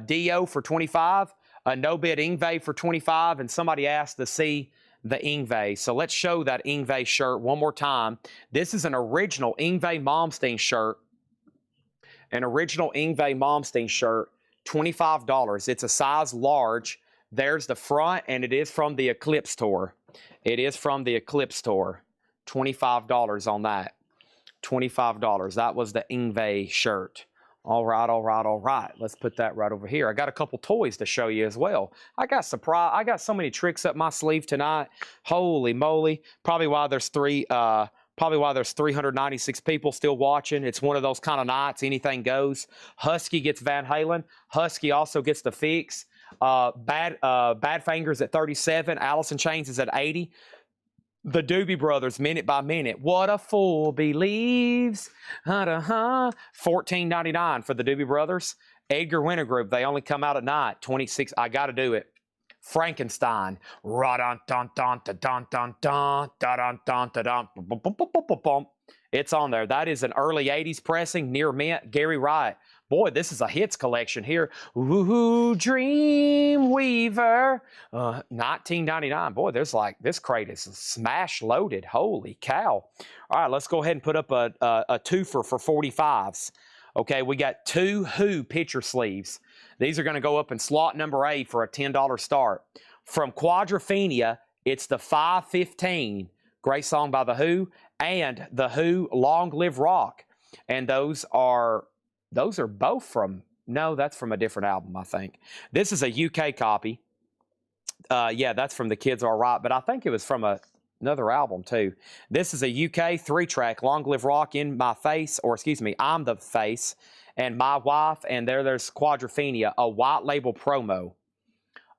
Dio for 25, a no bid Ingve for 25, and somebody asked to see the Ingve. So let's show that Ingve shirt one more time. This is an original Ingve Malmsteen shirt. An original Ingve Malmsteen shirt, $25. It's a size large. There's the front, and it is from the Eclipse tour. It is from the Eclipse tour. $25 on that. $25. That was the Ingve shirt. All right. Let's put that right over here. I got a couple toys to show you as well. I got so many tricks up my sleeve tonight. Holy moly. Probably why there's 396 people still watching. It's one of those kind of nights. Anything goes. Husky gets Van Halen. Husky also gets the Fix. Badfinger's at 37. Allison Chains is at 80. The Doobie Brothers, Minute by Minute. What a fool believes. $14.99 for the Doobie Brothers. Edgar Winter Group, they only come out at night. 26. I got to do it. Frankenstein. It's on there. That is an early 80s pressing, near mint. Gary Wright. Boy, this is a hits collection here. Ooh, Dreamweaver. $19.99. Boy, there's like, this crate is smash loaded. Holy cow. All right, let's go ahead and put up a twofer for 45s. Okay, we got two Who picture sleeves. These are going to go up in slot number A for a $10 start. From Quadrophenia, it's the 515. Great song by The Who. And The Who, Long Live Rock. And those are both from, no, that's from a different album, I think. This is a UK copy. Yeah, that's from The Kids Are Right, but I think it was from another album too. This is a UK 3-track, Long Live Rock, In My Face, or excuse me, I'm the Face, and My Wife, and there's Quadrophenia, a white label promo.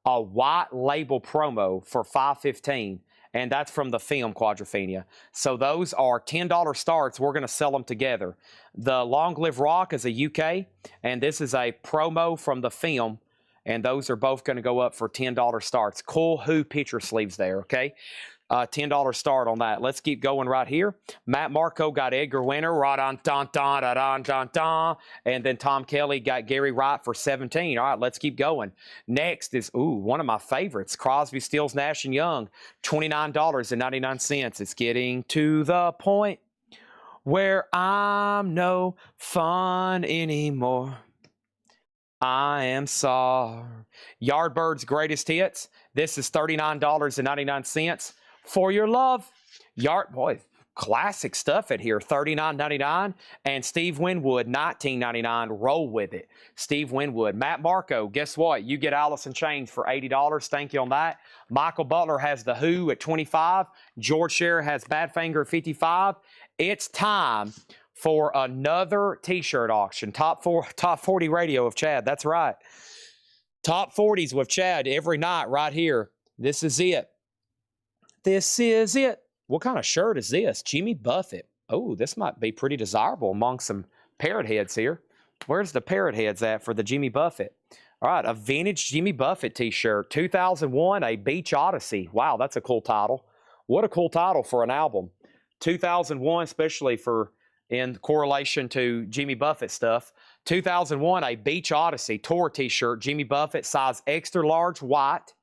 A white label promo for $5.15. And that's from the film Quadrophenia. So those are $10 starts. We're going to sell them together. The Long Live Rock is a UK, and this is a promo from the film, and those are both going to go up for $10 starts. Cool Who picture sleeves there, okay? $10 start on that. Let's keep going right here. Matt Marco got Edgar Winter, and then Tom Kelly got Gary Wright for 17. All right, let's keep going. Next is, one of my favorites, Crosby, Stills, Nash & Young, $29.99. It's getting to the point where I'm no fun anymore. I am sorry. Yardbirds Greatest Hits. This is $39.99 for your love. Boy, classic stuff at here. $39.99. And Steve Winwood, $19.99. Roll with it. Steve Winwood. Matt Marco, guess what? You get Allison Chains for $80. Thank you on that. Michael Butler has The Who at $25. George Scherer has Badfinger at $55. It's time for another T-shirt auction. Top 40 radio of Chad. That's right. Top 40s with Chad every night right here. This is it. This is it. What kind of shirt is this? Jimmy Buffett. Oh, this might be pretty desirable among some parrot heads here. Where's the parrot heads at for the Jimmy Buffett? All right, a vintage Jimmy Buffett T-shirt. 2001, A Beach Odyssey. Wow, that's a cool title. What a cool title for an album. 2001, especially in correlation to Jimmy Buffett stuff. 2001, A Beach Odyssey tour T-shirt, Jimmy Buffett, size extra large, white.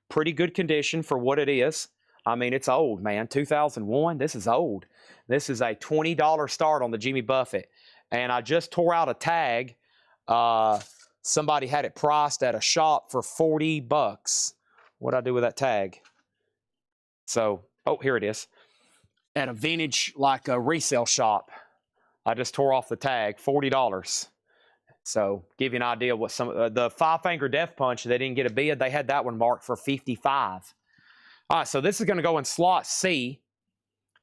Pretty good condition for what it is. I mean, it's old, man. 2001, this is old. This is a $20 start on the Jimmy Buffett. And I just tore out a tag. Somebody had it priced at a shop for $40. What'd I do with that tag? So, here it is. At a vintage, like a resale shop. I just tore off the tag, $40. So, give you an idea what the Five Finger Death Punch, they didn't get a bid. They had that one marked for $55. All right, so this is going to go in slot C.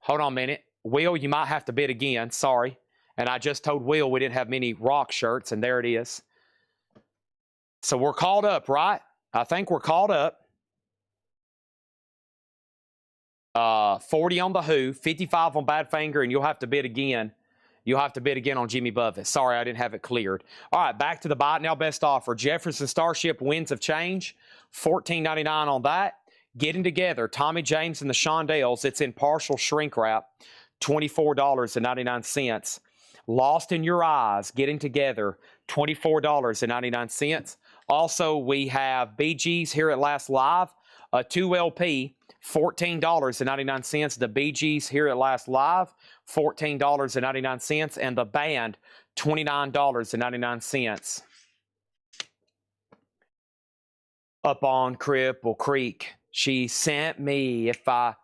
Hold on a minute. Will, you might have to bid again. Sorry. And I just told Will we didn't have many rock shirts, and there it is. So, we're caught up, right? I think we're caught up. 40 on The Who, 55 on Badfinger, and you'll have to bid again. You'll have to bid again on Jimmy Buffett. Sorry, I didn't have it cleared. All right, back to the buy it now best offer. Jefferson Starship Winds of Change, $14.99 on that. Getting Together, Tommy James and the Shondells. It's in partial shrink wrap, $24.99. Lost in Your Eyes, Getting Together, $24.99. Also, we have Bee Gees Here at Last Live, a 2LP, $14.99. The Bee Gees Here at Last Live, $14.99. And the band, $29.99. Up on Cripple Creek, she sent me if I...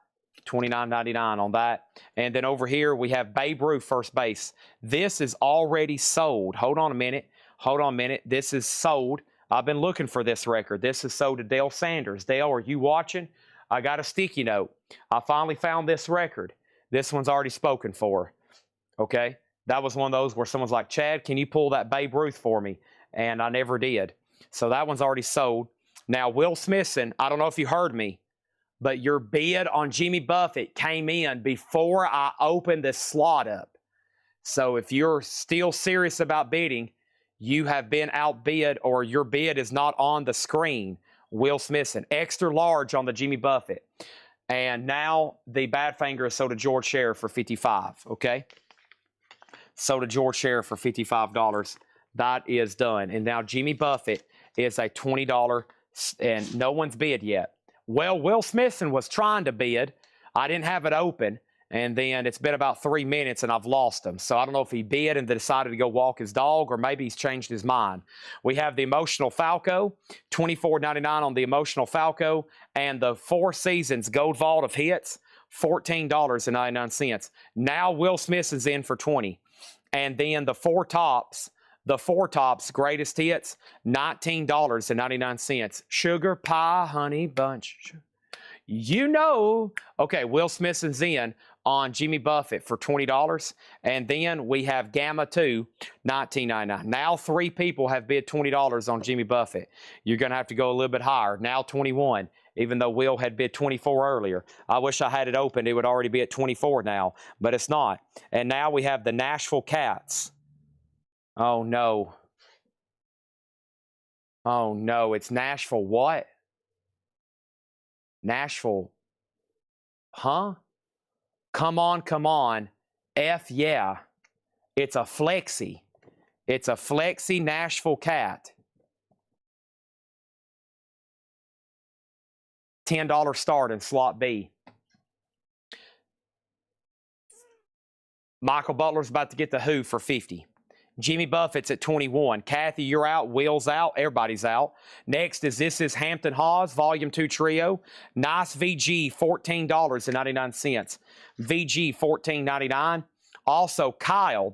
$29.99 on that. And then over here, we have Babe Ruth, first base. This is already sold. Hold on a minute. Hold on a minute. This is sold. I've been looking for this record. This is sold to Dale Sanders. Dale, are you watching? I got a sticky note. I finally found this record. This one's already spoken for. Okay? That was one of those where someone's like, Chad, can you pull that Babe Ruth for me? And I never did. So that one's already sold. Now, Will Smithson, I don't know if you heard me, but your bid on Jimmy Buffett came in before I opened this slot up. So if you're still serious about bidding, you have been outbid or your bid is not on the screen. Will Smithson, extra large on the Jimmy Buffett. And now the Badfinger is sold to George Scherer for $55, okay? Sold to George Scherer for $55. That is done. And now Jimmy Buffett is a $20, and no one's bid yet. Well, Will Smithson was trying to bid. I didn't have it open, and then it's been about 3 minutes, and I've lost him. So I don't know if he bid and decided to go walk his dog, or maybe he's changed his mind. We have the Emotional Falco, $24.99 on the Emotional Falco, and the Four Seasons Gold Vault of Hits, $14.99. Now Will Smithson's in for $20. And then the Four Tops Greatest Hits, $19.99. Sugar Pie Honey Bunch. You know. Okay, Will Smithson's in on Jimmy Buffett for $20. And then we have Gamma 2, $19.99. Now 3 people have bid $20 on Jimmy Buffett. You're going to have to go a little bit higher. Now 21, even though Will had bid 24 earlier. I wish I had it open. It would already be at 24 now, but it's not. And now we have the Nashville Cats. Oh, no. Oh, no. It's Nashville what? Nashville. Huh? Come on, come on. F yeah. It's a flexi. It's a flexi Nashville cat. $10 start in slot B. Michael Butler's about to get the Who for 50. Jimmy Buffett's at 21. Kathy, you're out. Will's out. Everybody's out. Next is This Is Hampton Hawes, Volume 2 Trio. Nice VG, $14.99. VG, $14.99. Also, Kyle,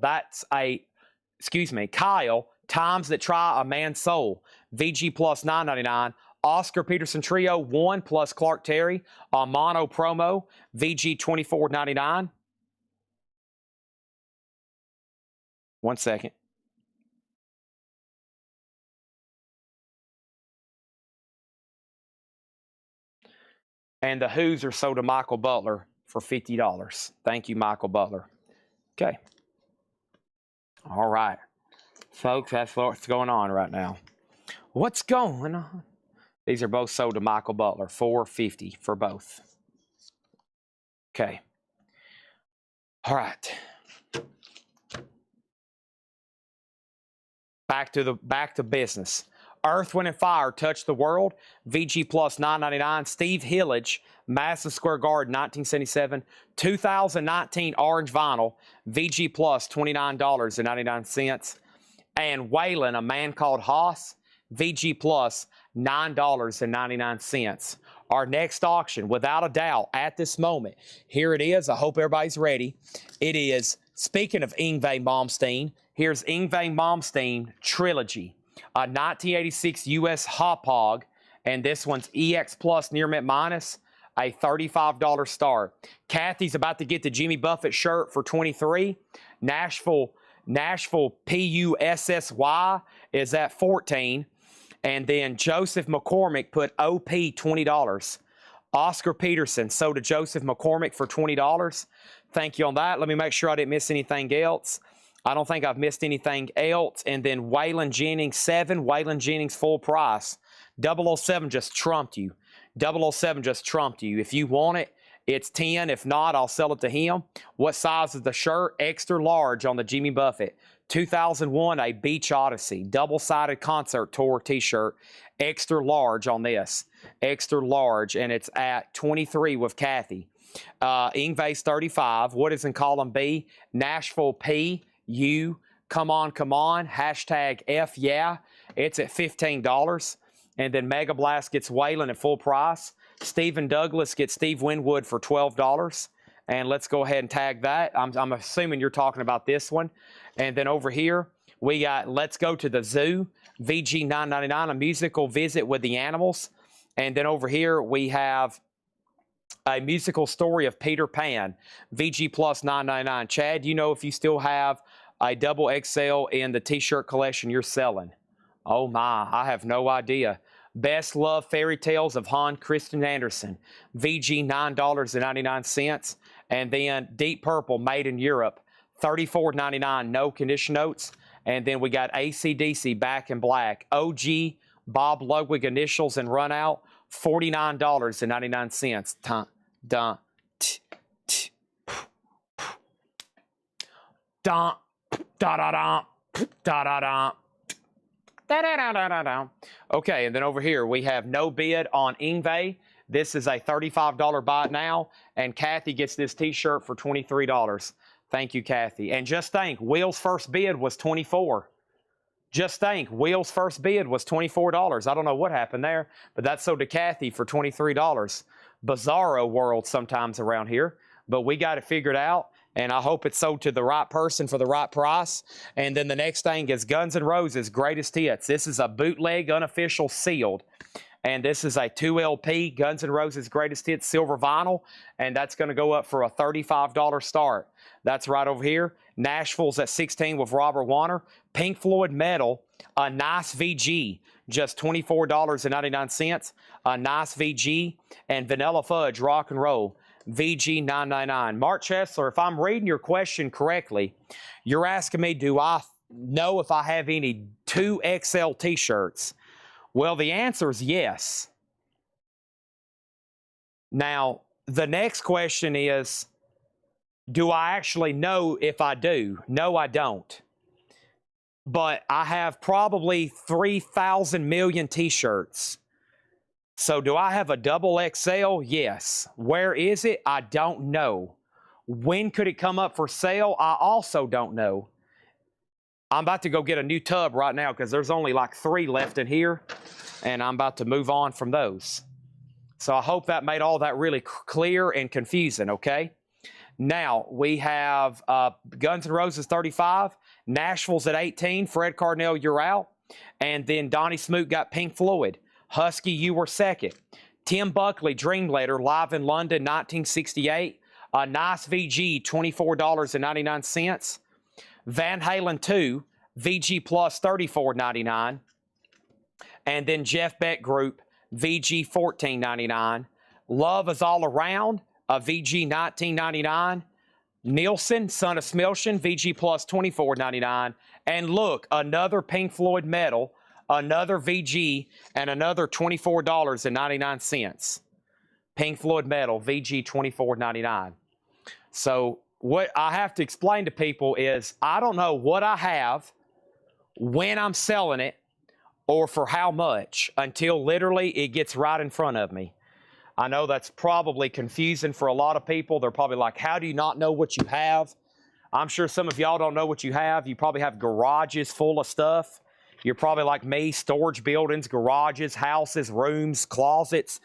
Kyle, Times That Try a Man's Soul. VG plus $9.99. Oscar Peterson Trio, 1 plus Clark Terry. Mono promo, VG $24.99. 1 second. And the Who's are sold to Michael Butler for $50. Thank you, Michael Butler. Okay. All right. Folks, that's what's going on right now. What's going on? These are both sold to Michael Butler, $450 for both. Okay. All right. Back to business. Earth, Wind, and Fire, Touch the World, VG plus $9.99. Steve Hillage, Madison Square Garden, 1977. 2019 Orange Vinyl, VG plus $29.99. And Waylon, A Man Called Haas, VG plus $9.99. Our next auction, without a doubt, at this moment, here it is. I hope everybody's ready. It is, speaking of Yngwie Malmsteen, here's Yngwie Malmsteen Trilogy. A 1986 US Hauppauge, and this one's EX Plus Near Mint Minus, a $35 start. Kathy's about to get the Jimmy Buffett shirt for $23. Nashville PUSSY is at $14. And then Joseph McCormick put OP $20. Oscar Peterson sold to Joseph McCormick for $20. Thank you on that. Let me make sure I didn't miss anything else. I don't think I've missed anything else. And then Waylon Jennings, 7. Waylon Jennings, full price. 007 just trumped you. 007 just trumped you. If you want it, it's 10. If not, I'll sell it to him. What size is the shirt? Extra large on the Jimmy Buffett. 2001, a Beach Odyssey. Double-sided concert tour t-shirt. Extra large on this. Extra large. And it's at 23 with Kathy. Yngwie's 35. What is in column B? Nashville P. U. Come on, come on. Hashtag F yeah. It's at $15. And then Mega Blast gets Waylon at full price. Stephen Douglas gets Steve Winwood for $12. And let's go ahead and tag that. I'm assuming you're talking about this one. And then over here, we got Let's Go to the Zoo. VG $9.99, a musical visit with the animals. And then over here, we have a musical story of Peter Pan. VG plus $9.99. Chad, you know if you still have a double XL in the t-shirt collection you're selling? Oh my, I have no idea. Best Love Fairy Tales of Hans Christian Andersen. VG $9.99. And then Deep Purple, made in Europe. $34.99, no condition notes. And then we got AC/DC, Back in Black. OG, Bob Ludwig initials and run out. $49.99. Dun, dun, dun, da da da da da da. Okay, and then over here we have no bid on Yngwie. This is a $35 buy it now, and Kathy gets this t-shirt for $23. Thank you, Kathy. And just think, Will's first bid was $24. Just think, Will's first bid was $24. I don't know what happened there, but that's sold to Kathy for $23. Bizarro world sometimes around here, but we got it figured out. And I hope it's sold to the right person for the right price. And then the next thing is Guns N' Roses Greatest Hits. This is a bootleg, unofficial, sealed. And this is a 2LP, Guns N' Roses Greatest Hits silver vinyl. And that's going to go up for a $35 start. That's right over here. Nashville's at 16 with Robert Warner. Pink Floyd Metal, a nice VG, just $24.99. A nice VG. And Vanilla Fudge Rock and Roll, VG $9.99. Mark Chesler, if I'm reading your question correctly, you're asking me, do I know if I have any 2XL t-shirts? Well, the answer is yes. Now, the next question is, do I actually know if I do? No, I don't. But I have probably 3,000 million t-shirts. So do I have a double XL? Yes. Where is it? I don't know. When could it come up for sale? I also don't know. I'm about to go get a new tub right now because there's only like 3 left in here, and I'm about to move on from those. So I hope that made all that really clear and confusing, okay? Now, we have Guns N' Roses 35, Nashville's at 18, Fred Carnell, you're out, and then Donnie Smoot got Pink Floyd. Husky, you were second. Tim Buckley, Dream Letter, live in London, 1968. A nice VG, $24.99. Van Halen 2, VG Plus, $34.99. And then Jeff Beck Group, VG, $14.99. Love Is All Around, a VG, $19.99. Nielsen, Son of Smilshin, VG Plus, $24.99. And look, another Pink Floyd medal, another VG, and another $24.99. Pink Floyd medal, VG, $24.99. So what I have to explain to people is I don't know what I have, when I'm selling it, or for how much until literally it gets right in front of me. I know that's probably confusing for a lot of people. They're probably like, how do you not know what you have? I'm sure some of y'all don't know what you have. You probably have garages full of stuff. You're probably like me, storage buildings, garages, houses, rooms, closets.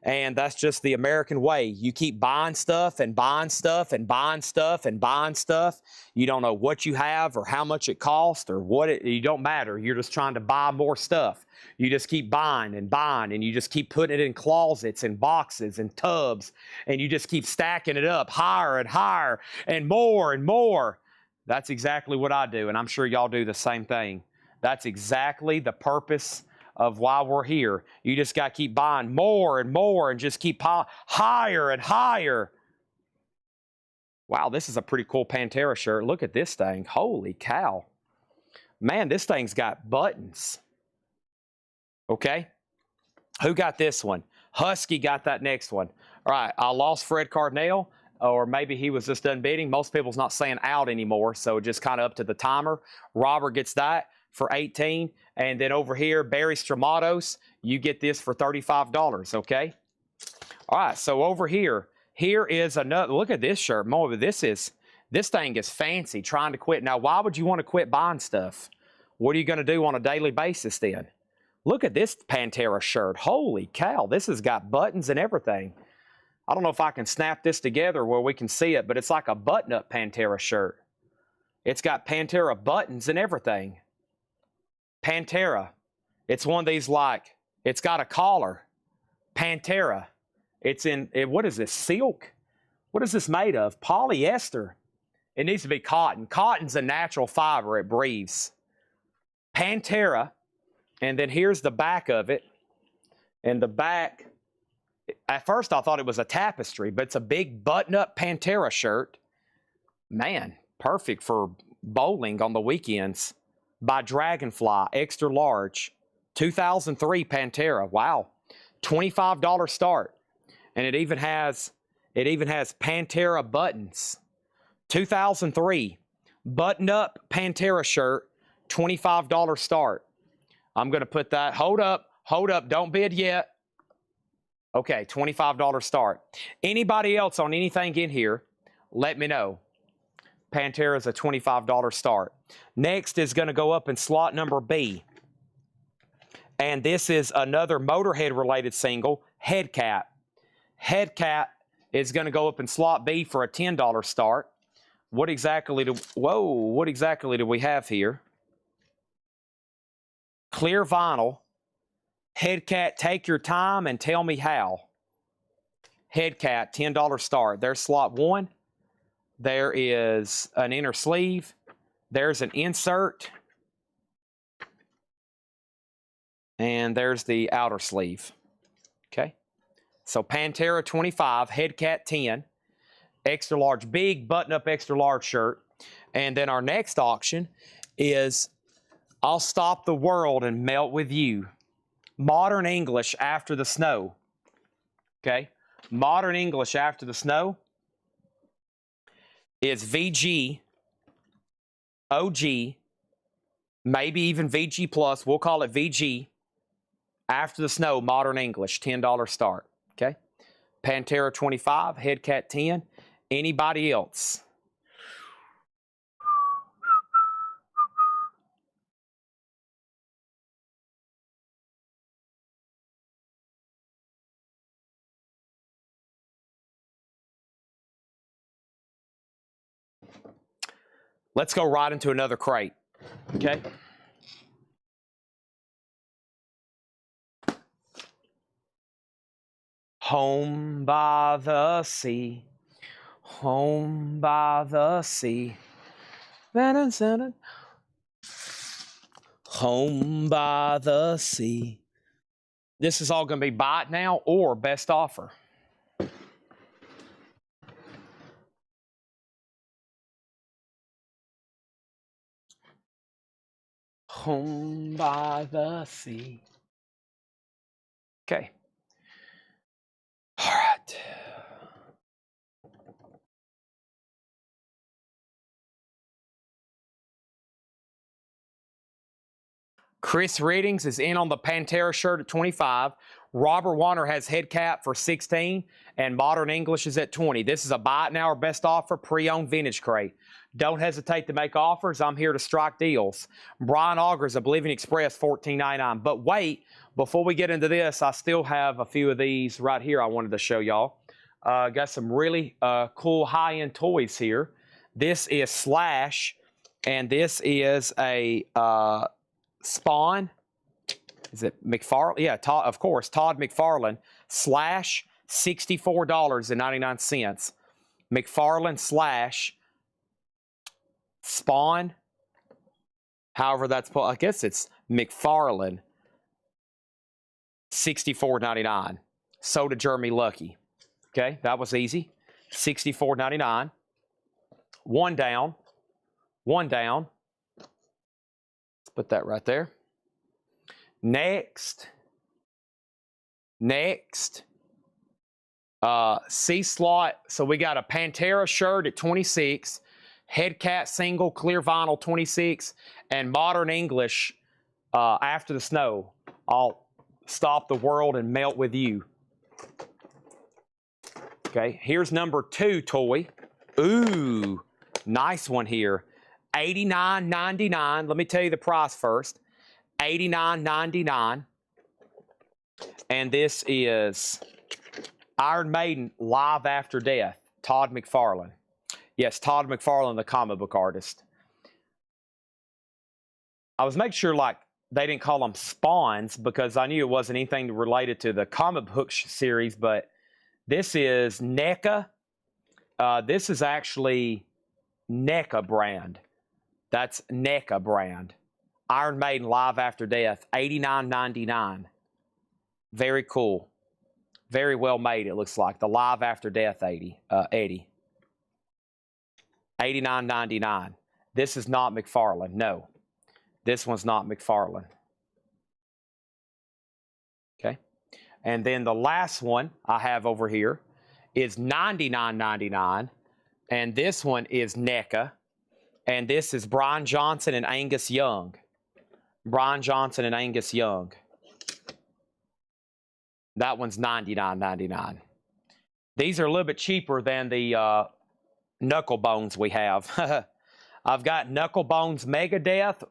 And that's just the American way. You keep buying stuff and buying stuff and buying stuff and buying stuff. You don't know what you have or how much it costs or what it don't matter. You're just trying to buy more stuff. You just keep buying and buying, and you just keep putting it in closets and boxes and tubs, and you just keep stacking it up higher and higher and more and more. That's exactly what I do, and I'm sure y'all do the same thing. That's exactly the purpose of why we're here. You just got to keep buying more and more and just keep higher and higher. Wow, this is a pretty cool Pantera shirt. Look at this thing. Holy cow. Man, this thing's got buttons. Okay. Who got this one? Husky got that next one. All right, I lost Fred Carnell, or maybe he was just done bidding. Most people's not saying out anymore, so just kind of up to the timer. Robert gets that for 18, and then over here, Barry Stramatos, you get this for $35, okay? All right, so over here is another, look at this shirt. More, this thing is fancy, trying to quit. Now, why would you want to quit buying stuff? What are you going to do on a daily basis then? Look at this Pantera shirt. Holy cow, this has got buttons and everything. I don't know if I can snap this together where we can see it, but it's like a button-up Pantera shirt. It's got Pantera buttons and everything. Pantera. It's one of these like, it's got a collar. Pantera. It's in, what is this, silk? What is this made of? Polyester. It needs to be cotton. Cotton's a natural fiber. It breathes. Pantera. And then here's the back of it. And the back, at first I thought it was a tapestry, but it's a big button-up Pantera shirt. Man, perfect for bowling on the weekends. By Dragonfly, extra large. 2003 Pantera. Wow. $25 start. And it even has Pantera buttons. 2003 button-up Pantera shirt, $25 start. I'm going to put that. Hold up, don't bid yet. Okay, $25 start. Anybody else on anything in here, let me know. Pantera is a $25 start. Next is going to go up in slot number B. And this is another Motorhead-related single, Headcat. Headcat is going to go up in slot B for a $10 start. What exactly do we have here? Clear vinyl. Headcat, Take Your Time and Tell Me How. Headcat, $10 start. There's slot 1. There is an inner sleeve. There's an insert. And there's the outer sleeve. Okay. So Pantera 25, Headcat 10. Extra large, big button-up extra large shirt. And then our next auction is I'll Stop the World and Melt with You. Modern English After the Snow. Okay. Modern English after the snow is VG, OG, maybe even VG plus. We'll call it VG. After the snow, Modern English, $10 start. Okay. Pantera 25, Headcat 10. Anybody else? Let's go right into another crate. Okay. Home by the sea, home by the sea, home by the sea. This is all going to be buy it now or best offer. Home by the sea. Okay. All right. Chris Reddings is in on the Pantera shirt at 25. Robert Warner has head cap for 16, and Modern English is at 20. This is a buy it now or best offer pre-owned vintage crate. Don't hesitate to make offers. I'm here to strike deals. Brian Augers, Oblivion Express, $14.99. But wait, before we get into this, I still have a few of these right here I wanted to show y'all. Got some really cool high-end toys here. This is Slash, and this is a Spawn. Is it McFarlane? Yeah, Todd, of course, Todd McFarlane. Slash, $64.99. McFarlane Slash Spawn. However, that's, I guess it's McFarlane. $64.99. So did Jeremy Lucky. Okay, that was easy. $64.99. One down. One down. Let's put that right there. Next. C-slot. So we got a Pantera shirt at 26. Headcat single, clear vinyl 26. And Modern English after the snow. I'll stop the world and melt with you. Okay, here's number 2 toy. Ooh, nice one here. $89.99. Let me tell you the price first. $89.99. And this is Iron Maiden Live After Death. Todd McFarlane. Yes, Todd McFarlane, the comic book artist. I was making sure like they didn't call them spawns because I knew it wasn't anything related to the comic book series, but this is NECA. This is actually NECA brand. That's NECA brand. Iron Maiden Live After Death, $89.99. Very cool. Very well made, it looks like. The Live After Death Eddie. $89.99. This is not McFarlane. No. This one's not McFarlane. Okay. And then the last one I have over here is $99.99. And this one is NECA. And this is Brian Johnson and Angus Young. Brian Johnson and Angus Young. That one's $99.99. These are a little bit cheaper than the Knuckle Bones we have. I've got Knuckle Bones Megadeth,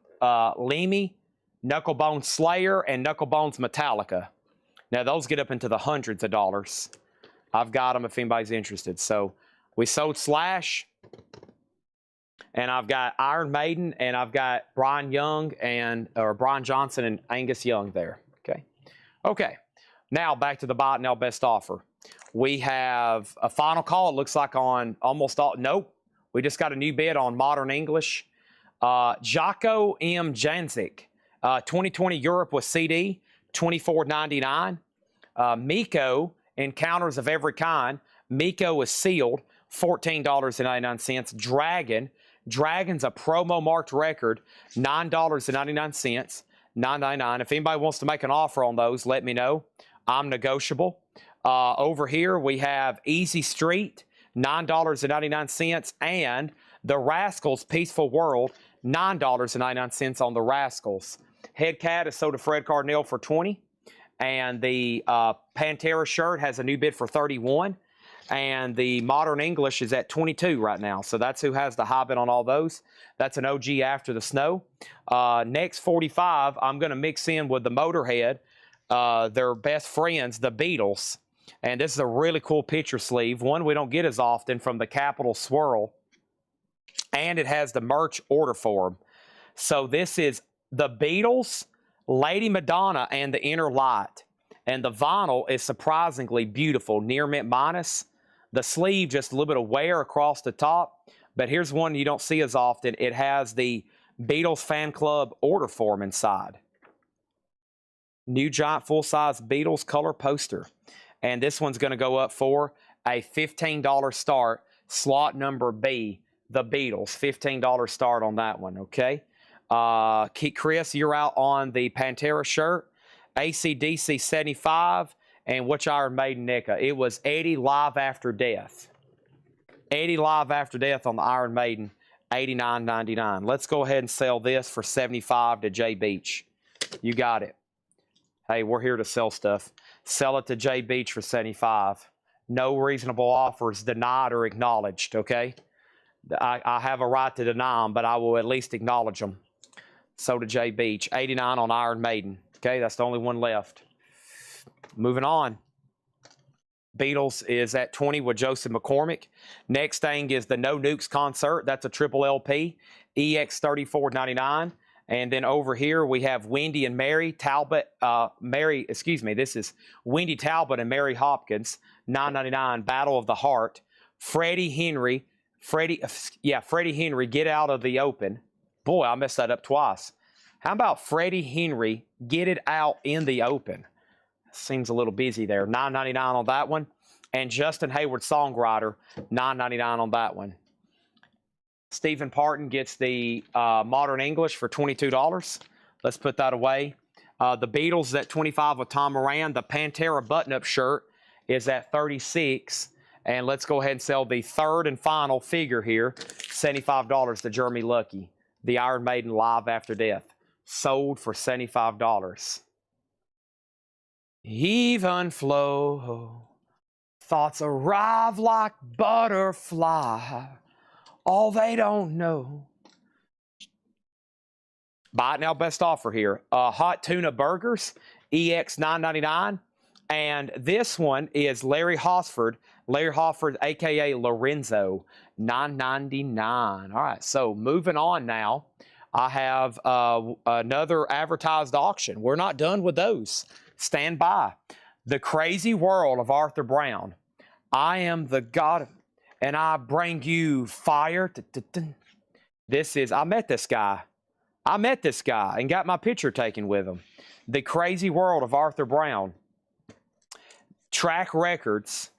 Lemmy, Knuckle Bones Slayer, and Knuckle Bones Metallica. Now, those get up into the hundreds of dollars. I've got them if anybody's interested. So, we sold Slash, and I've got Iron Maiden, and I've got Brian Young or Brian Johnson and Angus Young there. Okay. Okay. Now, back to the buy it now best offer. We have a final call, it looks like on almost all. Nope. We just got a new bid on Modern English. Jocko M. Janzik, 2020 Europe with CD, $24.99. Miko, Encounters of Every Kind. Miko is sealed, $14.99. Dragon's a promo marked record, $9.99. $9.99. If anybody wants to make an offer on those, let me know. I'm negotiable. Over here, we have Easy Street, $9.99, and The Rascals Peaceful World, $9.99 on The Rascals. Head Cat is sold to Fred Cardinal for $20, and the Pantera shirt has a new bid for $31, and the Modern English is at $22 right now. So that's who has the high bid on all those. That's an OG After the Snow. Next 45, I'm going to mix in with the Motorhead, their best friends, the Beatles. And this is a really cool picture sleeve, one we don't get as often, from the Capitol Swirl. And it has the merch order form. So this is the Beatles, Lady Madonna, and the Inner Light. And the vinyl is surprisingly beautiful, near mint minus. The sleeve, just a little bit of wear across the top. But here's one you don't see as often. It has the Beatles Fan Club order form inside. New giant full-size Beatles color poster. And this one's going to go up for a $15 start, slot number B, the Beatles. $15 start on that one, okay? Chris, you're out on the Pantera shirt. AC/DC 75, and which Iron Maiden, NECA? It was Eddie Live After Death. Eddie Live After Death on the Iron Maiden, $89.99. Let's go ahead and sell this for $75 to Jay Beach. You got it. Hey, we're here to sell stuff. Sell it to Jay Beach for $75. No reasonable offers denied or acknowledged, okay? I have a right to deny them, but I will at least acknowledge them. So to Jay Beach, $89 on Iron Maiden. Okay, that's the only one left. Moving on. Beatles is at $20 with Joseph McCormick. Next thing is the No Nukes concert. That's a triple LP. EX $34.99. And then over here we have Wendy and Mary Talbot. This is Wendy Talbot and Mary Hopkins. $9.99. Battle of the Heart. Freddie Henry, Get Out of the Open. Boy, I messed that up twice. How about Freddie Henry, Get It Out in the Open? Seems a little busy there. $9.99 on that one. And Justin Hayward, Songwriter, $9.99 on that one. Stephen Parton gets the Modern English for $22. Let's put that away. The Beatles is at $25 with Tom Moran. The Pantera button-up shirt is at $36. And let's go ahead and sell the third and final figure here, $75 to Jeremy Lucky. The Iron Maiden Live After Death. Sold for $75. Heave and flow. Thoughts arrive like butterfly. All they don't know. Buy it now, best offer here. Hot tuna burgers, EX $9.99. And this one is Larry Hosford, aka Lorenzo, $9.99. All right, so moving on now. I have another advertised auction. We're not done with those. Stand by. The Crazy World of Arthur Brown. I am the God, and I bring you fire. This is, I met this guy and got my picture taken with him. The Crazy World of Arthur Brown. Track Records.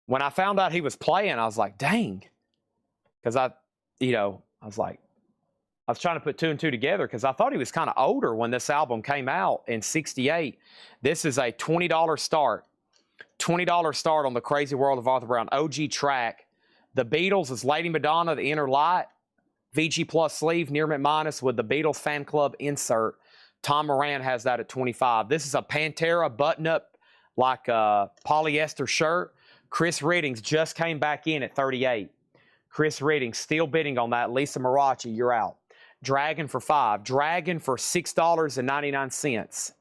When I found out he was playing, I was like, dang. Because I was trying to put two and two together because I thought he was kind of older when this album came out in '68. This is a $20 start. $20 start on the Crazy World of Arthur Brown. OG track. The Beatles is Lady Madonna, The Inner Light. VG Plus sleeve, near mint minus with the Beatles Fan Club insert. Tom Moran has that at $25. This is a Pantera button-up, like a polyester shirt. Chris Reddings just came back in at $38. Chris Reddings still bidding on that. Lisa Marachi, you're out. Dragon for $5. Dragon for $6.99.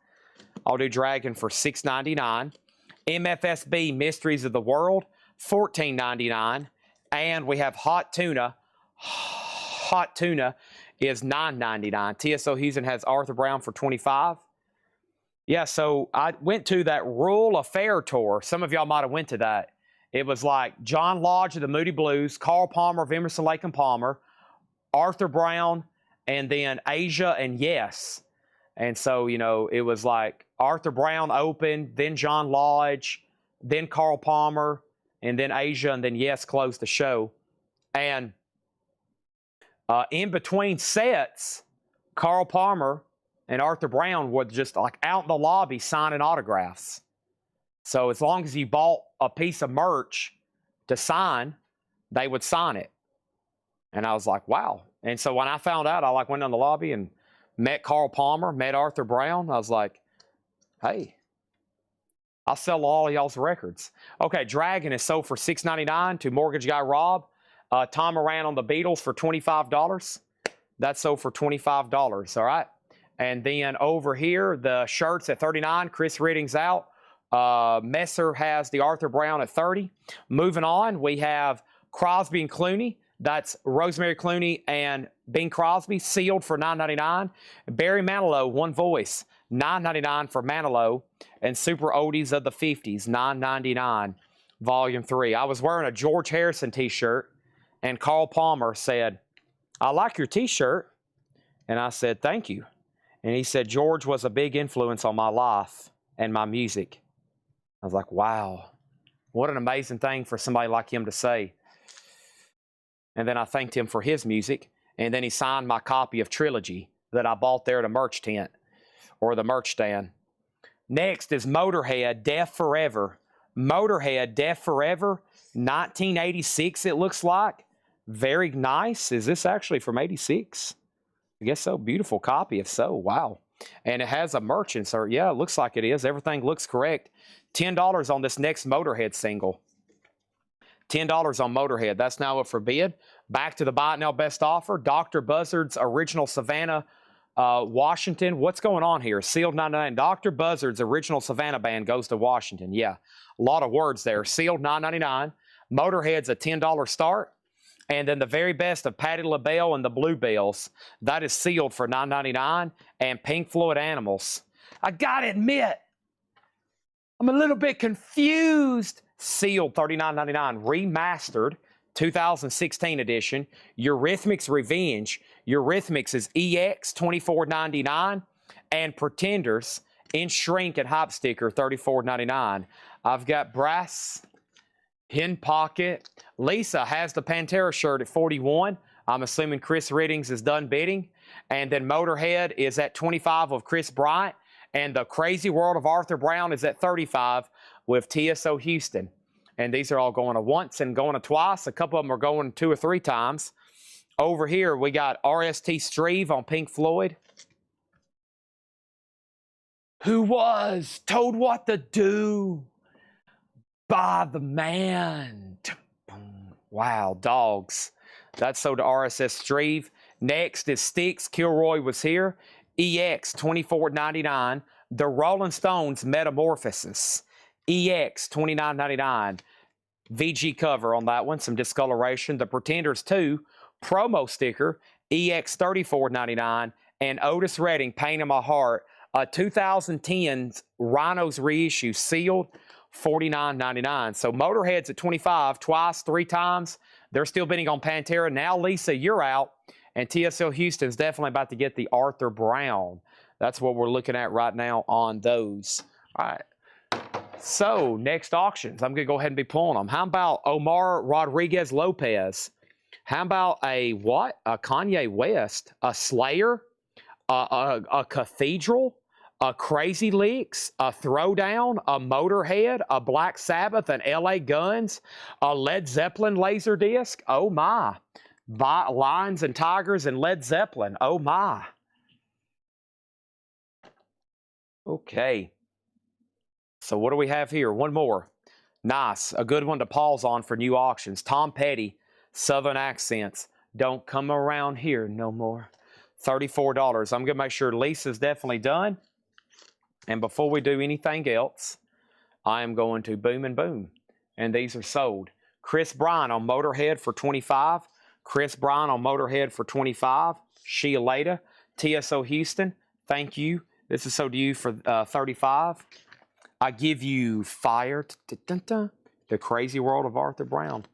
I'll do Dragon for $6.99. MFSB Mysteries of the World, $14.99. And we have Hot Tuna. Hot Tuna is $9.99. TSO Houston has Arthur Brown for $25. Yeah, so I went to that Rural Affair tour. Some of y'all might have went to that. It was like John Lodge of the Moody Blues, Carl Palmer of Emerson, Lake and Palmer, Arthur Brown, and then Asia and Yes. And so, you know, it was like Arthur Brown opened, then John Lodge, then Carl Palmer, and then Asia, and then Yes closed the show. And in between sets, Carl Palmer and Arthur Brown were just like out in the lobby signing autographs. So as long as you bought a piece of merch to sign, they would sign it. And I was like, wow. And so when I found out, I like went down the lobby and met Carl Palmer, met Arthur Brown. I was like, hey, I'll sell all of y'all's records. Okay, Dragon is sold for $6.99 to Mortgage Guy Rob. Tom Moran on the Beatles for $25. That's sold for $25, all right? And then over here, the shirts at $39. Chris Redding's out. Messer has the Arthur Brown at $30. Moving on, we have Crosby and Clooney. That's Rosemary Clooney and Bing Crosby, sealed for $9.99. Barry Manilow, One Voice, $9.99 for Manilow. And Super Oldies of the 50s, $9.99, Volume 3. I was wearing a George Harrison t-shirt, and Carl Palmer said, I like your t-shirt. And I said, thank you. And he said, George was a big influence on my life and my music. I was like, wow, what an amazing thing for somebody like him to say. And then I thanked him for his music. And then he signed my copy of Trilogy that I bought there at a merch tent or the merch stand. Next is Motorhead, Deaf Forever. Motorhead, Deaf Forever, 1986 it looks like. Very nice. Is this actually from 86? I guess so. Beautiful copy if so. Wow. And it has a merch insert. Yeah, it looks like it is. Everything looks correct. $10 on this next Motorhead single. $10 on Motorhead. That's now up for bid. Back to the Buy It Now Best Offer. Dr. Buzzard's Original Savannah, Washington. What's going on here? Sealed $9.99. Dr. Buzzard's Original Savannah Band goes to Washington. Yeah, a lot of words there. Sealed $9.99. Motorhead's a $10 start. And then the very best of Patti LaBelle and the Bluebells. That is sealed for $9.99. And Pink Floyd Animals. I gotta admit, I'm a little bit confused. Sealed $39.99. Remastered 2016 edition. Eurythmics Revenge. Eurythmics is EX $24.99. And Pretenders in shrink and hype sticker $34.99. I've got Brass Hen Pocket. Lisa has the Pantera shirt at $41. I'm assuming Chris Reddings is done bidding. And then Motorhead is at $25 of Chris Bryant. And the Crazy World of Arthur Brown is at $35 with TSO Houston. And these are all going to once and going to twice. A couple of them are going 2 or 3 times. Over here, we got RST Streve on Pink Floyd. Who was told what to do by the man. Wow, Dogs. That's sold to RSS Streve. Next is Styx, Kilroy Was Here. EX $24.99. The Rolling Stones, Metamorphosis. EX $29.99. VG cover on that one, some discoloration. The Pretenders 2 promo sticker, EX $34.99. And Otis Redding, Pain in My Heart, a 2010's Rhinos reissue, sealed, $49.99. So Motorhead's at $25, twice, 3 times. They're still bidding on Pantera. Now, Lisa, you're out. And TSL Houston's definitely about to get the Arthur Brown. That's what we're looking at right now on those. All right. So, next auctions. I'm going to go ahead and be pulling them. How about Omar Rodriguez Lopez? How about a what? A Kanye West? A Slayer? A Cathedral? A Crazy Leaks? A Throwdown? A Motorhead? A Black Sabbath? An LA Guns? A Led Zeppelin Laserdisc? Oh, my. Lions and Tigers and Led Zeppelin. Oh, my. Okay. So what do we have here? One more. Nice. A good one to pause on for new auctions. Tom Petty, Southern Accents. Don't come around here no more. $34. I'm going to make sure Lisa's definitely done. And before we do anything else, I am going to boom and boom. And these are sold. Chris Bryan on Motorhead for $25. Chris Bryan on Motorhead for $25. Sheila Leda, TSO Houston, thank you. This is sold to you for $35. I give you Fire, The Crazy World of Arthur Brown.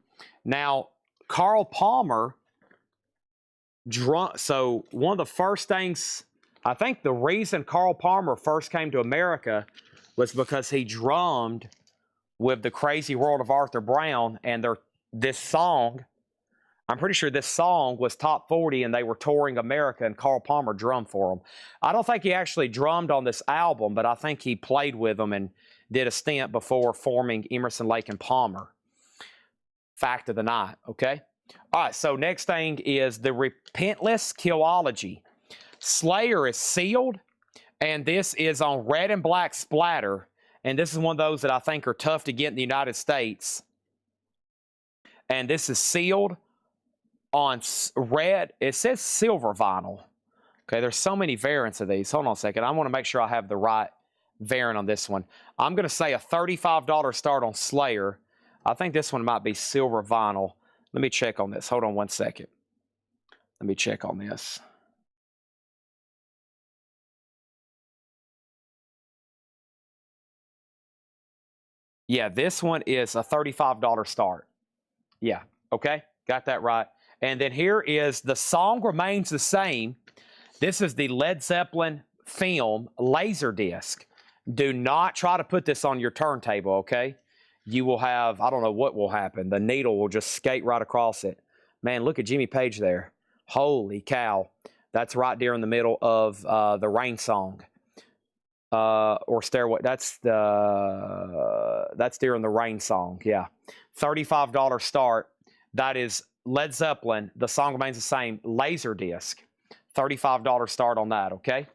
Now, Carl Palmer, so one of the first things, I think the reason Carl Palmer first came to America was because he drummed with The Crazy World of Arthur Brown, and this song, I'm pretty sure this song was top 40 and they were touring America and Carl Palmer drummed for them. I don't think he actually drummed on this album, but I think he played with them and did a stint before forming Emerson, Lake and Palmer. Fact of the night, okay? All right, so next thing is the Repentless Killology. Slayer is sealed, and this is on red and black splatter, and this is one of those that I think are tough to get in the United States. And this is sealed on red. It says silver vinyl. Okay, there's so many variants of these. Hold on a second. I want to make sure I have the right variant on this one. I'm going to say a $35 start on Slayer. I think this one might be silver vinyl. Let me check on this. Hold on one second. Let me check on this. Yeah, this one is a $35 start. Yeah, okay, got that right. And then here is The Song Remains the Same. This is the Led Zeppelin film Laserdisc. Do not try to put this on your turntable, okay? You will have, I don't know what will happen. The needle will just skate right across it. Man, look at Jimmy Page there. Holy cow. That's right there in the middle of the Rain Song. Or Stairway. That's during the Rain Song, yeah. $35 start. That is Led Zeppelin. The Song Remains the Same. Laserdisc. $35 start on that, okay?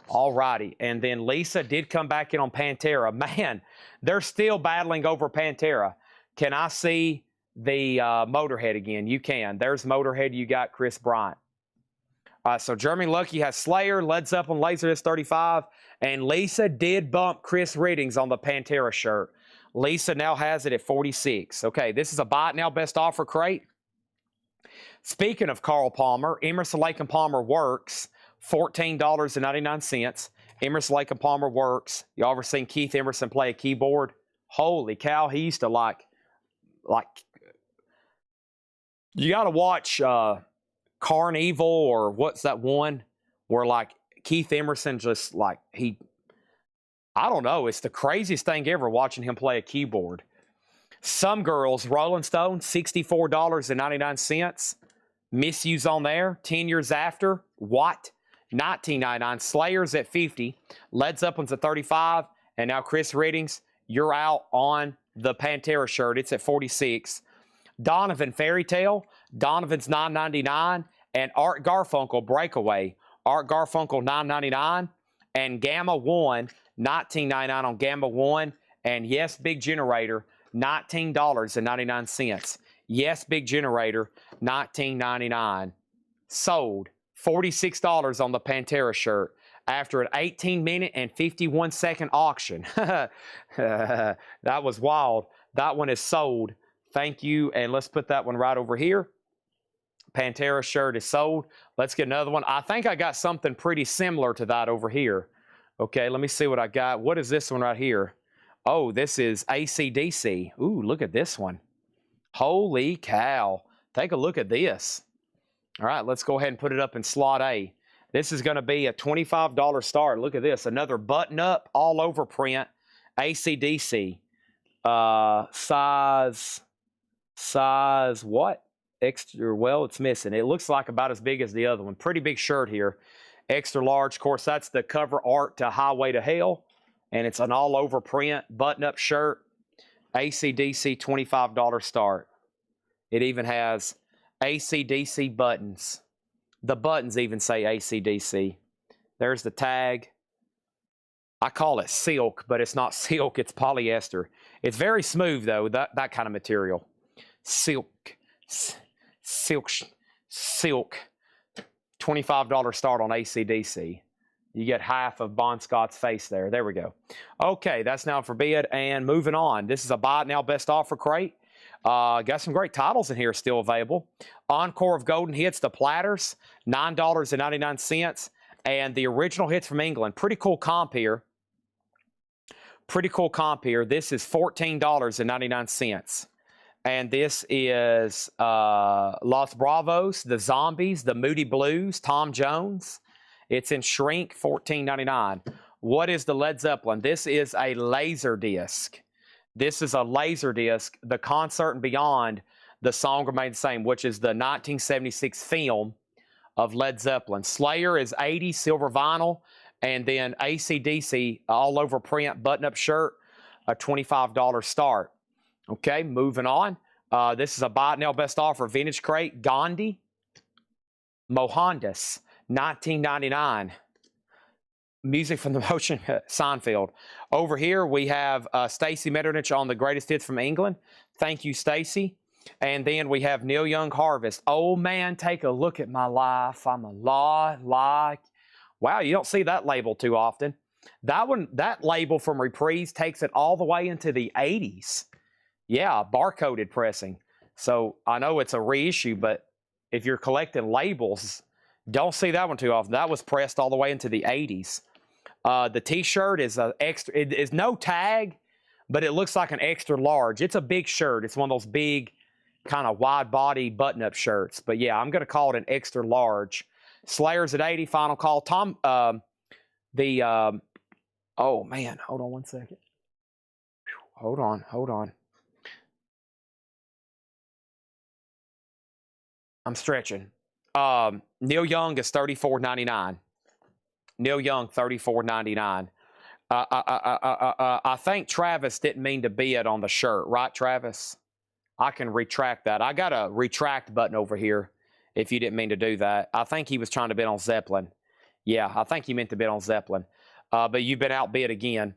All righty. And then Lisa did come back in on Pantera. Man, they're still battling over Pantera. Can I see the Motorhead again? You can. There's Motorhead. You got Chris Bryant. So Jeremy Lucky has Slayer, Led Zeppelin, Laserdisc 35, and Lisa did bump Chris Riddings on the Pantera shirt. Lisa now has it at 46. Okay, this is a buy it now best offer crate. Speaking of Carl Palmer, Emerson, Lake and Palmer Works, $14.99. Emerson, Lake and Palmer Works. Y'all ever seen Keith Emerson play a keyboard? Holy cow, he used to like you got to watch Carnival, or what's that one where like Keith Emerson just like I don't know, it's the craziest thing ever watching him play a keyboard. Some Girls, Rolling Stone, $64.99. Misuse on there. 10 years after, what? $19.99. Slayer's at $50. Led Zeppelin's at $35. And now Chris Riddings, you're out on the Pantera shirt. It's at $46. Donovan Fairy Tale, Donovan's $9.99. And Art Garfunkel Breakaway, Art Garfunkel $9.99. And Gamma One, $19.99 on Gamma One. And Yes Big Generator, $19.99. Yes Big Generator, $19.99. Sold $46 on the Pantera shirt after an 18-minute and 51-second auction. That was wild. That one is sold. Thank you. And let's put that one right over here. Pantera shirt is sold. Let's get another one. I think I got something pretty similar to that over here. Okay, let me see what I got. What is this one right here? Oh, this is AC/DC. Ooh, look at this one. Holy cow. Take a look at this. All right, let's go ahead and put it up in slot A. This is going to be a $25 start. Look at this. Another button-up, all-over print. AC/DC. Size what? Extra, well, it's missing. It looks like about as big as the other one. Pretty big shirt here. Extra large. Of course, that's the cover art to Highway to Hell. And it's an all-over print, button-up shirt. AC/DC, $25 start. It even has AC/DC buttons. The buttons even say AC/DC. There's the tag. I call it silk, but it's not silk. It's polyester. It's very smooth, though, that kind of material. Silk. $25 start on AC/DC. You get half of Bon Scott's face there. There we go. Okay, that's now for bid. And moving on. This is a buy it now best offer crate. Got some great titles in here still available. Encore of Golden Hits, the Platters, $9.99. And the original hits from England. Pretty cool comp here. Pretty cool comp here. This is $14.99. And this is Los Bravos, the Zombies, the Moody Blues, Tom Jones. It's in shrink, $14.99. What is the Led Zeppelin? This is a laser disc. This is a laser disc. The Concert and Beyond, The Song Remains the Same, which is the 1976 film of Led Zeppelin. Slayer is 80, silver vinyl, and then AC/DC all over print button-up shirt. a $25 start. Okay, moving on. This is a buy it now best offer vintage crate. Gandhi Mohandas, $19.99. Music from the motion, Seinfeld. Over here, we have Stacey Metternich on the greatest hits from England. Thank you, Stacey. And then we have Neil Young Harvest. Oh, man, take a look at my life. I'm a like. Wow, you don't see that label too often. That label from Reprise takes it all the way into the 80s. Yeah, barcoded pressing. So I know it's a reissue, but if you're collecting labels, don't see that one too often. That was pressed all the way into the 80s. The T-shirt is extra. It is no tag, but it looks like an extra large. It's a big shirt. It's one of those big, kind of wide body button-up shirts. But yeah, I'm going to call it an extra large. Slayer's at 80. Final call. Tom. Oh man, hold on one second. Hold on. I'm stretching. Neil Young is $34.99. Neil Young, $34.99. I think Travis didn't mean to bid on the shirt, right, Travis? I can retract that. I got a retract button over here if you didn't mean to do that. I think he was trying to bid on Zeppelin. Yeah, I think he meant to bid on Zeppelin. But you've been outbid again.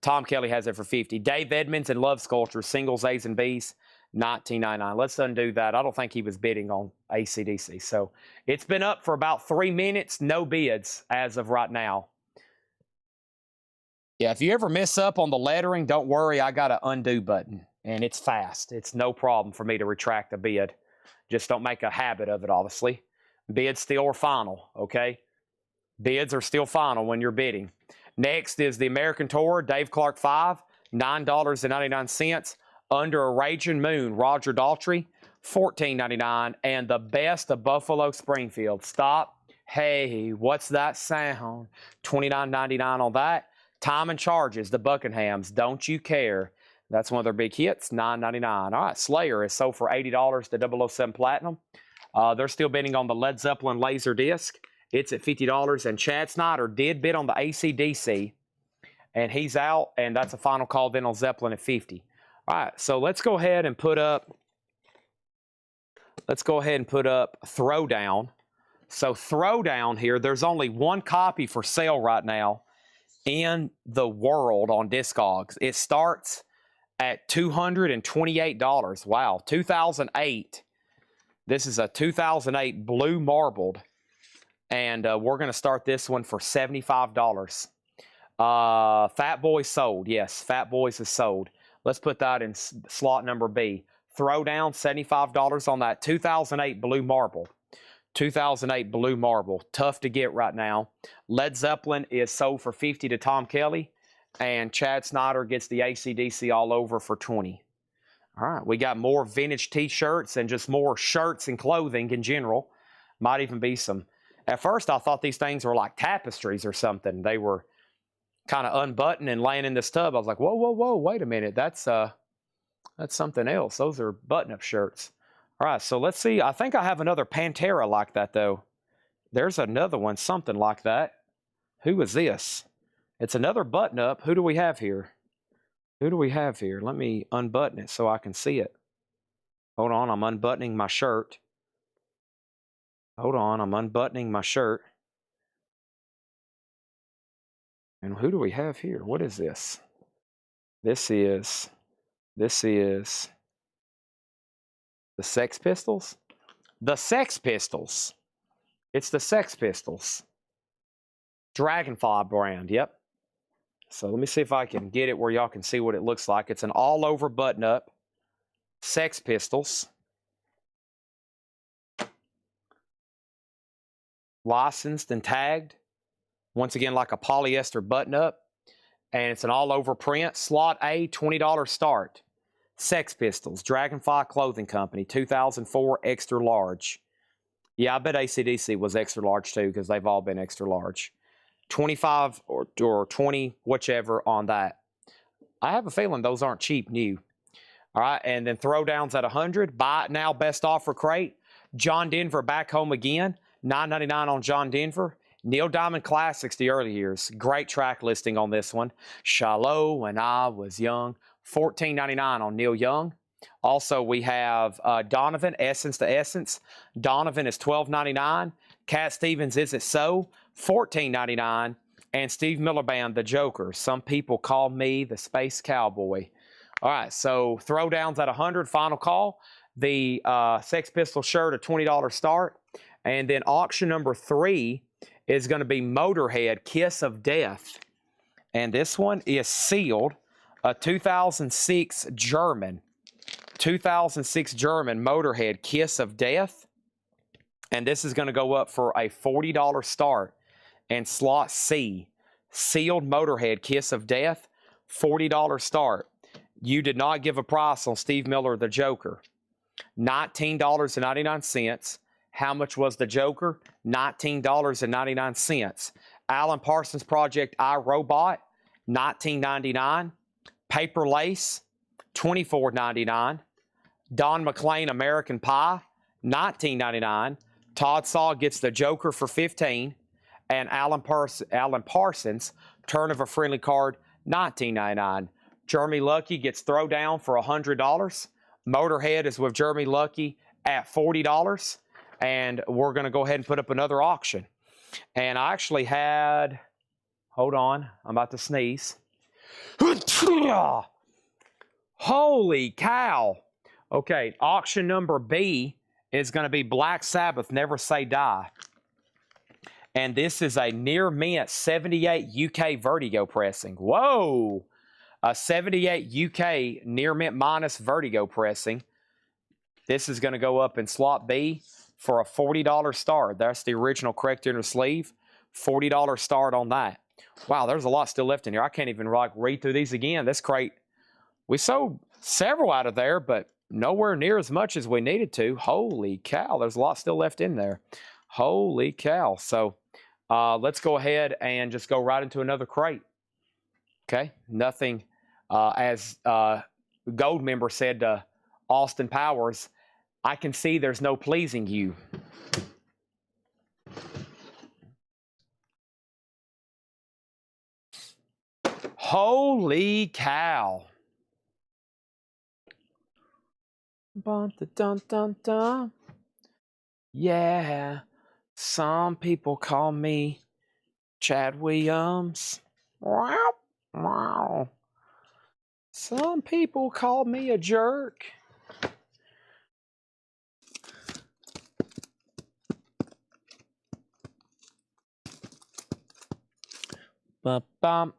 Tom Kelly has it for $50. Dave Edmonds and Love Sculpture, singles, A's and B's, $19.99. Let's undo that. I don't think he was bidding on AC/DC. So it's been up for about 3 minutes. No bids as of right now. Yeah, if you ever mess up on the lettering, don't worry. I got an undo button, and it's fast. It's no problem for me to retract a bid. Just don't make a habit of it, obviously. Bids still are final, okay? Bids are still final when you're bidding. Next is the American Tour, Dave Clark 5, $9.99. Under a Raging Moon, Roger Daltrey, $14.99. And the best of Buffalo Springfield. Stop. Hey, what's that sound? $29.99 on that. Time and Charges, the Buckinghams, Don't You Care. That's one of their big hits, $9.99. All right, Slayer is sold for $80 to 007 Platinum. They're still bidding on the Led Zeppelin laser disc. It's at $50. And Chad Snyder did bid on the AC/DC, and he's out, and that's a final call then on Zeppelin at $50. All right, so let's go ahead and put up Throwdown. So Throwdown here, there's only one copy for sale right now in the world on Discogs. It starts at $228. Wow, 2008. This is a 2008 blue marbled, and we're going to start this one for $75. Fat Boys sold. Yes, Fat Boys is sold. Let's put that in slot number B. Throwdown, $75 on that 2008 blue marble. 2008 blue marble. Tough to get right now. Led Zeppelin is sold for $50 to Tom Kelly. And Chad Snyder gets the AC/DC all over for $20. All right, we got more vintage T-shirts and just more shirts and clothing in general. Might even be some. At first, I thought these things were like tapestries or something. They were kind of unbuttoned and laying in this tub. I was like, whoa, wait a minute. That's something else. Those are button-up shirts. All right, so let's see. I think I have another Pantera like that, though. There's another one, something like that. Who is this? It's another button-up. Who do we have here? Let me unbutton it so I can see it. Hold on, I'm unbuttoning my shirt. Hold on, I'm unbuttoning my shirt. And who do we have here? What is this? This is the Sex Pistols? The Sex Pistols. It's the Sex Pistols. Dragonfly brand, yep. So let me see if I can get it where y'all can see what it looks like. It's an all-over button-up. Sex Pistols. Licensed and tagged. Once again, like a polyester button-up. And it's an all-over print. Slot A, $20 start. Sex Pistols, Dragonfly Clothing Company, 2004, extra large. Yeah, I bet AC/DC was extra large too, because they've all been extra large. 25 or 20, whichever on that. I have a feeling those aren't cheap new. All right, and then Throwdowns at 100. Buy it now, best offer crate. John Denver back home again. $9.99 on John Denver. Neil Diamond Classics, the early years. Great track listing on this one. Shallow When I Was Young. $14.99 on Neil Young. Also, we have Donovan, Essence to Essence. Donovan is $12.99. Cat Stevens, Is It So? $14.99. And Steve Miller Band, The Joker. Some people call me the Space Cowboy. All right, so throwdowns at 100, final call. The Sex Pistol shirt, a $20 start. And then auction number 3 is going to be Motorhead, Kiss of Death. And this one is sealed, a 2006 German. 2006 German Motorhead, Kiss of Death. And this is going to go up for a $40 start. And slot C, sealed Motorhead, Kiss of Death, $40 start. You did not give a price on Steve Miller, The Joker. $19.99. How much was The Joker? $19.99. Alan Parsons Project, I, Robot, $19.99. Paper Lace, $24.99. Don McLean, American Pie, $19.99. Todd Saw gets The Joker for $15. And Alan Parsons, Turn of a Friendly Card, $19.99. Jeremy Lucky gets Throwdown for $100. Motorhead is with Jeremy Lucky at $40. And we're going to go ahead and put up another auction. And I actually had, hold on, I'm about to sneeze. Holy cow. Okay, auction number B is going to be Black Sabbath, Never Say Die. And this is a near mint 78 UK Vertigo pressing. Whoa! A 78 UK near mint minus Vertigo pressing. This is going to go up in slot B for a $40 start. That's the original correct inner sleeve. $40 start on that. Wow, there's a lot still left in here. I can't even read through these again. This crate, we sold several out of there, but nowhere near as much as we needed to. Holy cow, there's a lot still left in there. Holy cow. So let's go ahead and just go right into another crate. Okay, nothing, as Gold member said to Austin Powers, I can see there's no pleasing you. Holy cow. Dun, dun, dun, dun. Yeah, some people call me Chad Williams. Wow, wow. Some people call me a jerk. Ba-bum.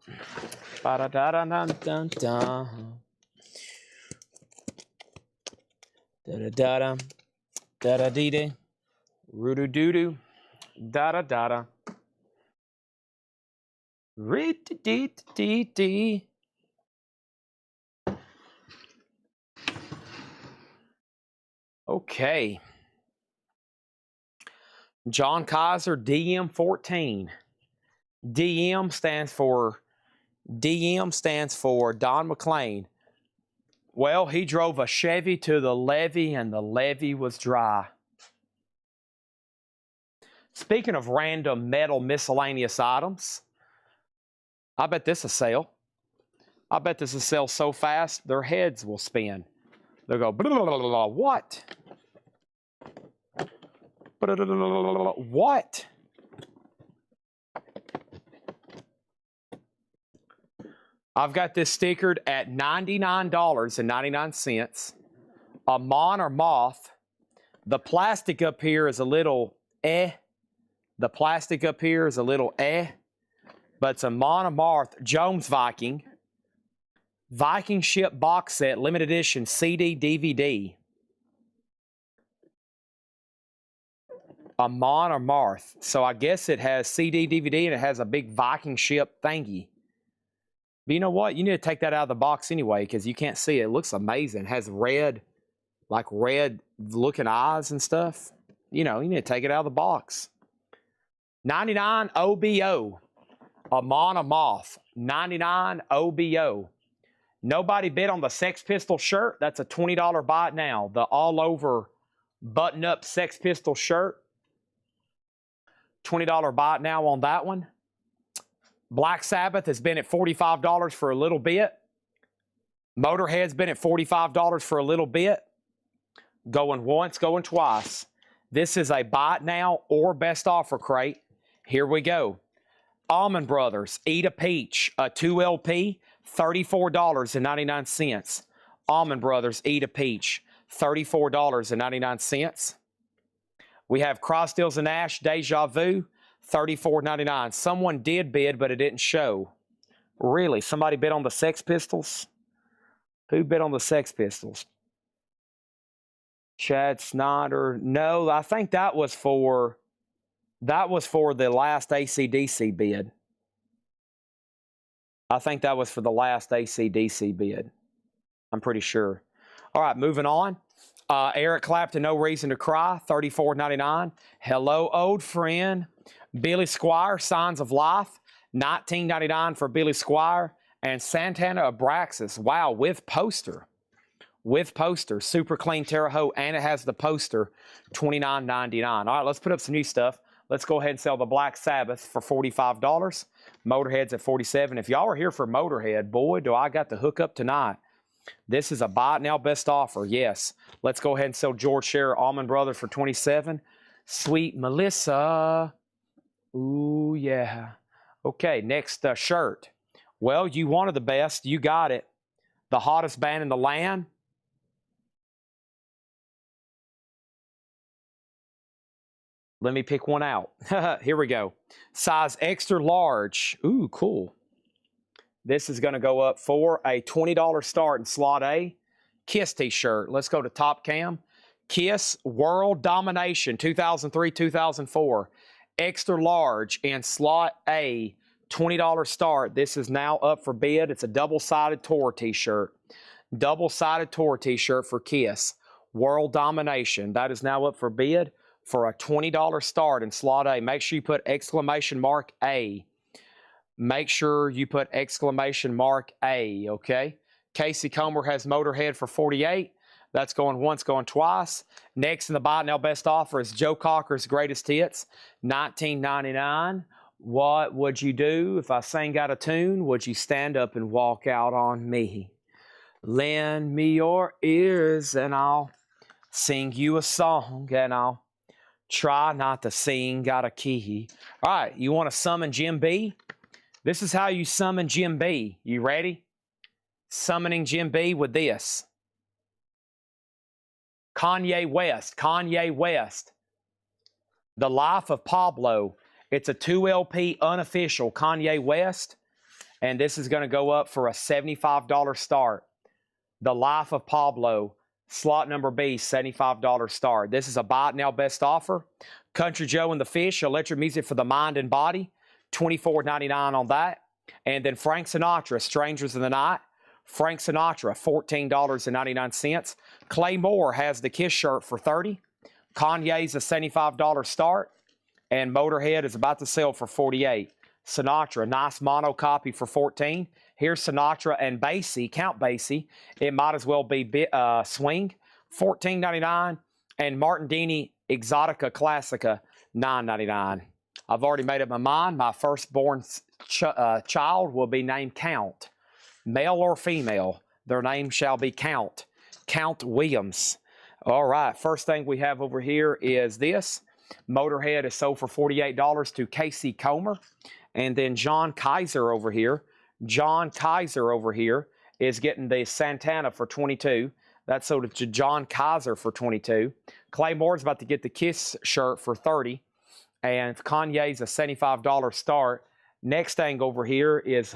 Ba-da-da-da-dun-dun-dun. Da-da-da-da. Da-da-dee-dee. Roo-doo-doo-doo. Da-da-da-da. Ree-dee-dee-dee-dee. Okay. John Kaiser, DM14. DM stands for Don McLean. Well, he drove a Chevy to the levee and the levee was dry. Speaking of random metal miscellaneous items, I bet this will sell. I bet this will sell so fast their heads will spin. They'll go, blah, blah, blah, blah, what? Blah, blah, blah, blah, blah, what? I've got this stickered at $99.99. A Mon or Moth. The plastic up here is a little The plastic up here is a little but it's a Mon or Moth Jones Viking. Viking Ship box set, limited edition, CD, DVD. A Mon or Marth. So I guess it has CD, DVD, and it has a big Viking ship thingy. But you know what? You need to take that out of the box anyway because you can't see it. It looks amazing. It has red, like red looking eyes and stuff. You know, you need to take it out of the box. 99 OBO. A Mon or Moth. 99 OBO. Nobody bid on the Sex Pistol shirt. That's a $20 buy it now. The all over button up Sex Pistol shirt. $20 buy now on that one. Black Sabbath has been at $45 for a little bit. Motorhead's been at $45 for a little bit. Going once, going twice. This is a buy it now or best offer crate. Here we go. Almond Brothers, Eat a Peach, a 2LP, $34.99. Almond Brothers, Eat a Peach, $34.99. We have Crossdills and Ash, Deja Vu, $34.99. Someone did bid, but it didn't show. Really? Somebody bid on the Sex Pistols? Who bid on the Sex Pistols? Chad Snyder. No, I think that was for the last AC/DC bid. I think that was for the last AC/DC bid. I'm pretty sure. All right, moving on. Eric Clapton, No Reason to Cry, $34.99. Hello, Old Friend. Billy Squire, Signs of Life, $19.99 for Billy Squire. And Santana Abraxas, wow, with poster. With poster, super clean Terre Haute, and it has the poster, $29.99. All right, let's put up some new stuff. Let's go ahead and sell the Black Sabbath for $45. Motorhead's at $47. If y'all are here for Motorhead, boy, do I got the hookup tonight. This is a buy it now best offer. Yes. Let's go ahead and sell George Scherer Almond Brothers for $27. Sweet Melissa. Ooh, yeah. Okay, next shirt. Well, you wanted the best. You got it. The hottest band in the land. Let me pick one out. Here we go. Size extra large. Ooh, cool. This is going to go up for a $20 start in slot A. Kiss t-shirt. Let's go to top cam. Kiss World Domination 2003-2004. Extra large in slot A. $20 start. This is now up for bid. It's a double-sided tour t-shirt. Double-sided tour t-shirt for Kiss. World Domination. That is now up for bid for a $20 start in slot A. Make sure you put exclamation mark A. Make sure you put exclamation mark A, okay? Casey Comer has Motorhead for $48. That's going once, going twice. Next in the buy now best offer is Joe Cocker's Greatest Hits, $19.99. What would you do if I sang out of tune? Would you stand up and walk out on me? Lend me your ears and I'll sing you a song and I'll try not to sing out of key. All right, you want to summon Jim B? This is how you summon Jim B. You ready? Summoning Jim B with this. Kanye West. Kanye West. The Life of Pablo. It's a 2LP unofficial Kanye West. And this is going to go up for a $75 start. The Life of Pablo. Slot number B, $75 start. This is a buy it now best offer. Country Joe and the Fish, electric music for the mind and body, $24.99 on that. And then Frank Sinatra, Strangers in the Night. Frank Sinatra, $14.99. Clay Moore has the Kiss shirt for $30. Kanye's a $75 start. And Motorhead is about to sell for $48. Sinatra, nice mono copy for $14. Here's Sinatra and Basie, Count Basie. It might as well be Swing, $14.99. And Martindini Exotica Classica, $9.99. I've already made up my mind. My firstborn child will be named Count. Male or female, their name shall be Count. Count Williams. All right, first thing we have over here is this. Motorhead is sold for $48 to Casey Comer. And then John Kaiser over here. John Kaiser over here is getting the Santana for $22. That's sold to John Kaiser for $22. Clay Moore's about to get the Kiss shirt for $30. And Kanye's a $75 start. Next thing over here is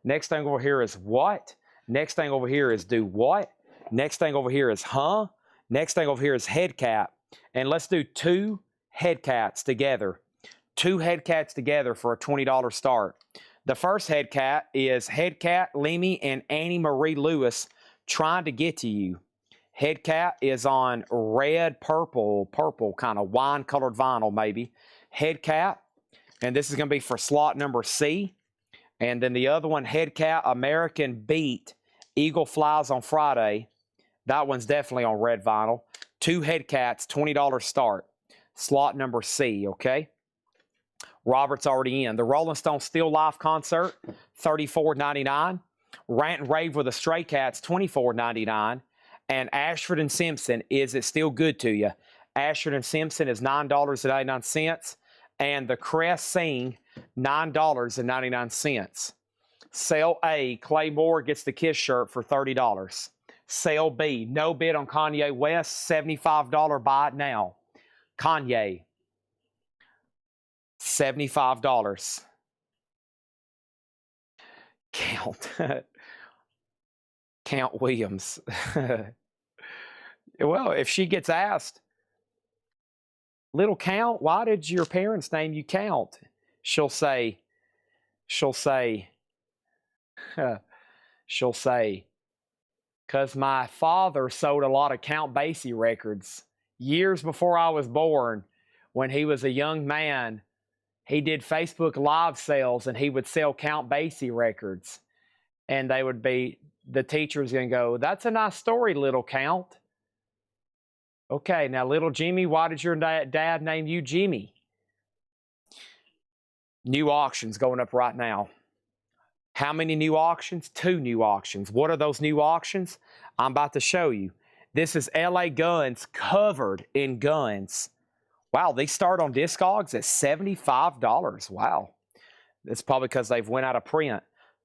Next thing over here is what? Next thing over here is do what? Next thing over here is Next thing over here is head cap. And let's do two head cats together. Two head cats together for a $20 start. The first head cat is Head Cat, Lemmy, and Annie Marie Lewis, Trying to Get to You. Head cat is on red, purple kind of wine-colored vinyl maybe. Head cat, and this is going to be for slot number C. And then the other one, Head Cat, American Beat, Eagle Flies on Friday. That one's definitely on red vinyl. Two head cats, $20 start. Slot number C, okay? Robert's already in. The Rolling Stones Still Live concert, $34.99. Rant and Rave with the Stray Cats, $24.99. And Ashford and Simpson, Is It Still Good to You? Ashford and Simpson is $9.99. And The Crest Sing, $9.99. Sale A, Clay Moore gets the Kiss shirt for $30. Sale B, no bid on Kanye West, $75 buy it now. Kanye, $75. Count Williams. Well, if she gets asked, little Count, why did your parents name you Count? She'll say, because my father sold a lot of Count Basie records. Years before I was born, when he was a young man, he did Facebook Live sales, and he would sell Count Basie records. And they would be, the teacher's going to go, that's a nice story, little Count. Okay, now, little Jimmy, why did your dad name you Jimmy? New auctions going up right now. How many new auctions? 2 new auctions. What are those new auctions? I'm about to show you. This is LA Guns covered in guns. Wow, they start on Discogs at $75. Wow. That's probably because they've went out of print.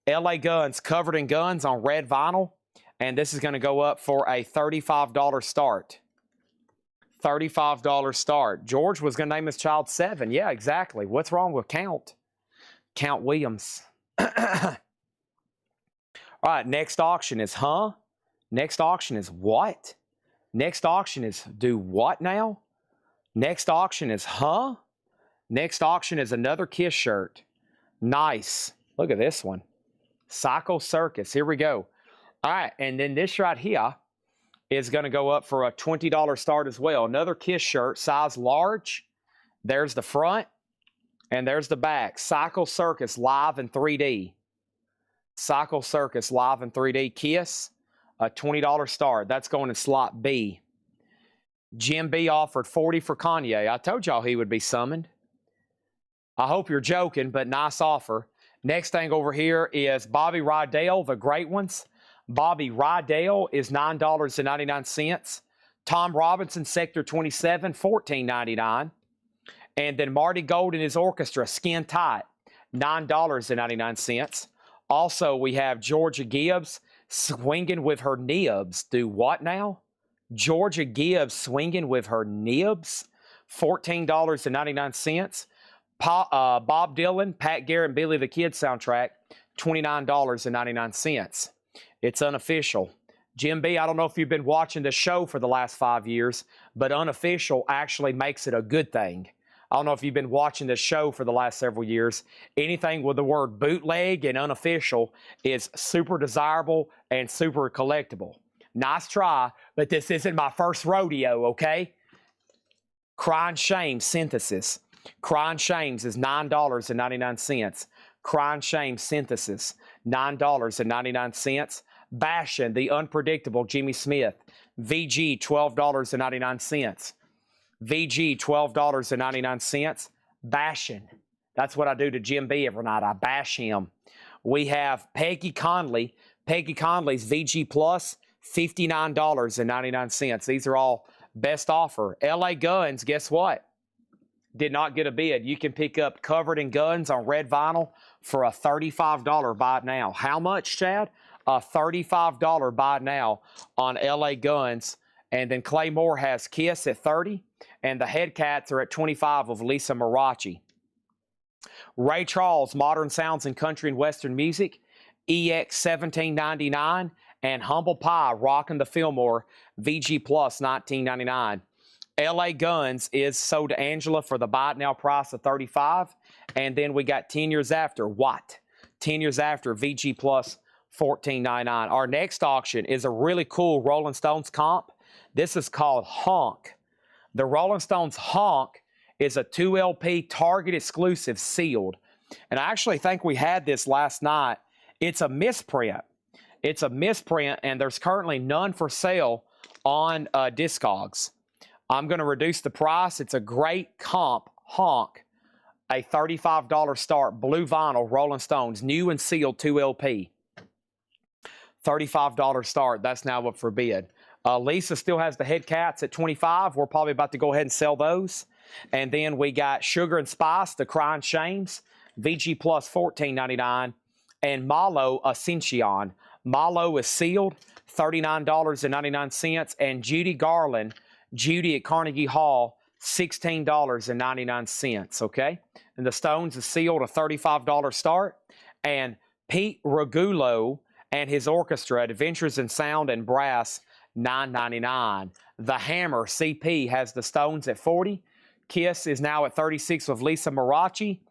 LA Guns covered in guns on red vinyl. And this is going to go up for a $35 start. $35 start. George was going to name his child 7. Yeah, exactly. What's wrong with Count? Count Williams. All right, next auction is Next auction is what? Next auction is do what now? Next auction is Next auction is another Kiss shirt. Nice. Look at this one. Psycho Circus. Here we go. All right, and then this right here is going to go up for a $20 start as well. Another Kiss shirt, size large. There's the front, and there's the back. Psycho Circus live in 3D. Psycho Circus live in 3D. Kiss, a $20 start. That's going in slot B. Jim B offered $40 for Kanye. I told y'all he would be summoned. I hope you're joking, but nice offer. Next thing over here is Bobby Rydell, the great ones. Bobby Rydell is $9.99. Tom Robinson, Sector 27, $14.99. And then Marty Gold and his orchestra, Skin Tight, $9.99. Also, we have Georgia Gibbs swinging with her nibs. Do what now? Georgia Gibbs swinging with her nibs, $14.99. Bob Dylan, Pat Garrett, and Billy the Kid soundtrack, $29.99. It's unofficial. Jim B, I don't know if you've been watching the show for the last 5 years, but unofficial actually makes it a good thing. I don't know if you've been watching the show for the last several years. Anything with the word bootleg and unofficial is super desirable and super collectible. Nice try, but this isn't my first rodeo, okay? Crying Shame Synthesis. Crying Shames is $9.99. Crying Shame Synthesis, $9.99. Bashin', the unpredictable Jimmy Smith, VG, $12.99. VG, $12.99. Bashin'. That's what I do to Jim B every night. I bash him. We have Peggy Conley. Peggy Conley's VG Plus, $59.99. These are all best offer. LA Guns, guess what? Did not get a bid. You can pick up Covered in Guns on red vinyl for a $35 buy it now. How much, Chad? A $35 buy it now on LA Guns. And then Clay Moore has Kiss at $30, and the Head Cats are at $25 of Lisa Marachi. Ray Charles, Modern Sounds in Country and Western Music, EX $17.99, and Humble Pie, Rockin' the Fillmore, VG Plus $19.99. LA Guns is sold to Angela for the buy it now price of $35, and then we got 10 years after, what? 10 years after, VG Plus $14.99. Our next auction is a really cool Rolling Stones comp. This is called Honk. The Rolling Stones Honk is a 2 LP Target exclusive sealed. And I actually think we had this last night. It's a misprint. It's a misprint, and there's currently none for sale on Discogs. I'm going to reduce the price. It's a great comp, Honk. a $35 start, blue vinyl, Rolling Stones, new and sealed 2LP. $35 start. That's now up for bid. Lisa still has the head cats at $25. We're probably about to go ahead and sell those. And then we got Sugar and Spice, the Crying Shames, VG Plus $14.99, and Malo Ascension. Malo is sealed, $39.99, and Judy Garland, Judy at Carnegie Hall, $16.99, okay? And the Stones is sealed, a $35 start. And Pete Regulo and his orchestra, Adventures in Sound and Brass, $9.99. The Hammer CP has the Stones at $40. Kiss is now at $36 with Lisa Marachi.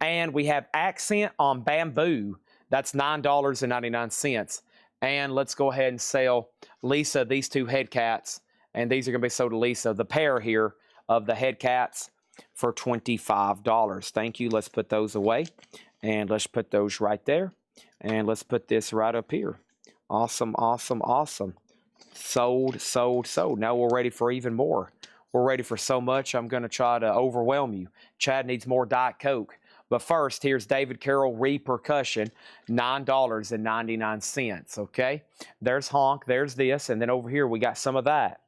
And we have Accent on Bamboo. That's $9.99. And let's go ahead and sell Lisa these two head cats. And these are going to be sold to Lisa. The pair here of the head cats for $25. Thank you. Let's put those away. And let's put those right there. And let's put this right up here. Awesome, awesome, awesome. Sold, sold, sold. Now we're ready for even more. We're ready for so much, I'm going to try to overwhelm you. Chad needs more Diet Coke. But first, here's David Carroll Repercussion, $9.99, okay? There's Honk, there's this, and then over here we got some of that.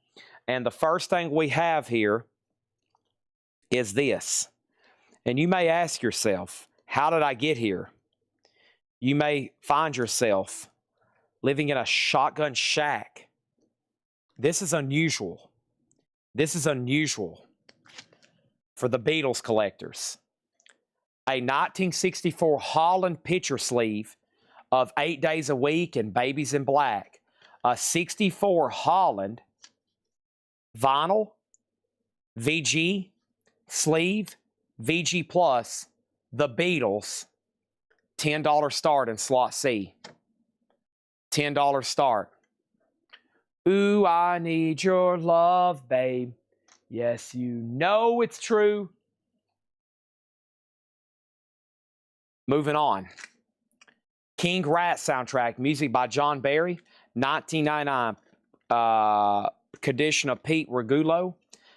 And the first thing we have here is this. And you may ask yourself, how did I get here? You may find yourself living in a shotgun shack. This is unusual. This is unusual for the Beatles collectors. A 1964 Holland picture sleeve of 8 Days a Week and Babies in Black. A 64 Holland vinyl, VG, sleeve, VG Plus, the Beatles, $10 start in slot C. $10 start. Ooh, I need your love, babe. Yes, you know it's true. Moving on. King Rat soundtrack, music by John Barry, 1999, condition of Pete Regulo.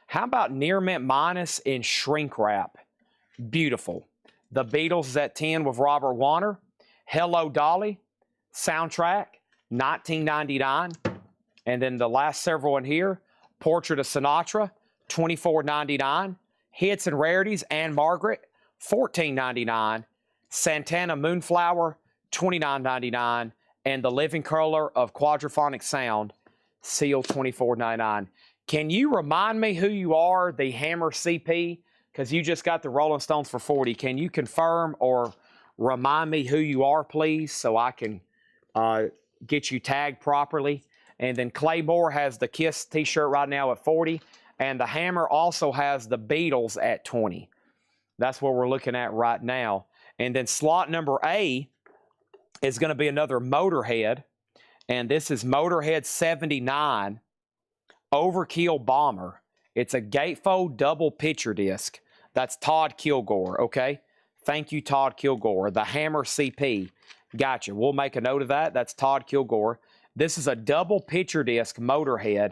How about Near Mint Minus in shrink wrap? Beautiful. The Beatles is at 10 with Robert Warner. Hello, Dolly soundtrack, 1999. And then the last several in here, Portrait of Sinatra, $24.99. Hits and Rarities, Anne Margaret, $14.99. Santana Moonflower, $29.99. And The Living Color of Quadraphonic Sound, Seal, $24.99. Can you remind me who you are, the Hammer CP? Because you just got the Rolling Stones for $40. Can you confirm or remind me who you are, please, so I can get you tagged properly? And then Claymore has the Kiss t-shirt right now at $40. And the Hammer also has the Beatles at $20. That's what we're looking at right now. And then slot number A is going to be another Motorhead. And this is Motorhead 79 Overkill Bomber. It's a gatefold double picture disc. That's Todd Kilgore, okay? Thank you, Todd Kilgore. The Hammer CP. Gotcha. We'll make a note of that. That's Todd Kilgore. This is a double picture disc Motorhead.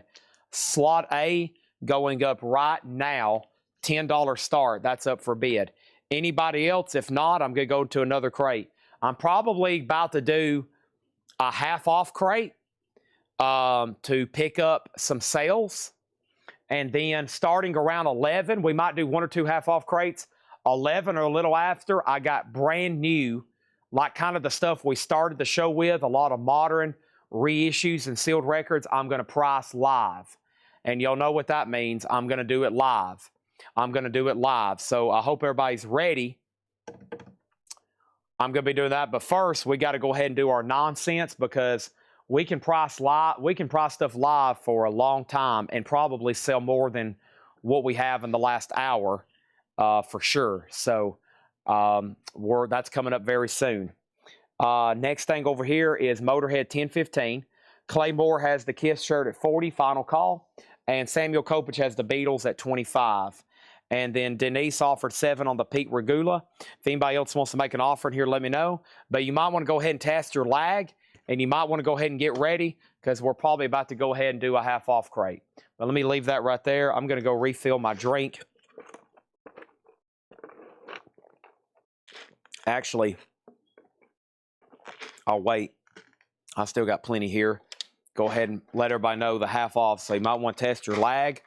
Slot A going up right now. $10 start. That's up for bid. Anybody else? If not, I'm going to go to another crate. I'm probably about to do a half-off crate to pick up some sales. And then starting around 11, we might do one or two half-off crates. 11 or a little after, I got brand new, like kind of the stuff we started the show with, a lot of modern reissues and sealed records. I'm going to price live. And you'll know what that means. I'm going to do it live. I'm going to do it live. So I hope everybody's ready. I'm going to be doing that. But first, we got to go ahead and do our nonsense because we can price live. We can price stuff live for a long time and probably sell more than what we have in the last hour for sure. So that's coming up very soon. Next thing over here is Motorhead 1015. Claymore has the Kiss shirt at $40, final call. And Samuel Kopech has the Beatles at $25. And then Denise offered $7 on the Pete Regula. If anybody else wants to make an offer in here, let me know. But you might want to go ahead and test your lag. And you might want to go ahead and get ready because we're probably about to go ahead and do a half-off crate. But let me leave that right there. I'm going to go refill my drink. Actually, I'll wait. I still got plenty here. Go ahead and let everybody know the half off. So you might want to test your lag.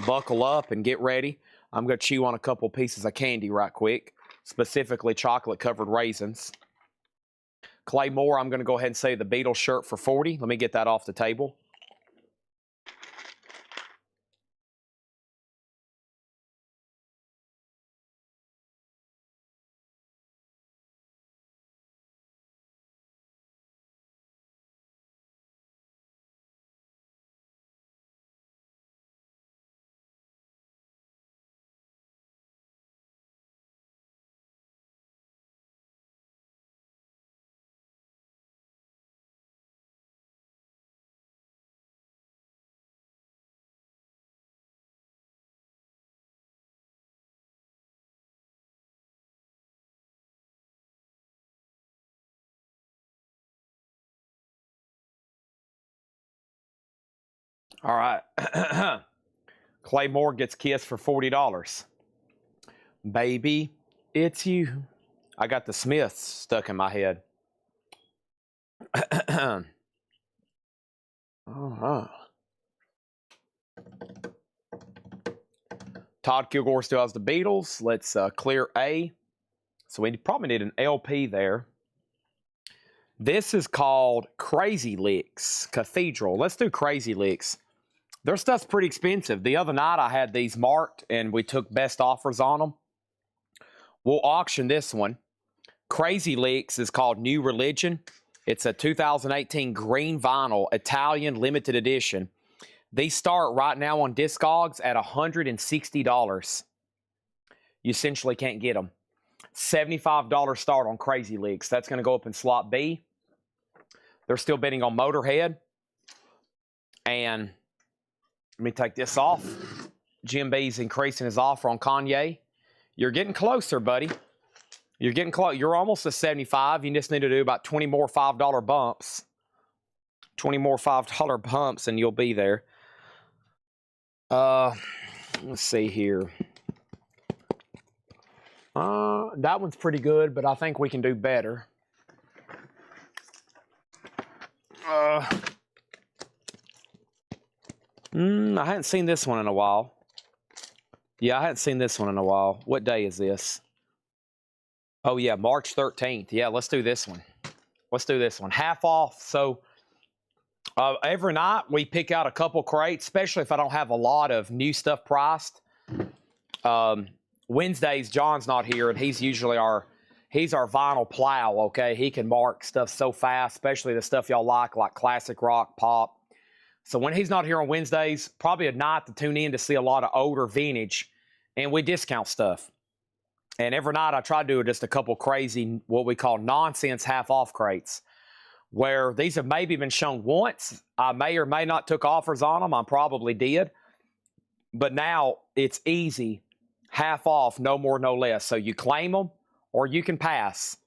Buckle up and get ready. I'm going to chew on a couple pieces of candy right quick, specifically chocolate-covered raisins. Claymore, I'm going to go ahead and say the Beatles shirt for 40. Let me get that off the table. All right. Claymore gets kissed for $40. Baby, it's you. I got the Smiths stuck in my head. Todd Kilgore still has the Beatles. Let's clear A. So we probably need an LP there. This is called Crazy Licks Cathedral. Let's do Crazy Licks. Their stuff's pretty expensive. The other night I had these marked and we took best offers on them. We'll auction this one. Crazy Licks is called New Religion. It's a 2018 green vinyl Italian limited edition. These start right now on Discogs at $160. You essentially can't get them. $75 start on Crazy Licks. That's going to go up in slot B. They're still bidding on Motorhead. And let me take this off. Jim B's increasing his offer on Kanye. You're getting closer, buddy. You're getting close. You're almost to 75. You just need to do about 20 more $5 bumps. 20 more $5 bumps and you'll be there. Let's see here. That one's pretty good, but I think we can do better. I hadn't seen this one in a while. Yeah, I hadn't seen this one in a while. What day is this? Oh, yeah, March 13th. Yeah, let's do this one. Let's do this one. Half off. So every night we pick out a couple crates, especially if I don't have a lot of new stuff priced. Wednesdays, John's not here, and he's usually he's our vinyl plow, okay? He can mark stuff so fast, especially the stuff y'all like classic rock, pop. So when he's not here on Wednesdays, probably a night to tune in to see a lot of older vintage, and we discount stuff. And every night I try to do just a couple crazy, what we call nonsense half-off crates, where these have maybe been shown once. I may or may not took offers on them. I probably did. But now it's easy, half off, no more, no less. So you claim them or you can pass.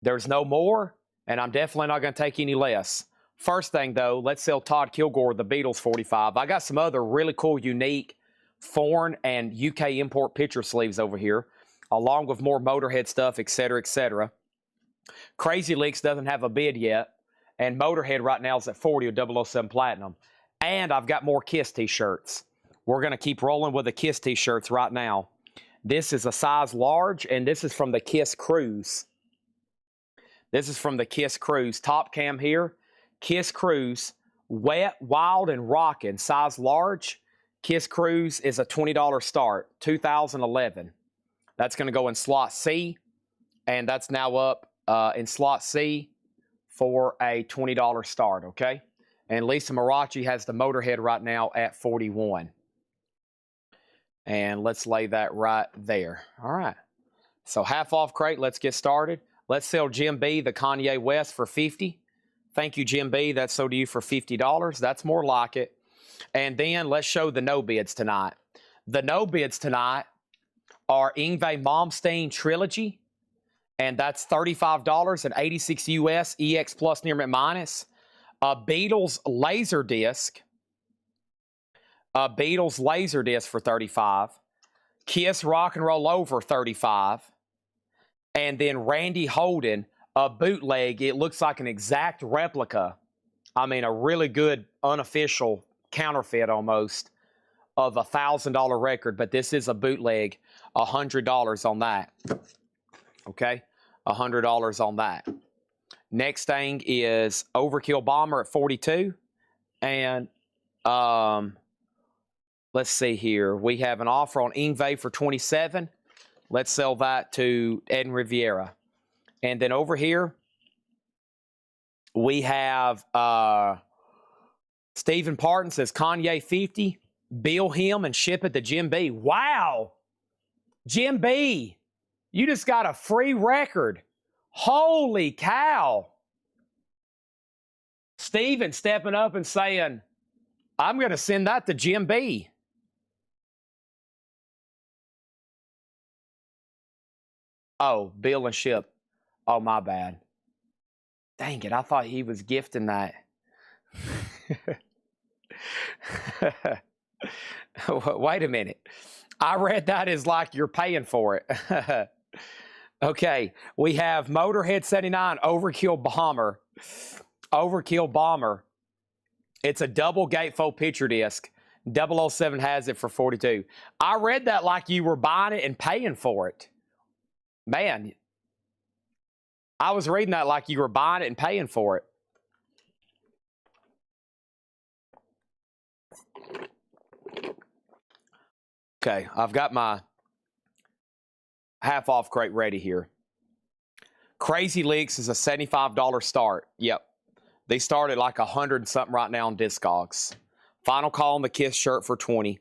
There's no more, and I'm definitely not going to take any less. First thing, though, let's sell Todd Kilgore the Beatles 45. I got some other really cool, unique foreign and UK import picture sleeves over here, along with more Motorhead stuff, etc., etc. Crazy Licks doesn't have a bid yet, and Motorhead right now is at 40 or 007 Platinum. And I've got more Kiss t-shirts. We're going to keep rolling with the Kiss t-shirts right now. This is a size large, and this is from the Kiss Cruise. This is from the Kiss Cruise. Top cam here. Kiss Cruise, Wet, Wild, and Rockin', size large. Kiss Cruise is a $20 start, 2011. That's going to go in slot C, and that's now up in slot C for a $20 start, okay? And Lisa Marachi has the Motorhead right now at 41. And let's lay that right there. All right. So half off crate, let's get started. Let's sell Jim B the Kanye West for 50. Thank you, Jim B. That's sold to you for $50. That's more like it. And then let's show the no bids tonight. The no bids tonight are Yngwie Malmsteen Trilogy, and that's $35 and 86 US EX plus near mint minus. Beatles Laserdisc. Beatles Laserdisc for $35. Kiss Rock and Roll Over $35. And then Randy Holden, a bootleg. It looks like an exact replica. I mean, a really good unofficial counterfeit almost of a $1,000 record, but this is a bootleg. $100 on that. Okay, $100 on that. Next thing is Overkill Bomber at 42, and let's see here. We have an offer on Ingve for 27. Let's sell that to Ed Riviera. And then over here, we have Stephen Parton says Kanye 50. Bill him and ship it to Jim B. Wow. Jim B, you just got a free record. Holy cow. Stephen stepping up and saying, I'm going to send that to Jim B. Oh, bill and ship. Oh, my bad. Dang it, I thought he was gifting that. Wait a minute. I read that as like you're paying for it. Okay, we have Motorhead 79 Overkill Bomber. Overkill Bomber. It's a double gatefold picture disc. 007 has it for 42. I read that like you were buying it and paying for it. Man, I was reading that like you were buying it and paying for it. Okay, I've got my half-off crate ready here. Crazy Leaks is a $75 start. Yep. They start at like 100 and something right now on Discogs. Final call on the Kiss shirt for 20.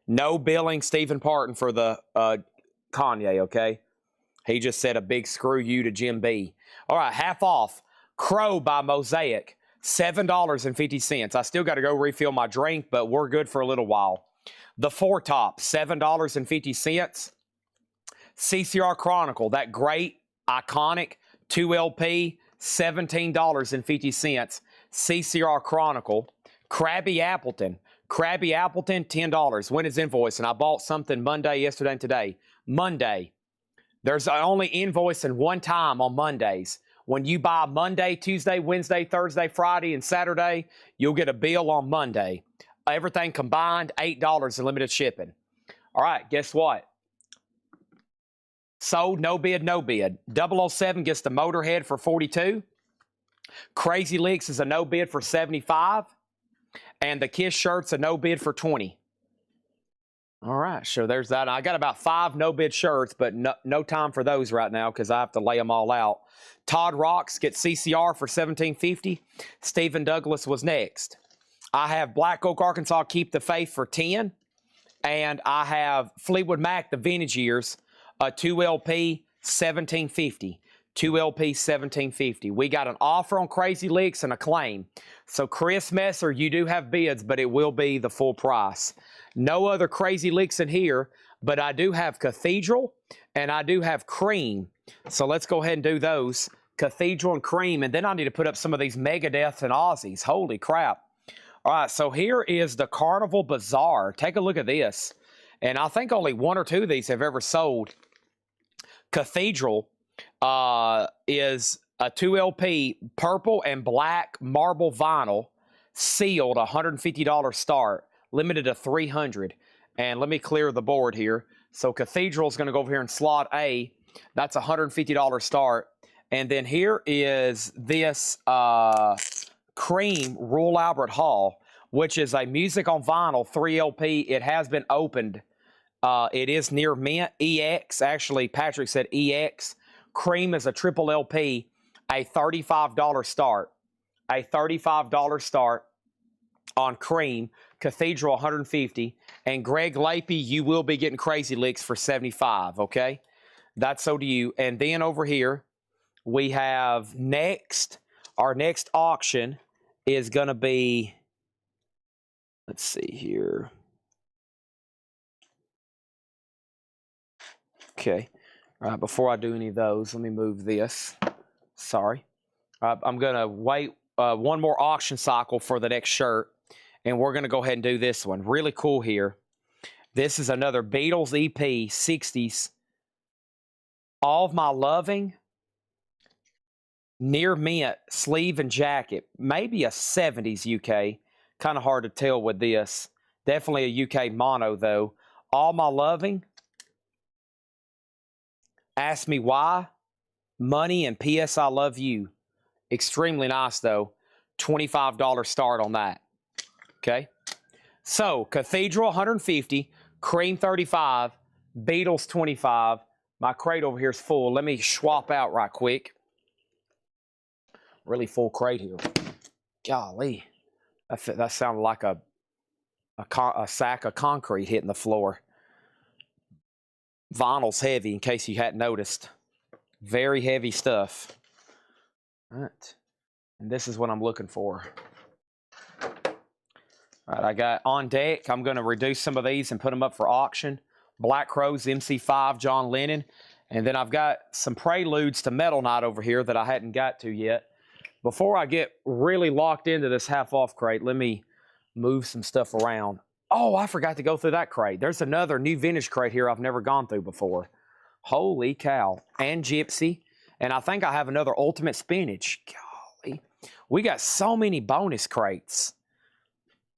No billing Stephen Parton for the Kanye, okay? He just said a big screw you to Jim B. All right, half off. Crow by Mosaic, $7.50. I still got to go refill my drink, but we're good for a little while. The Four Top, $7.50. CCR Chronicle, that great, iconic 2LP, $17.50. CCR Chronicle. Krabby Appleton, $10. When is invoice? And I bought something Monday, yesterday, and today. Monday. There's only invoicing one time on Mondays. When you buy Monday, Tuesday, Wednesday, Thursday, Friday, and Saturday, you'll get a bill on Monday. Everything combined, $8 in limited shipping. All right, guess what? Sold, no bid, no bid. 007 gets the Motorhead for 42. Crazy Leaks is a no bid for 75. And the Kiss shirt's a no bid for 20. All right, so there's that. I got about 5 no bid shirts, but no time for those right now because I have to lay them all out. Todd Rocks gets CCR for $17.50. Stephen Douglas was next. I have Black Oak, Arkansas, Keep the Faith for 10. And I have Fleetwood Mac, the Vintage Years, a 2LP, $17.50. 2LP, $17.50. We got an offer on Crazy Leaks and a claim. So Chris Messer, you do have bids, but it will be the full price. No other Crazy Leaks in here, but I do have Cathedral and I do have Cream. So let's go ahead and do those. Cathedral and Cream, and then I need to put up some of these Megadeths and Aussies. Holy crap. All right, so here is the Carnival Bazaar. Take a look at this. And I think only 1 or 2 of these have ever sold. Cathedral is a 2LP purple and black marble vinyl, sealed, $150 start, limited to 300. And let me clear the board here. So Cathedral is going to go over here in slot A. That's $150 start. And then here is this Cream Royal Albert Hall, which is a music on vinyl 3LP. It has been opened. It is near mint. EX. Actually, Patrick said EX. Cream is a triple LP, a $35 start. A $35 start on Cream. Cathedral, $150. And Greg Lapey, you will be getting Crazy Leaks for $75, okay? That's so to you. And then over here, we have next, our next auction is going to be, let's see here. Okay. All right, before I do any of those, let me move this. Sorry. I'm going to wait one more auction cycle for the next shirt, and we're going to go ahead and do this one. Really cool here. This is another Beatles EP, 60s. All of My Loving, Near Mint, sleeve and jacket. Maybe a 70s UK. Kind of hard to tell with this. Definitely a UK mono, though. All My Loving, Ask Me Why, Money, and P.S. I Love You. Extremely nice, though. $25 start on that. Okay? So, Cathedral, 150, Cream, 35, Beatles, 25. My crate over here is full. Let me swap out right quick. Really full crate here. Golly. That sounded like a sack of concrete hitting the floor. Vinyl's heavy, in case you hadn't noticed. Very heavy stuff. All right. And this is what I'm looking for. All right, I got on deck. I'm going to reduce some of these and put them up for auction. Black Crowes, MC5, John Lennon. And then I've got some preludes to Metal Night over here that I hadn't got to yet. Before I get really locked into this half-off crate, let me move some stuff around. Oh, I forgot to go through that crate. There's another new vintage crate here I've never gone through before. Holy cow. And Gypsy. And I think I have another Ultimate Spinach. Golly. We got so many bonus crates.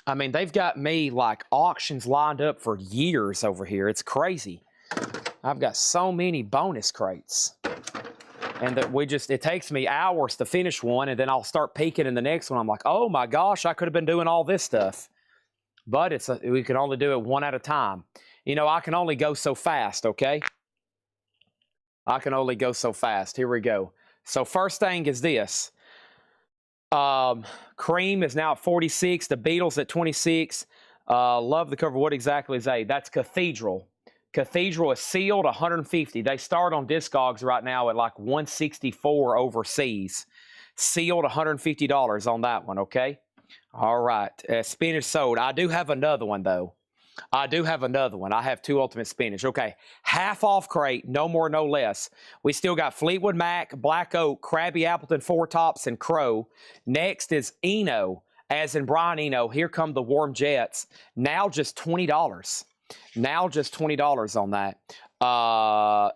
I mean, they've got me like auctions lined up for years over here. It's crazy. I've got so many bonus crates. And that it takes me hours to finish one, and then I'll start peeking in the next one. I'm like, oh my gosh, I could have been doing all this stuff. But we can only do it one at a time. You know, I can only go so fast, okay? I can only go so fast. Here we go. So first thing is this. Cream is now at 46. The Beatles at 26. Love the cover. What exactly is A? That's Cathedral. Cathedral is sealed, 150. They start on Discogs right now at like 164 overseas. Sealed, $150 on that one, okay? All right. Spinach sold. I do have another one, though. I do have another one. I have two Ultimate Spinach. Okay. Half off crate, no more, no less. We still got Fleetwood Mac, Black Oak, Krabby Appleton, Four Tops, and Crow. Next is Eno, as in Brian Eno. Here come the Warm Jets. Now just $20. Now just $20 on that.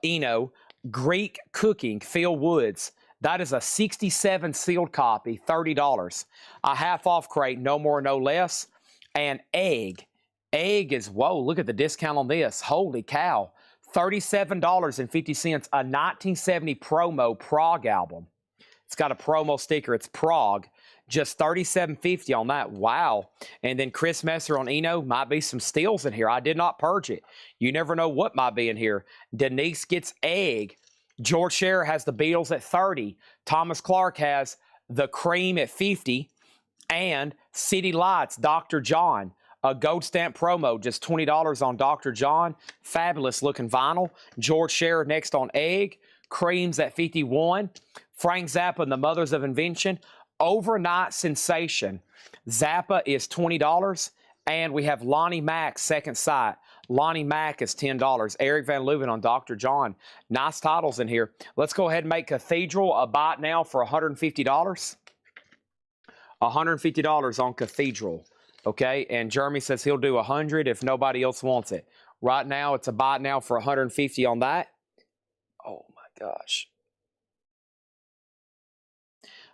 Eno, Greek Cooking, Phil Woods. That is a 67 sealed copy, $30. A half off crate, no more, no less. And Egg. Egg is, whoa, look at the discount on this. Holy cow. $37.50, a 1970 promo Prague album. It's got a promo sticker. It's Prague. Just $37.50 on that. Wow. And then Chris Messer on Eno. Might be some steals in here. I did not purge it. You never know what might be in here. Denise gets Egg. George Scherer has the Beatles at 30. Thomas Clark has the Cream at 50. And City Lights, Dr. John. A gold stamp promo, just $20 on Dr. John. Fabulous looking vinyl. George Scherer next on Egg. Cream's at 51. Frank Zappa and the Mothers of Invention. Overnight Sensation. Zappa is $20. And we have Lonnie Mack, Second Sight. Lonnie Mack is $10. Eric Van Leuven on Dr. John. Nice titles in here. Let's go ahead and make Cathedral a bite now for $150. $150 on Cathedral. Okay, and Jeremy says he'll do 100 if nobody else wants it. Right now, it's a buy now for 150 on that. Oh my gosh.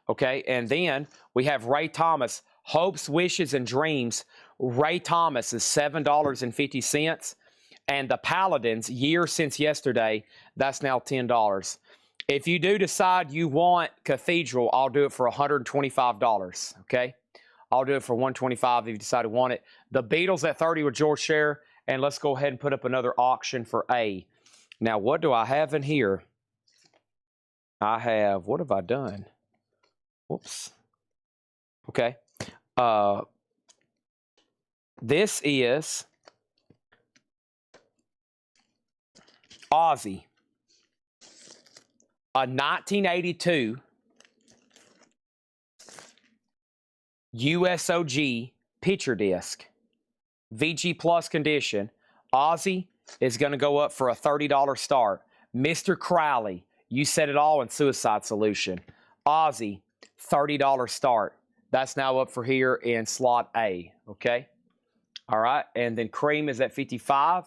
Okay, and then we have Ray Thomas, Hopes, Wishes, and Dreams. Ray Thomas is $7.50. And the Paladins, Years Since Yesterday, that's now $10. If you do decide you want Cathedral, I'll do it for $125, okay? I'll do it for $125 if you decide to want it. The Beatles at 30 with George Scherer. And let's go ahead and put up another auction for A. Now, what do I have in here? I have, what have I done? Whoops. Okay. This is Ozzy. A 1982 USOG picture disc, VG Plus condition. Ozzy is going to go up for a $30 start. Mr. Crowley, You Said It All in Suicide Solution. Ozzy, $30 start. That's now up for here in slot A, okay? All right, and then Cream is at 55,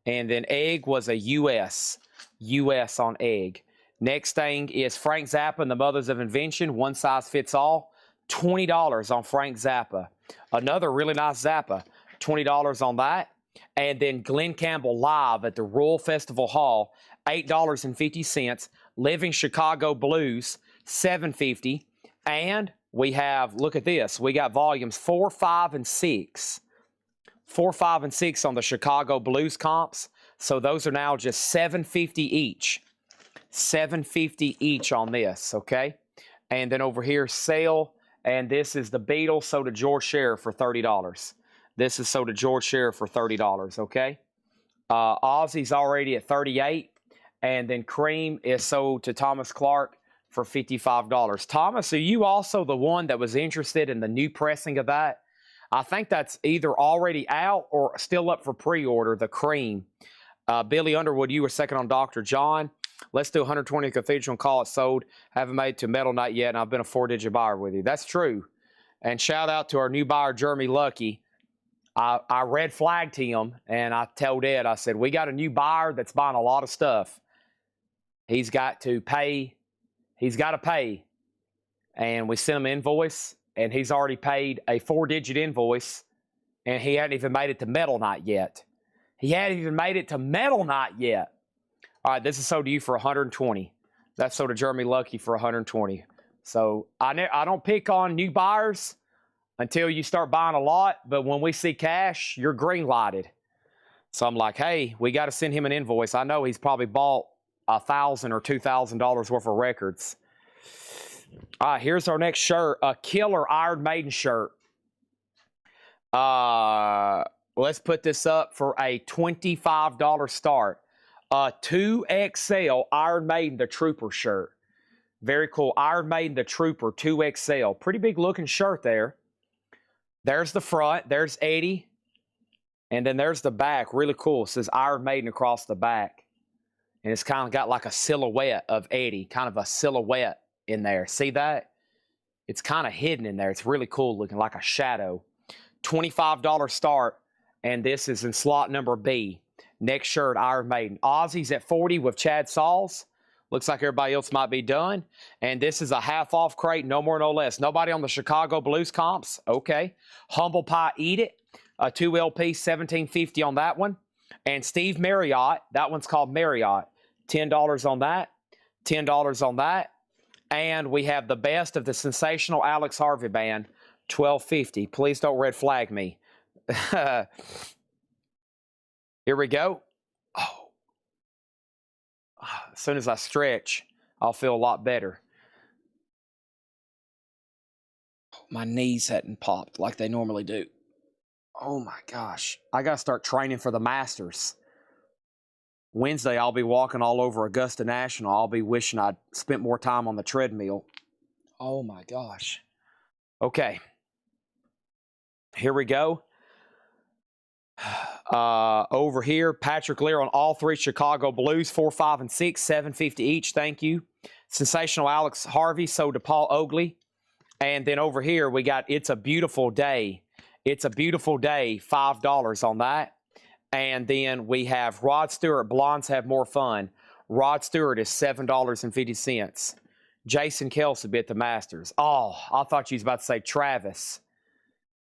and then Egg was a US. US on egg. Next thing is Frank Zappa and the Mothers of Invention. One size fits all. $20 on Frank Zappa. Another really nice Zappa. $20 on that. And then Glenn Campbell live at the Royal Festival Hall. $8.50. Living Chicago Blues. $7.50. And we have, look at this, we got volumes 4, 5, and 6. 4, 5, and 6 on the Chicago Blues comps. So those are now just $7.50 each. $7.50 each on this, okay? And then over here, sale, and this is the Beatles sold to George Sheriff for $30. This is sold to George Sheriff for $30, okay? Ozzy's already at $38, and then Cream is sold to Thomas Clark for $55. Thomas, are you also the one that was interested in the new pressing of that? I think that's either already out or still up for pre-order, the Cream. Billy Underwood, you were second on Dr. John. Let's do 120 Cathedral and call it sold. Haven't made to metal night yet, and I've been a 4-digit buyer with you. That's true. And shout out to our new buyer, Jeremy Lucky. I red flagged him, and I told Ed, I said, we got a new buyer that's buying a lot of stuff. He's got to pay. He's got to pay. And we sent him an invoice, and he's already paid a 4-digit invoice, and he hadn't even made it to metal night yet. He hadn't even made it to metal night yet. All right, this is sold to you for 120. That's sold to Jeremy Lucky for 120. So I don't pick on new buyers until you start buying a lot, but when we see cash, you're green lighted. So I'm like, hey, we got to send him an invoice. I know he's probably bought $1,000 or $2,000 worth of records. All right, here's our next shirt, a killer Iron Maiden shirt. Let's put this up for a $25 start. 2XL Iron Maiden the Trooper shirt. Very cool. Iron Maiden the Trooper 2XL. Pretty big looking shirt there. There's the front. There's Eddie. And then there's the back. Really cool. It says Iron Maiden across the back. And it's kind of got like a silhouette of Eddie. Kind of a silhouette in there. See that? It's kind of hidden in there. It's really cool looking, like a shadow. $25 start. And this is in slot number B. Next shirt, Iron Maiden. Ozzy's at 40 with Chad Sauls. Looks like everybody else might be done. And this is a half-off crate, no more, no less. Nobody on the Chicago Blues comps? Okay. Humble Pie Eat It. 2 LP, $17.50 on that one. And Steve Marriott. That one's called Marriott. $10 on that. $10 on that. And we have the best of the sensational Alex Harvey Band. $12.50. Please don't red flag me. Here we go. Oh. As soon as I stretch, I'll feel a lot better. My knees hadn't popped like they normally do. Oh my gosh. I got to start training for the Masters. Wednesday, I'll be walking all over Augusta National. I'll be wishing I'd spent more time on the treadmill. Oh my gosh. Okay. Here we go. Over here, Patrick Lear on all 3 Chicago Blues, 4, 5, and 6, $7.50 each. Thank you. Sensational Alex Harvey sold to Paul Oakley. And then over here, we got It's a Beautiful Day. It's a Beautiful Day, $5 on that. And then we have Rod Stewart, Blondes Have More Fun. Rod Stewart is $7.50. Jason Kelsey bit the Masters. Oh, I thought you was about to say Travis.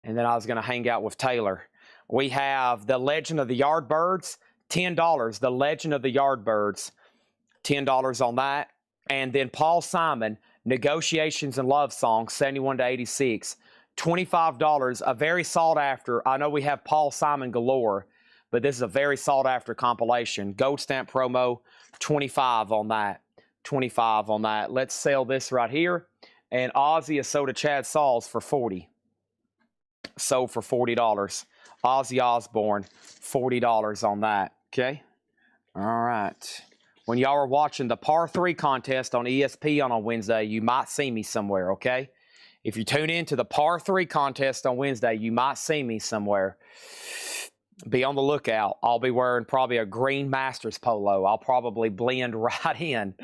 And then I was going to hang out with Taylor. We have The Legend of the Yardbirds, $10. The Legend of the Yardbirds, $10 on that. And then Paul Simon, Negotiations and Love Songs, 71 to 86, $25. A very sought after. I know we have Paul Simon galore, but this is a very sought after compilation. Gold stamp promo, $25 on that. $25 on that. Let's sell this right here. And Ozzy is sold to Chad Sauls for $40. Sold for $40. Ozzy Osbourne, $40 on that. Okay? All right. When y'all are watching the par 3 contest on ESPN on Wednesday, you might see me somewhere, okay? If you tune in to the par 3 contest on Wednesday, you might see me somewhere. Be on the lookout. I'll be wearing probably a green Masters polo. I'll probably blend right in.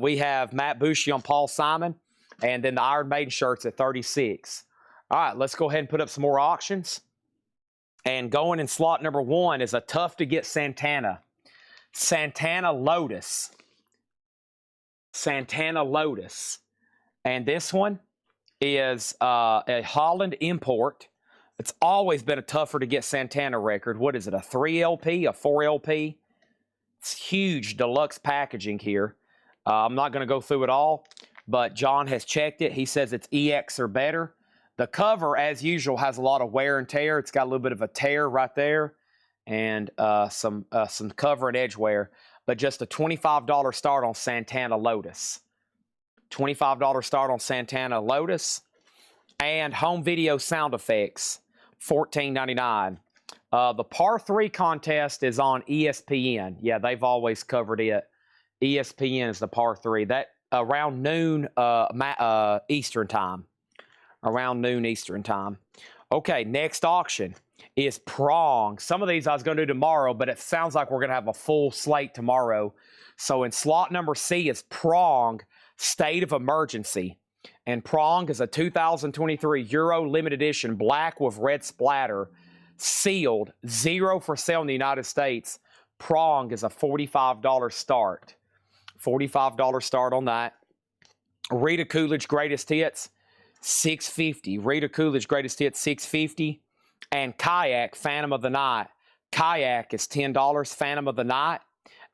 We have Matt Bushy on Paul Simon, and then the Iron Maiden shirts at 36. All right, let's go ahead and put up some more auctions. And going in slot number 1 is a tough-to-get Santana. Santana Lotus. Santana Lotus. And this one is a Holland import. It's always been a tougher to get Santana record. What is it, a 3 LP, a 4 LP? It's huge deluxe packaging here. I'm not going to go through it all, but John has checked it. He says it's EX or better. The cover, as usual, has a lot of wear and tear. It's got a little bit of a tear right there and some cover and edge wear, but just a $25 start on Santana Lotus. $25 start on Santana Lotus. And home video sound effects, $14.99. The par 3 contest is on ESPN. Yeah, they've always covered it. ESPN is the par 3. That around noon Eastern time. Around noon Eastern time. Okay, next auction is Prong. Some of these I was going to do tomorrow, but it sounds like we're going to have a full slate tomorrow. So in slot number C is Prong State of Emergency. And Prong is a 2023 Euro limited edition black with red splatter. Sealed, 0 for sale in the United States. Prong is a $45 start. $45 start on that. Rita Coolidge Greatest Hits, $650. Rita Coolidge Greatest Hits, $650. And Kayak Phantom of the Night. Kayak is $10. Phantom of the Night.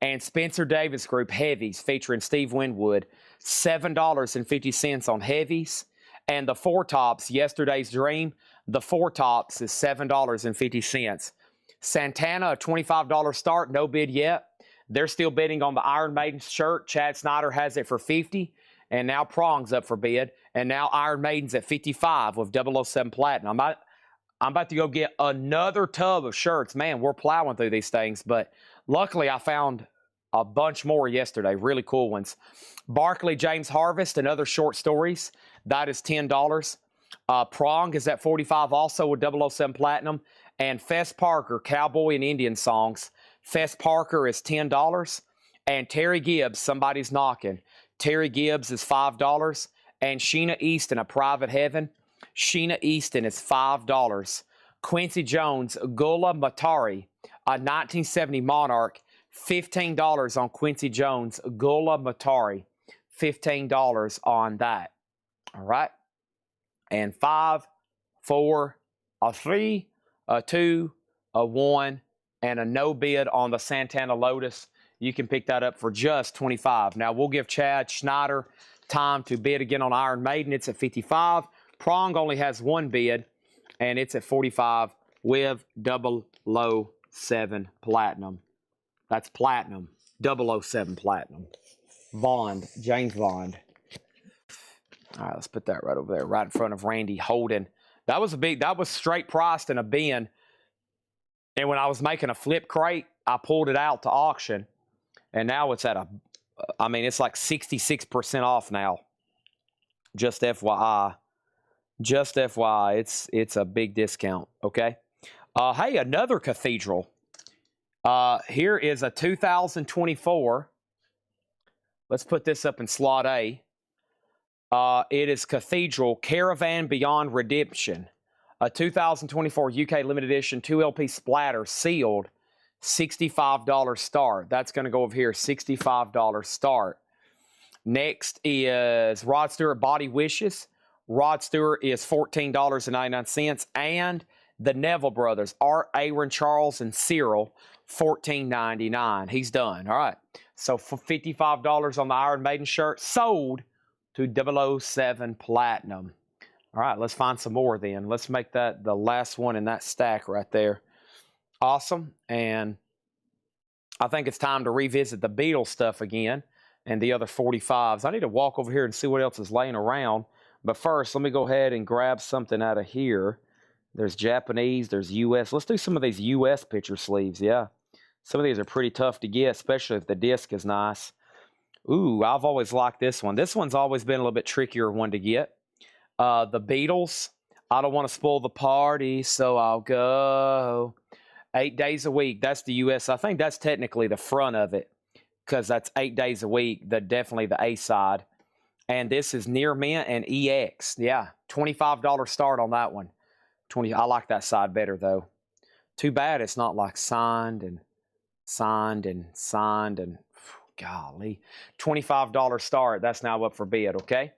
And Spencer Davis Group Heavies featuring Steve Winwood, $7.50 on Heavies. And the Four Tops, Yesterday's Dream, the Four Tops is $7.50. Santana, a $25 start, no bid yet. They're still bidding on the Iron Maiden shirt. Chad Snyder has it for $50. And now Prong's up for bid. And now Iron Maiden's at $55 with 007 Platinum. I'm about to go get another tub of shirts. Man, we're plowing through these things. But luckily, I found a bunch more yesterday. Really cool ones. Barkley James Harvest and other short stories. That is $10. Prong is at $45 also with 007 Platinum. And Fess Parker, Cowboy and Indian Songs. Fess Parker is $10. And Terry Gibbs, Somebody's Knocking. Terry Gibbs is $5. And Sheena Easton, A Private Heaven. Sheena Easton is $5. Quincy Jones, Gula Matari, a 1970 Monarch, $15 on Quincy Jones, Gula Matari, $15 on that. All right. And 5, 4, a 3, a 2, a 1, and a no bid on the Santana Lotus. You can pick that up for just $25. Now, we'll give Chad Schneider time to bid again on Iron Maiden. It's at $55. Prong only has one bid, and it's at $45 with 007 Platinum. That's Platinum. 007 Platinum. Bond. James Bond. All right, let's put that right over there, right in front of Randy Holden. That was straight priced in a bin. And when I was making a flip crate, I pulled it out to auction. And now it's at it's like 66% off now. Just FYI. Just FYI, it's a big discount, okay? Hey, another cathedral. Here is a 2024. Let's put this up in slot A. It is Cathedral Caravan Beyond Redemption. A 2024 UK limited edition 2LP splatter sealed. $65 start. That's going to go over here, $65 start. Next is Rod Stewart Body Wishes. Rod Stewart is $14.99. And the Neville Brothers, Art, Aaron, Charles, and Cyril, $14.99. He's done. All right. So for $55 on the Iron Maiden shirt, sold to 007 Platinum. All right, let's find some more then. Let's make that the last one in that stack right there. Awesome. And I think it's time to revisit the Beatles stuff again and the other 45s. I need to walk over here and see what else is laying around. But first, let me go ahead and grab something out of here. There's Japanese, there's U.S. Let's do some of these U.S. picture sleeves, yeah. Some of these are pretty tough to get, especially if the disc is nice. Ooh, I've always liked this one. This one's always been a little bit trickier one to get. The Beatles, I don't want to spoil the party, so I'll go. 8 days a week, that's the U.S. I think that's technically the front of it because that's 8 days a week, definitely the A side. And this is Near Mint and EX. Yeah, $25 start on that one. I like that side better, though. Too bad it's not like signed and Signed and golly, $25 start. That's now up for bid, okay?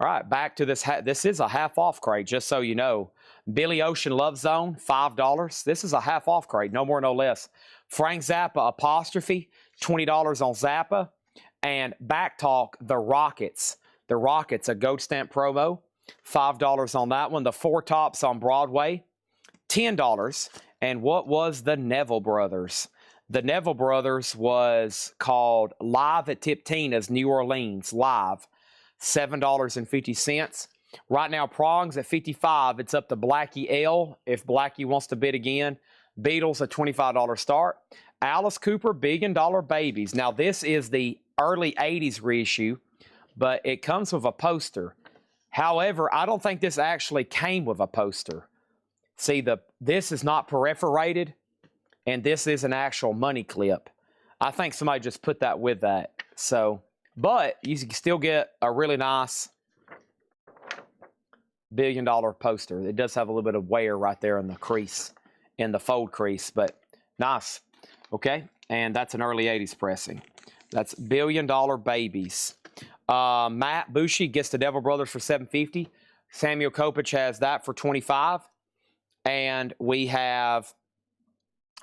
All right, back to this. This is a half-off crate, just so you know. Billy Ocean Love Zone, $5. This is a half-off crate, no more, no less. Frank Zappa apostrophe, $20 on Zappa. And Back Talk, the Rockets. The Rockets, a goat stamp promo, $5 on that one. The Four Tops on Broadway, $10. And what was the Neville Brothers? The Neville Brothers was called Live at Tip Tina's New Orleans, live, $7.50. Right now, Prongs at $55. It's up to Blackie L if Blackie wants to bid again. Beatles, a $25 start. Alice Cooper, $1 Billion Babies. Now, this is the early 80s reissue, but it comes with a poster. However, I don't think this actually came with a poster. See, this is not perforated, and this is an actual money clip. I think somebody just put that with that. So, but you can still get a really nice $1 billion poster. It does have a little bit of wear right there in the crease, in the fold crease, but nice. Okay, and that's an early 80s pressing. That's $1 Billion Babies. Matt Bushi gets the Devil Brothers for $7.50. Samuel Kopech has that for $25. And we have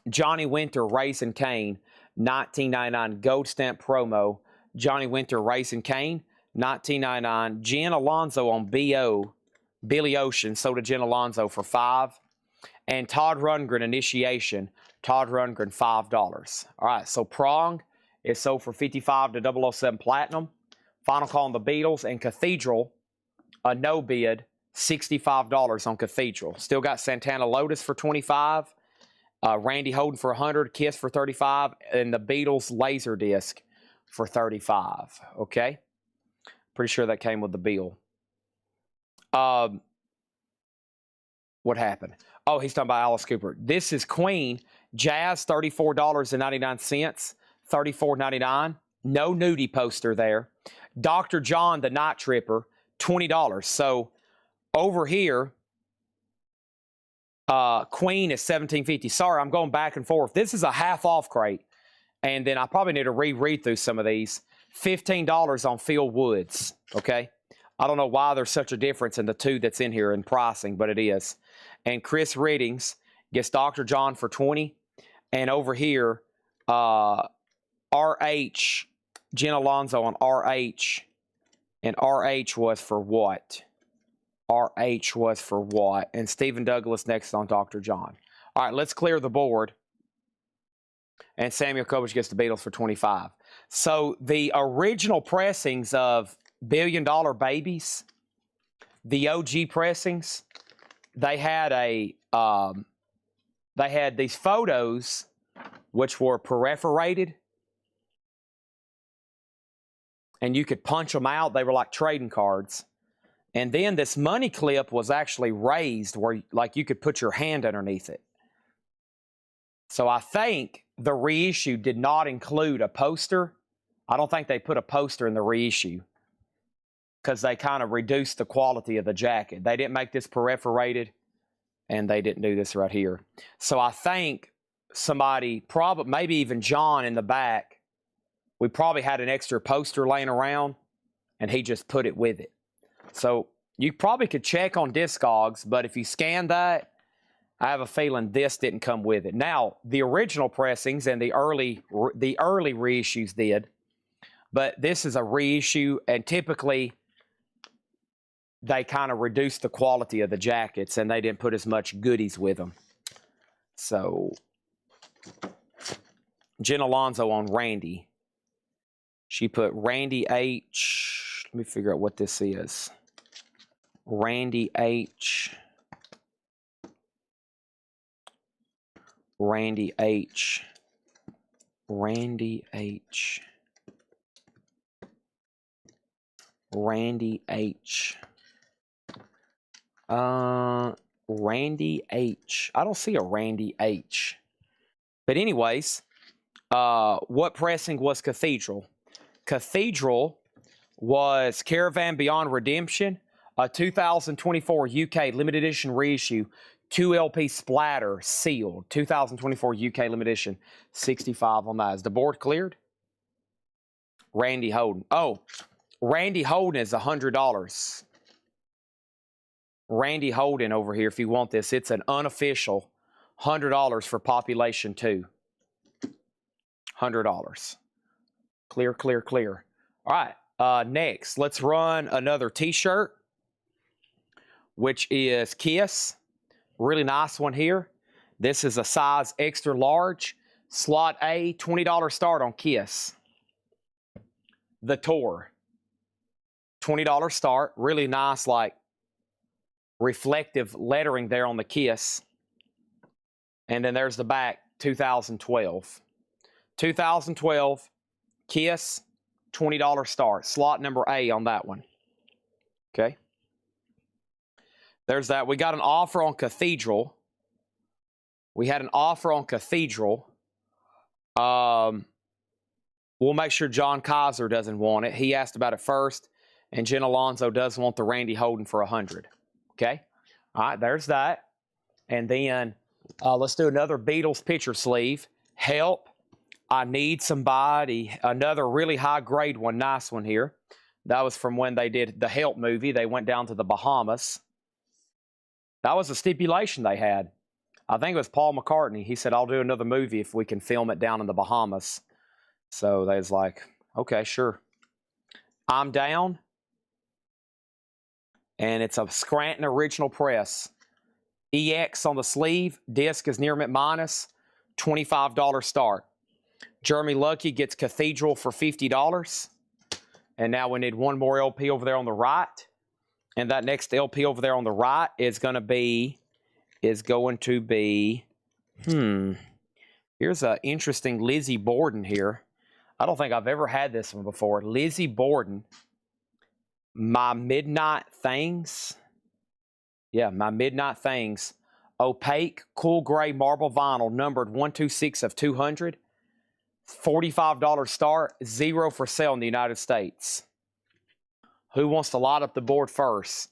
Johnny Winter, Raising Cane, $19.99 gold stamp promo. Johnny Winter, Raising Cane, $19.99. Jen Alonzo on BO, Billy Ocean, sold to Jen Alonzo for $5. And Todd Rundgren, Initiation, Todd Rundgren, $5. All right, so Prong is sold for $55 to 007 Platinum. Final Call on the Beatles. And Cathedral, a no bid, $65 on Cathedral. Still got Santana Lotus for $25. Randy Holden for $100. Kiss for $35. And the Beatles Laserdisc for $35. Okay? Pretty sure that came with the bill. What happened? Oh, he's talking about Alice Cooper. This is Queen. Jazz, $34.99. $34.99. No nudie poster there. Dr. John, the Night Tripper, $20. So over here, Queen is $17.50. Sorry, I'm going back and forth. This is a half-off crate. And then I probably need to reread through some of these. $15 on Phil Woods, okay? I don't know why there's such a difference in the two that's in here in pricing, but it is. And Chris Riddings gets Dr. John for $20. And over here, RH, Jen Alonzo on RH. And RH was for what? RH was for what? And Stephen Douglas next on Dr. John. All right, let's clear the board. And Samuel Kopech gets the Beatles for $25. So the original pressings of $1 Billion Babies, the OG pressings, they had these photos which were perforated, and you could punch them out. They were like trading cards. And then this money clip was actually raised where like you could put your hand underneath it. So I think the reissue did not include a poster. I don't think they put a poster in the reissue because they kind of reduced the quality of the jacket. They didn't make this perforated, and they didn't do this right here. So I think somebody, probably maybe even John in the back, we probably had an extra poster laying around, and he just put it with it. So you probably could check on Discogs, but if you scan that, I have a feeling this didn't come with it. Now, the original pressings and the early reissues did, but this is a reissue, and typically they kind of reduced the quality of the jackets, and they didn't put as much goodies with them. So, Jen Alonzo on Randy. She put Randy H. Let me figure out what this is. Randy H. Randy H. Randy H. Randy H. Randy H. I don't see a Randy H. But anyways, what pressing was Cathedral? Cathedral was Caravan Beyond Redemption, a 2024 UK limited edition reissue, 2 LP splatter sealed. 2024 UK limited edition. 65 on that. Is the board cleared? Randy Holden. Oh, Randy Holden is $100. Randy Holden over here, if you want this, it's an unofficial $100 for population 2. $100. Clear, clear, clear. All right, next, let's run another t-shirt, which is Kiss. Really nice one here. This is a size extra large. Slot A, $20 start on Kiss. The Tour. $20 start. Really nice, like, reflective lettering there on the Kiss. And then there's the back, 2012. 2012, Kiss, $20 start. Slot number A on that one. Okay. There's that. We got an offer on Cathedral. We had an offer on Cathedral. We'll make sure John Kaiser doesn't want it. He asked about it first. And Jen Alonso does want the Randy Holden for 100. Okay. All right, there's that. And then let's do another Beatles picture sleeve. Help. I Need Somebody. Another really high-grade one. Nice one here. That was from when they did the Help movie. They went down to the Bahamas. That was a stipulation they had. I think it was Paul McCartney. He said, I'll do another movie if we can film it down in the Bahamas. So they was like, okay, sure. I'm Down. And it's a Scranton original press. EX on the sleeve. Disc is near mint minus. $25 start. Jeremy Lucky gets Cathedral for $50. And now we need one more LP over there on the right. And that next LP over there on the right is going to be, here's an interesting Lizzie Borden here. I don't think I've ever had this one before. Lizzie Borden, My Midnight Things. Yeah, My Midnight Things. Opaque, cool gray marble vinyl, numbered 126 of 200. $45 start, 0 for sale in the United States. Who wants to light up the board first?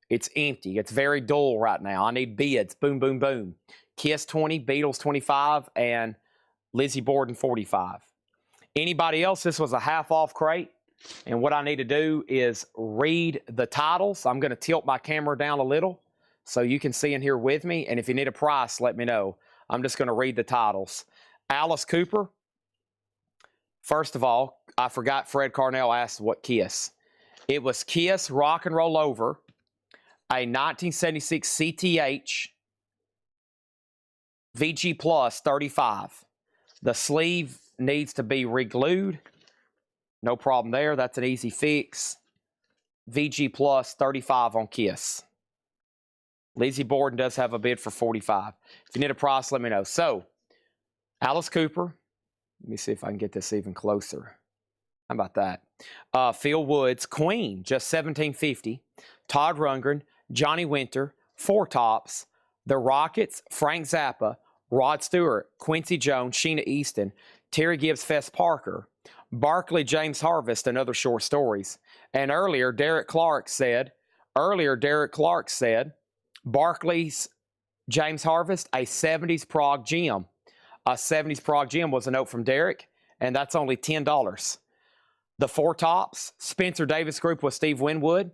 It's empty. It's very dull right now. I need bids. Boom, boom, boom. Kiss 20, Beatles 25, and Lizzie Borden 45. Anybody else? This was a half-off crate. And what I need to do is read the titles. I'm going to tilt my camera down a little so you can see in here with me. And if you need a price, let me know. I'm just going to read the titles. Alice Cooper. First of all, I forgot Fred Carnell asked what Kiss. It was Kiss Rock and Roll Over, a 1976 CTH VG Plus 35. The sleeve needs to be re-glued. No problem there. That's an easy fix. VG Plus 35 on Kiss. Lizzie Borden does have a bid for 45. If you need a price, let me know. So, Alice Cooper. Let me see if I can get this even closer. How about that? Phil Woods, Queen, just $17.50. Todd Rundgren, Johnny Winter, Four Tops, The Rockets, Frank Zappa, Rod Stewart, Quincy Jones, Sheena Easton, Terry Gibbs, Fess Parker, Barkley, James Harvest, and other short stories. And earlier, Derek Clark said, Barkley's James Harvest, a 70s Prague gem. A 70s Prague gem was a note from Derek, and that's only $10. The Four Tops, Spencer Davis Group with Steve Winwood,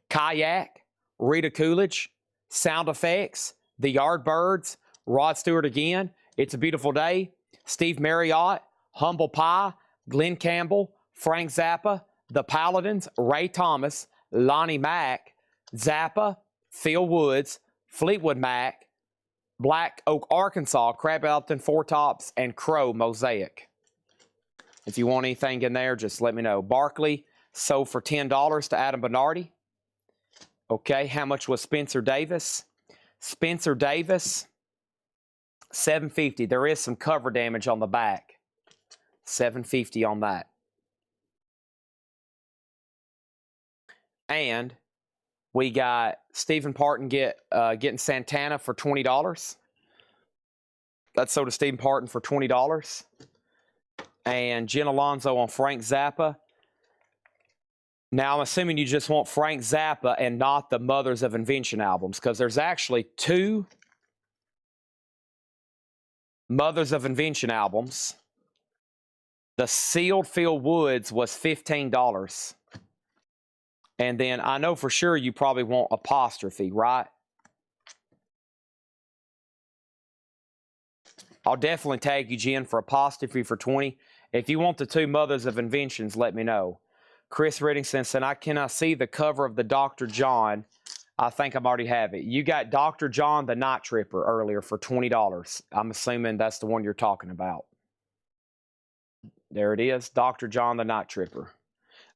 Kayak, Rita Coolidge, Sound Effects, The Yardbirds, Rod Stewart again, It's a Beautiful Day, Steve Marriott, Humble Pie, Glenn Campbell, Frank Zappa, The Paladins, Ray Thomas, Lonnie Mack, Zappa, Phil Woods, Fleetwood Mac, Black Oak, Arkansas, Crab Elton, Four Tops, and Crow Mosaic. If you want anything in there, just let me know. Barkley sold for $10 to Adam Bernardi. Okay, how much was Spencer Davis? Spencer Davis, $750. There is some cover damage on the back. $750 on that. And we got Stephen Parton getting Santana for $20. That's sold to Stephen Parton for $20. And Jen Alonso on Frank Zappa. Now, I'm assuming you just want Frank Zappa and not the Mothers of Invention albums, because there's actually two Mothers of Invention albums. The Sealed Field Woods was $15. And then I know for sure you probably want Apostrophe, right? I'll definitely tag you, Jen, for Apostrophe for 20. If you want the two Mothers of Inventions, let me know. Chris Riddington said, I cannot see the cover of the Dr. John. I think I already have it. You got Dr. John the Night Tripper earlier for $20. I'm assuming that's the one you're talking about. There it is, Dr. John the Night Tripper.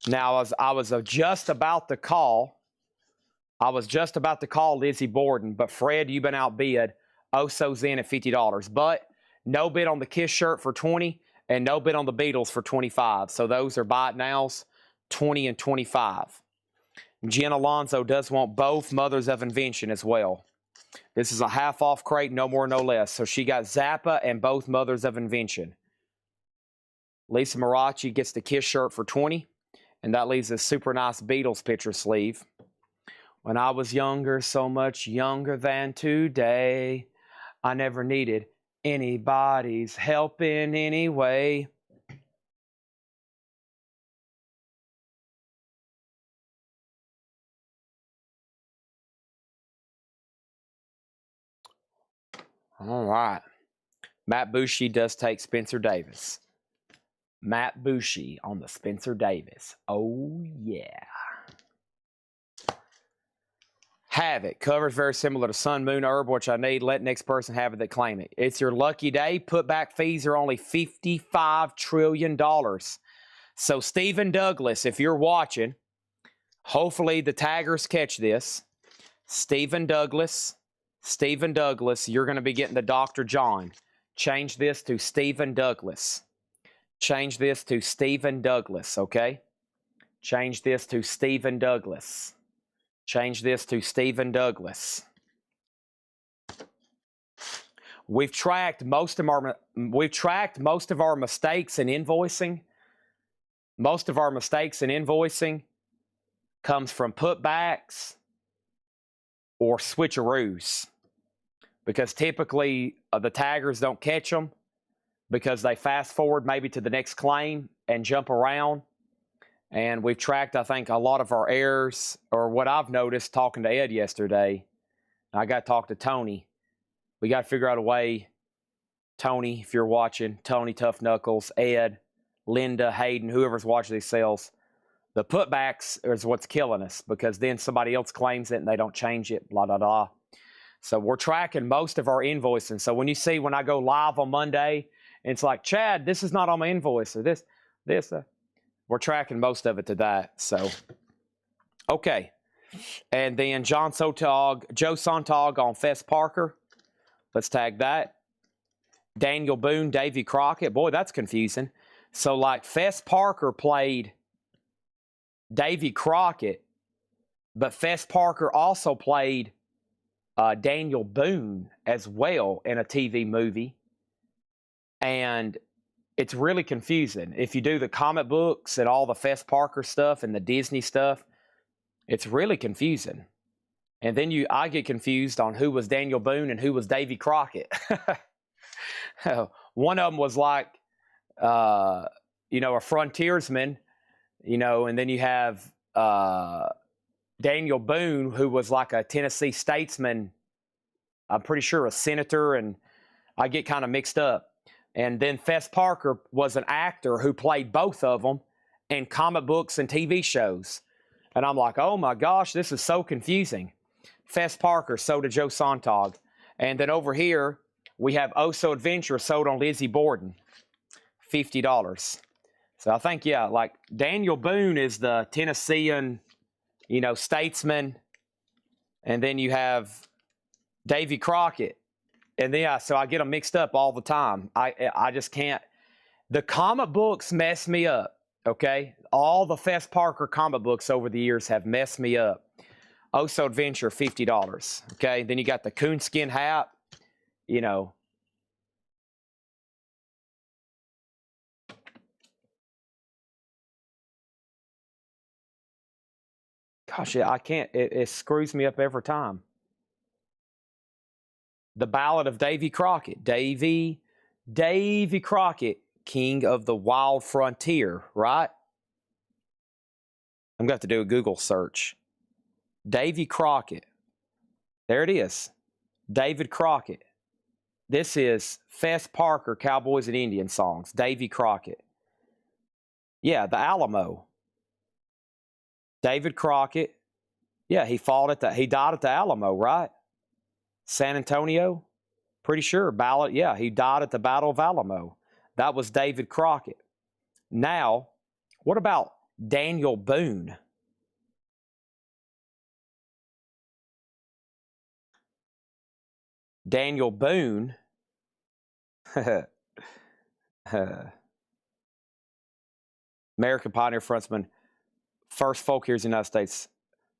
Now, I was just about to call Lizzie Borden, but Fred, you've been outbid. Oso's in at $50. But no bid on the Kiss shirt for 20 and no bid on the Beatles for 25. So those are buy it nows, 20 and 25. Jen Alonzo does want both Mothers of Invention as well. This is a half-off crate, no more, no less. So she got Zappa and both Mothers of Invention. Lisa Marachi gets the Kiss shirt for 20, and that leaves a super nice Beatles picture sleeve. When I was younger, so much younger than today, I never needed anybody's help in any way. All right. Matt Bushy does take Spencer Davis. Matt Bushy on the Spencer Davis. Oh, yeah. Have it. Cover's very similar to Sun, Moon, Herb, which I need. Let next person have it that claim it. It's your lucky day. Putback fees are only $55 trillion. So Stephen Douglas, if you're watching, hopefully the taggers catch this. Stephen Douglas, you're going to be getting the Dr. John. Change this to Stephen Douglas. Change this to Stephen Douglas, okay? Change this to Stephen Douglas. Change this to Stephen Douglas. We've tracked most of our mistakes in invoicing. Most of our mistakes in invoicing comes from putbacks or switcheroos, because typically the taggers don't catch them because they fast forward maybe to the next claim and jump around. And we've tracked, I think, a lot of our errors, or what I've noticed talking to Ed yesterday. I got to talk to Tony. We got to figure out a way. Tony, if you're watching, Tony, Tough Knuckles, Ed, Linda, Hayden, whoever's watching these sales, the putbacks is what's killing us, because then somebody else claims it and they don't change it, blah, blah, blah. So we're tracking most of our invoicing. So when you see when I go live on Monday, and it's like, Chad, this is not on my invoice, or this, we're tracking most of it to that. So, okay. And then Joe Sontag on Fess Parker. Let's tag that. Daniel Boone, Davy Crockett. Boy, that's confusing. So, like, Fess Parker played Davy Crockett, but Fess Parker also played Daniel Boone as well in a TV movie. And it's really confusing. If you do the comic books and all the Fess Parker stuff and the Disney stuff, it's really confusing. And then I get confused on who was Daniel Boone and who was Davy Crockett. One of them was like, a frontiersman, and then you have Daniel Boone, who was like a Tennessee statesman, I'm pretty sure a senator, and I get kind of mixed up. And then Fess Parker was an actor who played both of them in comic books and TV shows. And I'm like, oh my gosh, this is so confusing. Fess Parker, sold to Joe Sontag. And then over here, we have Oso Adventure sold on Lizzie Borden, $50. So I think, yeah, like Daniel Boone is the Tennessean, statesman. And then you have Davy Crockett. And then, so I get them mixed up all the time. I just can't. The comic books mess me up, okay? All the Fess Parker comic books over the years have messed me up. Oso Adventure, $50, okay? Then you got the coonskin hat, Gosh, I can't. It screws me up every time. The Ballad of Davy Crockett. Davy Davy Crockett, king of the wild frontier, right? I'm going to have to do a Google search. Davy Crockett. There it is. David Crockett. This is Fess Parker, Cowboys and Indian songs. Davy Crockett. Yeah, the Alamo. David Crockett. Yeah, he died at the Alamo, right? San Antonio? Pretty sure. He died at the Battle of Alamo. That was David Crockett. Now, what about Daniel Boone? Daniel Boone. American pioneer frontsman. First folk heroes in the United States.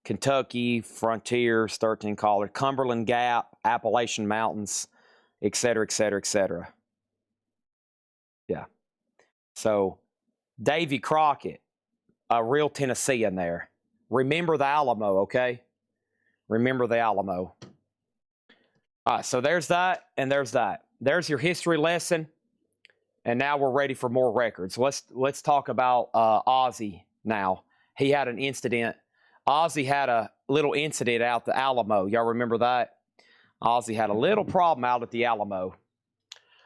Kentucky, Frontiers, 13 College, Cumberland Gap, Appalachian Mountains, etc., etc., etc. Yeah. So, Davy Crockett, a real Tennessean there. Remember the Alamo, okay? Remember the Alamo. All right, so there's that, and there's that. There's your history lesson, and now we're ready for more records. Let's talk about Ozzy now. He had an incident. Ozzy had a little incident out the Alamo. Y'all remember that? Ozzy had a little problem out at the Alamo.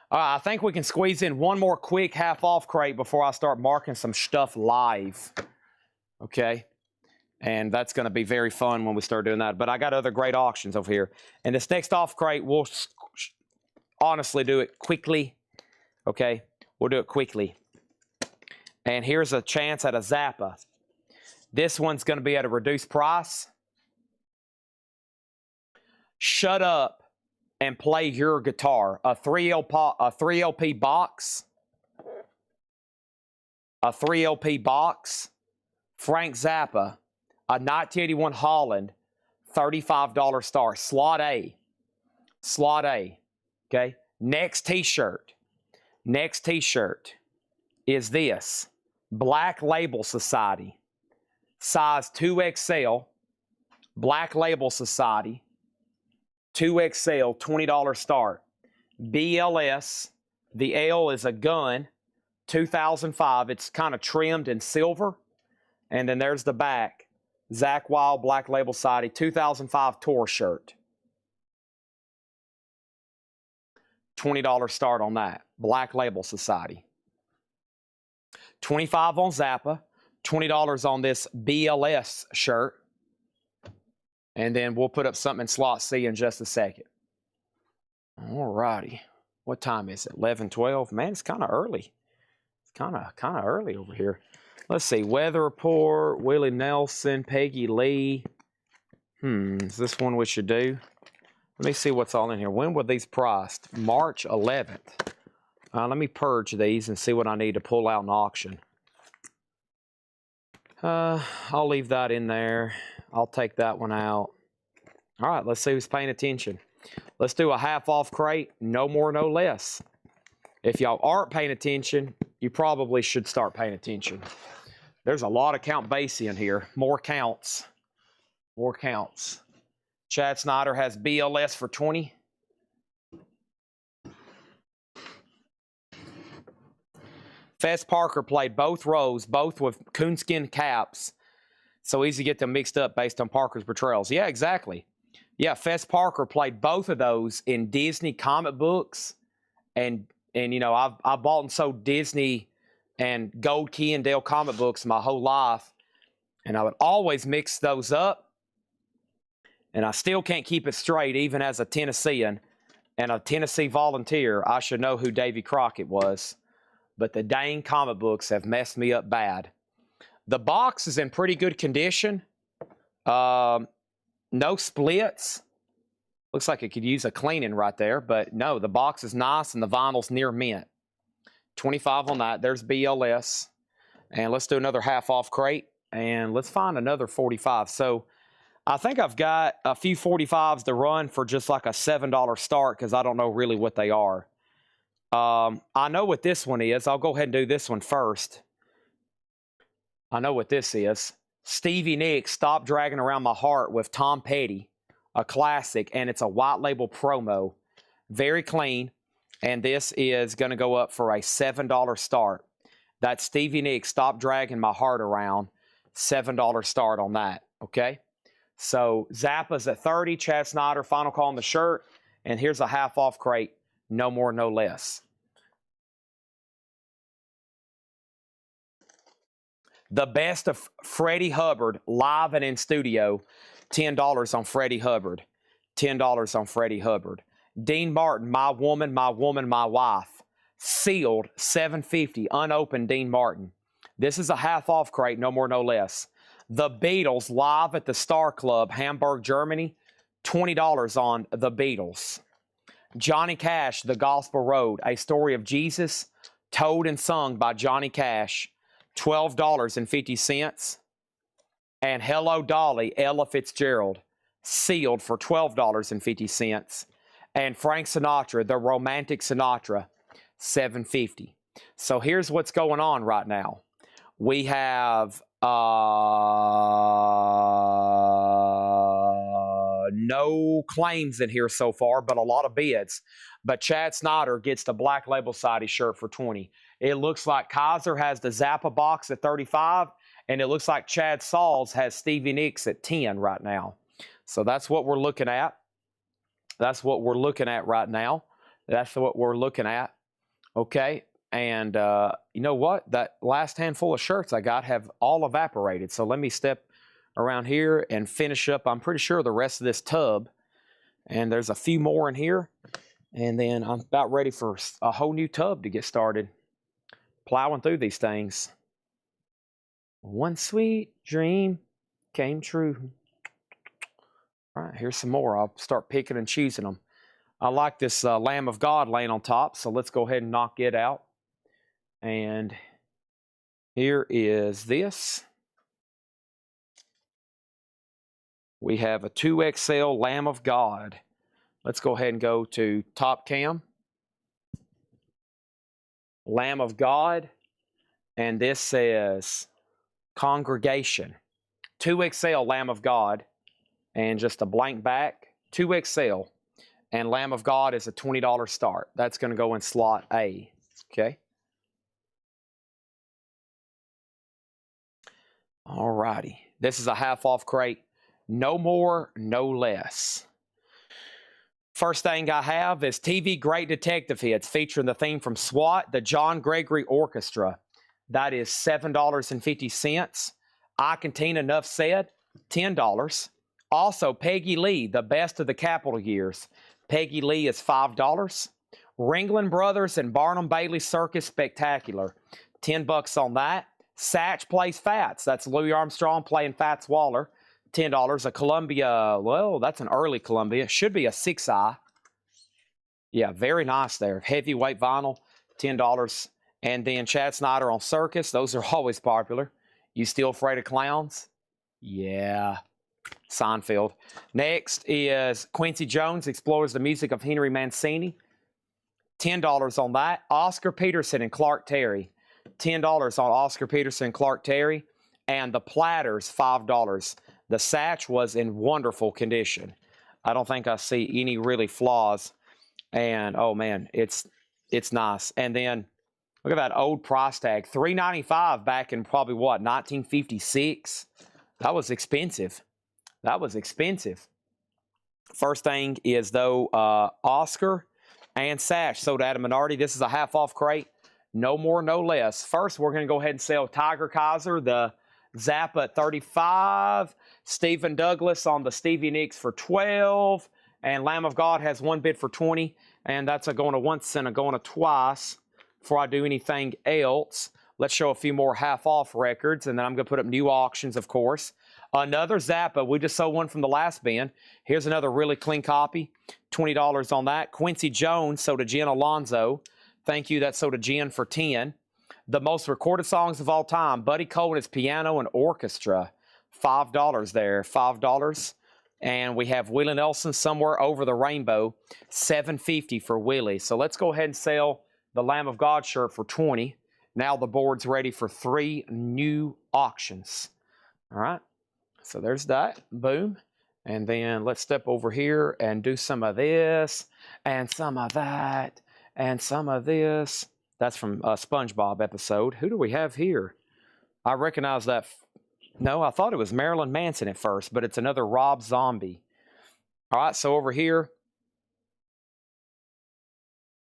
All right, I think we can squeeze in one more quick half-off crate before I start marking some stuff live. Okay? And that's going to be very fun when we start doing that. But I got other great auctions over here. And this next off crate, we'll honestly do it quickly. Okay? We'll do it quickly. And here's a chance at a Zappa. This one's going to be at a reduced price. Shut up and play your guitar. A 3 LP box. A 3 LP box. Frank Zappa. A 1981 Holland. $35 star. Slot A. Slot A. Okay. Next t-shirt. Next t-shirt is this. Black Label Society. Size 2XL, Black Label Society, 2XL, $20 start. BLS, the L is a gun, 2005. It's kind of trimmed in silver. And then there's the back. Zakk Wylde, Black Label Society, 2005 tour shirt. $20 start on that. Black Label Society. $25 on Zappa. $20 on this BLS shirt. And then we'll put up something in slot C in just a second. All righty. What time is it? 11:12. Man, it's kind of early. It's kind of early over here. Let's see. Weather report. Willie Nelson. Peggy Lee. Is this one we should do? Let me see what's all in here. When were these priced? March 11th. Let me purge these and see what I need to pull out in auction. I'll leave that in there. I'll take that one out. All right, let's see who's paying attention. Let's do a half-off crate, no more, no less. If y'all aren't paying attention, you probably should start paying attention. There's a lot of Count Basie in here. More counts. More counts. Chad Snyder has BLS for 20. Fess Parker played both rows, both with coonskin caps. So easy to get them mixed up based on Parker's portrayals. Yeah, exactly. Yeah, Fess Parker played both of those in Disney comic books. And you know, I've bought and sold Disney and Gold Key and Dale comic books my whole life. And I would always mix those up. And I still can't keep it straight, even as a Tennessean and a Tennessee volunteer. I should know who Davy Crockett was. But the dang comic books have messed me up bad. The box is in pretty good condition. No splits. Looks like it could use a cleaning right there. But no, the box is nice and the vinyl's near mint. 25 on that. There's BLS. And let's do another half-off crate. And let's find another 45. So I think I've got a few 45s to run for just like a $7 start because I don't know really what they are. I know what this one is. I'll go ahead and do this one first. I know what this is. Stevie Nicks, Stop Dragging Around My Heart with Tom Petty, a classic, and it's a white label promo. Very clean. And this is going to go up for a $7 start. That's Stevie Nicks, Stop Dragging My Heart Around. $7 start on that, okay? So Zappa's at 30, Chad Snyder, final call on the shirt. And here's a half off crate, no more, no less. The best of Freddie Hubbard, live and in studio, $10 on Freddie Hubbard. $10 on Freddie Hubbard. Dean Martin, My Woman, My Woman, My Wife. Sealed, $7.50, unopened Dean Martin. This is a half off crate, no more, no less. The Beatles, live at the Star Club, Hamburg, Germany. $20 on the Beatles. Johnny Cash, The Gospel Road, A Story of Jesus, told and sung by Johnny Cash. $12.50. And Hello Dolly, Ella Fitzgerald, sealed for $12.50. And Frank Sinatra, The Romantic Sinatra, $7.50. So here's what's going on right now. We have no claims in here so far, but a lot of bids. But Chad Snyder gets the Black Label Society shirt for $20. It looks like Kaiser has the Zappa box at $35, and it looks like Chad Sauls has Stevie Nicks at $10 right now. So that's what we're looking at. That's what we're looking at right now. That's what we're looking at. Okay. And you know what? That last handful of shirts I got have all evaporated. So let me step around here and finish up, I'm pretty sure, the rest of this tub. And there's a few more in here. And then I'm about ready for a whole new tub to get started. Plowing through these things. One sweet dream came true. All right, here's some more. I'll start picking and choosing them. I like this Lamb of God laying on top, so let's go ahead and knock it out. And here is this. We have a 2XL Lamb of God. Let's go ahead and go to top cam. Lamb of God. And this says Congregation. 2XL Lamb of God. And just a blank back. 2XL. And Lamb of God is a $20 start. That's going to go in slot A. Okay. All righty. This is a half off crate. No more, no less. First thing I have is TV Great Detective Hits featuring the theme from SWAT, the John Gregory Orchestra. That is $7.50. I Contain Enough Said, $10. Also, Peggy Lee, The Best of the Capital Years. Peggy Lee is $5. Ringling Brothers and Barnum Bailey Circus Spectacular, $10 on that. Satch Plays Fats. That's Louis Armstrong playing Fats Waller. $10. A Columbia, well, that's an early Columbia. Should be a 6i. Yeah, very nice there. Heavyweight vinyl, $10. And then Chad Snyder on Circus. Those are always popular. You Still Afraid of Clowns? Yeah. Seinfeld. Next is Quincy Jones Explores the Music of Henry Mancini. $10 on that. Oscar Peterson and Clark Terry. $10 on Oscar Peterson and Clark Terry. And the Platters, $5. The Satch was in wonderful condition. I don't think I see any really flaws. And, oh, man, it's nice. And then, look at that old price tag. $3.95 back in probably, what, 1956? That was expensive. That was expensive. First thing is, though, Oscar and Satch sold at a minority. This is a half-off crate. No more, no less. First, we're going to go ahead and sell Tiger Kaiser, the Zappa at $35. Stephen Douglas on the Stevie Nicks for $12. And Lamb of God has one bid for $20. And that's a going to once and a going to twice before I do anything else. Let's show a few more half-off records. And then I'm going to put up new auctions, of course. Another Zappa. We just sold one from the last bin. Here's another really clean copy. $20 on that. Quincy Jones sold to Jen Alonzo. Thank you. That sold to Jen for $10. The most recorded songs of all time. Buddy Cole and his piano and orchestra. $5 there. $5. And we have Willie Nelson, Somewhere Over the Rainbow. $7.50 for Willie. So let's go ahead and sell the Lamb of God shirt for $20. Now the board's ready for 3 new auctions. All right. So there's that. Boom. And then let's step over here and do some of this and some of that And some of this, that's from a SpongeBob episode. Who do we have here? I recognize that. No, I thought it was Marilyn Manson at first, but it's another Rob Zombie. All right, so over here.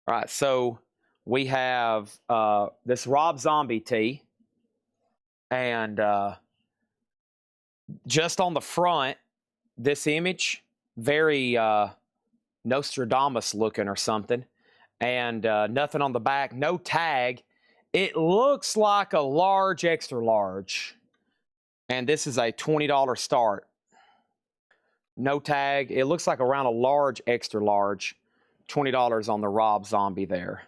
All right, so we have this Rob Zombie tee. And just on the front, this image, very Nostradamus looking or something. And nothing on the back, no tag. It looks like a large, extra large. And this is a $20 start. No tag. It looks like around a large, extra large. $20 on the Rob Zombie there.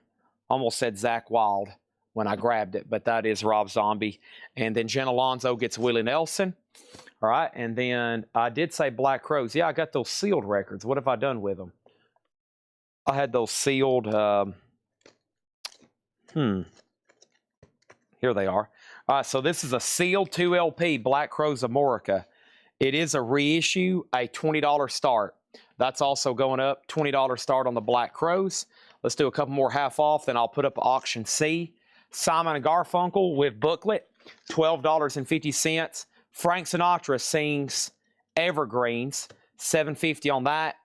Almost said Zach Wild when I grabbed it, but that is Rob Zombie. And then Jen Alonso gets Willie Nelson. All right, and then I did say Black Crows. Yeah, I got those sealed records. What have I done with them? I had those sealed. Here they are. All right, so this is a sealed 2LP, Black Crows America. It is a reissue, a $20 start. That's also going up, $20 start on the Black Crows. Let's do a couple more half off, then I'll put up auction C. Simon & Garfunkel with booklet, $12.50. Frank Sinatra sings Evergreens, $7.50 on that.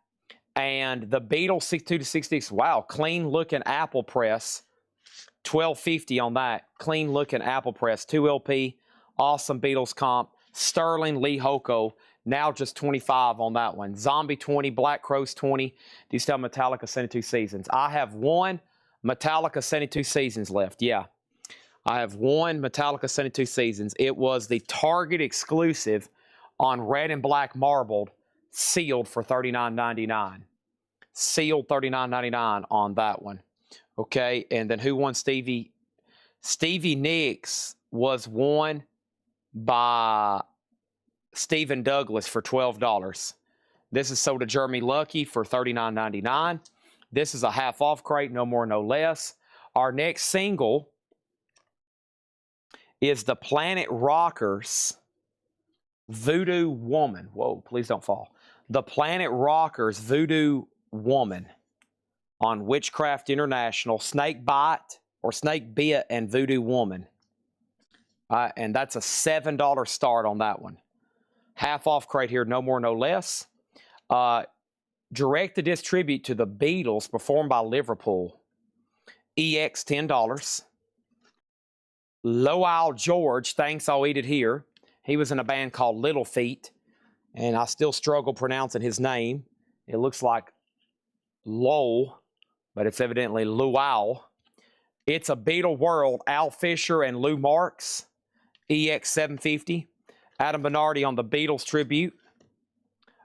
And the Beatles 62 to 66, wow, clean looking Apple press, $12.50 on that. Clean looking Apple press, 2LP, awesome Beatles comp. Sterling Lee Hoko, now just 25 on that one. Zombie 20, Black Crows 20. Do you still have Metallica 72 Seasons? I have one Metallica 72 Seasons left. Yeah, I have one Metallica 72 Seasons. It was the Target exclusive on red and black marbled, sealed for $39.99. Sealed $39.99 on that one. Okay, and then who won Stevie? Stevie Nicks was won by Stephen Douglas for $12. This is sold to Jeremy Lucky for $39.99. This is a half-off crate, no more, no less. Our next single is the Planet Rockers Voodoo Woman. Whoa, please don't fall. The Planet Rockers Voodoo Woman on Witchcraft International, Snake Bite or Snake Bit and Voodoo Woman. And that's a $7 start on that one. Half off crate here, no more, no less. Direct to distribute to the Beatles, performed by Liverpool. EX, $10. Lowell George, Thanks I'll Eat It Here. He was in a band called Little Feat, and I still struggle pronouncing his name. It looks like Lowell, but it's evidently Lowell. It's a Beatle World, Al Fisher and Lou Marks. EX 750. Adam Bernardi on the Beatles tribute.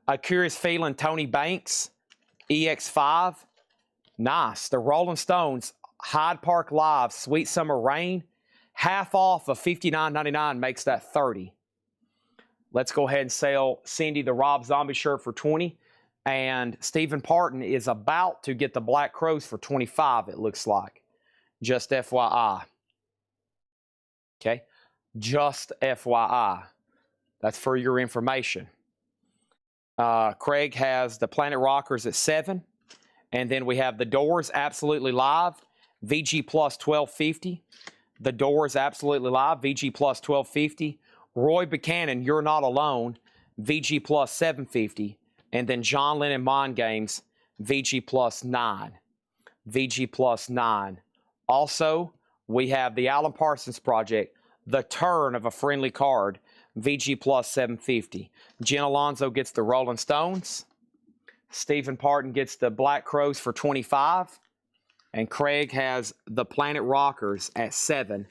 A Curious Feeling, Tony Banks. EX5. Nice. The Rolling Stones, Hyde Park Live, Sweet Summer Rain. Half off of $59.99 makes that $30. Let's go ahead and sell Cindy the Rob Zombie shirt for $20. And Stephen Parton is about to get the Black Crows for $25, it looks like. Just FYI. Okay? Just FYI. That's for your information. Craig has the Planet Rockers at 7. And then we have the Doors, Absolutely Live, VG Plus $12.50. The Doors, Absolutely Live, VG Plus $12.50. Roy Buchanan, You're Not Alone, VG Plus $7.50. And then John Lennon, Mind Games, VG Plus $9. VG Plus $9. Also, we have the Alan Parsons Project, The Turn of a Friendly Card, VG Plus $7.50. Jen Alonso gets the Rolling Stones. Stephen Parton gets the Black Crows for $25. And Craig has the Planet Rockers at 7,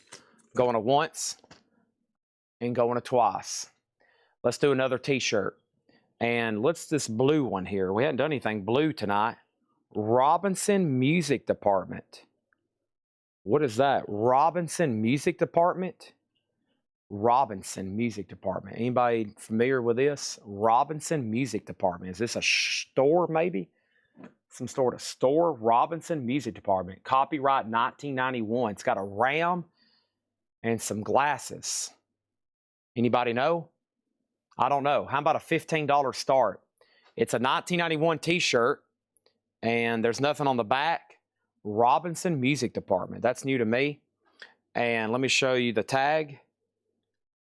going to once and going to twice. Let's do another t-shirt. And let's this blue one here. We hadn't done anything blue tonight. Robinson Music Department. What is that? Robinson Music Department? Robinson Music Department. Anybody familiar with this? Robinson Music Department. Is this a store maybe? Some sort of store? Robinson Music Department. Copyright 1991. It's got a ram and some glasses. Anybody know? I don't know. How about a $15 start? It's a 1991 t-shirt, and there's nothing on the back. Robinson Music Department. That's new to me. And let me show you the tag.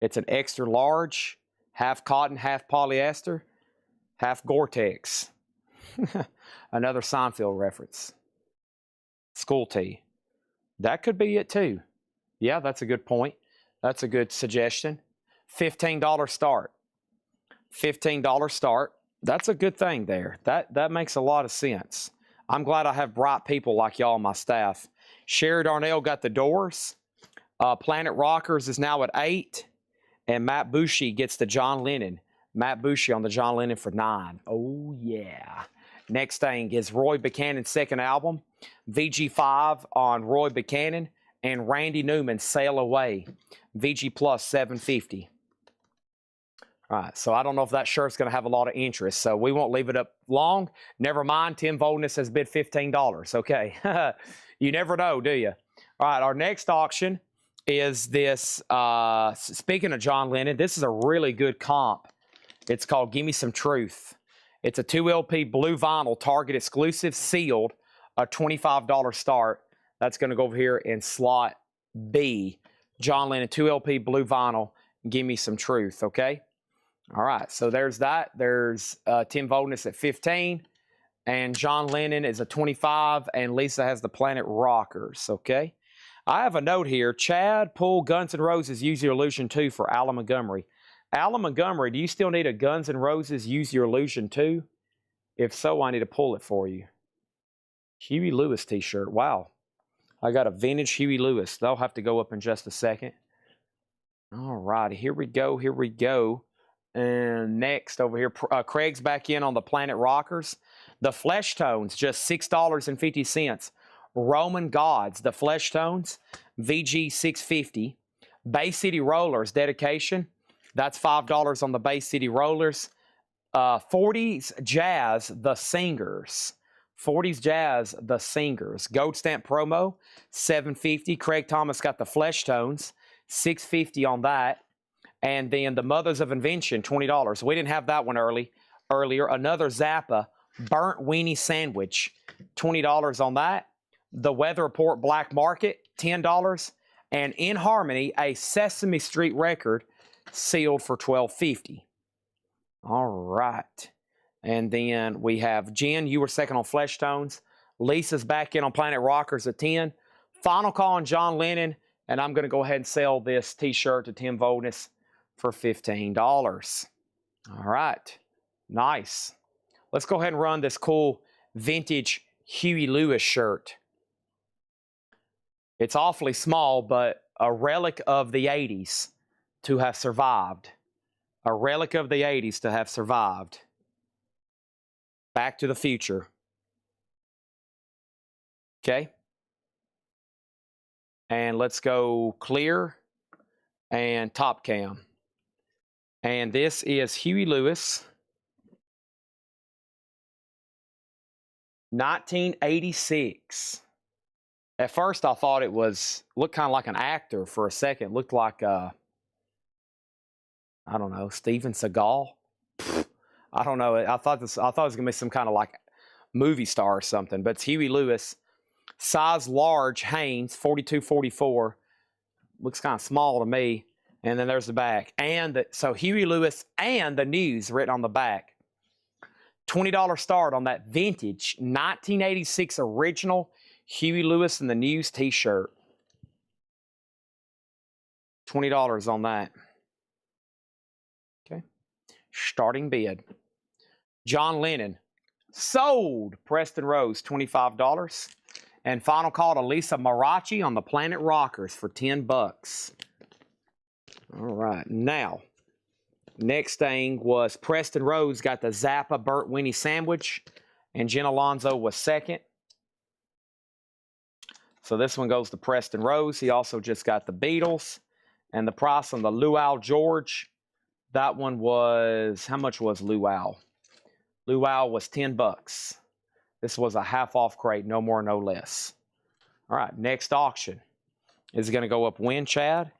It's an extra large, half cotton, half polyester, half Gore-Tex. Another Seinfeld reference. School tee. That could be it too. Yeah, that's a good point. That's a good suggestion. $15 start. $15 start. That's a good thing there. That makes a lot of sense. I'm glad I have bright people like y'all on my staff. Sherry Darnell got the doors. Planet Rockers is now at 8. And Matt Bushy gets the John Lennon. Matt Bushy on the John Lennon for 9. Oh, yeah. Next thing is Roy Buchanan's second album. VG5 on Roy Buchanan. And Randy Newman, Sail Away. VG Plus, $7.50. All right, so I don't know if that shirt's going to have a lot of interest, so we won't leave it up long. Never mind, Tim Voldness has bid $15. Okay, you never know, do you? All right, our next auction is this. Speaking of John Lennon, this is a really good comp. It's called Gimme Some Truth. It's a 2 LP blue vinyl, Target exclusive, sealed, a $25 start. That's going to go over here in slot B. John Lennon, 2 LP blue vinyl, Gimme Some Truth, okay? All right, so there's that. There's Tim Voldness at 15, and John Lennon is a 25, and Lisa has the Planet Rockers, okay? I have a note here. Chad, pull Guns N' Roses Use Your Illusion 2 for Alan Montgomery. Alan Montgomery, do you still need a Guns N' Roses Use Your Illusion 2? If so, I need to pull it for you. Huey Lewis t-shirt. Wow. I got a vintage Huey Lewis. They'll have to go up in just a second. All right, here we go. Here we go. And next over here, Craig's back in on the Planet Rockers. The Flesh Tones, just $6.50. Roman Gods, the Flesh Tones, VG $6.50. Bay City Rollers, dedication. That's $5 on the Bay City Rollers. 40s Jazz, the Singers. 40s Jazz, the Singers. Gold Stamp promo, $7.50. Craig Thomas got the Flesh Tones, $6.50 on that. And then the Mothers of Invention, $20. We didn't have that one earlier. Another Zappa burnt weenie sandwich, $20 on that. The Weather Report Black Market, $10. And In Harmony, a Sesame Street record, sealed for $12.50. All right. And then we have Jen, you were second on Flesh Tones. Lisa's back in on Planet Rockers at 10. Final call on John Lennon. And I'm going to go ahead and sell this t-shirt to Tim Voldness for $15. All right. Nice. Let's go ahead and run this cool vintage Huey Lewis shirt. It's awfully small, but a relic of the 80s to have survived. A relic of the 80s to have survived. Back to the Future. Okay. And let's go clear and top cam. And this is Huey Lewis, 1986. At first, I thought it looked kind of like an actor for a second. Looked like, I don't know, Steven Seagal. I don't know. I thought it was going to be some kind of like movie star or something. But it's Huey Lewis, size large, Hanes, 42-44. Looks kind of small to me. And then there's the back. And so Huey Lewis and the News written on the back. $20 start on that vintage 1986 original Huey Lewis and the News t-shirt. $20 on that. Okay. Starting bid. John Lennon. Sold. Preston Rose, $25. And final call to Lisa Marachi on the Planet Rockers for $10. All right, now, next thing was Preston Rose got the Zappa burnt weenie sandwich, and Jen Alonzo was second. So this one goes to Preston Rose. He also just got the Beatles, and the price on the Luau George, that one was, how much was Luau? Luau was $10. This was a half off crate, no more, no less. All right, next auction is going to go up when, Chad?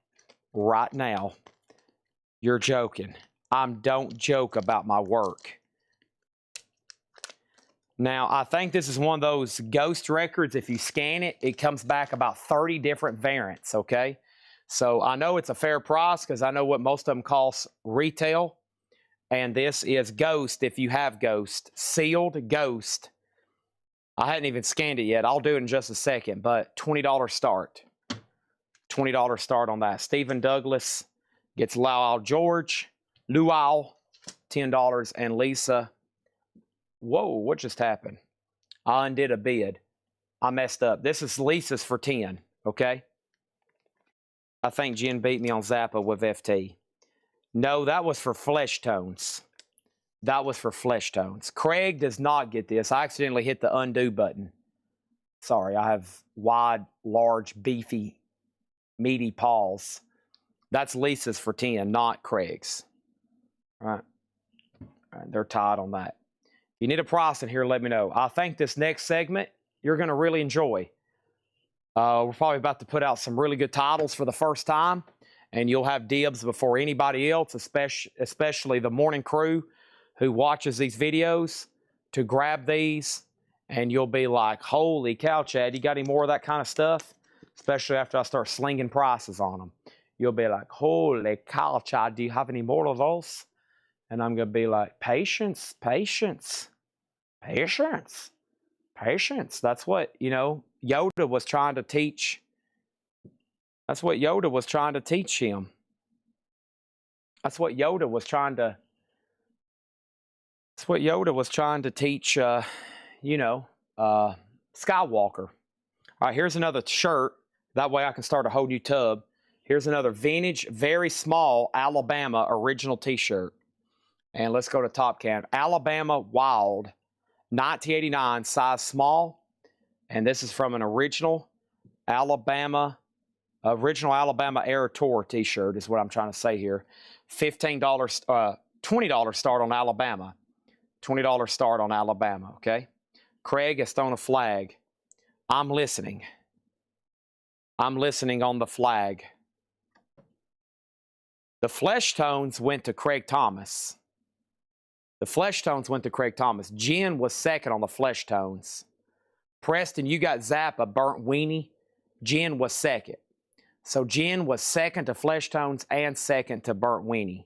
Right now. You're joking. Don't joke about my work. Now, I think this is one of those ghost records. If you scan it, it comes back about 30 different variants, okay? So I know it's a fair price because I know what most of them cost retail. And this is Ghost, if you have Ghost. Sealed Ghost. I hadn't even scanned it yet. I'll do it in just a second, but $20 start. $20 start on that. Stephen Douglas gets Luau George. Luau, $10. And Lisa, whoa, what just happened? I undid a bid. I messed up. This is Lisa's for 10, okay? I think Jen beat me on Zappa with FT. No, that was for flesh tones. That was for flesh tones. Craig does not get this. I accidentally hit the undo button. Sorry, I have wide, large, beefy, meaty paws. That's Lisa's for 10, not Craig's. All right. They're tied on that. If you need a price in here, let me know. I think this next segment you're going to really enjoy. We're probably about to put out some really good titles for the first time, and you'll have dibs before anybody else, especially the morning crew who watches these videos, to grab these, and you'll be like, holy cow, Chad, you got any more of that kind of stuff? Especially after I start slinging prices on them. You'll be like, holy cow, Chad, do you have any more of those? And I'm going to be like, patience, patience, patience, patience. That's what, Yoda was trying to teach. That's what Yoda was trying to teach him. That's what Yoda was trying to teach, Skywalker. All right, here's another shirt. That way I can start a whole new tub. Here's another vintage, very small Alabama original t-shirt. And let's go to Top Can. Alabama Wild, 1989, size small. And this is from an original Alabama Era Tour t-shirt is what I'm trying to say here. $20 start on Alabama. $20 start on Alabama, okay? Craig has thrown a flag. I'm listening. I'm listening on the flag. The flesh tones went to Craig Thomas. The flesh tones went to Craig Thomas. Jen was second on the flesh tones. Preston, you got Zappa, Burnt Weenie. Jen was second. So Jen was second to flesh tones and second to Burnt Weenie.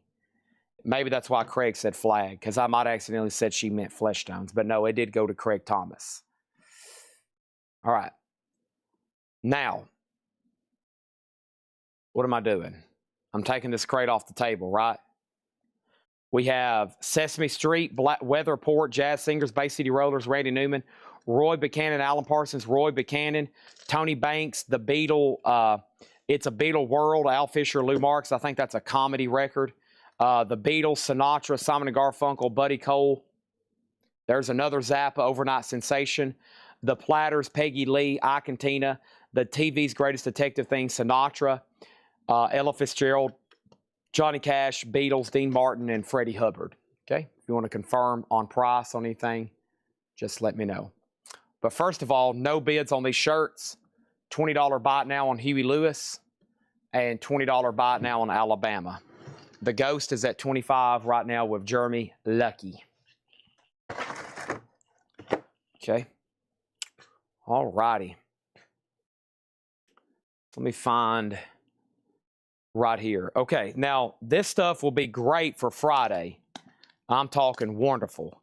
Maybe that's why Craig said flag, because I might accidentally said she meant flesh tones. But no, it did go to Craig Thomas. All right. Now, what am I doing? I'm taking this crate off the table, right? We have Sesame Street, Weather Report, Jazz Singers, Bay City Rollers, Randy Newman, Roy Buchanan, Alan Parsons, Roy Buchanan, Tony Banks, The Beatle, It's a Beatle World, Al Fisher, Lou Marks. I think that's a comedy record. The Beatles, Sinatra, Simon & Garfunkel, Buddy Cole. There's another Zappa, Overnight Sensation. The Platters, Peggy Lee, Ike and Tina. The TV's Greatest Detective Thing, Sinatra, Ella Fitzgerald, Johnny Cash, Beatles, Dean Martin, and Freddie Hubbard. Okay? If you want to confirm on price on anything, just let me know. But first of all, no bids on these shirts. $20 buy it now on Huey Lewis and $20 buy it now on Alabama. The Ghost is at $25 right now with Jeremy Lucky. Okay. All righty. Let me find right here. Okay, now this stuff will be great for Friday. I'm talking wonderful.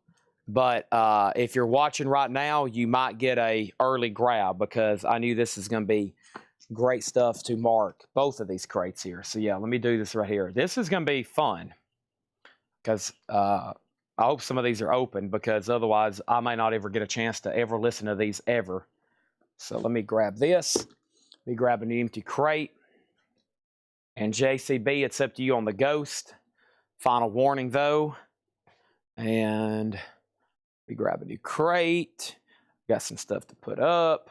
But if you're watching right now, you might get a early grab because I knew this is going to be great stuff to mark both of these crates here. So yeah, let me do this right here. This is going to be fun because I hope some of these are open because otherwise I may not ever get a chance to ever listen to these ever. So let me grab this. Let me grab an empty crate. And JCB, it's up to you on the Ghost. Final warning though. And we grab a new crate. Got some stuff to put up.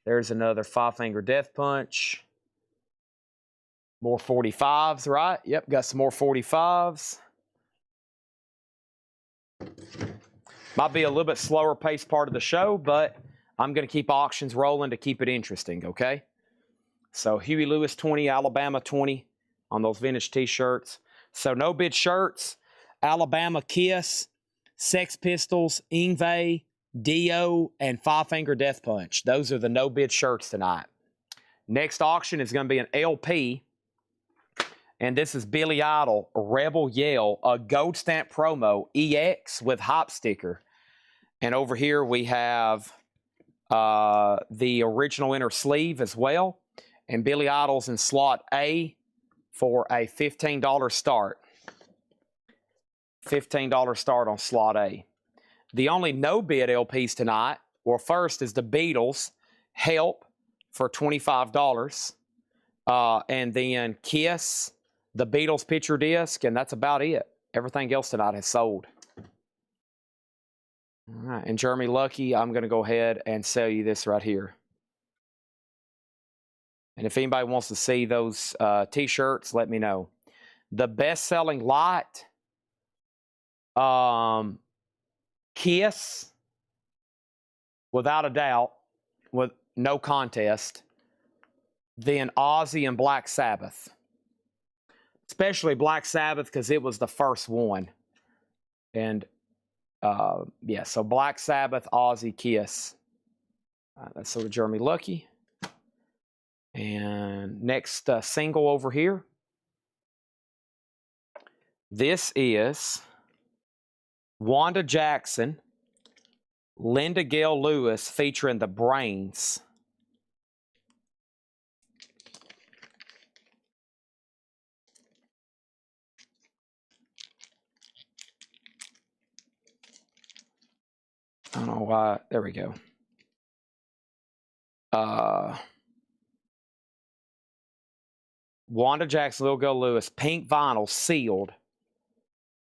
There's another Five Finger Death Punch. More 45s, right? Yep, got some more 45s. Might be a little bit slower paced part of the show, but I'm going to keep auctions rolling to keep it interesting, okay? So Huey Lewis 20, Alabama 20 on those vintage t-shirts. So no bid shirts, Alabama Kiss, Sex Pistols, Yngwie, Dio, and Five Finger Death Punch. Those are the no bid shirts tonight. Next auction is going to be an LP. And this is Billy Idol, Rebel Yell, a gold stamp promo, EX with hop sticker. And over here we have the original inner sleeve as well. And Billy Idol's in slot A for a $15 start. $15 start on slot A. The only no bid LPs tonight, well, first is the Beatles, Help for $25. And then Kiss, the Beatles picture disc, and that's about it. Everything else tonight has sold. All right, and Jeremy Lucky, I'm going to go ahead and sell you this right here. And if anybody wants to see those T-shirts, let me know. The best-selling lot, Kiss, without a doubt, with no contest. Then Ozzy and Black Sabbath. Especially Black Sabbath because it was the first one. And, yeah, so Black Sabbath, Ozzy, Kiss. That's sort of Jeremy Lucky. And next single over here. This is Wanda Jackson, Linda Gale Lewis featuring the Brains. I don't know why. There we go. Wanda Jackson, Little Girl Lewis, pink vinyl, sealed,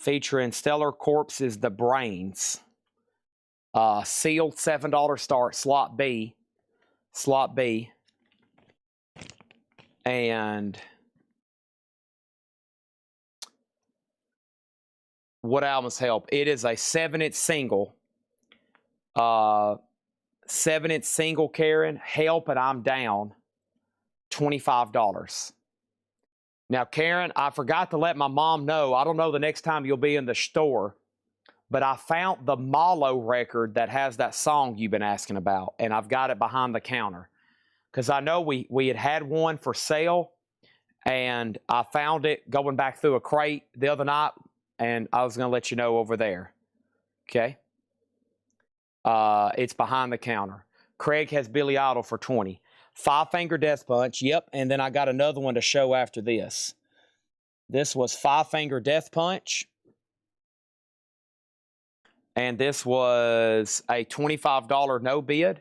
featuring Stellar Corpse's The Brains. Sealed $7 start, slot B. Slot B. And what albums help? It is a 7-inch single. 7-inch single, Karen, Help and I'm Down, $25. Now, Karen, I forgot to let my mom know. I don't know the next time you'll be in the store, but I found the Malo record that has that song you've been asking about, and I've got it behind the counter. Because I know we had one for sale, and I found it going back through a crate the other night, and I was going to let you know over there. Okay? It's behind the counter. Craig has Billy Idol for $20. Five Finger Death Punch. Yep. And then I got another one to show after this. This was Five Finger Death Punch. And this was a $25 no bid.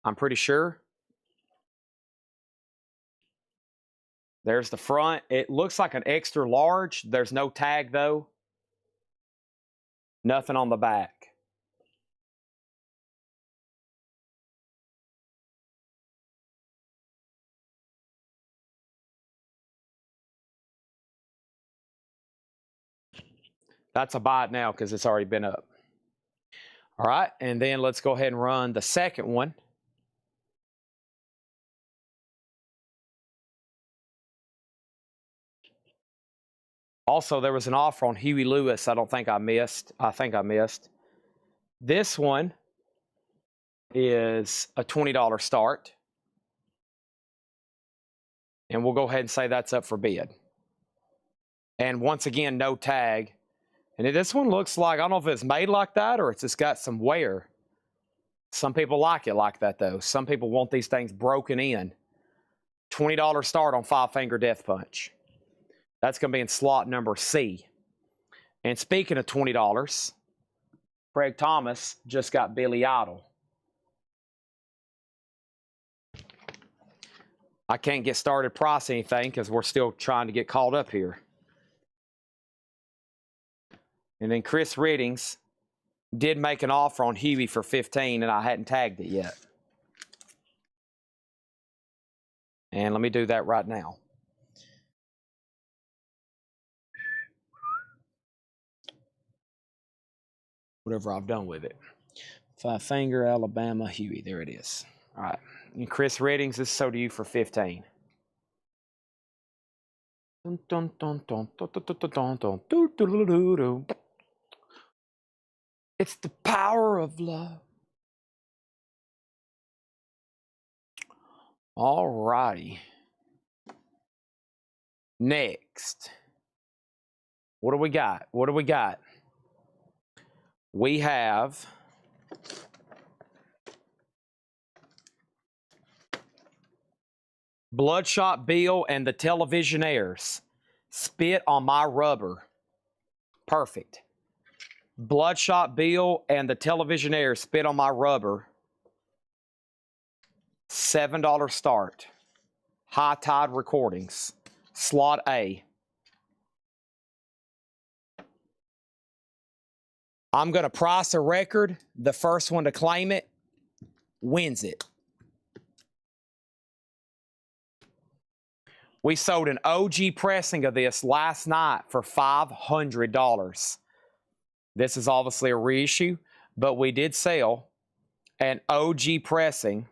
I'm pretty sure. There's the front. It looks like an extra large. There's no tag though. Nothing on the back. That's a buy it now because it's already been up. All right, and then let's go ahead and run the second one. Also, there was an offer on Huey Lewis I think I missed. This one is a $20 start. And we'll go ahead and say that's up for bid. And once again, no tag. And this one looks like, I don't know if it's made like that or it's just got some wear. Some people like it like that, though. Some people want these things broken in. $20 start on Five Finger Death Punch. That's going to be in slot number C. And speaking of $20, Craig Thomas just got Billy Idol. I can't get started pricing anything because we're still trying to get caught up here. And then Chris Riddings did make an offer on Huey for $15, and I hadn't tagged it yet. And let me do that right now. Whatever I've done with it. Five Finger, Alabama, Huey. There it is. All right. And Chris Riddings, this is so to you for $15. Dun, dun, dun, dun, dun, dun, dun, dun, dun, dun, dun, dun, dun, dun. It's the power of love. All righty. Next. What do we got? What do we got? We have Bloodshot Bill and the Televisionaires. Spit on my rubber. Perfect. Bloodshot Bill and the Televisionaires. Spit on my rubber. $7 start. High Tide Recordings. Slot A. I'm going to price a record. The first one to claim it wins it. We sold an OG pressing of this last night for $500. This is obviously a reissue, but we did sell an OG pressing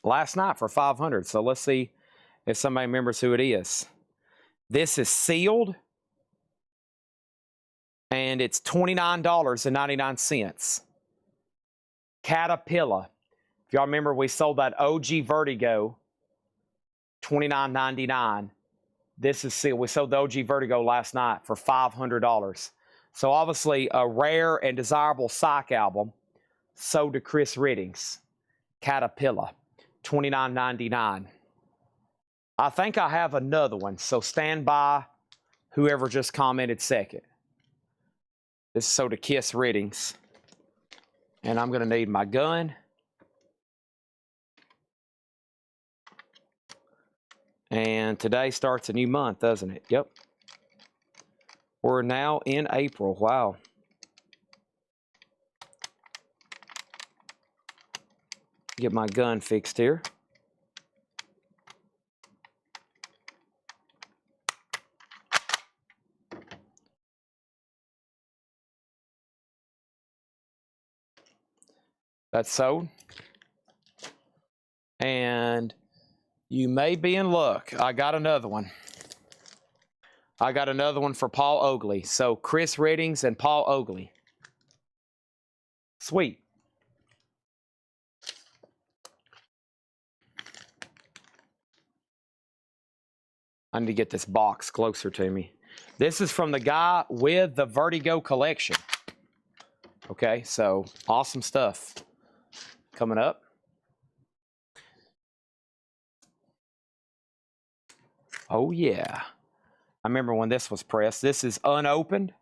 last night for $500. So let's see if somebody remembers who it is. This is sealed, and it's $29.99. Caterpillar. If y'all remember, we sold that OG Vertigo, $29.99. This is sealed. We sold the OG Vertigo last night for $500. So obviously a rare and desirable psych album sold to Chris Riddings. Caterpillar, $29.99. I think I have another one, so stand by, whoever just commented second. This is sold to Kiss Riddings. And I'm going to need my gun. And today starts a new month, doesn't it? Yep. We're now in April. Wow. Get my gun fixed here. That's sold. And you may be in luck. I got another one. I got another one for Paul Oakley. So Chris Riddings and Paul Oakley. Sweet. I need to get this box closer to me. This is from the guy with the Vertigo collection. Okay, so awesome stuff coming up. Oh, yeah. I remember when this was pressed. This is unopened. I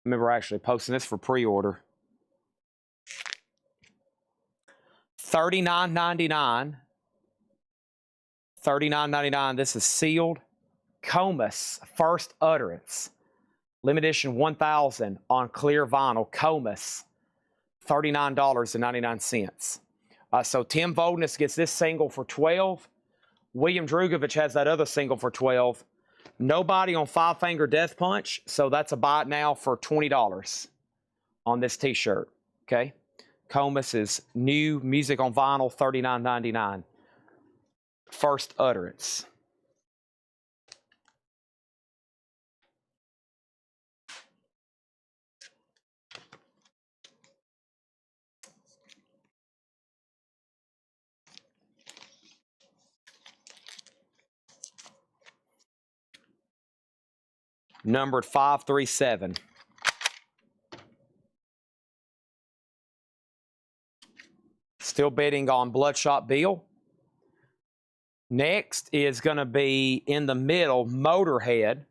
remember actually posting this for pre-order. $39.99. $39.99. This is sealed. Comus, First Utterance. Limited edition 1000 on clear vinyl. Comus, $39.99. So Tim Voldness gets this single for $12. William Drugovich has that other single for $12. Nobody on Five Finger Death Punch, so that's a buy it now for $20 on this t-shirt. Okay? Comus is new music on vinyl, $39.99. First Utterance. Numbered 537. Still bidding on Bloodshot Bill. Next is going to be in the middle, Motorhead.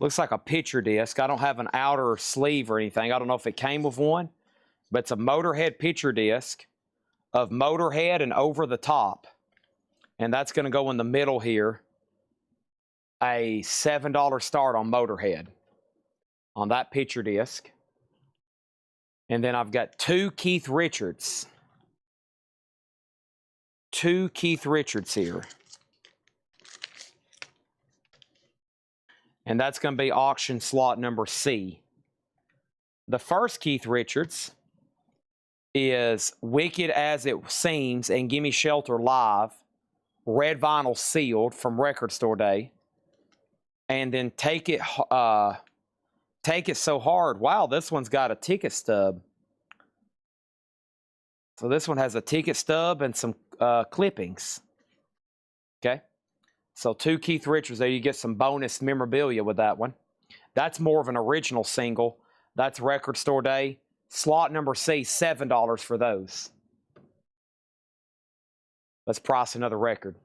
Looks like a picture disc. I don't have an outer sleeve or anything. I don't know if it came with one, but it's a Motorhead picture disc of Motorhead and Over the Top. And that's going to go in the middle here. A $7 start on Motorhead on that picture disc. And then I've got two Keith Richards. Two Keith Richards here. And that's going to be auction slot number C. The first Keith Richards is Wicked As It Seems and Gimme Shelter Live. Red vinyl sealed from Record Store Day. And then Take It Take It So Hard. Wow, this one's got a ticket stub. So this one has a ticket stub and some clippings. Okay. So 2 Keith Richards there. You get some bonus memorabilia with that one. That's more of an original single. That's Record Store Day. Slot number C, $7 for those. Let's price another record.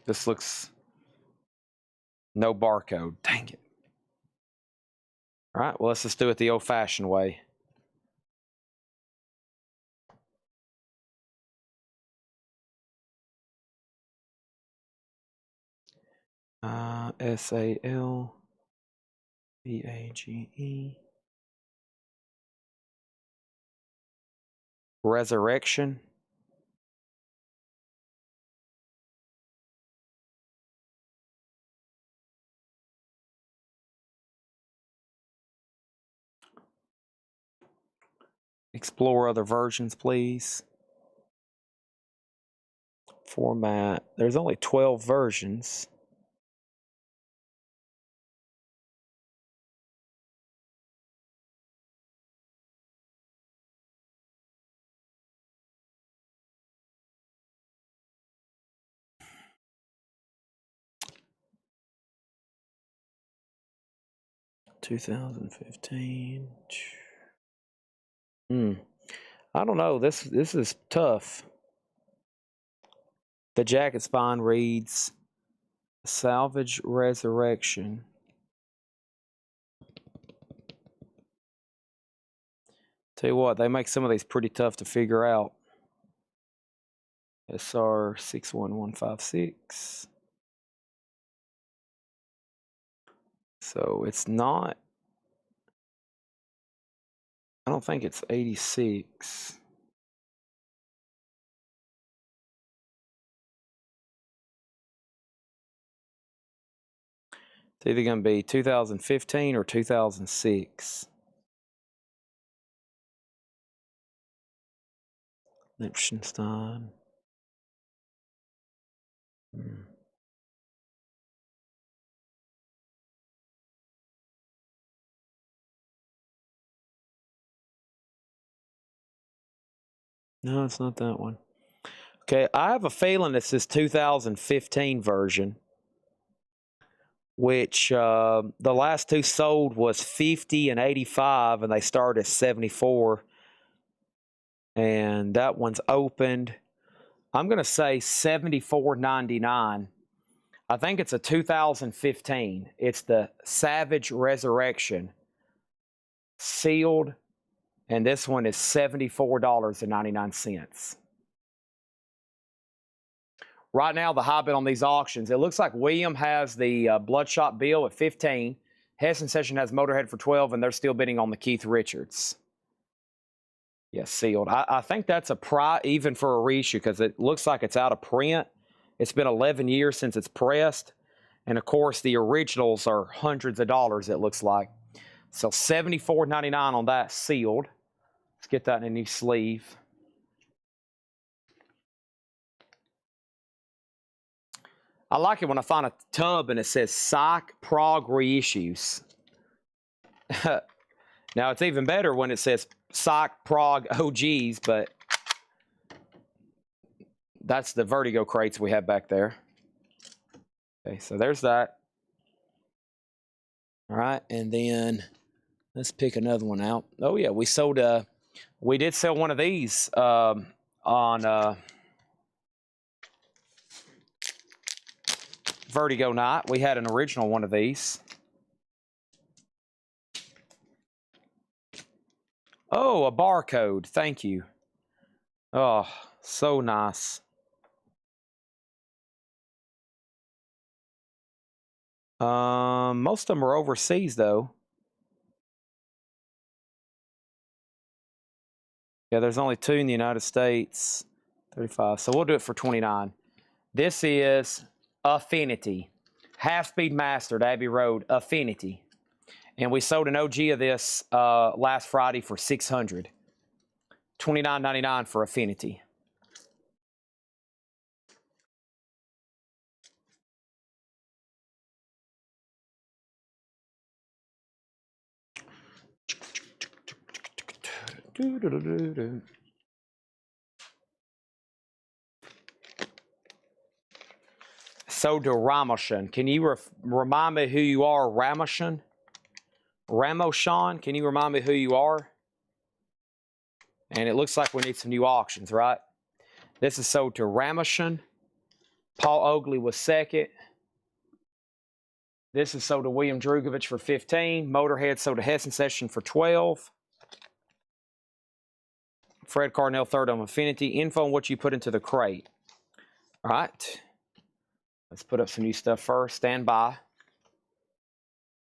This looks no barcode. Dang it. All right, well, let's just do it the old-fashioned way. SALVAGE. Resurrection. Explore other versions, please. Format. There's only 12 versions. $2015. I don't know. This is tough. The jacket spine reads Salvage Resurrection. Tell you what, they make some of these pretty tough to figure out. SR 61156. So it's not, I don't think it's 86. It's either going to be 2015 or 2006. Liechtenstein. No, it's not that one. Okay, I have a feeling it's this 2015 version, which the last two sold was 50 and 85, and they start at 74. And that one's opened. I'm going to say $74.99. I think it's a 2015. It's the Savage Resurrection. Sealed. And this one is $74.99. Right now, the high bid on these auctions, it looks like William has the Bloodshot Bill at 15. Hessen Session has Motorhead for 12, and they're still bidding on the Keith Richards. Yes, sealed. I think that's a price even for a reissue because it looks like it's out of print. It's been 11 years since it's pressed. And, of course, the originals are hundreds of dollars, it looks like. So $74.99 on that sealed. Let's get that in a new sleeve. I like it when I find a tub and it says Psych Prog Reissues. Now, it's even better when it says Psych Prog OGs, but that's the Vertigo crates we have back there. Okay, so there's that. All right, and then let's pick another one out. Oh, yeah, we did sell one of these on Vertigo night. We had an original one of these. Oh, a barcode. Thank you. Oh, so nice. Most of them are overseas, though. Yeah, there's only 2 in the United States. 35. So we'll do it for 29. This is Affinity. Half-speed mastered, Abbey Road. Affinity. And we sold an OG of this last Friday for $600. $29.99 for Affinity. So to Ramoshan. Can you remind me who you are, Ramoshan? Ramoshan, can you remind me who you are? And it looks like we need some new auctions, right? This is sold to Ramoshan. Paul Oakley was second. This is sold to William Drugovich for 15. Motorhead sold to Hessen Session for 12. Fred Carnell third on Affinity. Info on what you put into the crate. All right. Let's put up some new stuff first. Stand by.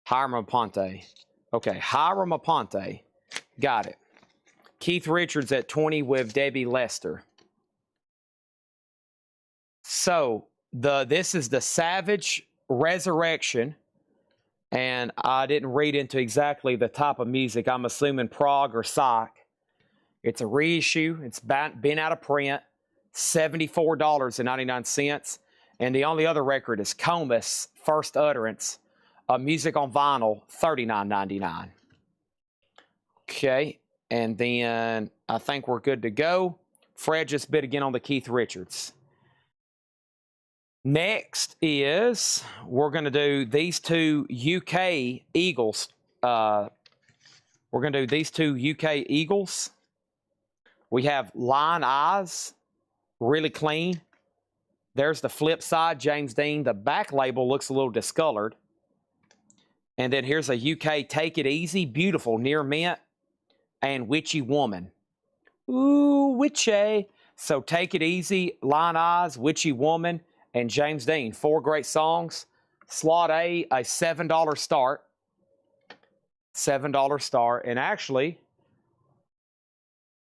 Hiram Aponte. Okay, Hiram Aponte. Got it. Keith Richards at 20 with Debbie Lester. So this is the Savage Resurrection, and I didn't read into exactly the type of music. I'm assuming prog or psych. It's a reissue. It's been out of print. $74.99. And the only other record is Comus, First Utterance, music on vinyl, $39.99. Okay, and then I think we're good to go. Fred just bid again on the Keith Richards. Next is, we're going to do these two UK Eagles. We're going to do these two UK Eagles. We have Lion Eyes, really clean. There's the flip side, James Dean. The back label looks a little discolored. And then here's a UK Take It Easy, beautiful, near mint, and Witchy Woman. Ooh, witchy. So Take It Easy, Lion Eyes, Witchy Woman, and James Dean. 4 great songs. Slot A $7 start. $7 start. And actually,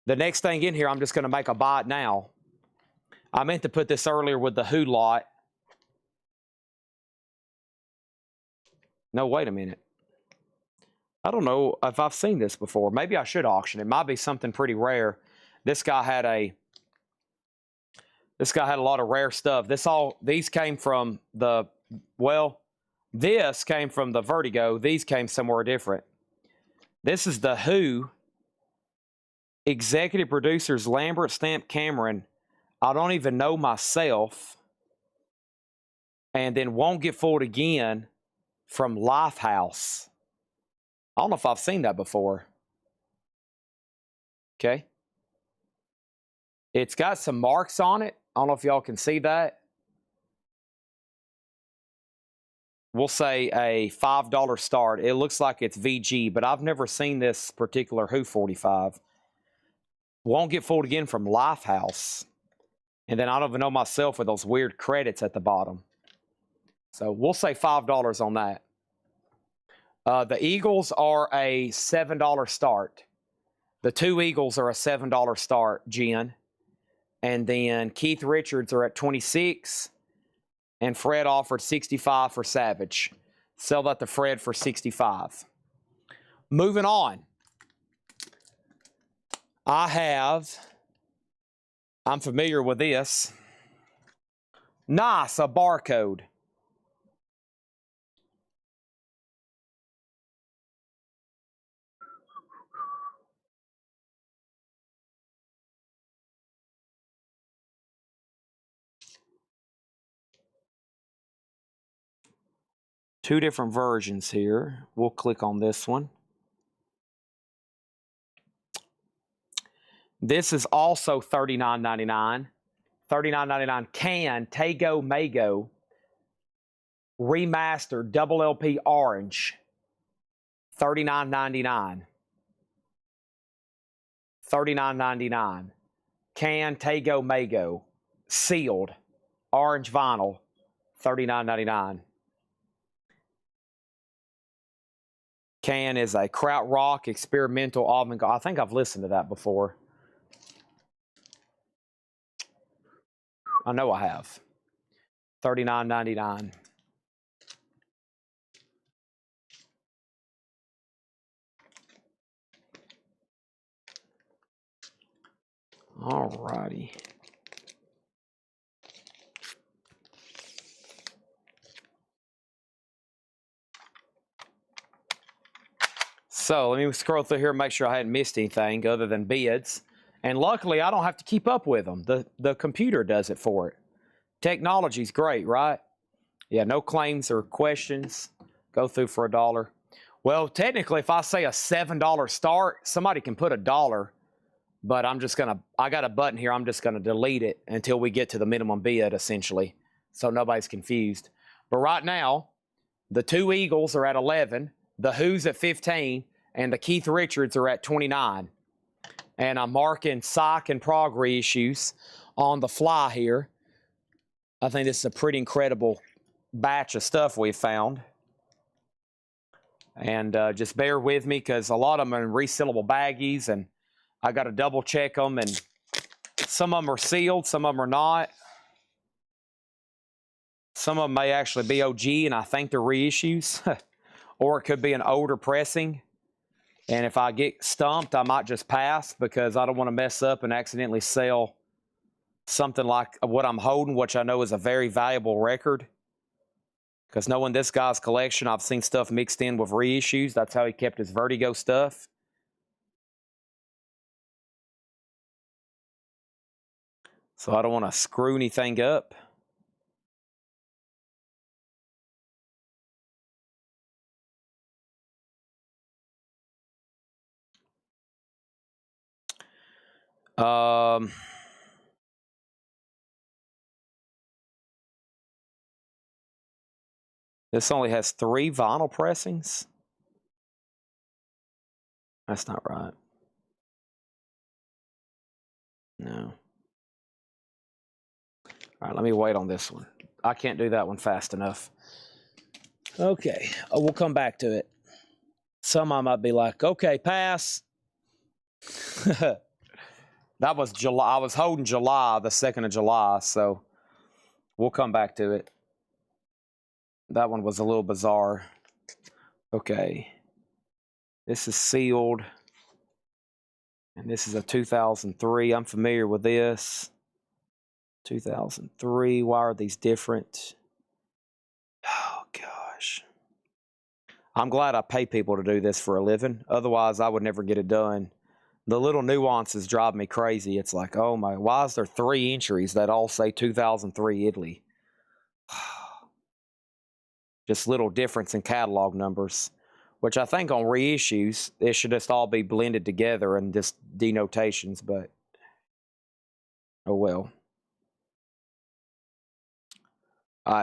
the next thing in here, I'm just going to make a buy it now. I meant to put this earlier with the Who lot. No, wait a minute. I don't know if I've seen this before. Maybe I should auction. It might be something pretty rare. This guy had a lot of rare stuff. These came from this came from the Vertigo. These came somewhere different. This is the Who. Executive producers Lambert, Stamp, Cameron. I don't even know myself. And then Won't Get Fooled Again from Lifehouse. I don't know if I've seen that before. Okay. It's got some marks on it. I don't know if y'all can see that. We'll say a $5 start. It looks like it's VG, but I've never seen this particular Who 45. Won't Get Fooled Again from Lifehouse. And then I don't even know myself with those weird credits at the bottom. So we'll say $5 on that. The Eagles are a $7 start. The two Eagles are a $7 start, Jen. And then Keith Richards are at 26. And Fred offered 65 for Savage. Sell that to Fred for 65. Moving on. I'm familiar with this. Nice, a barcode. Two different versions here. We'll click on this one. This is also $39.99. $39.99 can Tego Mago remastered double LP orange. $39.99. $39.99. Can Tego Mago sealed orange vinyl. $39.99. Can is a krautrock experimental avant-garde. I think I've listened to that before. I know I have. $39.99. All righty. So let me scroll through here and make sure I hadn't missed anything other than bids. And luckily, I don't have to keep up with them. The computer does it for it. Technology's great, right? Yeah, no claims or questions. Go through for $1. Well, technically, if I say a $7 start, somebody can put $1, but I got a button here. I'm just going to delete it until we get to the minimum bid, essentially, so nobody's confused. But right now, the two Eagles are at 11, the Who's at 15, and the Keith Richards are at 29. And I'm marking psych and prog reissues on the fly here. I think this is a pretty incredible batch of stuff we've found. And just bear with me because a lot of them are in resealable baggies, and I got to double check them. And some of them are sealed, some of them are not. Some of them may actually be OG, and I think they're reissues. Or it could be an older pressing. And if I get stumped, I might just pass because I don't want to mess up and accidentally sell something like what I'm holding, which I know is a very valuable record. Because knowing this guy's collection, I've seen stuff mixed in with reissues. That's how he kept his Vertigo stuff. So I don't want to screw anything up. This only has 3 vinyl pressings. That's not right. No. All right, let me wait on this one. I can't do that one fast enough. Okay, we'll come back to it. Some I might be like, okay, pass. That was July. I was holding July, the 2nd of July, so we'll come back to it. That one was a little bizarre. Okay. This is sealed. And this is a 2003. I'm familiar with this. 2003. Why are these different? Oh, gosh. I'm glad I pay people to do this for a living. Otherwise, I would never get it done. The little nuances drive me crazy. It's like, oh my, why is there 3 entries that all say 2003 Italy? Just little difference in catalog numbers, which I think on reissues, it should just all be blended together and just denotations, but oh well.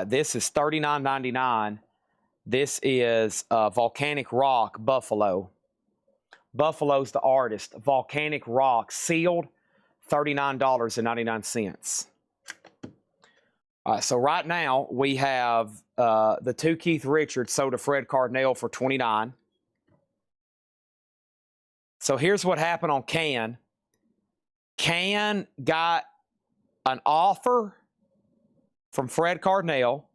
This is $39.99. This is Volcanic Rock Buffalo. Buffalo's the artist. Volcanic Rock, sealed, $39.99. So right now, we have the 2 Keith Richards sold to Fred Cardinale for $29. So here's what happened on Can. Can got an offer from Fred Cardinale.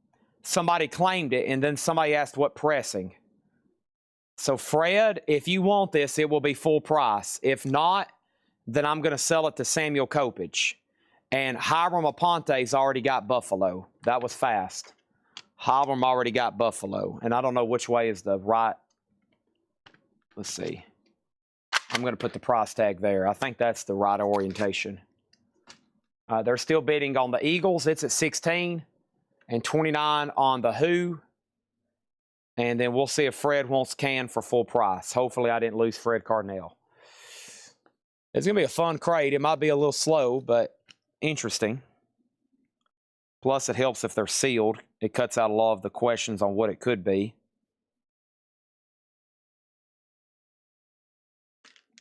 Somebody claimed it, and then somebody asked what pressing. So Fred, if you want this, it will be full price. If not, then I'm going to sell it to Samuel Kopich. And Hiram Aponte's already got Buffalo. That was fast. Hiram already got Buffalo. And I don't know which way is the right. Let's see. I'm going to put the price tag there. I think that's the right orientation. They're still bidding on the Eagles. It's at 16 and 29 on the Who. And then we'll see if Fred wants Can for full price. Hopefully I didn't lose Fred Cardinale. It's going to be a fun crate. It might be a little slow, but interesting. Plus, it helps if they're sealed. It cuts out a lot of the questions on what it could be.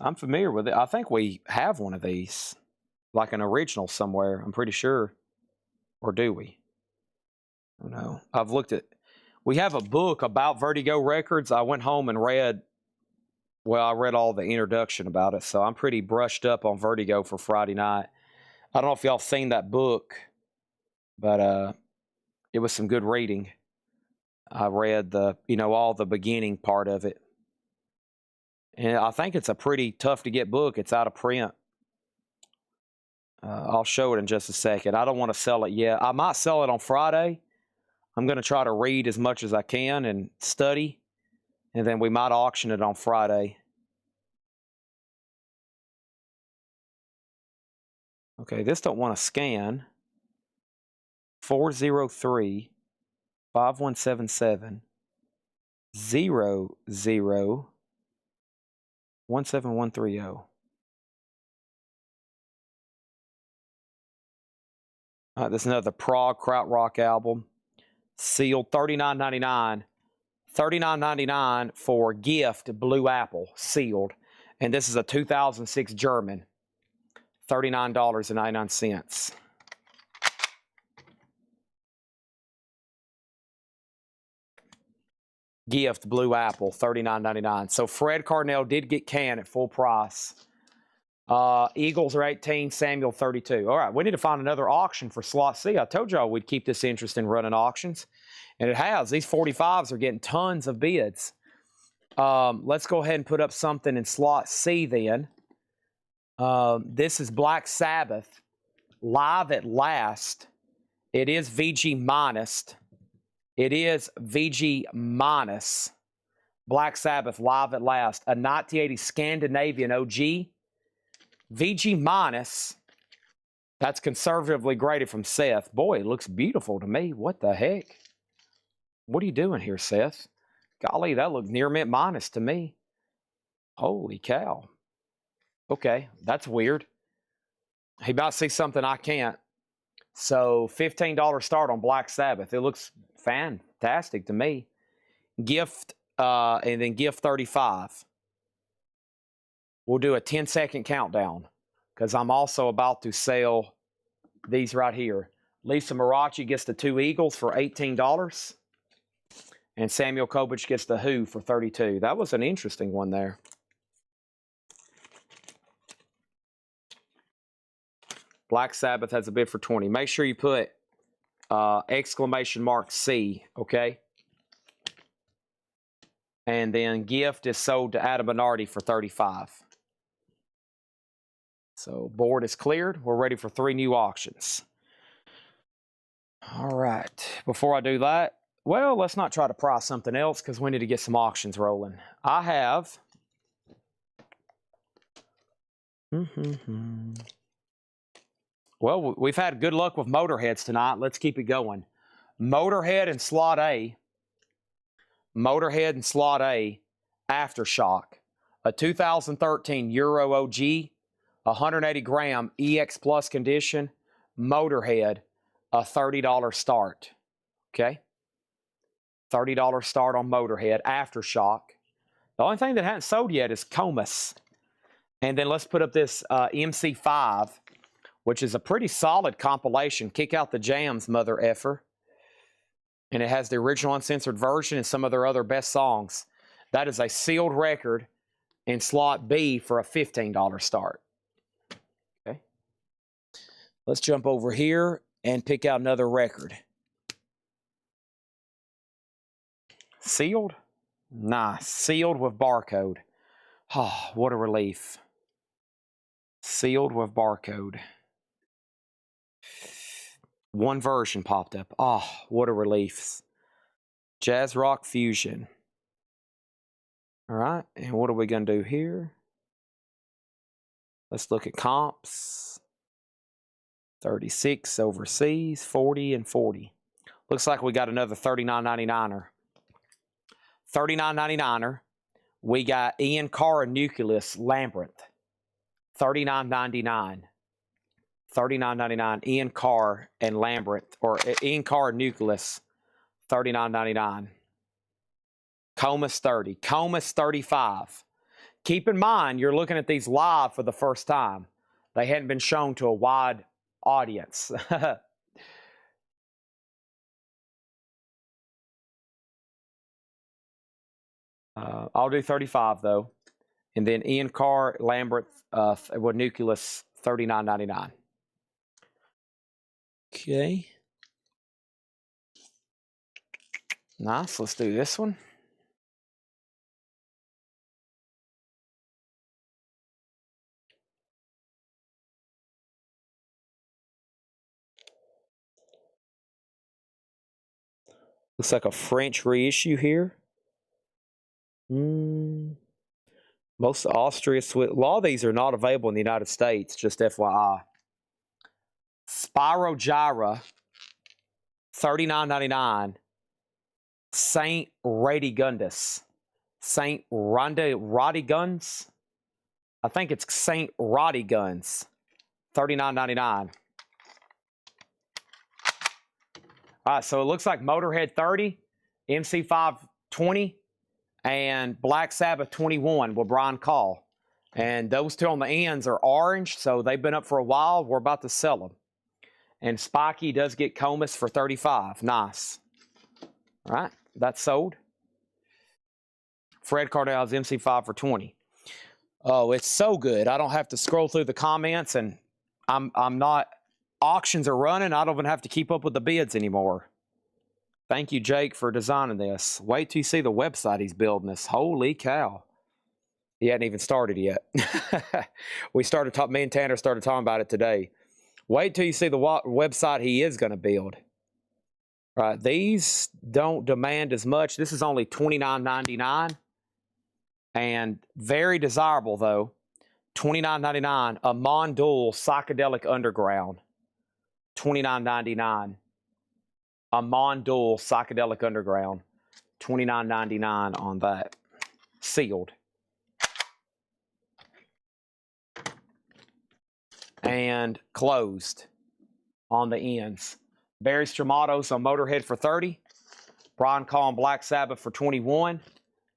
I'm familiar with it. I think we have one of these, like an original somewhere. I'm pretty sure. Or do we? I don't know. I've looked at. We have a book about Vertigo records. I went home and read. Well, I read all the introduction about it, so I'm pretty brushed up on Vertigo for Friday night. I don't know if y'all seen that book, but it was some good reading. I read all the beginning part of it. And I think it's a pretty tough to get book. It's out of print. I'll show it in just a second. I don't want to sell it yet. I might sell it on Friday. I'm going to try to read as much as I can and study. And then we might auction it on Friday. Okay, this don't want to scan. 403 5177 00 17130. This is another prog krautrock album. Sealed $39.99. $39.99 for gift Blue Apple, sealed. And this is a 2006 German. $39.99. Gift Blue Apple, $39.99. So Fred Carnell did get canned at full price. Eagles are 18, Samuel 32. All right, we need to find another auction for slot C. I told y'all we'd keep this interest in running auctions, and it has. These 45s are getting tons of bids. Let's go ahead and put up something in slot C then. This is Black Sabbath, Live at Last. It is VG minus. It is VG minus. Black Sabbath, Live at Last. A 1980 Scandinavian OG. VG minus. That's conservatively graded from Seth. Boy, it looks beautiful to me. What the heck? What are you doing here, Seth? Golly, that looked near mint minus to me. Holy cow. Okay, that's weird. He might see something I can't. So $15 start on Black Sabbath. It looks fantastic to me. Gift, and then gift 35. We'll do a 10-second countdown because I'm also about to sell these right here. Lisa Marachi gets the 2 Eagles for $18. And Samuel Kobach gets the Who for $32. That was an interesting one there. Black Sabbath has a bid for 20. Make sure you put exclamation mark C, okay? And then gift is sold to Adam Bernardi for 35. So board is cleared. We're ready for 3 new auctions. All right. Before I do that, well, let's not try to price something else because we need to get some auctions rolling. I have... Well, we've had good luck with Motorheads tonight. Let's keep it going. Motorhead and slot A. Motorhead and slot A. Aftershock. A 2013 Euro OG. 180 gram EX Plus condition. Motorhead. A $30 start. Okay? $30 start on Motorhead. Aftershock. The only thing that hasn't sold yet is Comus. And then let's put up this MC5, which is a pretty solid compilation. Kick out the jams, mother effer. And it has the original uncensored version and some of their other best songs. That is a sealed record in slot B for a $15 start. Okay. Let's jump over here and pick out another record. Sealed? Nice. Sealed with barcode. Oh, what a relief. Sealed with barcode. One version popped up. Oh, what a relief. Jazz Rock Fusion. All right, and what are we going to do here? Let's look at comps. 36 overseas, 40 and 40. Looks like we got another $39.99er. $39.99er. We got Ian Carr and Nucleus Labyrinth. $39.99. $39.99. Ian Carr and Labyrinth, or Ian Carr and Nucleus. $39.99. Comus 30. Comus 35. Keep in mind, you're looking at these live for the first time. They hadn't been shown to a wide audience. I'll do 35 though. And then Ian Carr, Labyrinth, with Nucleus, $39.99. Okay. Nice. Let's do this one. Looks like a French reissue here. Most Austria, Swiss. A lot of these are not available in the United States, just FYI. Spirogyra, $39.99. Saint Radegundus. Saint Radiguns. I think it's Saint Radiguns. $39.99. All right, so it looks like Motorhead 30, MC5 20, and Black Sabbath 21 with Brian Call. And those two on the ends are orange, so they've been up for a while. We're about to sell them. And Spiky does get Comus for 35. Nice. All right, that's sold. Fred Cardell's MC5 for 20. Oh, it's so good. I don't have to scroll through the comments, and I'm not. Auctions are running. I don't even have to keep up with the bids anymore. Thank you, Jake, for designing this. Wait till you see the website he's building this. Holy cow. He hadn't even started yet. Me and Tanner started talking about it today. Wait till you see the website he is going to build. All right, these don't demand as much. This is only $29.99. And very desirable, though. $29.99. A Mondual Psychedelic Underground. $29.99. A Mondual Psychedelic Underground. $29.99 on that. Sealed. And closed on the ends. Barry Stramatos on Motorhead for 30. Brian Call on Black Sabbath for 21.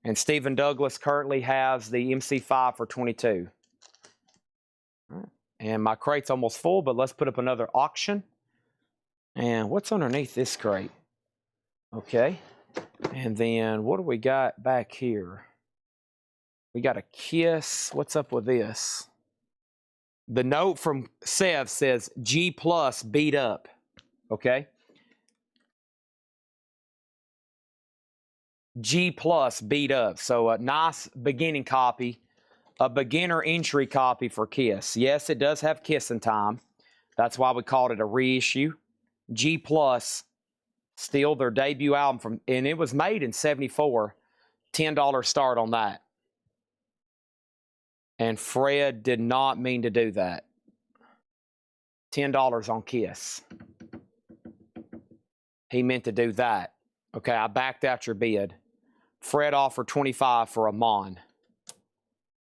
And Stephen Douglas currently has the MC5 for 22. All right. And my crate's almost full, but let's put up another auction. And what's underneath this crate? Okay. And then what do we got back here? We got a Kiss. What's up with this? The note from Sev says G+ beat up. Okay. G+ beat up. So a nice beginning copy, a beginner entry copy for Kiss. Yes, it does have Kiss in time. That's why we called it a reissue. G+, still their debut album and it was made in 74. $10 start on that. And Fred did not mean to do that. $10 on Kiss. He meant to do that. Okay, I backed out your bid. Fred offered 25 for a Mon.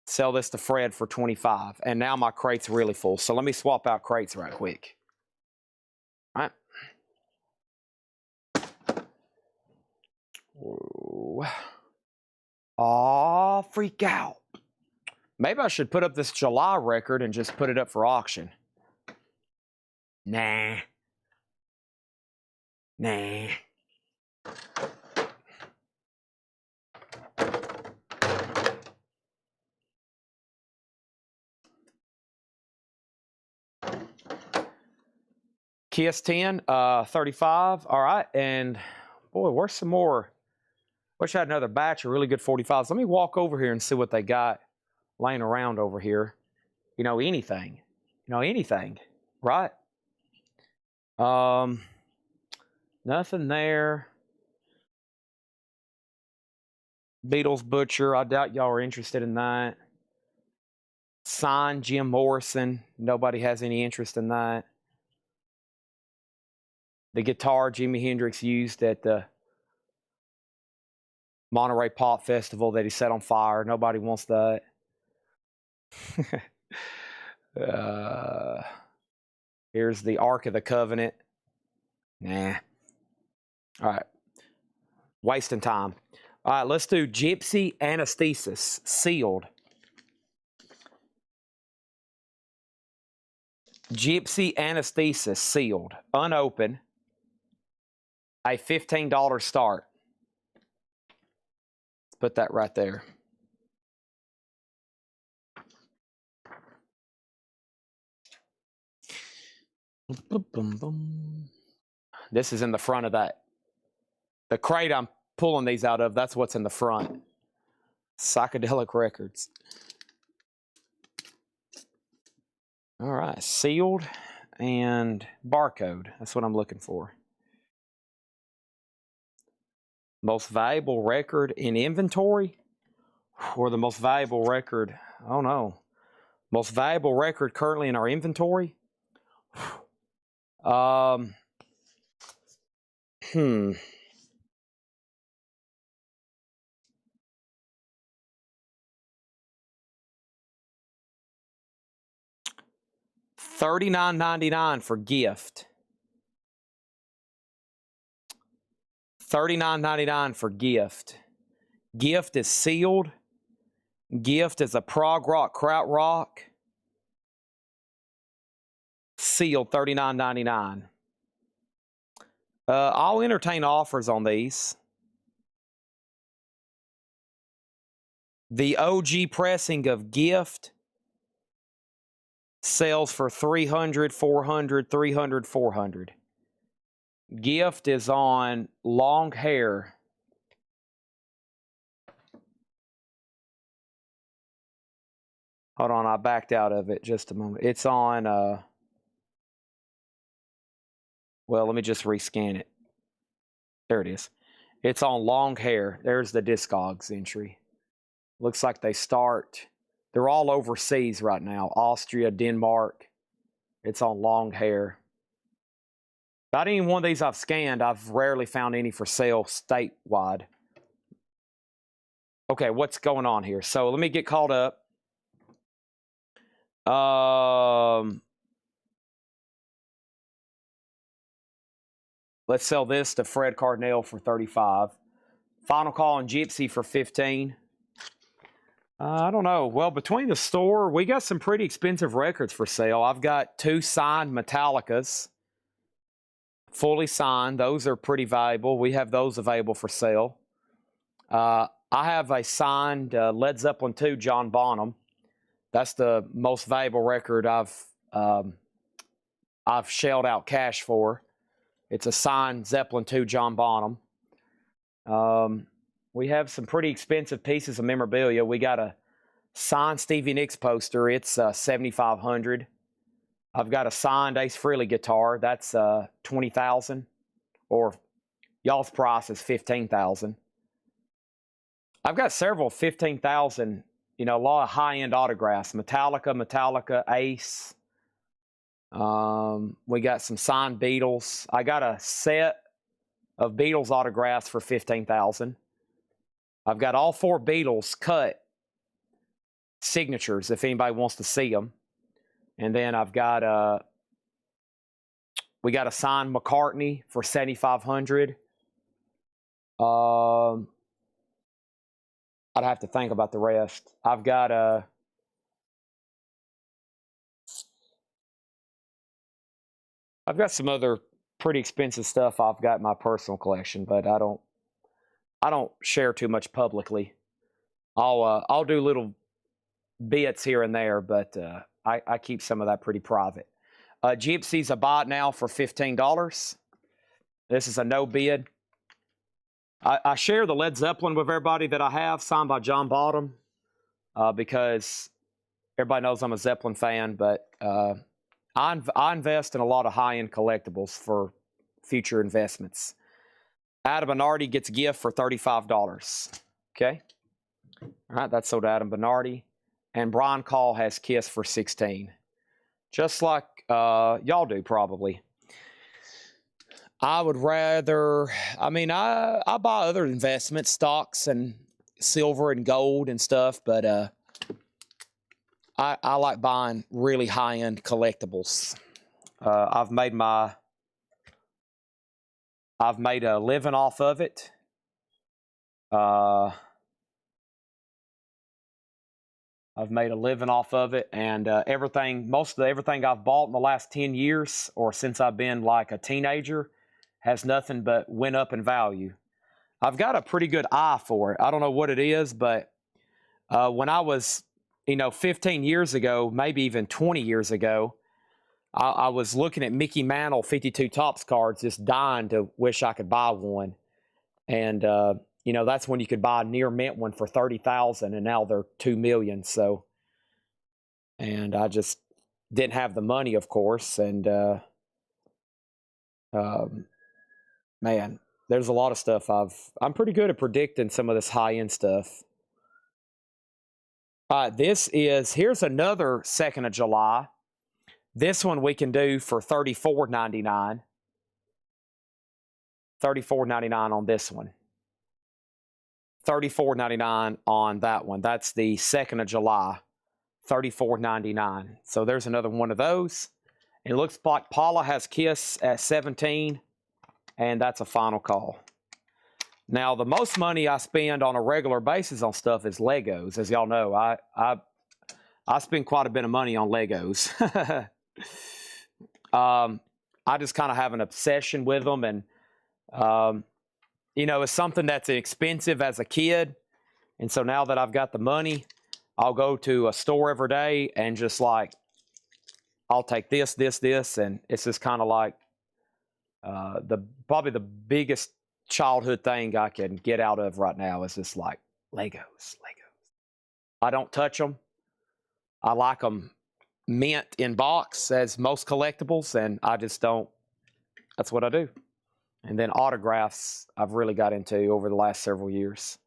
Sell this to Fred for 25. And now my crate's really full. So let me swap out crates right quick. All right. Oh, freak out. Maybe I should put up this July record and just put it up for auction. Nah. Kiss 10, 35. All right. And boy, where's some more? Wish I had another batch of really good 45s. Let me walk over here and see what they got laying around over here. Anything. Anything. Right? Nothing there. Beatles Butcher. I doubt y'all are interested in that. Signed Jim Morrison. Nobody has any interest in that. The guitar Jimi Hendrix used at the Monterey Pop Festival that he set on fire. Nobody wants that. Here's the Ark of the Covenant. Nah. All right. Wasting time. All right, let's do Gypsy Anesthesis. Sealed. Gypsy Anesthesis. Sealed. Unopened. A $15 start. Let's put that right there. This is in the front of that. The crate I'm pulling these out of, that's what's in the front. Psychedelic Records. All right, sealed and barcode. That's what I'm looking for. Most valuable record in inventory. Or the most valuable record. I don't know. Most valuable record currently in our inventory. Um. Hmm. $39.99 for gift. $39.99 for gift. Gift is sealed. Gift is a prog rock krautrock. Sealed $39.99. I'll entertain offers on these. The OG pressing of Gift sells for $300, $400, $300, $400. Gift is on long hair. Hold on, I backed out of it just a moment. It's on, well, let me just rescan it. There it is. It's on long hair. There's the Discogs entry. Looks like they start, they're all overseas right now. Austria, Denmark. It's on long hair. Not any one of these I've scanned, I've rarely found any for sale statewide. Okay, what's going on here? So let me get caught up. Let's sell this to Fred Cardinale for $35. Final call on Gypsy for $15. I don't know. Well, between the store, we got some pretty expensive records for sale. I've got 2 signed Metallicas, fully signed. Those are pretty valuable. We have those available for sale. I have a signed Led Zeppelin 2 John Bonham. That's the most valuable record I've shelled out cash for. It's a signed Zeppelin 2 John Bonham. We have some pretty expensive pieces of memorabilia. We got a signed Stevie Nicks poster. It's $7,500. I've got a signed Ace Frehley guitar. That's $20,000, or y'all's price is $15,000. I've got several $15,000. You know, a lot of high-end autographs. Metallica, Ace. We got some signed Beatles. I got a set of Beatles autographs for $15,000. I've got all 4 Beatles cut signatures if anybody wants to see them. And then I've got we got a signed McCartney for $7,500. I'd have to think about the rest. I've got some other pretty expensive stuff I've got in my personal collection, but I don't share too much publicly. I'll do little bits here and there, but I keep some of that pretty private. Gypsy's a buy now for $15. This is a no bid. I share the Led Zeppelin with everybody that I have, signed by John Bonham, because everybody knows I'm a Zeppelin fan, but I invest in a lot of high-end collectibles for future investments. Adam Bernardi gets a gift for $35. Okay? All right, that's sold to Adam Bernardi. And Brian Call has Kiss for $16. Just like y'all do, probably. I would rather, I mean, I buy other investments, stocks and silver and gold and stuff, but I like buying really high-end collectibles. I've made a living off of it. I've made a living off of it, and most of everything I've bought in the last 10 years, or since I've been like a teenager, has nothing but went up in value. I've got a pretty good eye for it. I don't know what it is, but when I was, 15 years ago, maybe even 20 years ago, I was looking at Mickey Mantle 52 Topps cards, just dying to wish I could buy one. And, that's when you could buy a near mint one for $30,000, and now they're $2 million. So, and I just didn't have the money, of course. And, man, there's a lot of stuff I'm pretty good at predicting some of this high-end stuff. Here's another 2nd of July. This one we can do for $34.99. $34.99 on this one. $34.99 on that one. That's the 2nd of July. $34.99. So there's another one of those. It looks like Paula has Kiss at 17, and that's a final call. Now, the most money I spend on a regular basis on stuff is Legos. As y'all know, I spend quite a bit of money on Legos. I just kind of have an obsession with them, and you know, it's something that's expensive as a kid, and so now that I've got the money, I'll go to a store every day and just like, I'll take this, and it's just kind of like probably the biggest childhood thing I can get out of right now is just like Legos. I don't touch them. I like them mint in box as most collectibles, and I just don't. That's what I do. And then autographs I've really got into over the last several years.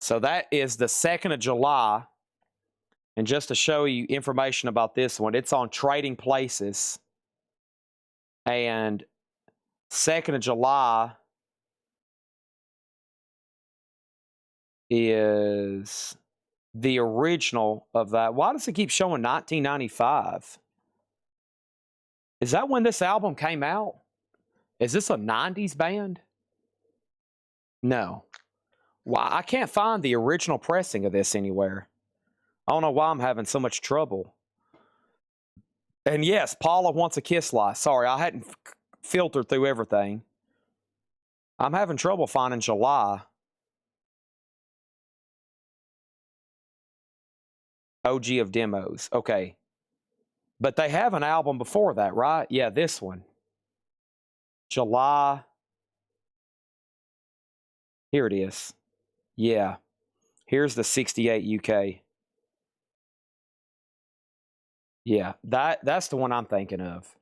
So that is the 2nd of July. And just to show you information about this one, it's on Trading Places. And 2nd of July is the original of that. Why does it keep showing 1995? Is that when this album came out? Is this a 90s band? No. Why? I can't find the original pressing of this anywhere. I don't know why I'm having so much trouble. And yes, Paula wants a Kiss Lie. Sorry, I hadn't filtered through everything. I'm having trouble finding July. OG of Demos. Okay. But they have an album before that, right? Yeah, this one. July. Here it is. Yeah. Here's the 68 UK. Yeah, that's the one I'm thinking of.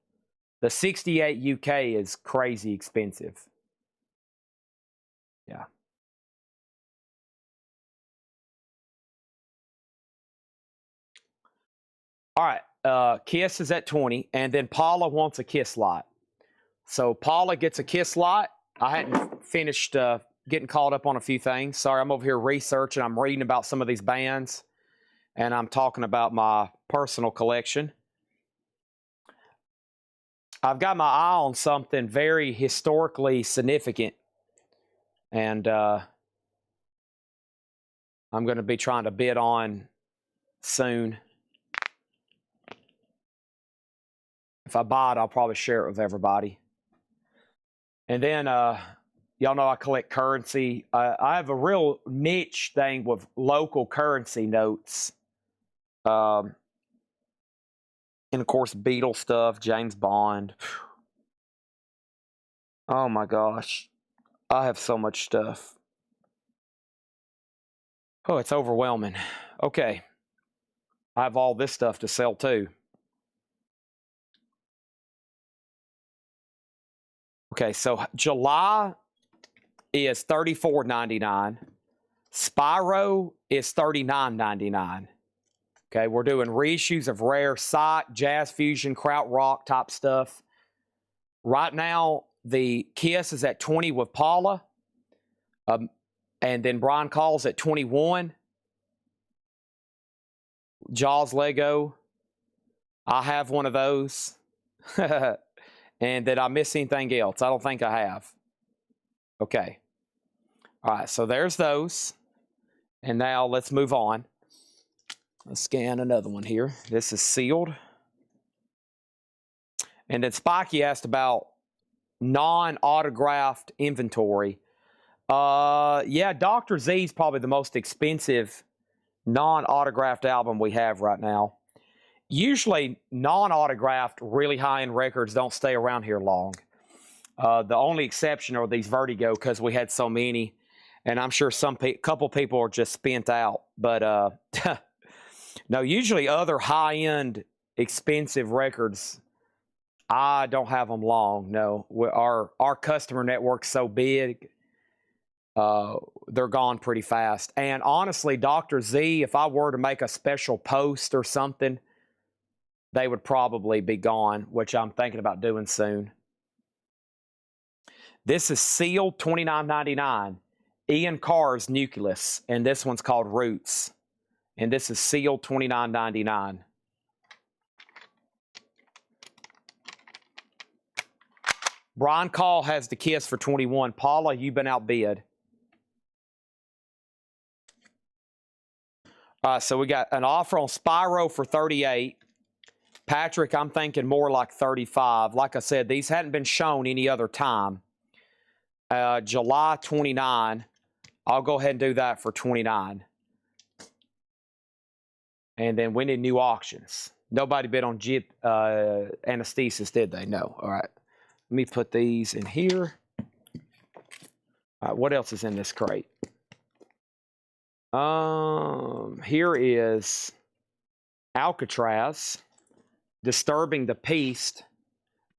The 68 UK is crazy expensive. Yeah. All right, Kiss is at 20, and then Paula wants a Kiss lot. So Paula gets a Kiss lot. I hadn't finished getting caught up on a few things. Sorry, I'm over here researching. I'm reading about some of these bands, and I'm talking about my personal collection. I've got my eye on something very historically significant, and I'm going to be trying to bid on soon. If I buy it, I'll probably share it with everybody. And then, y'all know I collect currency. I have a real niche thing with local currency notes. And of course, Beatle stuff, James Bond. Oh my gosh. I have so much stuff. Oh, it's overwhelming. Okay. I have all this stuff to sell too. Okay, so July is $34.99. Spyro is $39.99. Okay, we're doing reissues of rare psych, jazz fusion, krautrock type stuff. Right now, the Kiss is at 20 with Paula. And then Brian Call's at 21. Jaws Lego. I have one of those. And did I miss anything else? I don't think I have. Okay. All right, so there's those. And now let's move on. Let's scan another one here. This is sealed. And then Spiky asked about non-autographed inventory. Yeah, Dr. Z is probably the most expensive non-autographed album we have right now. Usually, non-autographed, really high-end records don't stay around here long. The only exception are these Vertigo because we had so many, and I'm sure couple people are just spent out. But no, usually other high-end, expensive records, I don't have them long. No, our customer network's so big. they're gone pretty fast. And honestly, Dr. Z, if I were to make a special post or something, they would probably be gone, which I'm thinking about doing soon. This is sealed $29.99. Ian Carr's Nucleus, and this one's called Roots. And this is sealed $29.99. Brian Call has the Kiss for $21. Paula, you've been outbid. So we got an offer on Spyro for $38. Patrick, I'm thinking more like $35. Like I said, these hadn't been shown any other time. July 29. I'll go ahead and do that for $29. And then we need new auctions. Nobody bid on Anesthesis, did they? No. All right. Let me put these in here. All right, what else is in this crate? Here is Alcatraz, Disturbing the Peace,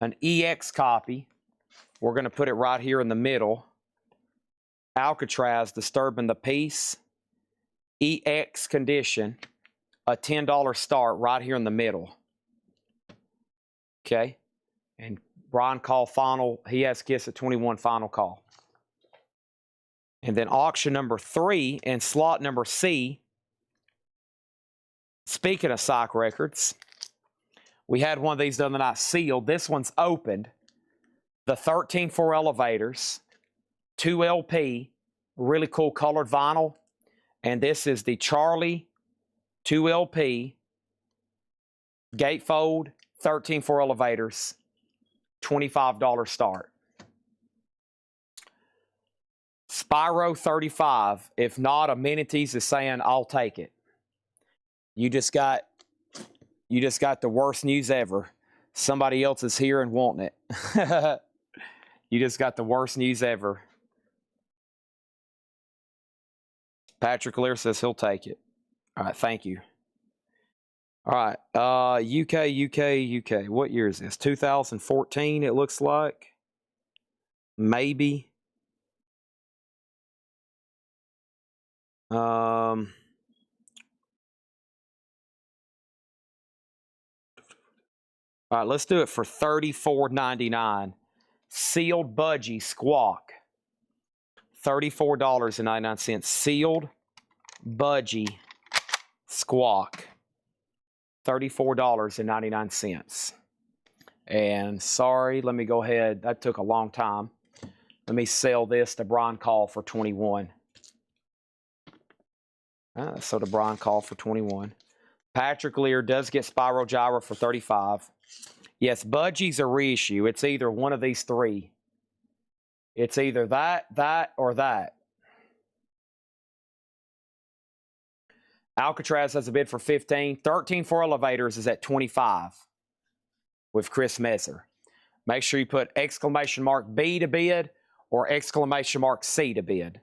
an EX copy. We're going to put it right here in the middle. Alcatraz, Disturbing the Peace, EX condition, a $10 start right here in the middle. Okay. And Brian Call final, he has Kiss at 21 final call. And then auction number 3 and slot number C. Speaking of Psych Records, we had one of these the other night sealed. This one's opened. The 13-4 elevators, 2 LP, really cool colored vinyl. And this is the Charlie 2 LP, gatefold, 13-4 elevators, $25 start. Spyro 35. If not, Amenities is saying I'll take it. You just got the worst news ever. Somebody else is here and wanting it. You just got the worst news ever. Patrick Lear says he'll take it. All right, thank you. All right, UK. What year is this? 2014, it looks like. Maybe. All right, let's do it for $34.99. Sealed Budgie Squawk. $34.99. Sealed Budgie Squawk. $34.99. And sorry, let me go ahead. That took a long time. Let me sell this to Brian Call for 21. So to Brian Call for 21. Patrick Lear does get Spyro Gyro for 35. Yes, Budgie's a reissue. It's either one of these three. It's either that, or that. Alcatraz has a bid for 15. 13-4 elevators is at 25 with Chris Messer. Make sure you put exclamation mark B to bid or exclamation mark C to bid.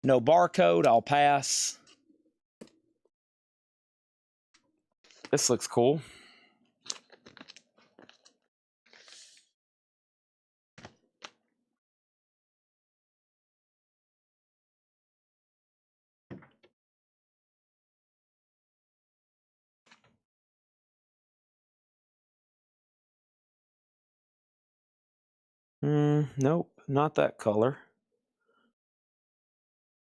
No barcode, I'll pass. This looks cool. Nope, not that color.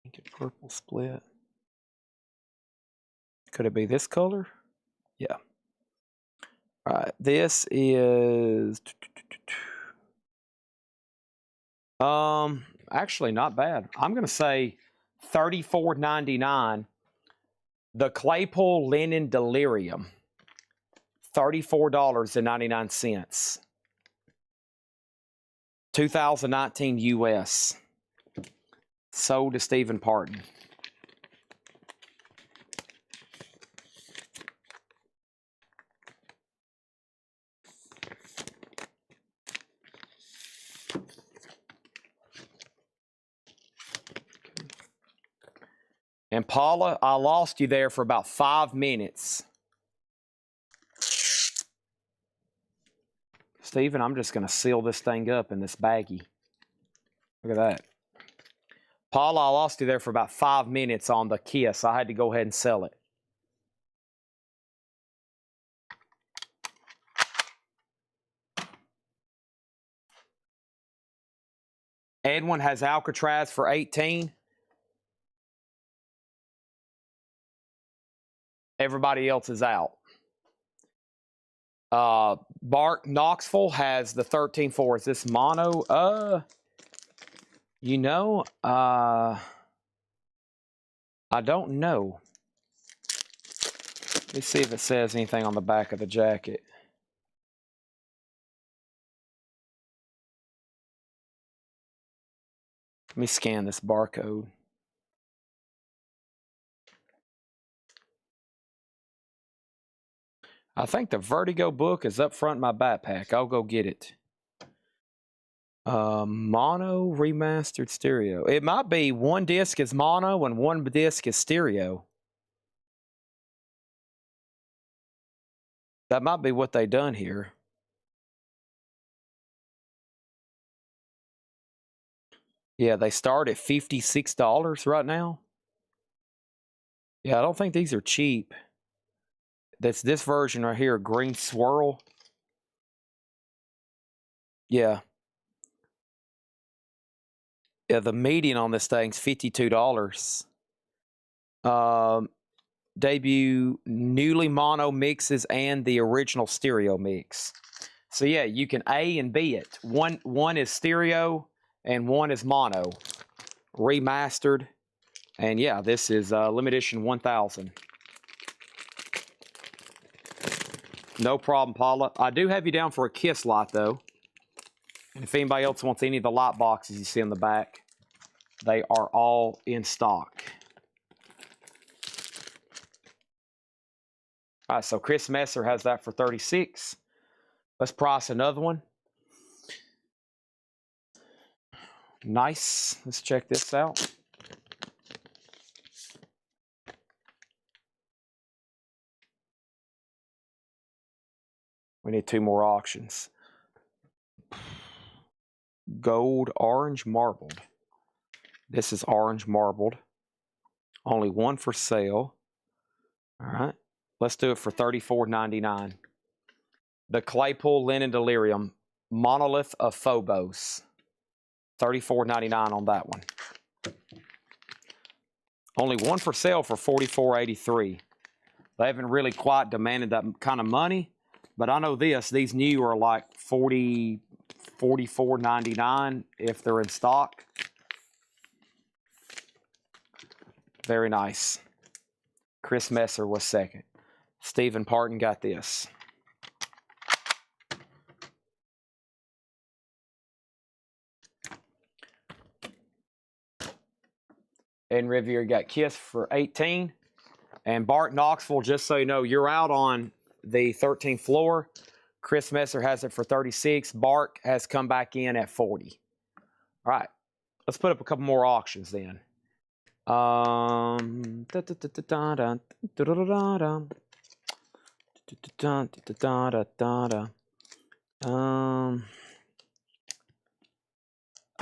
Pink and purple split. Could it be this color? Yeah. All right, this is actually not bad. I'm gonna say $34.99. The Claypool Linen Delirium. $34.99. 2019 US. Sold to Stephen Parton. And Paula, I lost you there for about 5 minutes. Steven, I'm just going to seal this thing up in this baggie. Look at that. Paula, I lost you there for about 5 minutes on the kiss. I had to go ahead and sell it. Edwin has Alcatraz for 18. Everybody else is out. Bart Knoxville has the 13-4. Is this mono? You know, I don't know. Let me see if it says anything on the back of the jacket. Let me scan this barcode. I think the Vertigo book is up front in my backpack. I'll go get it. Mono remastered stereo. It might be one disc is mono and one disc is stereo. That might be what they done here. Yeah, they start at $56 right now. Yeah, I don't think these are cheap. That's this version right here, green swirl. Yeah. Yeah, the median on this thing's $52. Debut newly mono mixes and the original stereo mix. So yeah, you can A and B it. One is stereo and one is mono. Remastered. And yeah, this is limited edition 1000. No problem, Paula. I do have you down for a kiss lot, though. And if anybody else wants any of the lot boxes you see in the back, they are all in stock. All right, so Chris Messer has that for 36. Let's price another one. Nice. Let's check this out. We need 2 more auctions. Gold orange marbled. This is orange marbled. Only one for sale. All right. Let's do it for $34.99. The Claypool Linen Delirium Monolith of Phobos. $34.99 on that one. Only one for sale for $44.83. They haven't really quite demanded that kind of money, but I know this. These new are like $44.99 if they're in stock. Very nice. Chris Messer was second. Stephen Parton got this. And Riviere got Kiss for 18. And Bart Knoxville, just so you know, you're out on the 13th floor. Chris Messer has it for 36. Bart has come back in at 40. All right. Let's put up a couple more auctions then.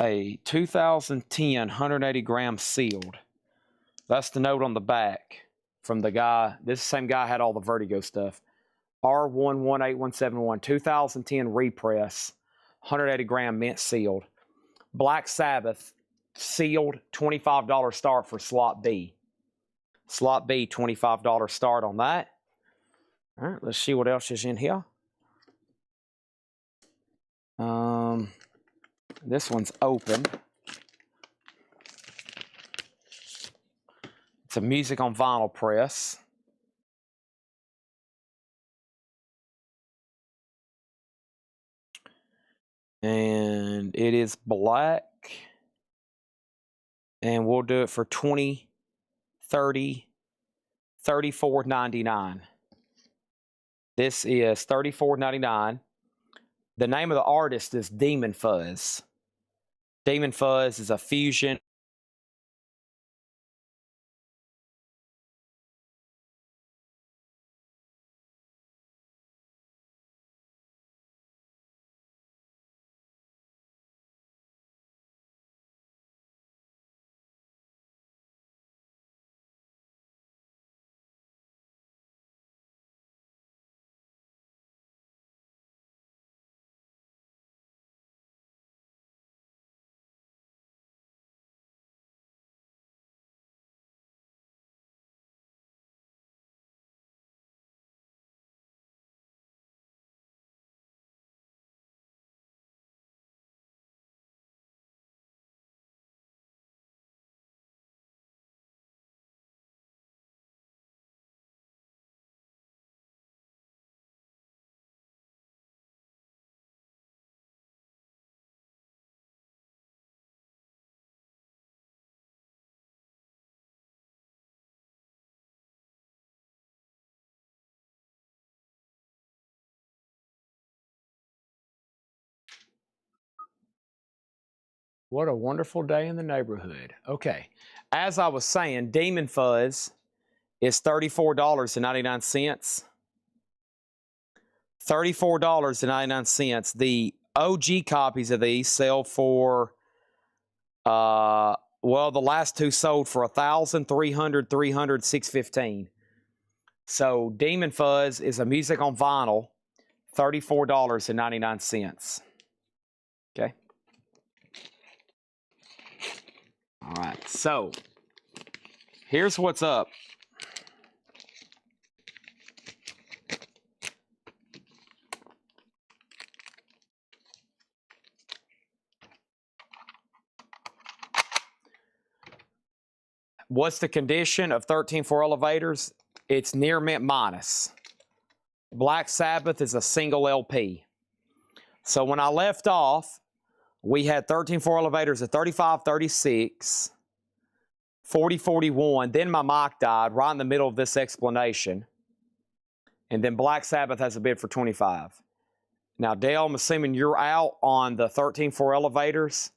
A 2010 180 gram sealed. That's the note on the back from the guy. This same guy had all the Vertigo stuff. R118171, 2010 repress, 180 gram mint sealed. Black Sabbath sealed, $25 start for slot B. Slot B, $25 start on that. All right, let's see what else is in here. This one's open. It's a music on vinyl press. And it is black. And we'll do it for $20, $30, $34.99. This is $34.99. The name of the artist is Demon Fuzz. Demon Fuzz is a fusion What a wonderful day in the neighborhood. Okay. As I was saying, Demon Fuzz is $34.99. $34.99. The OG copies of these sell for, well, the last two sold for $1,300, $300, $615. So Demon Fuzz is a music on vinyl, $34.99. Okay. All right. So here's what's up. What's the condition of 13.4 elevators? It's near mint minus. Black Sabbath is a single LP. So when I left off, we had 13.4 elevators at 35, 36, 40, 41. Then my mic died right in the middle of this explanation. And then Black Sabbath has a bid for 25. Now, Dale, I'm assuming you're out on the 13.4 elevators.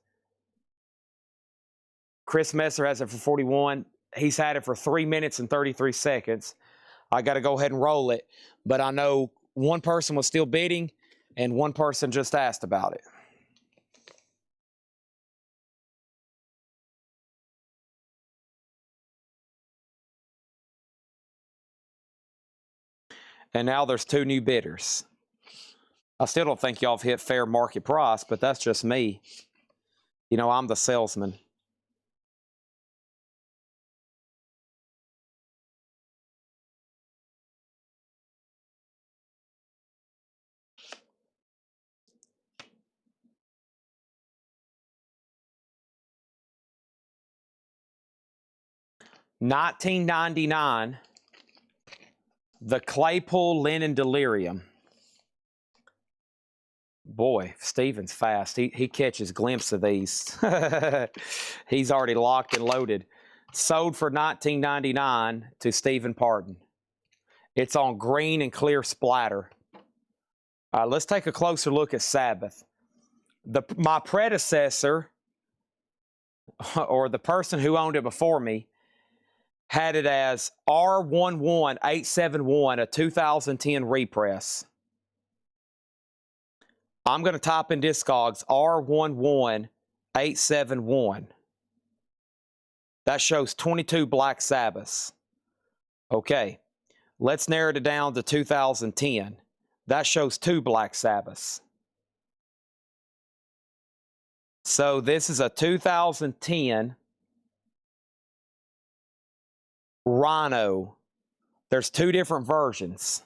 Chris Messer has it for 41. He's had it for 3 minutes and 33 seconds. I got to go ahead and roll it. But I know one person was still bidding and one person just asked about it. And now there's 2 new bidders. I still don't think y'all have hit fair market price, but that's just me. You know, I'm the salesman. $19.99. The Claypool Linen Delirium. Boy, Steven's fast. He catches glimpses of these. He's already locked and loaded. Sold for $19.99 to Stephen Parton. It's on green and clear splatter. All right, let's take a closer look at Sabbath. My predecessor, or the person who owned it before me, had it as R11871, a 2010 repress. I'm going to type in Discogs R11871. That shows 22 Black Sabbaths. Okay, let's narrow it down to 2010. That shows 2 Black Sabbaths. So this is a 2010 Rhino. There's 2 different versions.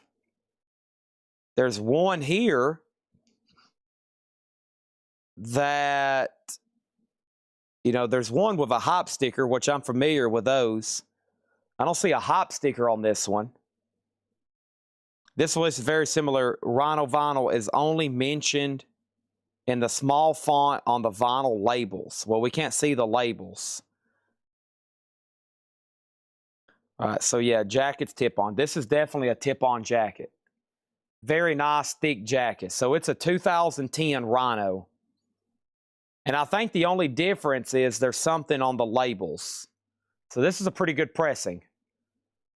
There's one here that, you know, there's one with a hop sticker, which I'm familiar with those. I don't see a hop sticker on this one. This one is very similar. Rhino vinyl is only mentioned in the small font on the vinyl labels. Well, we can't see the labels. All right, so yeah, jacket's tip-on. This is definitely a tip-on jacket. Very nice, thick jacket. So it's a 2010 Rhino. And I think the only difference is there's something on the labels. So this is a pretty good pressing.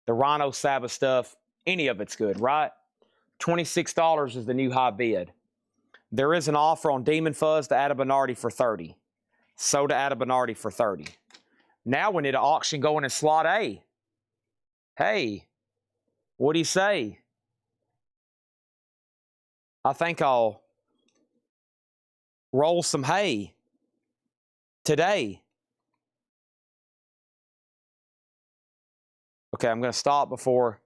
The Rhino Sabbath stuff, any of it's good, right? $26 is the new high bid. There is an offer on Demon Fuzz to Adabinardi for $30. So to Adabinardi for $30. Now we need an auction going in slot A. Hey, what do you say? I think I'll roll some hay today. Okay, I'm going to stop before.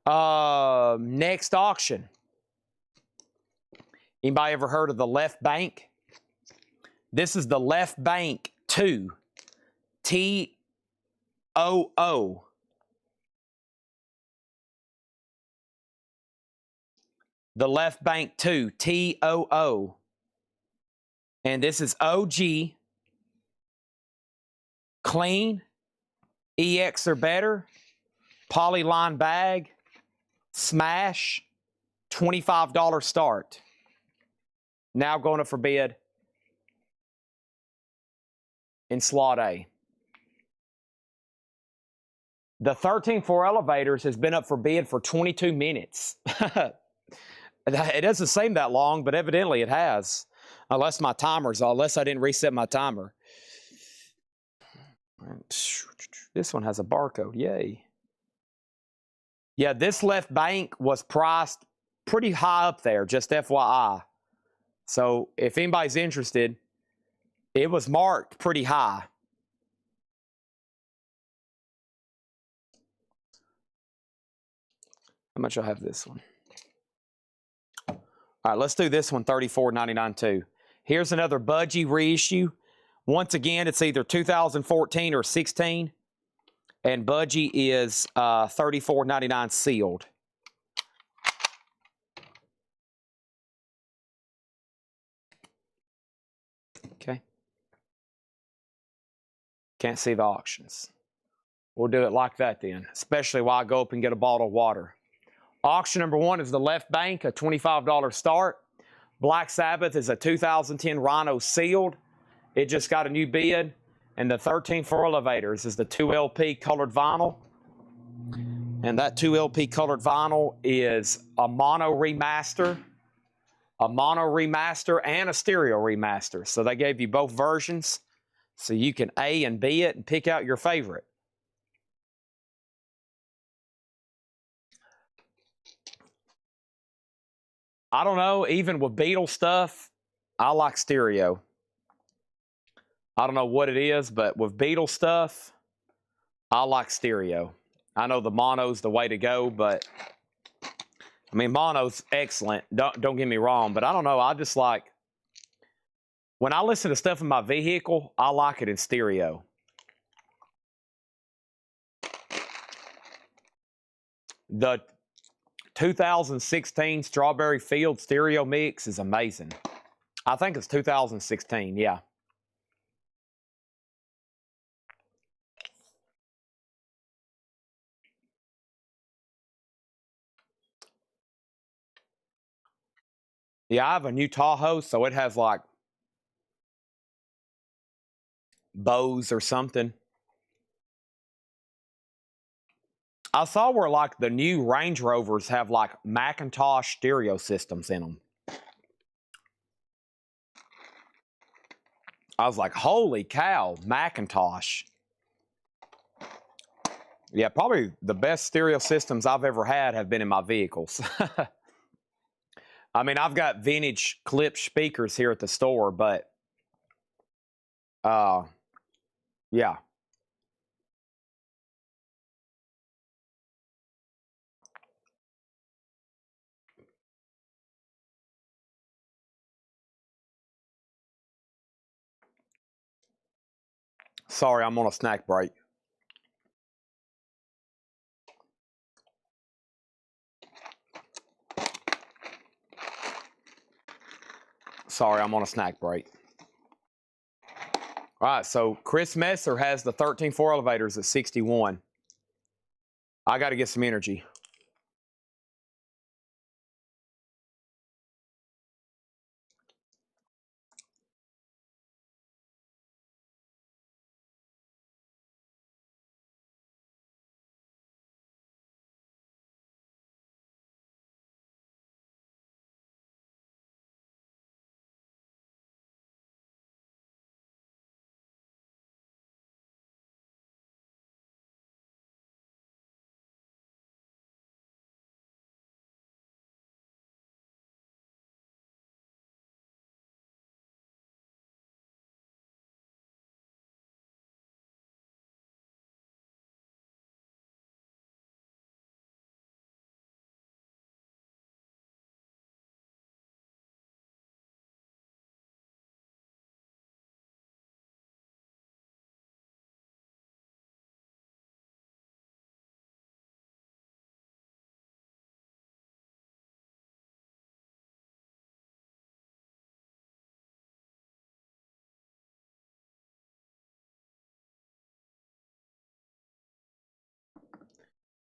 Next auction. Anybody ever heard of the Left Bank? This is the Left Bank 2. T-O-O. The Left Bank 2, T-O-O. And this is OG. Clean. EX or better. Polyline bag. Smash. $25 start. Now going to forbid in slot A. The 13-4 elevators has been up for bid for 22 minutes. It doesn't seem that long, but evidently it has. Unless my timer's on, unless I didn't reset my timer. This one has a barcode, yay. Yeah, this left bank was priced pretty high up there, just FYI. So if anybody's interested, it was marked pretty high. How much I have this one? All right, let's do this one, $34.99 too. Here's another Budgie reissue. Once again, it's either 2014 or 16. And Budgie is $34.99 sealed. Okay. Can't see the auctions. We'll do it like that then, especially while I go up and get a bottle of water. Auction number 1 is the left bank, a $25 start. Black Sabbath is a 2010 Rhino sealed. It just got a new bid. And the 13-4 elevators is the 2LP colored vinyl. And that 2LP colored vinyl is a mono remaster, and a stereo remaster. So they gave you both versions. So you can A and B it and pick out your favorite. I don't know, even with Beatle stuff, I like stereo. I don't know what it is, but with Beatle stuff, I like stereo. I know the mono's the way to go, but I mean, mono's excellent. Don't get me wrong, but I don't know. I just like, when I listen to stuff in my vehicle, I like it in stereo. The 2016 Strawberry Field stereo mix is amazing. I think it's 2016, yeah. Yeah, I have a new Tahoe, so it has like Bose or something. I saw where like the new Range Rovers have like Macintosh stereo systems in them. I was like, holy cow, Macintosh. Yeah, probably the best stereo systems I've ever had have been in my vehicles. I mean, I've got vintage clip speakers here at the store, but yeah. Sorry, I'm on a snack break. Sorry, I'm on a snack break. All right, so Chris Messer has the 13-4 elevators at 61. I got to get some energy.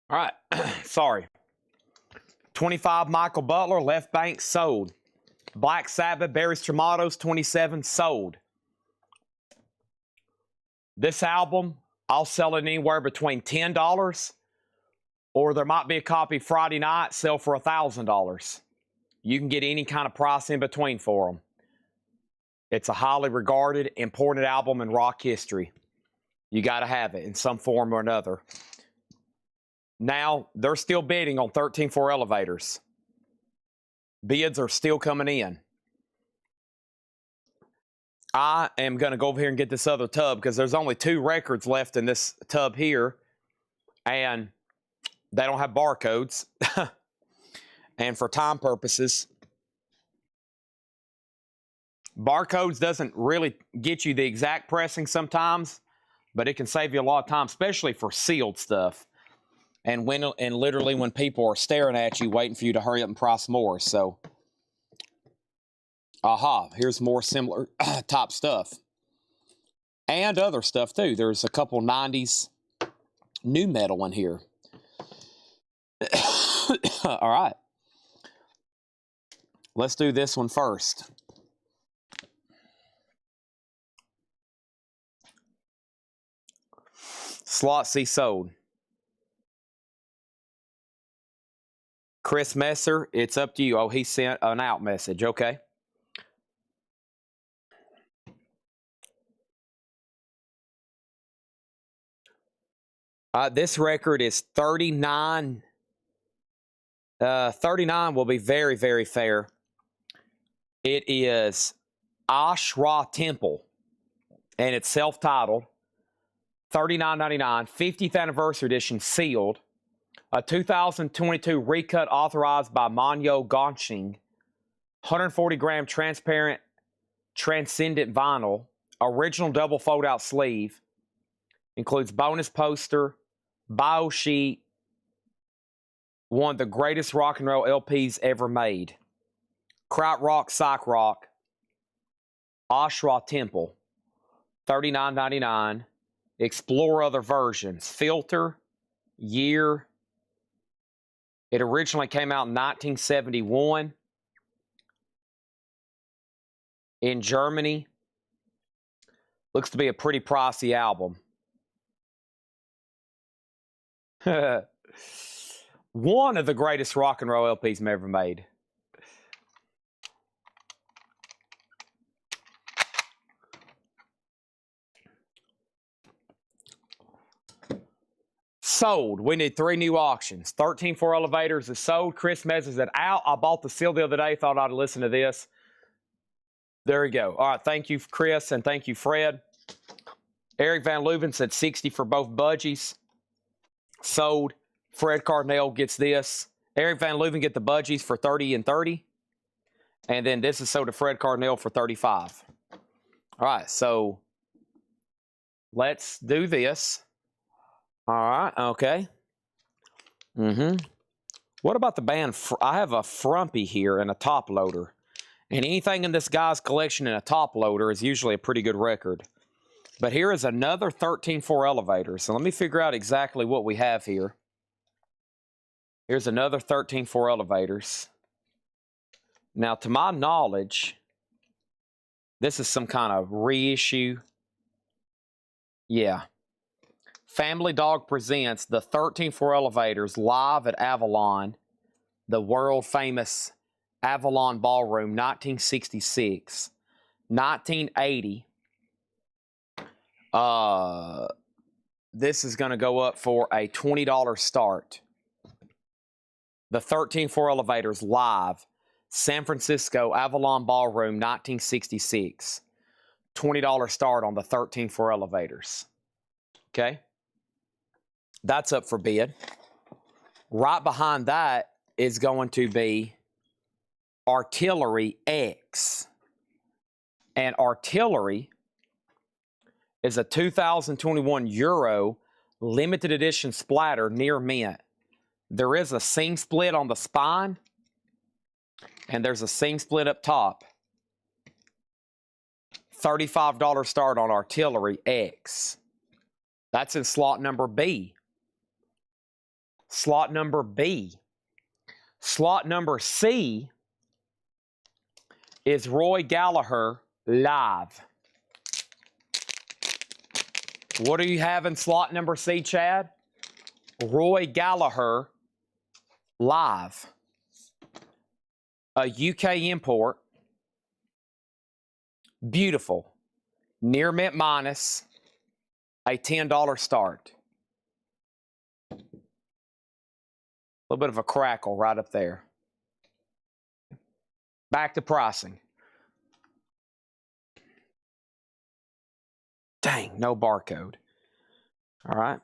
All right, sorry. 25 Michael Butler, left bank, sold. Black Sabbath, Barry's Trematos, 27, sold. This album, I'll sell it anywhere between $10, or there might be a copy Friday night, sell for $1,000. You can get any kind of price in between for them. It's a highly regarded, important album in rock history. You got to have it in some form or another. Now, they're still bidding on 13.4 elevators. Bids are still coming in. I am going to go over here and get this other tub because there's only 2 records left in this tub here. And they don't have barcodes. And for time purposes, barcodes doesn't really get you the exact pressing sometimes, but it can save you a lot of time, especially for sealed stuff. And literally when people are staring at you, waiting for you to hurry up and price more. So, here's more similar type stuff. And other stuff too. There's a couple 90s new metal in here. All right. Let's do this one first. Slot C sold. Chris Messer, it's up to you. Oh, he sent an out message. Okay. This record is 39. 39 will be very, very fair. It is Ashra Temple, and it's self-titled. $39.99, 50th anniversary edition, sealed. A 2022 recut authorized by Manyo Gongxing. 140-gram transparent transcendent vinyl. Original double fold-out sleeve. Includes bonus poster, bio sheet. One of the greatest rock and roll LPs ever made. Krautrock, Psych Rock. Ashra Temple. $39.99. Explore other versions. Filter. Year. It originally came out in 1971 in Germany. Looks to be a pretty pricey album. One of the greatest rock and roll LPs ever made. Sold. We need 3 new auctions. 13.4 elevators is sold. Chris Mezza said out. I bought the seal the other day. Thought I'd listen to this. There we go. All right. Thank you, Chris, and thank you, Fred. Eric Van Leuven said 60 for both budgies. Sold. Fred Cardinale gets this. Eric Van Leuven get the budgies for 30 and 30. And then this is sold to Fred Cardinale for 35. All right. So let's do this. All right, okay. What about the band? I have a Frumpy here and a top loader. And anything in this guy's collection in a top loader is usually a pretty good record. But here is another 13.4 elevator. So let me figure out exactly what we have here. Here's another 13.4 elevators. Now, to my knowledge, this is some kind of reissue. Yeah. Family Dog presents the 13.4 elevators live at Avalon, the world-famous Avalon Ballroom, 1966. 1980. This is going to go up for a $20 start. The 13.4 elevators live, San Francisco Avalon Ballroom, 1966. $20 start on the 13.4 elevators. Okay? That's up for bid. Right behind that is going to be Artillery X. And Artillery is a 2021 Euro limited edition splatter near mint. There is a seam split on the spine, and there's a seam split up top. $35 start on Artillery X. That's in slot number B. Slot number B. Slot number C is Roy Gallagher live. What do you have in slot number C, Chad? Roy Gallagher, live. A UK import. Beautiful. Near mint minus. A $10 start. A little bit of a crackle right up there. Back to pricing. Dang, no barcode. All right.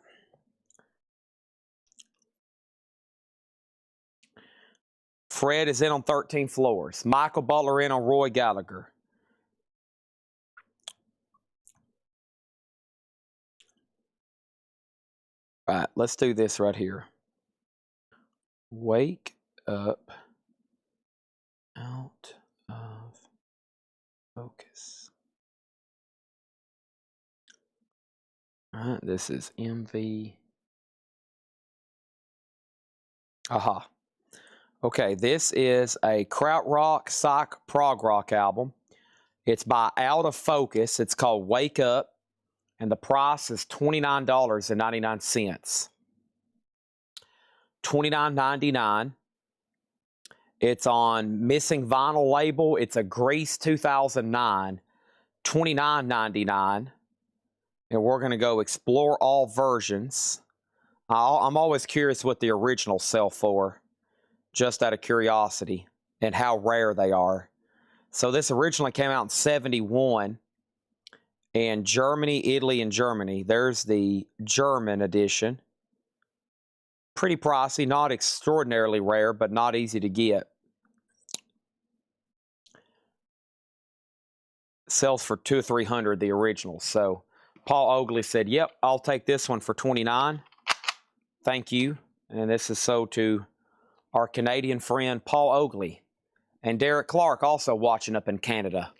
Fred is in on 13 floors. Michael Butler in on Roy Gallagher. All right, let's do this right here. Wake up out of focus. All right, this is MV. Aha. Okay, this is a krautrock psych prog rock album. It's by Out of Focus. It's called Wake Up, and the price is $29.99. $29.99. It's on Missing Vinyl label. It's a Grease 2009. $29.99. And we're going to go explore all versions. I'm always curious what the originals sell for, just out of curiosity, and how rare they are. So this originally came out in 71 in Germany, Italy, and Germany. There's the German edition. Pretty pricey, not extraordinarily rare, but not easy to get. Sells for $200 or $300, the original. So Paul Oakley said, yep, I'll take this one for $29. Thank you. And this is sold to our Canadian friend Paul Oakley. And Derek Clark also watching up in Canada.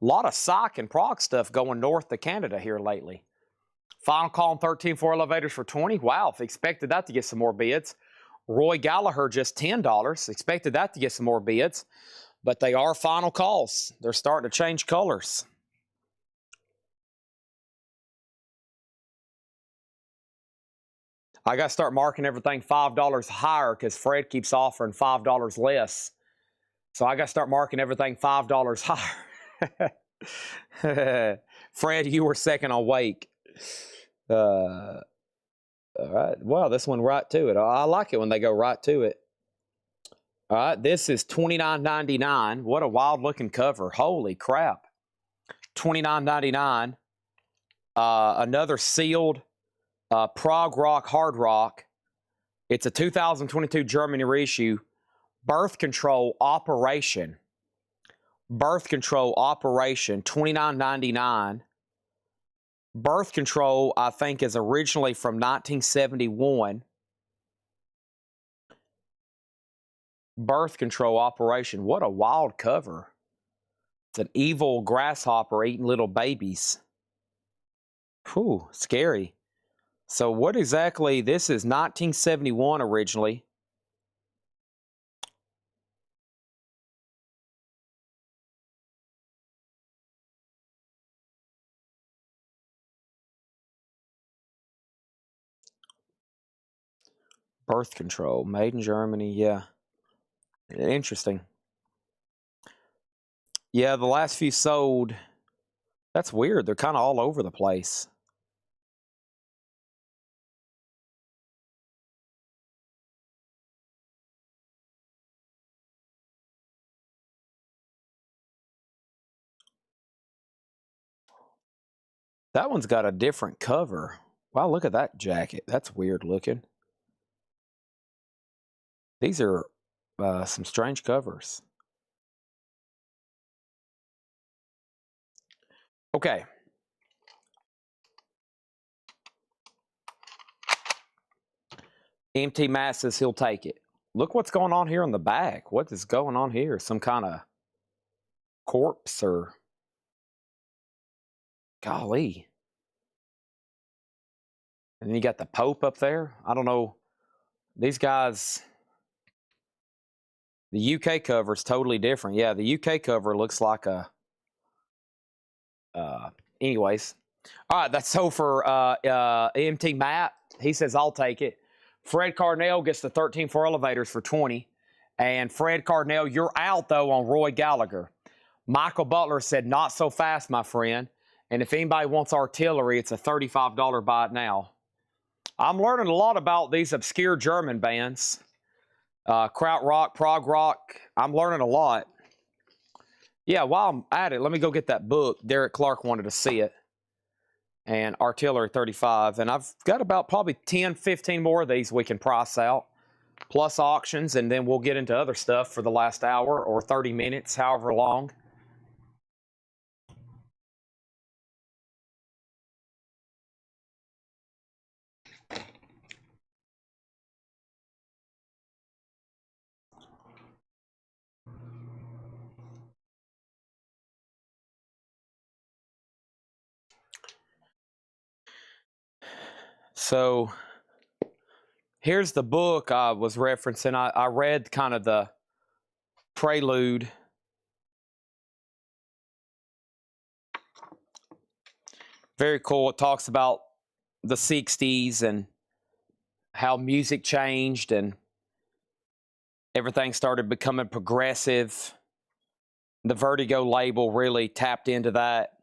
A lot of psych and prog stuff going north to Canada here lately. Final call on 13-4 elevators for $20. Wow, expected that to get some more bids. Roy Gallagher just $10. Expected that to get some more bids. But they are final calls. They're starting to change colors. I got to start marking everything $5 higher because Fred keeps offering $5 less. So I got to start marking everything $5 higher. Fred, you were second on Wake. All right. Well, this one right to it. I like it when they go right to it. All right. This is $29.99. What a wild-looking cover. Holy crap. $29.99. Another sealed prog rock, hard rock. It's a 2022 Germany reissue. Birth Control Operation. Birth Control Operation, $29.99. Birth Control, I think, is originally from 1971. Birth Control Operation. What a wild cover. It's an evil grasshopper eating little babies. Whew, scary. So what exactly, this is 1971 originally. Birth Control, made in Germany, yeah. Interesting. Yeah, the last few sold. That's weird. They're kind of all over the place. That one's got a different cover. Wow, look at that jacket. That's weird looking. These are some strange covers. Okay. Empty masses, he'll take it. Look what's going on here in the back. What is going on here? Some kind of corpse or... Golly. And then you got the Pope up there. I don't know. These guys... The UK cover is totally different. Yeah, the UK cover looks like a... anyways. All right, that's so for EMT Matt. He says, I'll take it. Fred Carnell gets the 13-4 elevators for 20. And Fred Carnell, you're out, though, on Roy Gallagher. Michael Butler said, not so fast, my friend. And if anybody wants artillery, it's a $35 buy it now. I'm learning a lot about these obscure German bands. Krautrock, prog rock. I'm learning a lot. Yeah, while I'm at it, let me go get that book. Derek Clark wanted to see it. And artillery 35. And I've got about probably 10, 15 more of these we can price out, plus auctions, and then we'll get into other stuff for the last hour or 30 minutes, however long. So here's the book I was referencing. I read kind of the prelude. Very cool. It talks about the 60s and how music changed and everything started becoming progressive. The Vertigo label really tapped into that.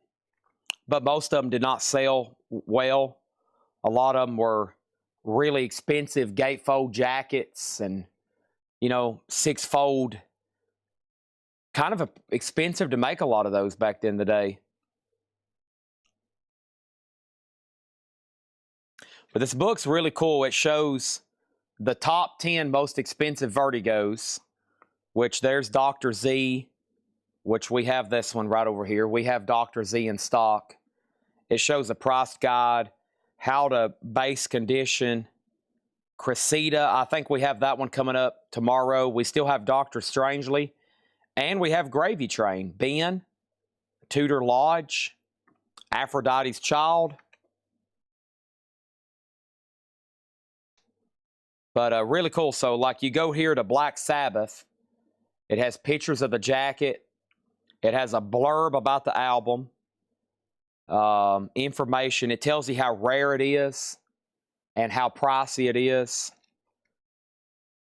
But most of them did not sell well. A lot of them were really expensive gatefold jackets and, you know, six-fold. Kind of expensive to make a lot of those back then in the day. But this book's really cool. It shows the top 10 most expensive Vertigos, which there's Dr. Z, which we have this one right over here. We have Dr. Z in stock. It shows a price guide, how to base condition. Cressida, I think we have that one coming up tomorrow. We still have Dr. Strangely. And we have Gravy Train. Ben, Tudor Lodge, Aphrodite's Child. But really cool. So, like, you go here to Black Sabbath. It has pictures of the jacket. It has a blurb about the album. Information. It tells you how rare it is and how pricey it is.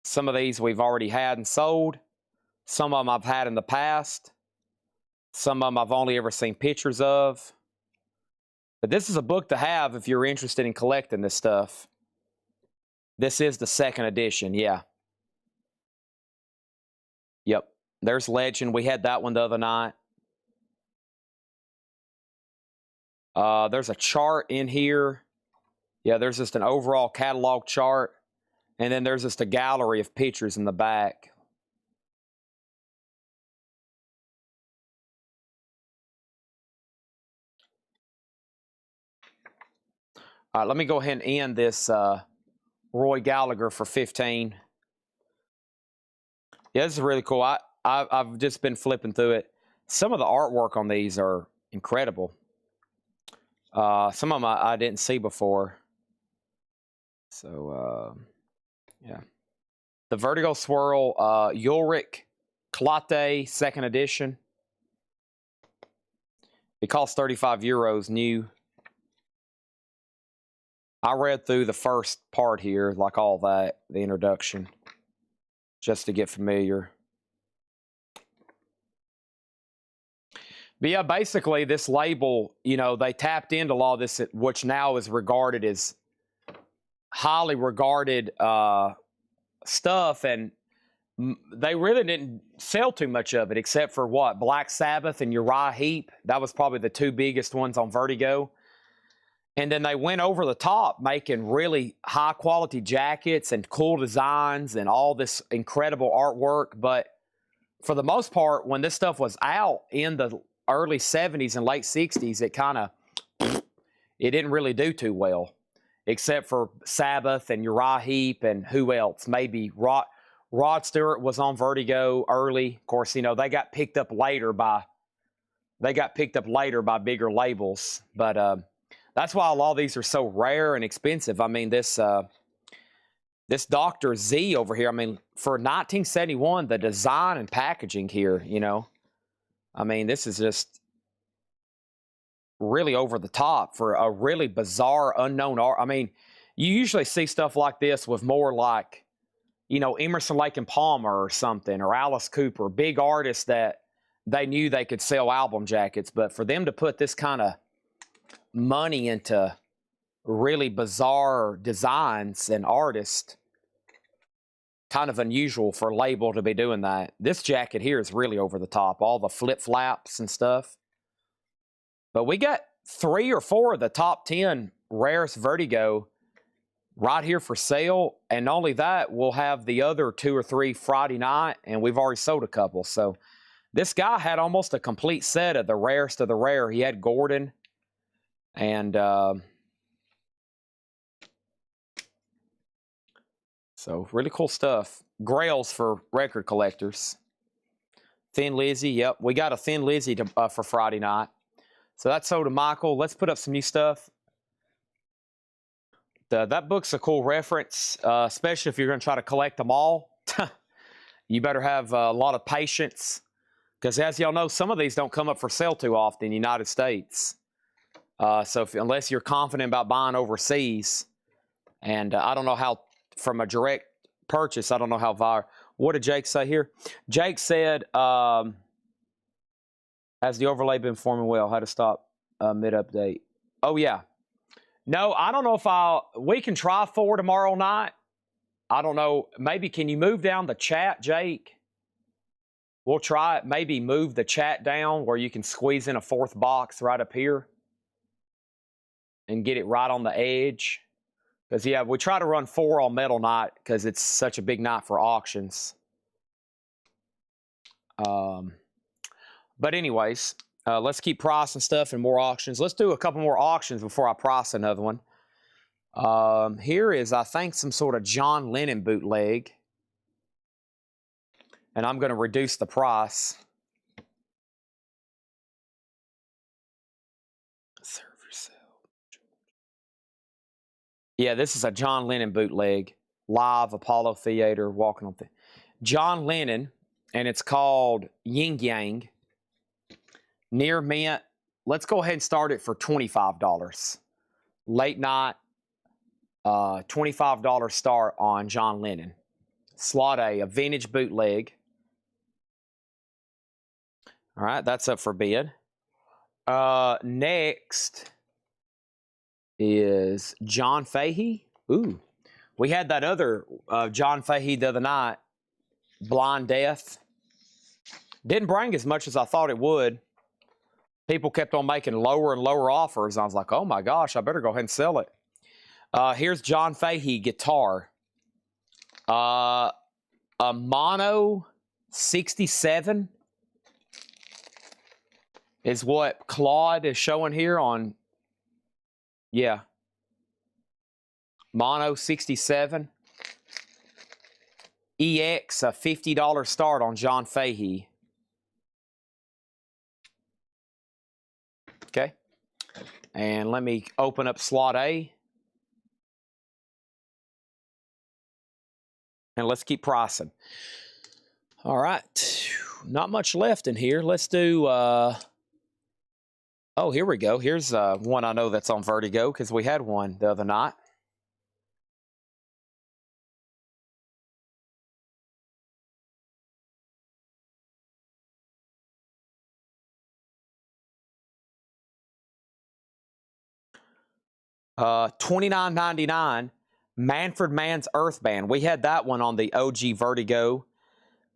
Some of these we've already had and sold. Some of them I've had in the past. Some of them I've only ever seen pictures of. But this is a book to have if you're interested in collecting this stuff. This is the second edition, yeah. Yep. There's Legend. We had that one the other night. There's a chart in here. Yeah, there's just an overall catalog chart. And then there's just a gallery of pictures in the back. All right, let me go ahead and end this Roy Gallagher for 15. Yeah, this is really cool. I've just been flipping through it. Some of the artwork on these are incredible. Some of them I didn't see before. So, yeah. The Vertigo Swirl, Ulrich Klate, second edition. It costs 35 euros new. I read through the first part here, like all that, the introduction, just to get familiar. But yeah, basically this label, you know, they tapped into a lot of this, which now is regarded as highly regarded stuff, and they really didn't sell too much of it, except for what? Black Sabbath and Uriah Heep. That was probably the two biggest ones on Vertigo. And then they went over the top making really high-quality jackets and cool designs and all this incredible artwork. But for the most part, when this stuff was out in the early 70s and late 60s, it didn't really do too well, except for Sabbath and Uriah Heep and who else? Maybe Rod Stewart was on Vertigo early. Of course, you know, they got picked up later by bigger labels. But that's why a lot of these are so rare and expensive. I mean, this Dr. Z over here, I mean, for 1971, the design and packaging here, you know, I mean, this is just really over the top for a really bizarre, unknown art. I mean, you usually see stuff like this with more like, you know, Emerson, Lake and Palmer or something, or Alice Cooper, big artists that they knew they could sell album jackets. But for them to put this kind of money into really bizarre designs and artists, kind of unusual for a label to be doing that. This jacket here is really over the top, all the flip flaps and stuff. But we got 3 or 4 of the top 10 rarest Vertigo right here for sale. And not only that, we'll have the other 2 or 3 Friday night, and we've already sold a couple. So this guy had almost a complete set of the rarest of the rare. He had Gordon and so really cool stuff. Grails for record collectors. Thin Lizzy, yep. We got a Thin Lizzy to, for Friday night. So that's sold to Michael. Let's put up some new stuff. That book's a cool reference, especially if you're going to try to collect them all. You better have a lot of patience, because as y'all know, some of these don't come up for sale too often in the United States. So unless you're confident about buying overseas, and I don't know how, from a direct purchase, I don't know how viral. What did Jake say here? Jake said, has the overlay been performing well? How to stop mid-update? Oh, yeah. No, I don't know if we can try 4 tomorrow night. I don't know. Maybe can you move down the chat, Jake? We'll try it. Maybe move the chat down where you can squeeze in a 4th box right up here and get it right on the edge. Because, yeah, we try to run 4 on Metal Night because it's such a big night for auctions. But anyways, let's keep pricing stuff and more auctions. Let's do a couple more auctions before I price another one. Here is, I think, some sort of John Lennon bootleg. And I'm going to reduce the price. Serve yourself. Yeah, this is a John Lennon bootleg. Live, Apollo Theater, walking on John Lennon, and it's called Yin Yang. Near mint. Let's go ahead and start it for $25. Late night, $25 start on John Lennon. Slot A vintage bootleg. All right, that's up for bid. Next is John Fahey. Ooh, we had that other John Fahey the other night, Blind Death. Didn't bring as much as I thought it would. People kept on making lower and lower offers. I was like, oh my gosh, I better go ahead and sell it. Here's John Fahey guitar. A Mono 67 is what Claude is showing here on, yeah. Mono 67. EX, a $50 start on John Fahey. Okay. And let me open up slot A. And let's keep pricing. All right. Not much left in here. Let's do, oh, here we go. Here's one I know that's on Vertigo because we had one the other night. $29.99, Manfred Mann's Earth Band. We had that one on the OG Vertigo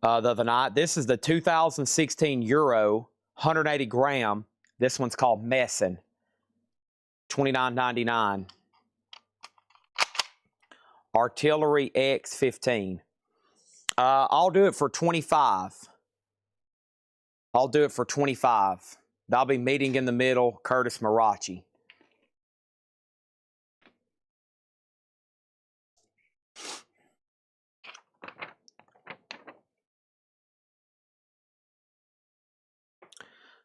the other night. This is the 2016 Euro, 180 gram. This one's called Messin. $29.99. Artillery X15. I'll do it for $25. I'll do it for $25. That'll be meeting in the middle, Curtis Marachi.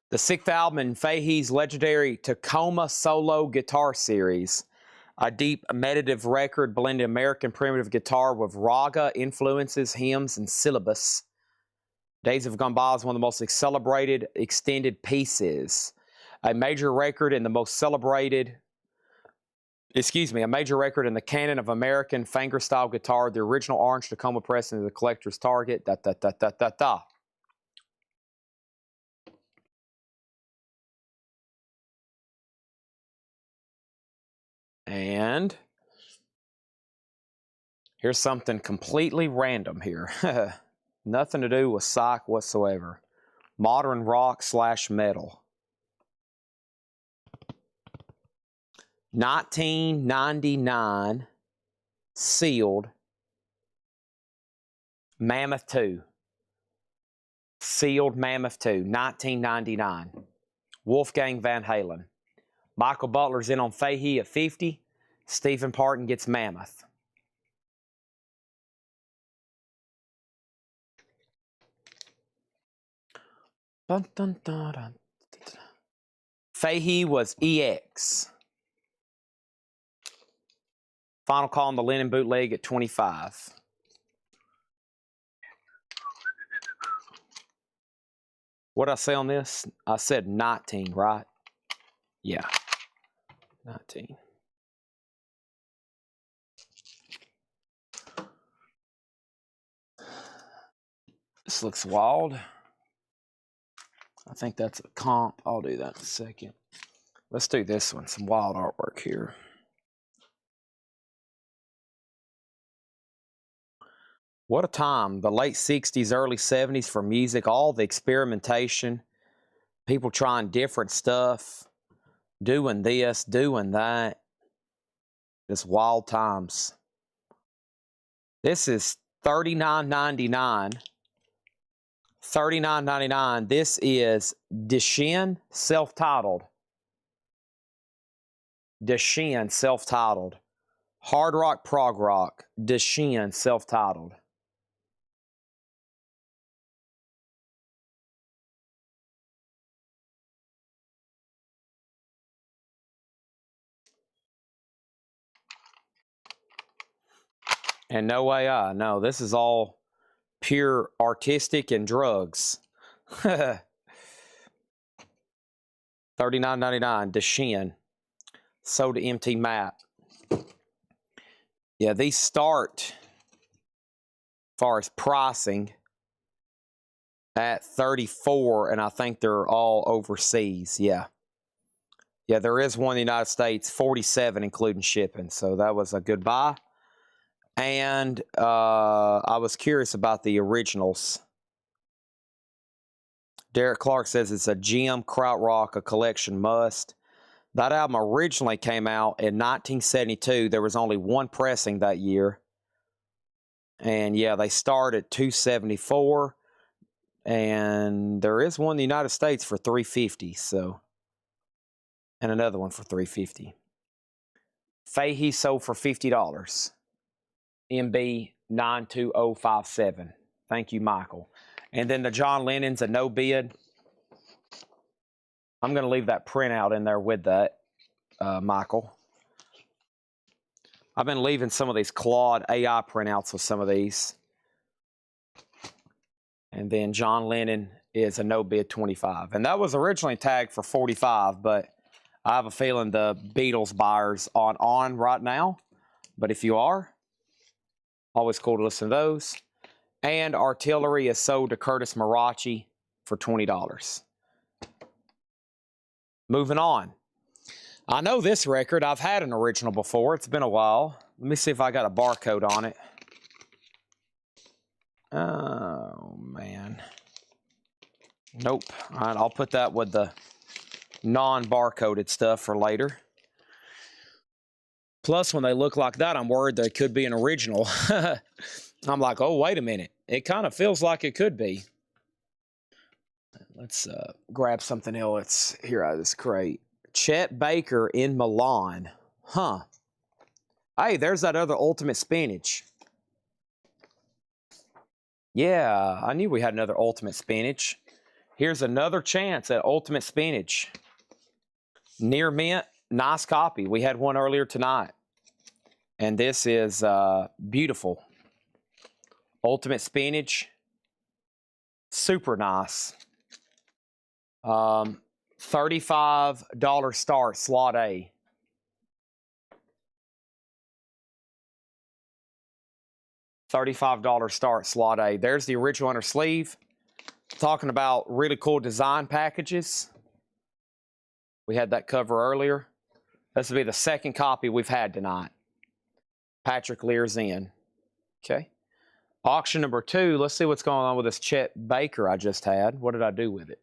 The 6th album in Fahey's legendary Tacoma Solo Guitar Series, a deep meditative record blending American primitive guitar with raga influences, hymns, and syllabus. Days Have Gone By is one of the most celebrated extended pieces. a major record in the most celebrated, a major record in the canon of American fingerstyle guitar, the original orange Tacoma pressing is the collector's target, da da da da da da. And here's something completely random here. Nothing to do with psych whatsoever. Modern rock / metal. 1999 sealed Mammoth 2. Sealed Mammoth 2, 1999. Wolfgang Van Halen. Michael Butler's in on Fahey at 50. Stephen Parton gets Mammoth. Dun, dun, dun, dun. Fahey was EX. Final call on the Lennon bootleg at 25. What did I say on this? I said 19, right? Yeah, 19. This looks wild. I think that's a comp. I'll do that in a second. Let's do this one. Some wild artwork here. What a time. The late 60s, early 70s for music. All the experimentation. People trying different stuff. Doing this, doing that. Just wild times. This is $39.99. $39.99. This is Deshin, self-titled. Deshin, self-titled. Hard rock, prog rock. Deshin, self-titled. And no AI. No, this is all pure artistic and drugs. $39.99. Deshin. Soda MT Map. Yeah, these start, as far as pricing, at $34, and I think they're all overseas. Yeah. Yeah, there is one in the United States, $47, including shipping. So that was a good buy. And I was curious about the originals. Derek Clark says it's a gem, krautrock, a collection must. That album originally came out in 1972. There was only one pressing that year. And yeah, they start at $274. And there is one in the United States for $350. So, and another one for $350. Fahey sold for $50. MB 92057. Thank you, Michael. And then the John Lennon's a no bid. I'm going to leave that printout in there with that, Michael. I've been leaving some of these Claude AI printouts with some of these. And then John Lennon is a no bid 25. And that was originally tagged for 45, but I have a feeling the Beatles buyers aren't on right now. But if you are, always cool to listen to those. And Artillery is sold to Curtis Marachi for $20. Moving on. I know this record. I've had an original before. It's been a while. Let me see if I got a barcode on it. Oh, man. Nope. All right, I'll put that with the non-barcoded stuff for later. Plus, when they look like that, I'm worried they could be an original. I'm like, oh, wait a minute. It kind of feels like it could be. Let's grab something else here out of this crate. Chet Baker in Milan. Huh. Hey, there's that other Ultimate Spinach. Yeah, I knew we had another Ultimate Spinach. Here's another chance at Ultimate Spinach. Near mint, nice copy. We had one earlier tonight. And this is beautiful. Ultimate Spinach. Super nice. $35 start, slot A. $35 start, slot A. There's the original inner sleeve. Talking about really cool design packages. We had that cover earlier. This will be the second copy we've had tonight. Patrick Lear's in. Okay. Auction number 2. Let's see what's going on with this Chet Baker I just had. What did I do with it?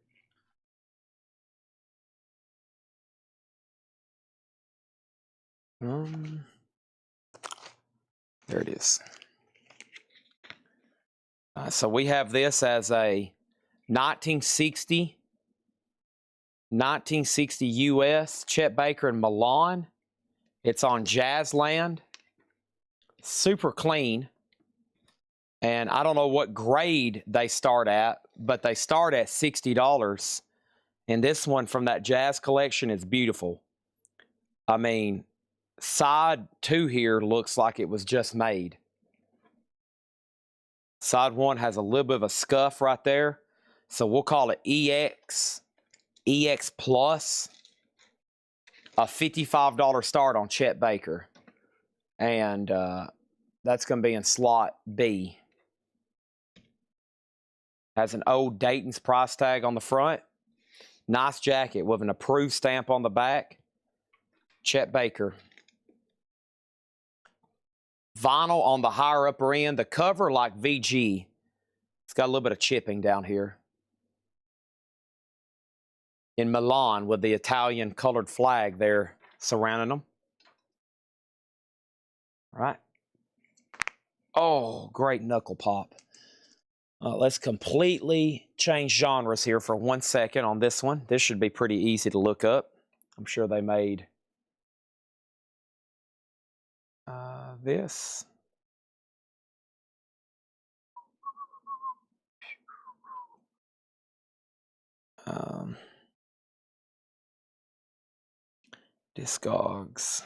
There it is. So we have this as a 1960 US Chet Baker in Milan. It's on Jazzland. Super clean. And I don't know what grade they start at, but they start at $60. And this one from that Jazz collection is beautiful. I mean, side 2 here looks like it was just made. Side 1 has a little bit of a scuff right there. So we'll call it EX Plus. A $55 start on Chet Baker. And that's going to be in slot B. Has an old Dayton's price tag on the front. Nice jacket with an approved stamp on the back. Chet Baker. Vinyl on the higher upper end. The cover like VG. It's got a little bit of chipping down here. In Milan with the Italian colored flag there surrounding them. All right. Oh, great knuckle pop. Let's completely change genres here for 1 second on this one. This should be pretty easy to look up. I'm sure they made this. Discogs.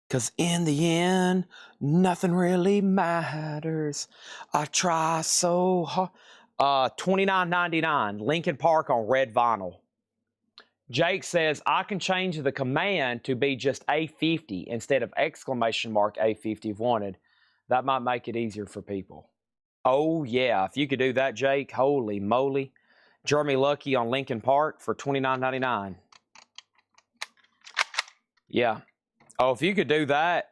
Because in the end, nothing really matters. I try so hard. $29.99, Lincoln Park on red vinyl. Jake says, I can change the command to be just A50 instead of exclamation mark A50 if wanted. That might make it easier for people. Oh, yeah. If you could do that, Jake, holy moly. Jeremy Lucky on Lincoln Park for $29.99. Yeah. Oh, if you could do that.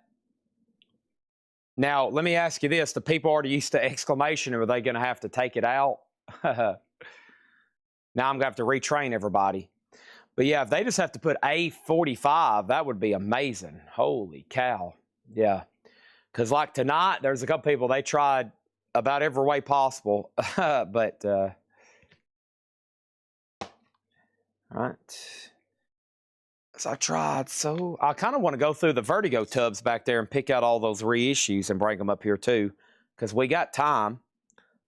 Now, let me ask you this. The people already used to exclamation. Are they going to have to take it out? Now I'm going to have to retrain everybody. But, yeah, if they just have to put A45, that would be amazing. Holy cow. Yeah. Because, like, tonight, there's a couple people, they tried about every way possible. But, all right. So I tried. So I kind of want to go through the Vertigo tubs back there and pick out all those reissues and bring them up here too, because we got time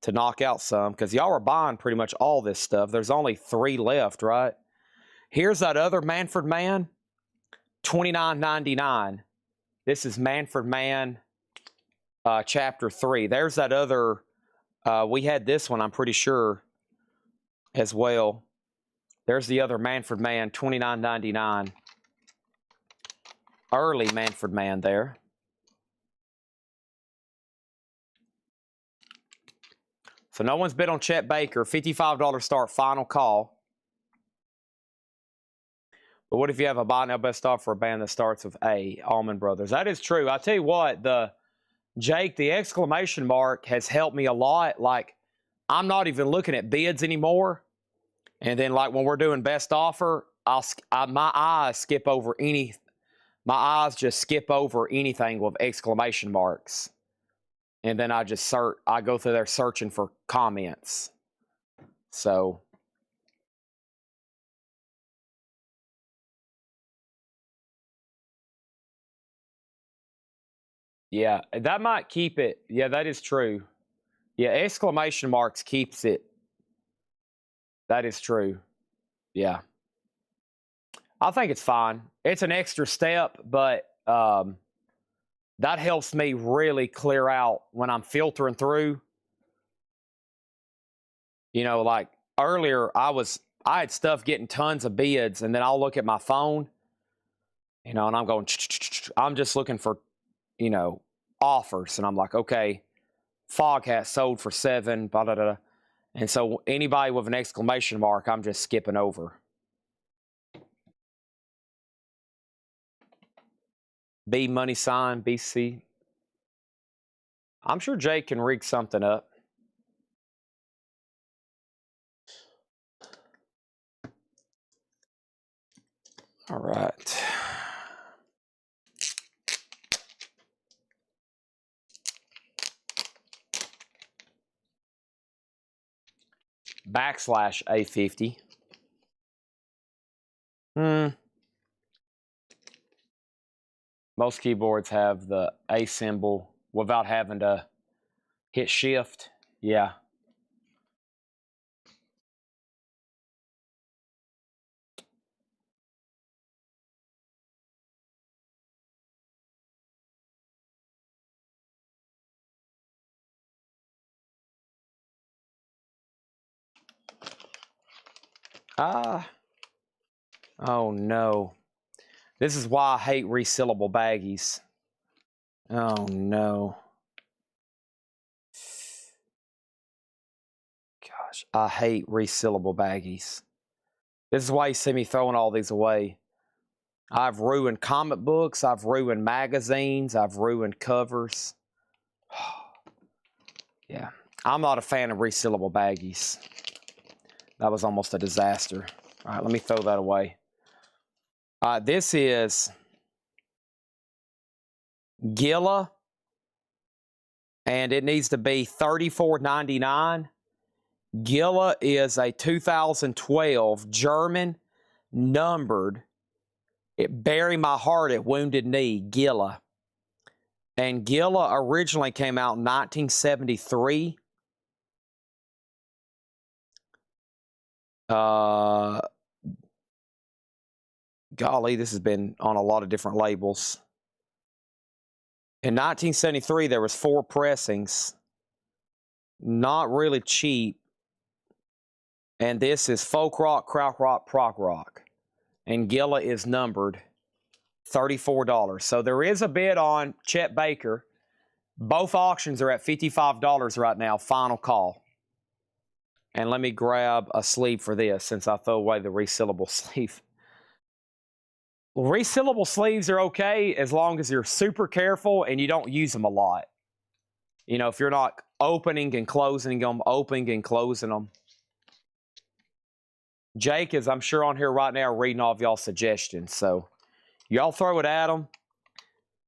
to knock out some, because y'all are buying pretty much all this stuff. There's only 3 left, right? Here's that other Manfred Man, $29.99. This is Manfred Man Chapter 3. There's that other, we had this one, I'm pretty sure, as well. There's the other Manfred Man, $29.99. Early Manfred Man there. So no one's bid on Chet Baker. $55 start, final call. But what if you have a buy now best offer for a band that starts with A, Allman Brothers? That is true. I tell you what, Jake, the exclamation mark has helped me a lot. Like, I'm not even looking at bids anymore. And then, like, when we're doing best offer, my eyes skip over any. My eyes just skip over anything with exclamation marks. And then I just I go through there searching for comments. So. Yeah, that might keep it. Yeah, that is true. Yeah, exclamation marks keeps it. That is true. Yeah. I think it's fine. It's an extra step, but that helps me really clear out when I'm filtering through. You know, like earlier I had stuff getting tons of bids, and then I'll look at my phone, and I'm going, I'm just looking for, offers, and I'm like, okay, fog hat sold for 7, blah, blah, blah. And so anybody with an exclamation mark, I'm just skipping over. B money sign, BC. I'm sure Jake can rig something up. All right. Backslash A50. Most keyboards have the A symbol without having to hit shift. Yeah. Oh no. This is why I hate resealable baggies. Oh no. Gosh, I hate resealable baggies. This is why you see me throwing all these away. I've ruined comic books, I've ruined magazines, I've ruined covers. Yeah, I'm not a fan of resealable baggies. That was almost a disaster. All right, let me throw that away. This is Gilla, and it needs to be $34.99. Gilla is a 2012 German numbered. It bury my heart at Wounded Knee, Gilla. And Gilla originally came out in 1973. Golly, this has been on a lot of different labels. In 1973, there was 4 pressings. Not really cheap. And this is folk rock, kraut rock, prog rock. And Gilla is numbered $34. So there is a bid on Chet Baker. Both auctions are at $55 right now, final call. And let me grab a sleeve for this since I throw away the resealable sleeve. Well, resealable sleeves are okay as long as you're super careful and you don't use them a lot. If you're not opening and closing them, opening and closing them. Jake is, I'm sure, on here right now reading all of y'all's suggestions. So y'all throw it at them.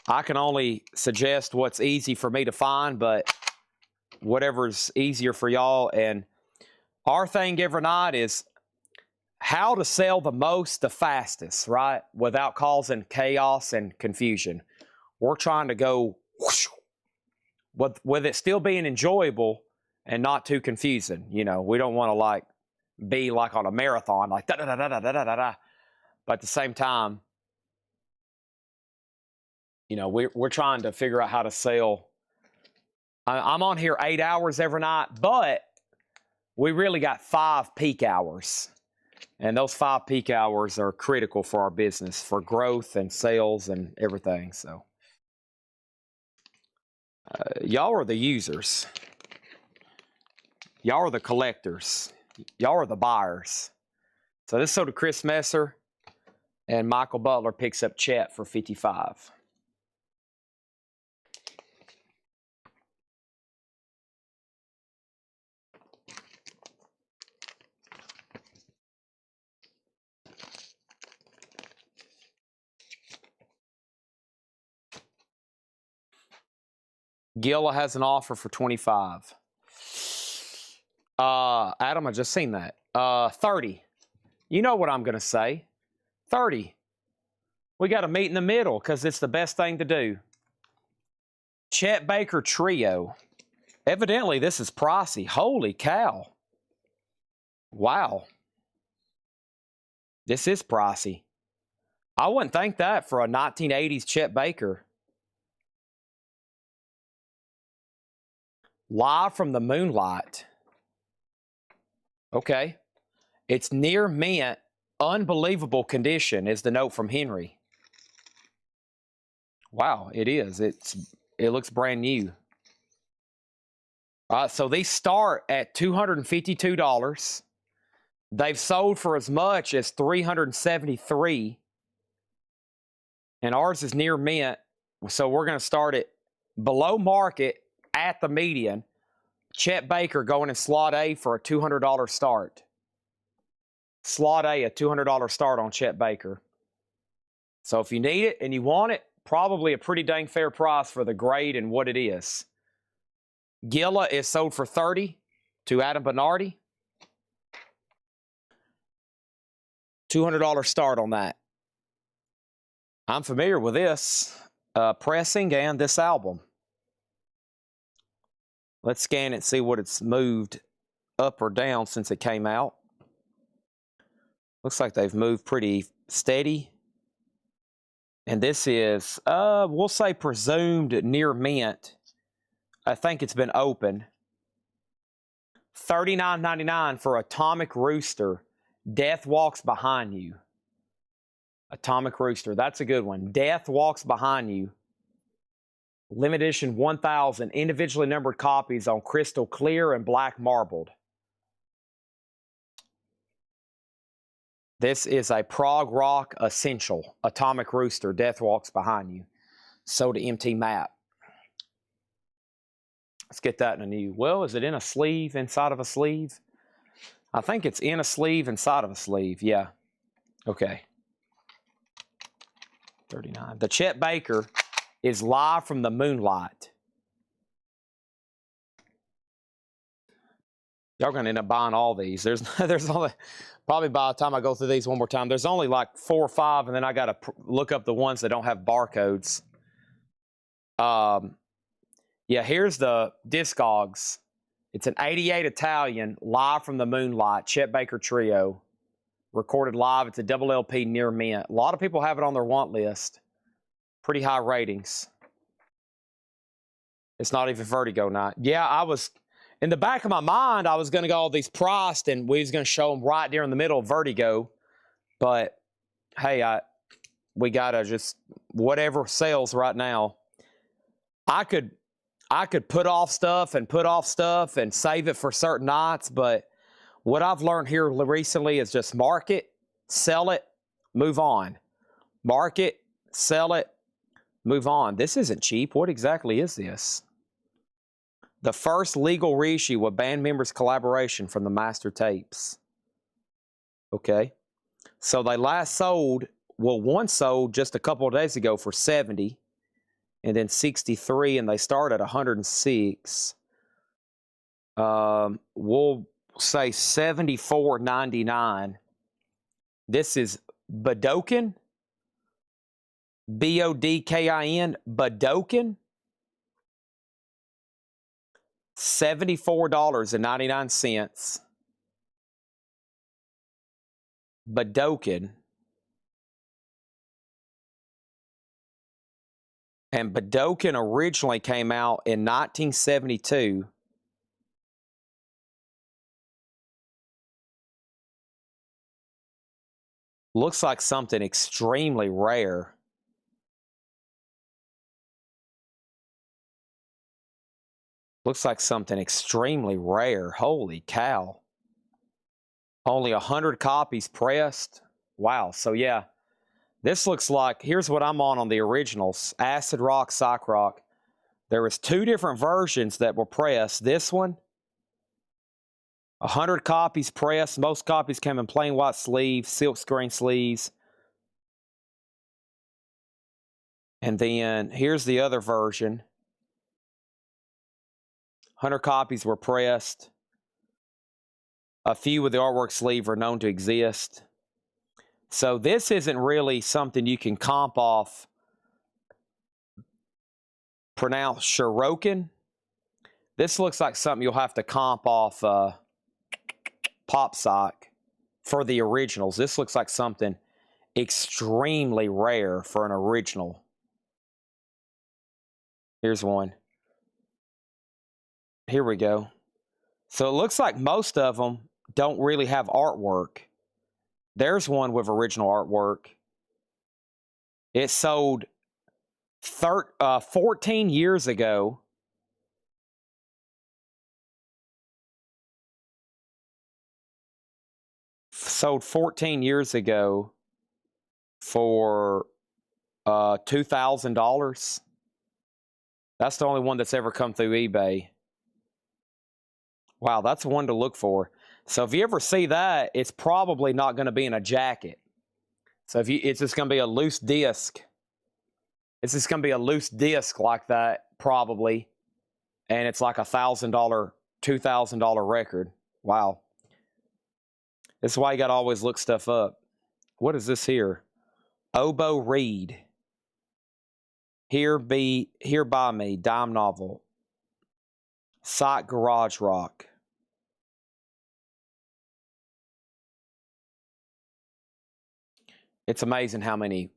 I can only suggest what's easy for me to find, but whatever's easier for y'all. And our thing every night is how to sell the most, the fastest, right? Without causing chaos and confusion. We're trying to go whoosh, with it still being enjoyable and not too confusing. We don't want to be like on a marathon, like da da da da da da da da. But at the same time, we're trying to figure out how to sell. I'm on here 8 hours every night, but we really got 5 peak hours. And those 5 peak hours are critical for our business, for growth and sales and everything. So y'all are the users. Y'all are the collectors. Y'all are the buyers. So this sold to Chris Messer, and Michael Butler picks up Chet for $55. Gilla has an offer for $25. Adam, I just seen that. 30. You know what I'm going to say. 30. We got to meet in the middle because it's the best thing to do. Chet Baker Trio. Evidently, this is pricey. Holy cow. Wow. This is pricey. I wouldn't think that for a 1980s Chet Baker. Live from the Moonlight. Okay. It's near mint. Unbelievable condition is the note from Henry. Wow, it is. It looks brand new. So these start at $252. They've sold for as much as $373, and ours is near mint. So we're going to start it below market at the median. Chet Baker going in slot A for a $200 start. Slot A, a $200 start on Chet Baker. So if you need it and you want it, probably a pretty dang fair price for the grade and what it is. Gilla is sold for $30 to Adam Bernardi. $200 start on that. I'm familiar with this pressing and this album. Let's scan it and see what it's moved up or down since it came out. Looks like they've moved pretty steady. And this is, we'll say presumed near mint. I think it's been open. $39.99 for Atomic Rooster. Death Walks Behind You. Atomic Rooster. That's a good one. Death Walks Behind You. Limited edition 1,000 individually numbered copies on crystal clear and black marbled. This is a prog rock essential. Atomic Rooster. Death Walks Behind You. Soda MT Map. Let's get that in a new. Well, is it in a sleeve, inside of a sleeve? I think it's in a sleeve, inside of a sleeve. Yeah. Okay. 39. The Chet Baker is live from the Moonlight. Y'all gonna end up buying all these. There's only, probably by the time I go through these one more time, there's only like 4 or 5, and then I gotta look up the ones that don't have barcodes. Yeah, here's the Discogs. It's an 88 Italian, live from the Moonlight, Chet Baker Trio. Recorded live. It's a double LP near mint. A lot of people have it on their want list. Pretty high ratings. It's not even Vertigo night. Yeah, I was, in the back of my mind, I was going to go all these priced, and we was going to show them right there in the middle of Vertigo. But, hey, we got to just, whatever sells right now. I could put off stuff and save it for certain nights, but what I've learned here recently is just market, sell it, move on. Market, sell it, move on. This isn't cheap. What exactly is this? The first legal reissue with band members' collaboration from the master tapes. Okay. So they last sold, well, one sold just a couple of days ago for $70. And then 63, and they start at 106. We'll say $74.99. This is Bodokin. Bodkin. Bodokin. $74.99. Bodokin. And Bodokin originally came out in 1972. Looks like something extremely rare. Looks like something extremely rare. Holy cow. Only 100 copies pressed. Wow. So, yeah. This looks like, here's what I'm on the originals. Acid Rock, Psych Rock. There was 2 different versions that were pressed. This one, 100 copies pressed. Most copies came in plain white sleeves, silk screen sleeves. And then here's the other version. 100 copies were pressed. A few with the artwork sleeve are known to exist. So this isn't really something you can comp off. Pronounced Shirokin. This looks like something you'll have to comp off Pop Sock for the originals. This looks like something extremely rare for an original. Here's one. Here we go. So it looks like most of them don't really have artwork. There's one with original artwork. It sold 14 years ago. Sold 14 years ago for $2,000. That's the only one that's ever come through eBay. Wow, that's one to look for. So if you ever see that, it's probably not going to be in a jacket. So it's just going to be a loose disc. It's just going to be a loose disc like that, probably. And it's like $1,000, $2,000 record. Wow. This is why you got to always look stuff up. What is this here? Oboe Reed. Here by me, dime novel. Sight Garage Rock. It's amazing how many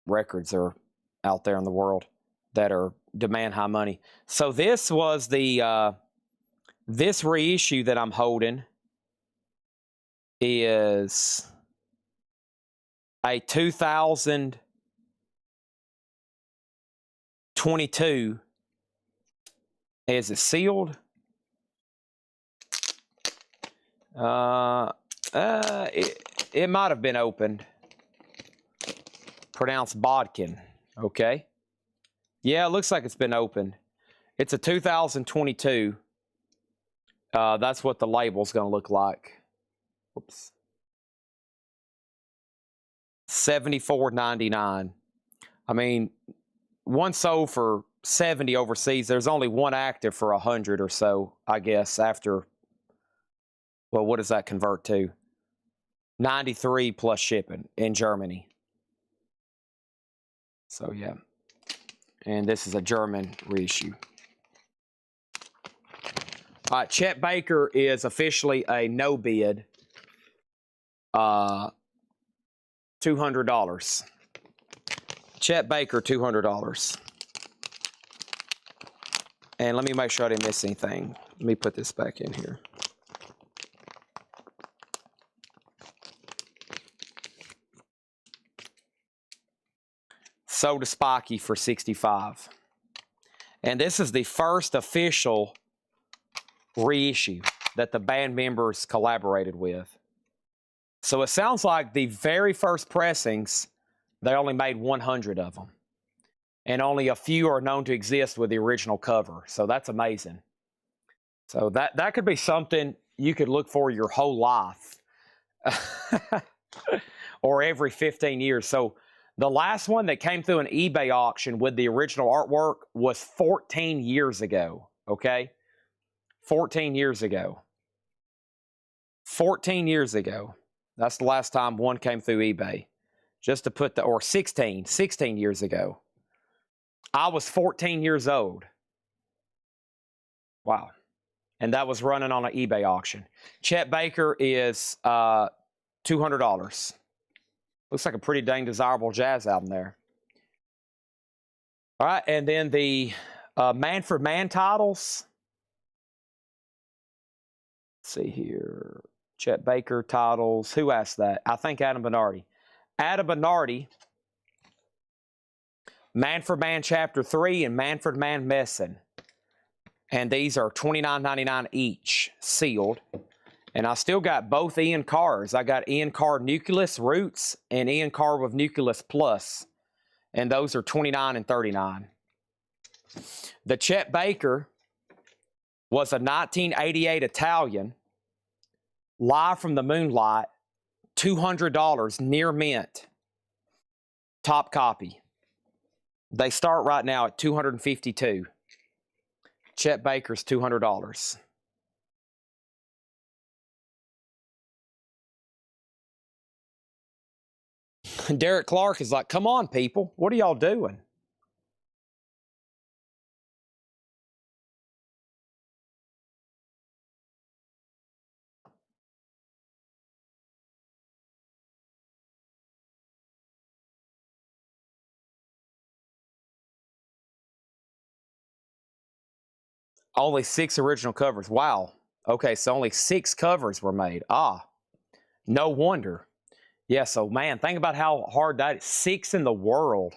records are out there in the world that demand high money. So this was the this reissue that I'm holding is a 2022. Is it sealed? It might have been opened. Pronounced Bodkin. Okay. Yeah, it looks like it's been opened. It's a 2022. That's what the label's going to look like. Whoops. $74.99. I mean, one sold for $70 overseas. There's only one active for $100 or so, I guess, after, well, what does that convert to? 93 plus shipping in Germany. So, yeah. And this is a German reissue. All right, Chet Baker is officially a no bid. $200. Chet Baker, $200. And let me make sure I didn't miss anything. Let me put this back in here. Sold to Spiky for $65. And this is the first official reissue that the band members collaborated with. So it sounds like the very first pressings, they only made 100 of them. And only a few are known to exist with the original cover. So that's amazing. So that could be something you could look for your whole life. Or every 15 years. So the last one that came through an eBay auction with the original artwork was 14 years ago. Okay? 14 years ago. 14 years ago. That's the last time one came through eBay. Just to put or 16 years ago. I was 14 years old. Wow. And that was running on an eBay auction. Chet Baker is $200. Looks like a pretty dang desirable jazz album there. All right, and then the Manfred Mann titles. Let's see here. Chet Baker titles. Who asked that? I think Adam Bernardi. Adam Bernardi. Manfred Mann Chapter 3 and Manfred Mann Messin. And these are $29.99 each, sealed. And I still got both Ian Carrs. I got Ian Carr Nucleus Roots and Ian Carr with Nucleus Plus. And those are $29 and $39. The Chet Baker was a 1988 Italian, live from the Moonlight, $200, near mint. Top copy. They start right now at $252. Chet Baker's $200. Derek Clark is like, come on, people. What are y'all doing? Only 6 original covers. Wow. Okay, so only 6 covers were made. Ah, no wonder. Yeah, so man, think about how hard that is. 6 in the world.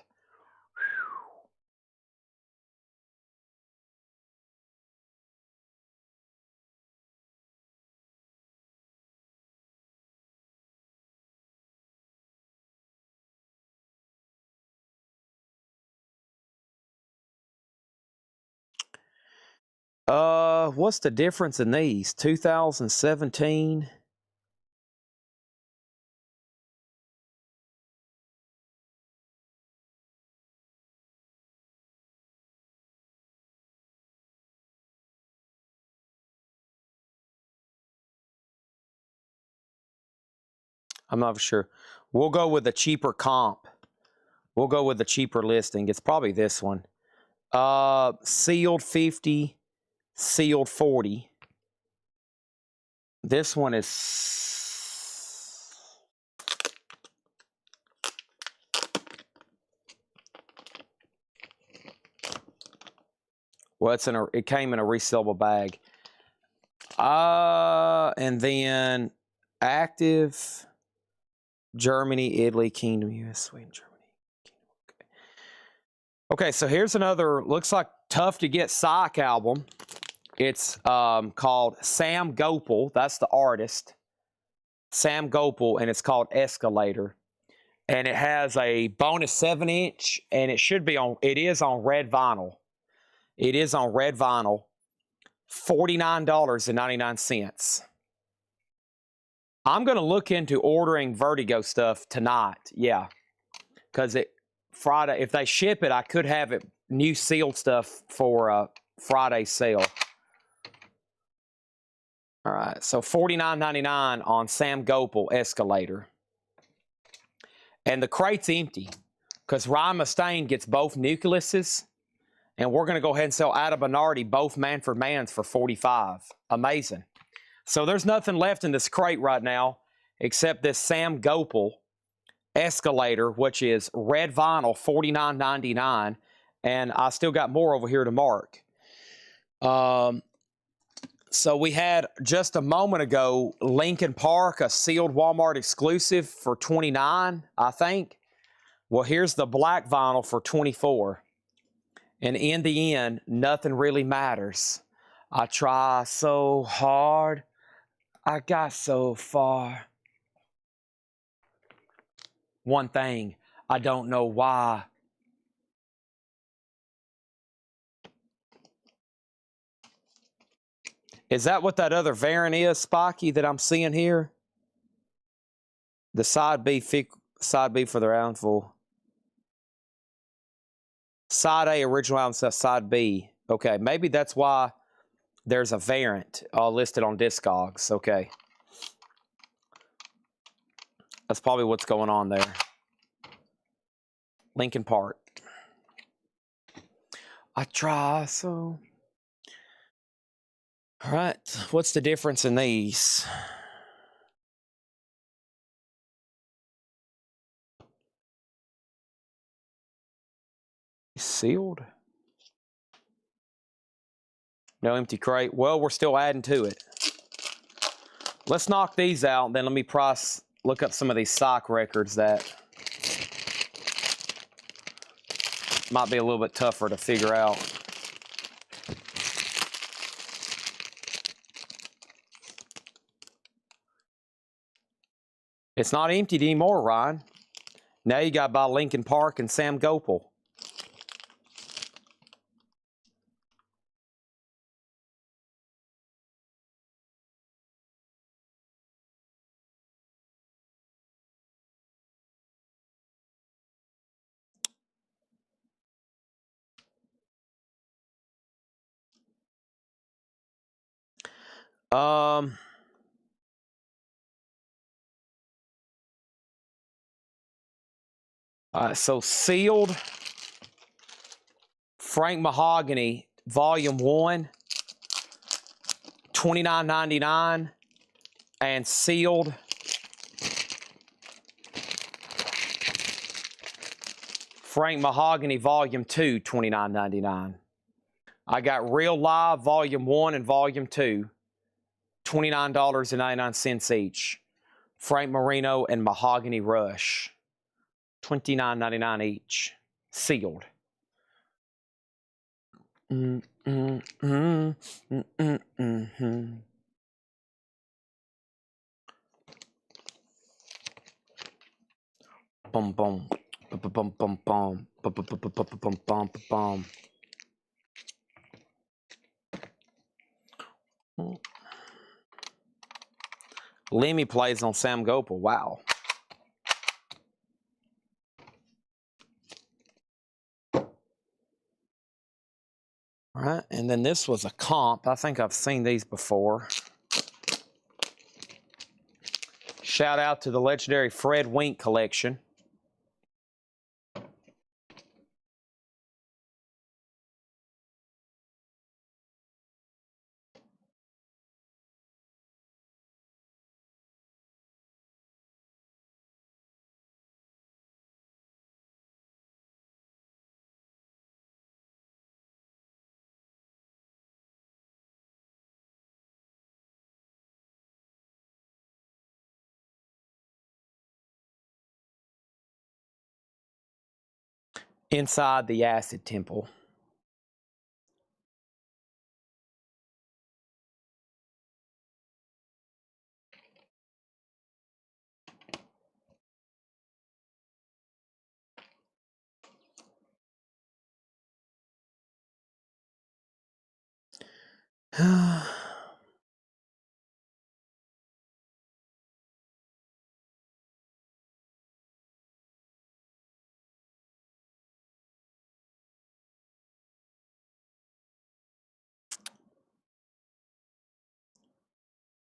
What's the difference in these? 2017. I'm not sure. We'll go with the cheaper comp. We'll go with the cheaper listing. It's probably this one. Sealed 50, sealed 40. This one is... Well, it came in a resellable bag. And then active, Germany, Italy, Kingdom, US, Sweden, Germany. Okay, so here's another, looks like tough to get psych album. It's called Sam Gopal. That's the artist. Sam Gopal, and it's called Escalator. And it has a bonus 7-inch, and it is on red vinyl. It is on red vinyl. $49.99. I'm going to look into ordering Vertigo stuff tonight. Yeah. Because Friday, if they ship it, I could have it new sealed stuff for Friday sale. All right. So $49.99 on Sam Gopal Escalator. And the crate's empty because Ryan Mustaine gets both nucleuses. And we're going to go ahead and sell Ada Bernardi both man for mans for $45. Amazing. So there's nothing left in this crate right now except this Sam Gopal Escalator, which is red vinyl, $49.99. And I still got more over here to mark. So we had just a moment ago Lincoln Park, a sealed Walmart exclusive for $29, I think. Well, here's the black vinyl for $24. And in the end, nothing really matters. I try so hard. I got so far. One thing, I don't know why. Is that what that other variant is, Spiky, that I'm seeing here? The side B for the roundful. Side A original album says side B. Okay, maybe that's why there's a variant listed on Discogs. Okay. That's probably what's going on there. Lincoln Park. I try so. All right, what's the difference in these? Sealed? No empty crate. Well, we're still adding to it. Let's knock these out, and then let me look up some of these sock records that might be a little bit tougher to figure out. It's not emptied anymore, Ryan. Now you got by Lincoln Park and Sam Gopal. All right, so sealed Frank Mahogany, Volume 1, $29.99, and sealed Frank Mahogany, Volume 2, $29.99. I got Real Live, Volume 1 and Volume 2, $29.99 each. Frank Marino and Mahogany Rush, $29.99 each. Sealed. Boom, boom, bum, bum, bum, bum, bum, bum, bum. Lemmy plays on Sam Gopal. Wow. All right, and then this was a comp. I think I've seen these before. Shout out to the legendary Fred Wink collection. Inside the Acid Temple.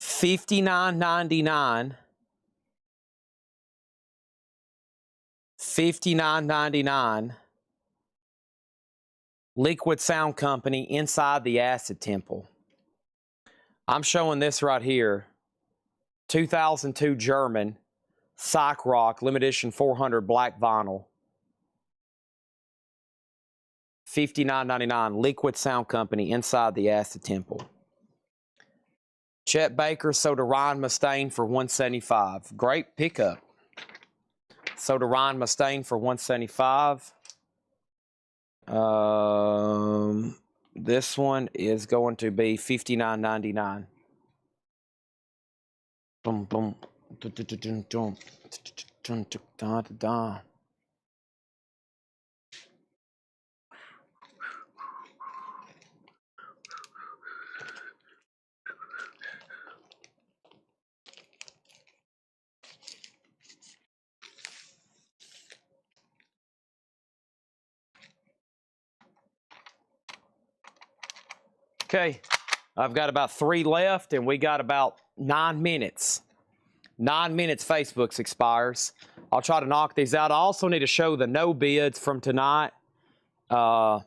$59.99. $59.99. Liquid Sound Company, Inside the Acid Temple. I'm showing this right here. 2002 German Psych Rock Limited Edition 400 black vinyl. $59.99. Liquid Sound Company, Inside the Acid Temple. Chet Baker sold to Ryan Mustaine for $175. Great pickup. Sold to Ryan Mustaine for $175. This one is going to be $59.99. Boom, boom. Okay, I've got about 3 left, and we got about 9 minutes. 9 minutes Facebook's expires. I'll try to knock these out. I also need to show the no bids from tonight and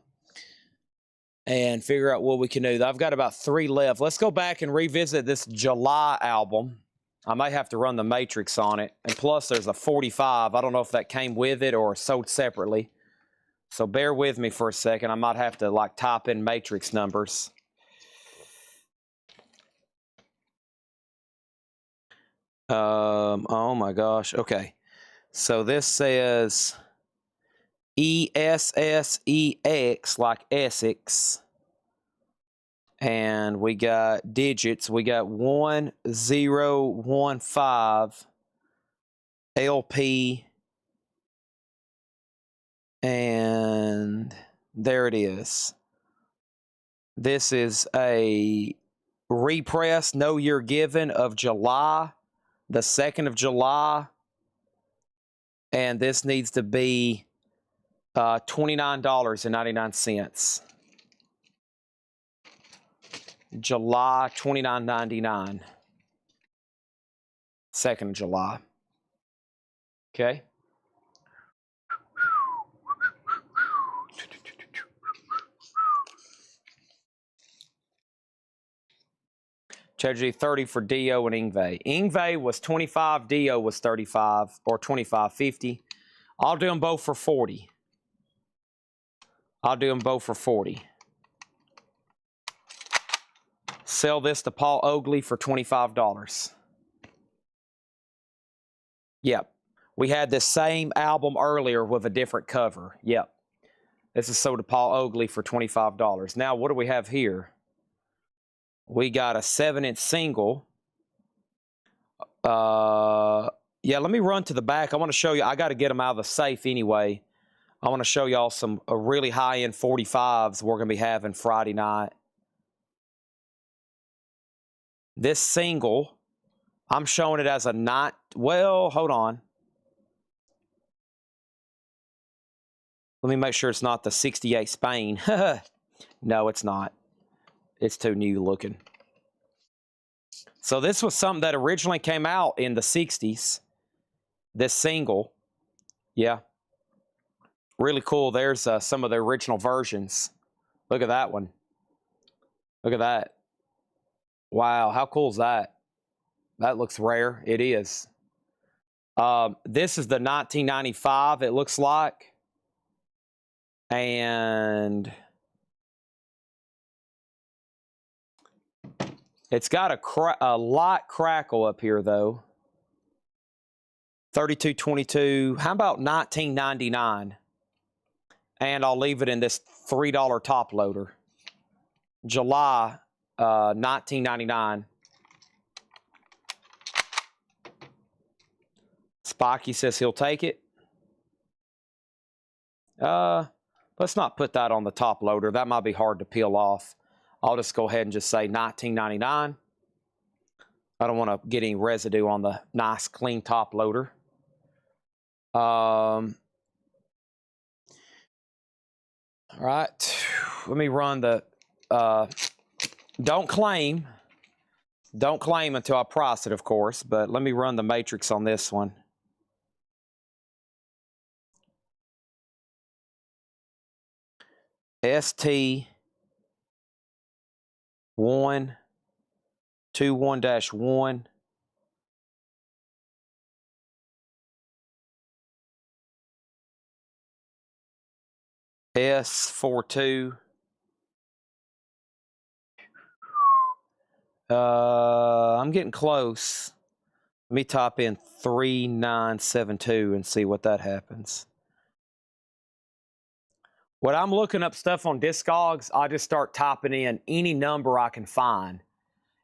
figure out what we can do. I've got about 3 left. Let's go back and revisit this July album. I may have to run the matrix on it. And plus, there's a 45. I don't know if that came with it or sold separately. So bear with me for a second. I might have to like type in matrix numbers. Oh my gosh. Okay. So this says ESSEX, like Essex. And we got digits. We got 1015 LP. And there it is. This is a repress, Know You're Given, of July, the 2nd of July. And this needs to be $29.99. July, $29.99. 2nd of July. Okay. Tragedy 30 for Dio and Ingve. Ingve was 25, Dio was 35 or 25.50. I'll do them both for 40. I'll do them both for 40. Sell this to Paul Oakley for $25. Yep. We had this same album earlier with a different cover. Yep. This is sold to Paul Oakley for $25. Now, what do we have here? We got a 7-inch single. Yeah, let me run to the back. I want to show you. I got to get them out of the safe anyway. I want to show y'all some really high-end 45s we're going to be having Friday night. This single, I'm showing it as a not. Well, hold on. Let me make sure it's not the 68 Spain. No, it's not. It's too new looking. So this was something that originally came out in the 60s. This single. Yeah. Really cool. There's some of the original versions. Look at that one. Look at that. Wow, how cool is that? That looks rare. It is. This is the 1995, it looks like. And it's got a light crackle up here, though. 3222. How about 1999? And I'll leave it in this $3 top loader. July 1999. Spiky says he'll take it. Let's not put that on the top loader. That might be hard to peel off. I'll just go ahead and just say 1999. I don't want to get any residue on the nice clean top loader. All right. Let me run the don't claim until I price it, of course, but let me run the matrix on this one. ST 121-1 S42 I'm getting close. Let me type in 3972 and see what that happens. When I'm looking up stuff on Discogs, I just start typing in any number I can find.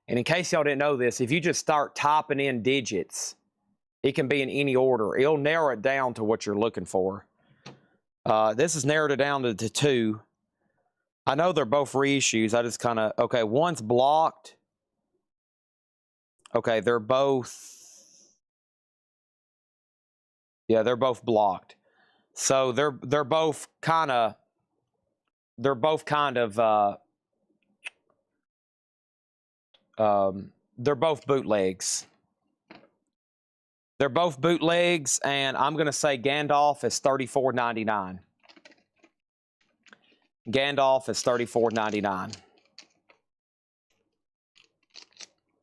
And in case y'all didn't know this, if you just start typing in digits, it can be in any order. It'll narrow it down to what you're looking for. This has narrowed it down to 2. I know they're both reissues. I just kind of, okay, one's blocked. Okay, they're both, yeah, they're both blocked. So they're both kind of, they're both bootlegs. They're both bootlegs, and I'm going to say Gandalf is $34.99. Gandalf is $34.99.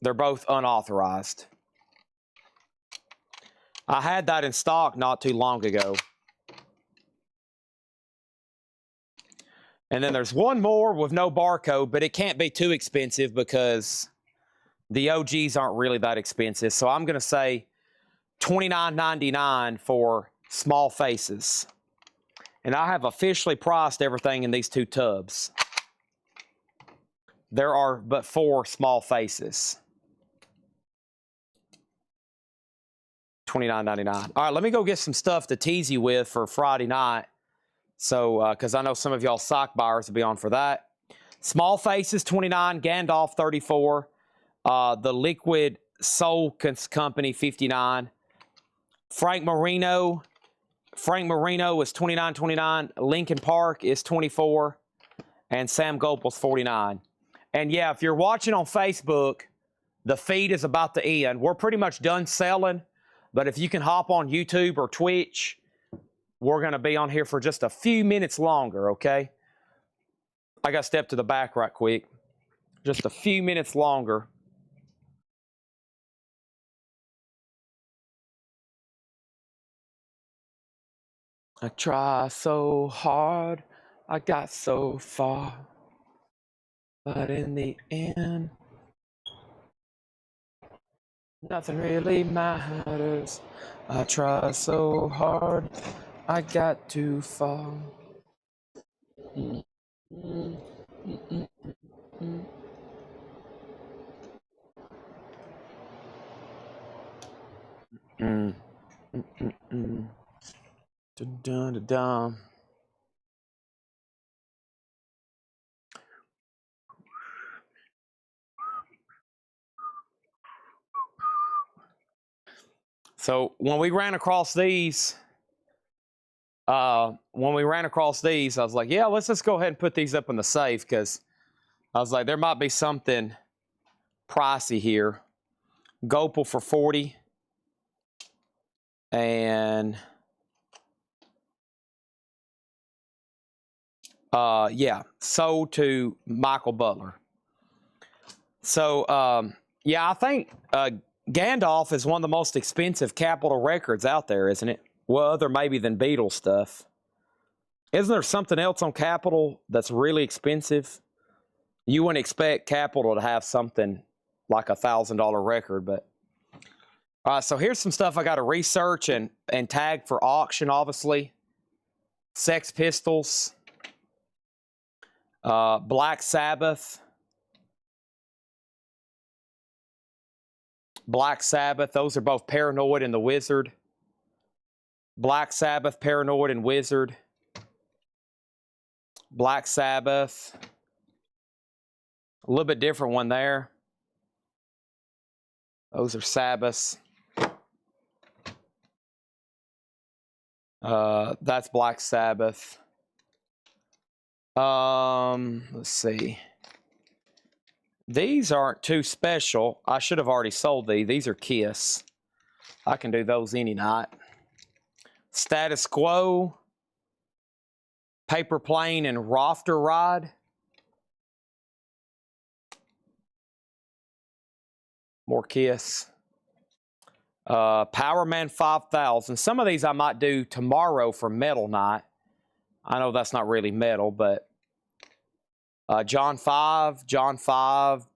They're both unauthorized. I had that in stock not too long ago. And then there's one more with no barcode, but it can't be too expensive because the OGs aren't really that expensive. So I'm going to say $29.99 for small faces. And I have officially priced everything in these 2 tubs. There are but 4 small faces. $29.99. All right, let me go get some stuff to tease you with for Friday night. So, because I know some of y'all sock buyers will be on for that. Small faces, $29. Gandalf, $34. The Liquid Soul Company, $59. Frank Marino is $29.29. Lincoln Park is $24. And Sam Gopal's $49. And yeah, if you're watching on Facebook, the feed is about to end. We're pretty much done selling. But if you can hop on YouTube or Twitch, we're going to be on here for just a few minutes longer, okay? I got to step to the back right quick. Just a few minutes longer. I try so hard, I got so far, but in the end, Nothing really matters. I try so hard. I got too far. Mm, mm, mm, mm, mm. Mm, mm, mm, mm. Dun, dun, dun, dun. So when we ran across these, I was like, yeah, let's just go ahead and put these up in the safe because I was like, there might be something pricey here. Gopal for 40, and yeah, sold to Michael Butler. So yeah, I think Gandalf is one of the most expensive Capitol records out there, isn't it? Well, other maybe than Beatles stuff. Isn't there something else on Capitol that's really expensive? You wouldn't expect Capitol to have something like $1,000 record, but all right. So here's some stuff I got to research and tag for auction. Obviously, Sex Pistols, Black Sabbath. Black Sabbath, those are both Paranoid and the Wizard. Black Sabbath, Paranoid and Wizard. Black Sabbath. A little bit different one there. Those are Sabbaths. That's Black Sabbath. Let's see. These aren't too special. I should have already sold these. These are Kiss. I can do those any night. Status Quo, Paper Plane, and Rafter Ride. More Kiss. Powerman 5000. Some of these I might do tomorrow for Metal Night. I know that's not really metal, but John 5,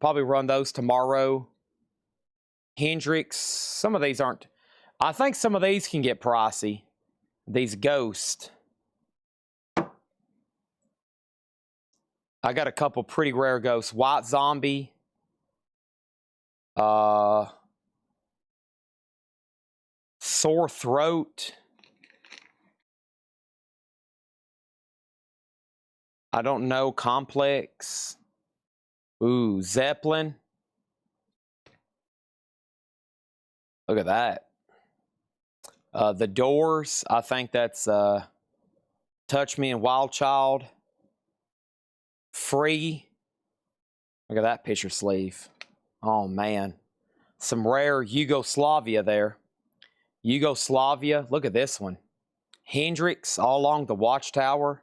probably run those tomorrow. Hendrix, some of these aren't. I think some of these can get pricey. These Ghost. I got a couple pretty rare Ghosts. White Zombie. Sore Throat. I don't know. Complex. Ooh, Zeppelin. Look at that. The Doors. I think that's Touch Me and Wild Child. Free. Look at that picture sleeve. Oh, man. Some rare Yugoslavia there. Yugoslavia. Look at this one. Hendrix all along the Watchtower.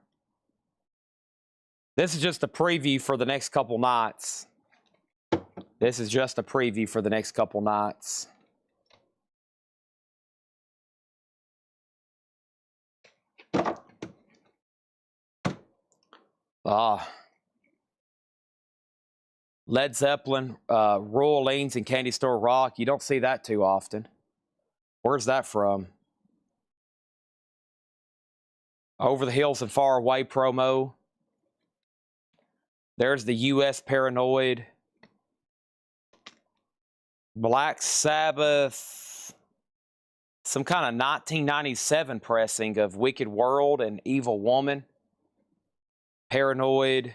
This is just a preview for the next couple nights. This is just a preview for the next couple nights. Led Zeppelin, Royal Orleans, and Candy Store Rock. You don't see that too often. Where's that from? Over the Hills and Far Away promo. There's the U.S. Paranoid. Black Sabbath. Some kind of 1997 pressing of Wicked World and Evil Woman. Paranoid.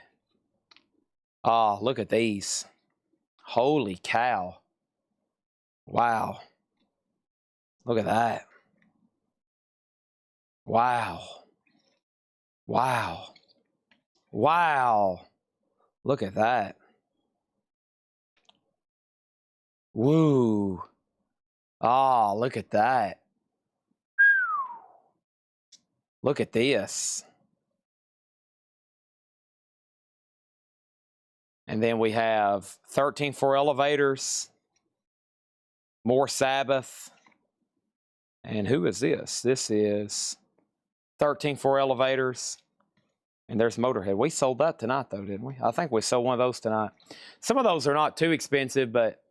Ah, look at these. Holy cow. Wow. Look at that. Wow. Wow. Wow. Look at that. Woo. Ah, look at that. Look at this. And then we have 13-4 Elevators. More Sabbath. And who is this? This is 13-4 Elevators. And there's Motorhead. We sold that tonight, though, didn't we? I think we sold one of those tonight. Some of those are not too expensive, but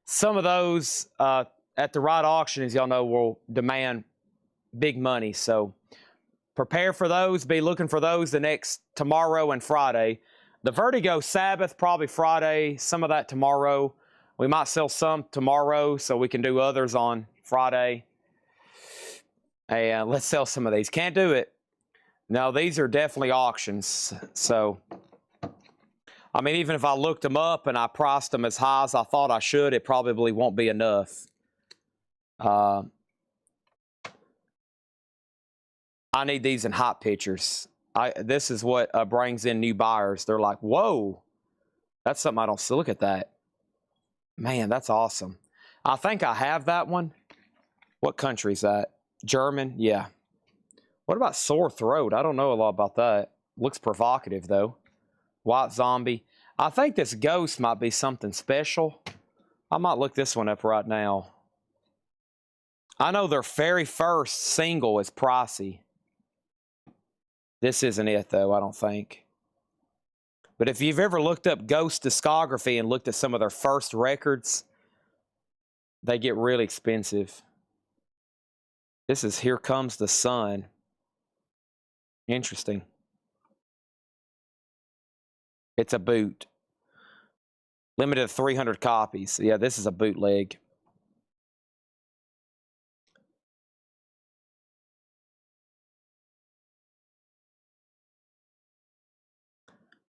Some of those at the right auction, as y'all know, will demand big money. So prepare for those. Be looking for those the next tomorrow and Friday. The Vertigo Sabbath, probably Friday. Some of that tomorrow. We might sell some tomorrow so we can do others on Friday. And let's sell some of these. Can't do it. No, these are definitely auctions. So, I mean, even if I looked them up and I priced them as high as I thought I should, it probably won't be enough. I need these in hot pictures. This is what brings in new buyers. They're like, whoa, that's something I don't see. Look at that. Man, that's awesome. I think I have that one. What country is that? German? Yeah. What about sore throat? I don't know a lot about that. Looks provocative, though. White zombie. I think this ghost might be something special. I might look this one up right now. I know their very first single is pricey. This isn't it, though, I don't think. But if you've ever looked up Ghost discography and looked at some of their first records, they get really expensive. This is Here Comes the Sun. Interesting. It's a boot. Limited to 300 copies. Yeah, this is a bootleg.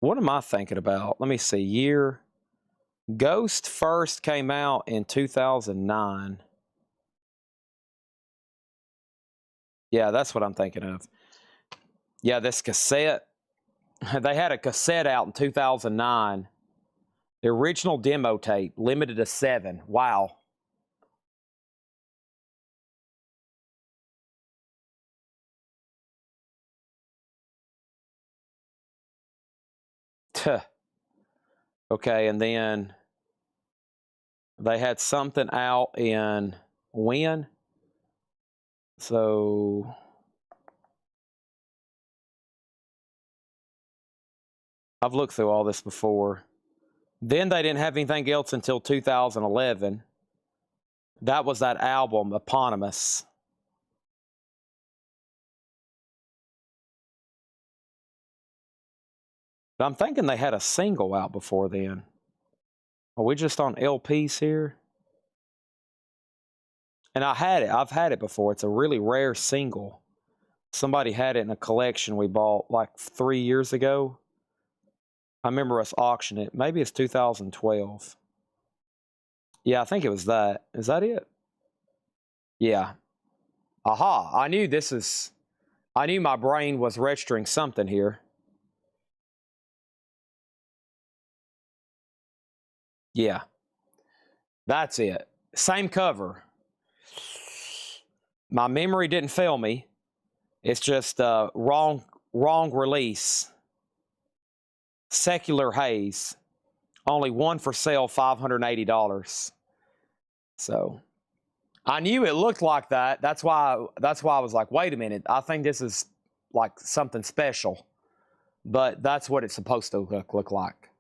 What am I thinking about? Let me see. Year. Ghost first came out in 2009. Yeah, that's what I'm thinking of. Yeah, this cassette. They had a cassette out in 2009. The original demo tape, limited to 7. Wow. Tuh. Okay, and then they had something out in when? So I've looked through all this before. Then they didn't have anything else until 2011. That was that album, Eponymous. But I'm thinking they had a single out before then. Are we just on LPs here? And I had it. I've had it before. It's a really rare single. Somebody had it in a collection we bought like 3 years ago. I remember us auctioning it. Maybe it's 2012. Yeah, I think it was that. Is that it? Yeah. Aha. I knew my brain was registering something here. Yeah. That's it. Same cover. My memory didn't fail me. It's just wrong release. Secular Haze. Only one for sale, $580. So I knew it looked like that. That's why I was like, wait a minute. I think this is like something special. But that's what it's supposed to look like.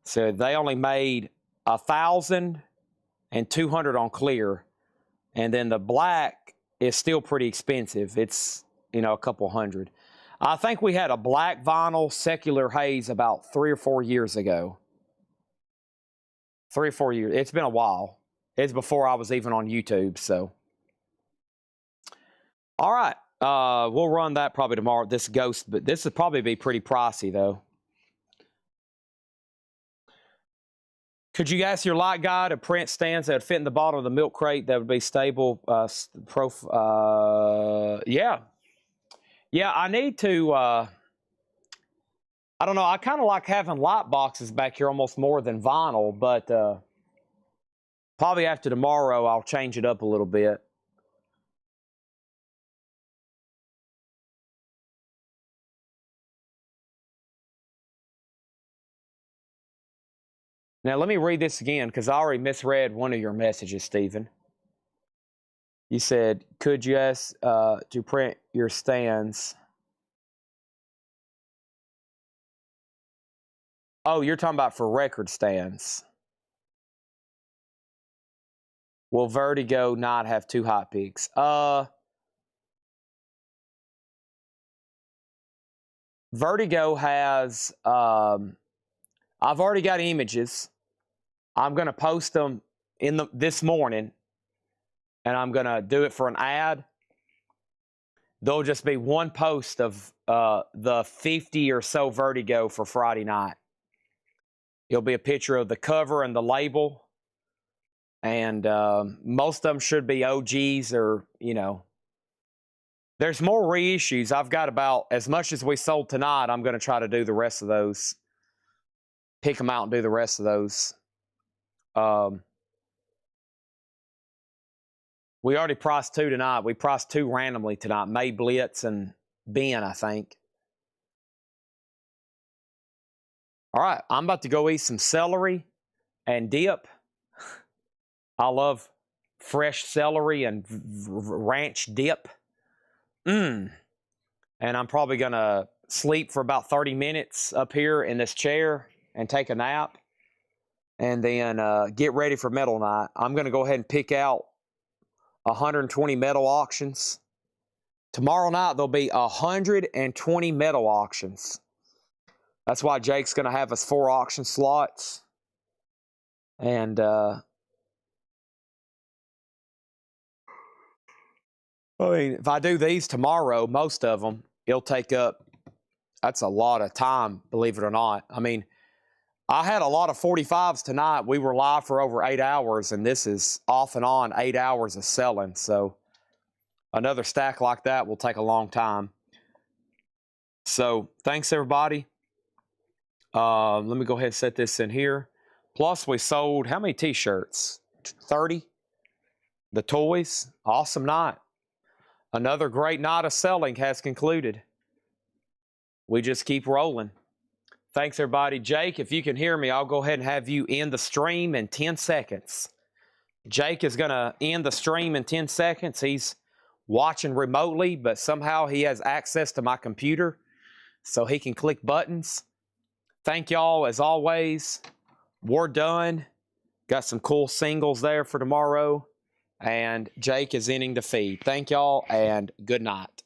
So they only made 1,200 on clear. And then the black is still pretty expensive. It's, a couple hundred. I think we had a black vinyl Secular Haze about 3 or 4 years ago. 3 or 4 years. It's been a while. It's before I was even on YouTube, so. All right. We'll run that probably tomorrow, this Ghost, but this would probably be pretty pricey, though. Could you ask your light guy to print stands that would fit in the bottom of the milk crate that would be stable? Yeah. Yeah, I need to, I don't know, I kind of like having light boxes back here almost more than vinyl, but probably after tomorrow I'll change it up a little bit. Now, let me read this again because I already misread one of your messages, Stephen. You said, could you ask to print your stands? Oh, you're talking about for record stands. Will Vertigo not have 2 hot picks? Vertigo has, I've already got images. I'm going to post them this morning, and I'm going to do it for an ad. There'll just be one post of the 50 or so Vertigo for Friday night. It'll be a picture of the cover and the label, and most of them should be OGs or, you know. There's more reissues. I've got about as much as we sold tonight. I'm going to try to do the rest of those. Pick them out and do the rest of those. We already priced 2 tonight. We priced 2 randomly tonight. May Blitz and Ben, I think. All right, I'm about to go eat some celery and dip. I love fresh celery and ranch dip. And I'm probably going to sleep for about 30 minutes up here in this chair and take a nap. And then get ready for metal night. I'm going to go ahead and pick out 120 metal auctions. Tomorrow night, there'll be 120 metal auctions. That's why Jake's going to have us 4 auction slots. And I mean, if I do these tomorrow, most of them, it'll take up, that's a lot of time, believe it or not. I mean, I had a lot of 45s tonight. We were live for over 8 hours, and this is off and on 8 hours of selling. So another stack like that will take a long time. So thanks, everybody. Let me go ahead and set this in here. Plus, we sold how many T-shirts? 30. The toys. Awesome night. Another great night of selling has concluded. We just keep rolling. Thanks, everybody. Jake, if you can hear me, I'll go ahead and have you end the stream in 10 seconds. Jake is going to end the stream in 10 seconds. He's watching remotely, but somehow he has access to my computer so he can click buttons. Thank y'all, as always. We're done. Got some cool singles there for tomorrow. And Jake is ending the feed. Thank y'all, and good night.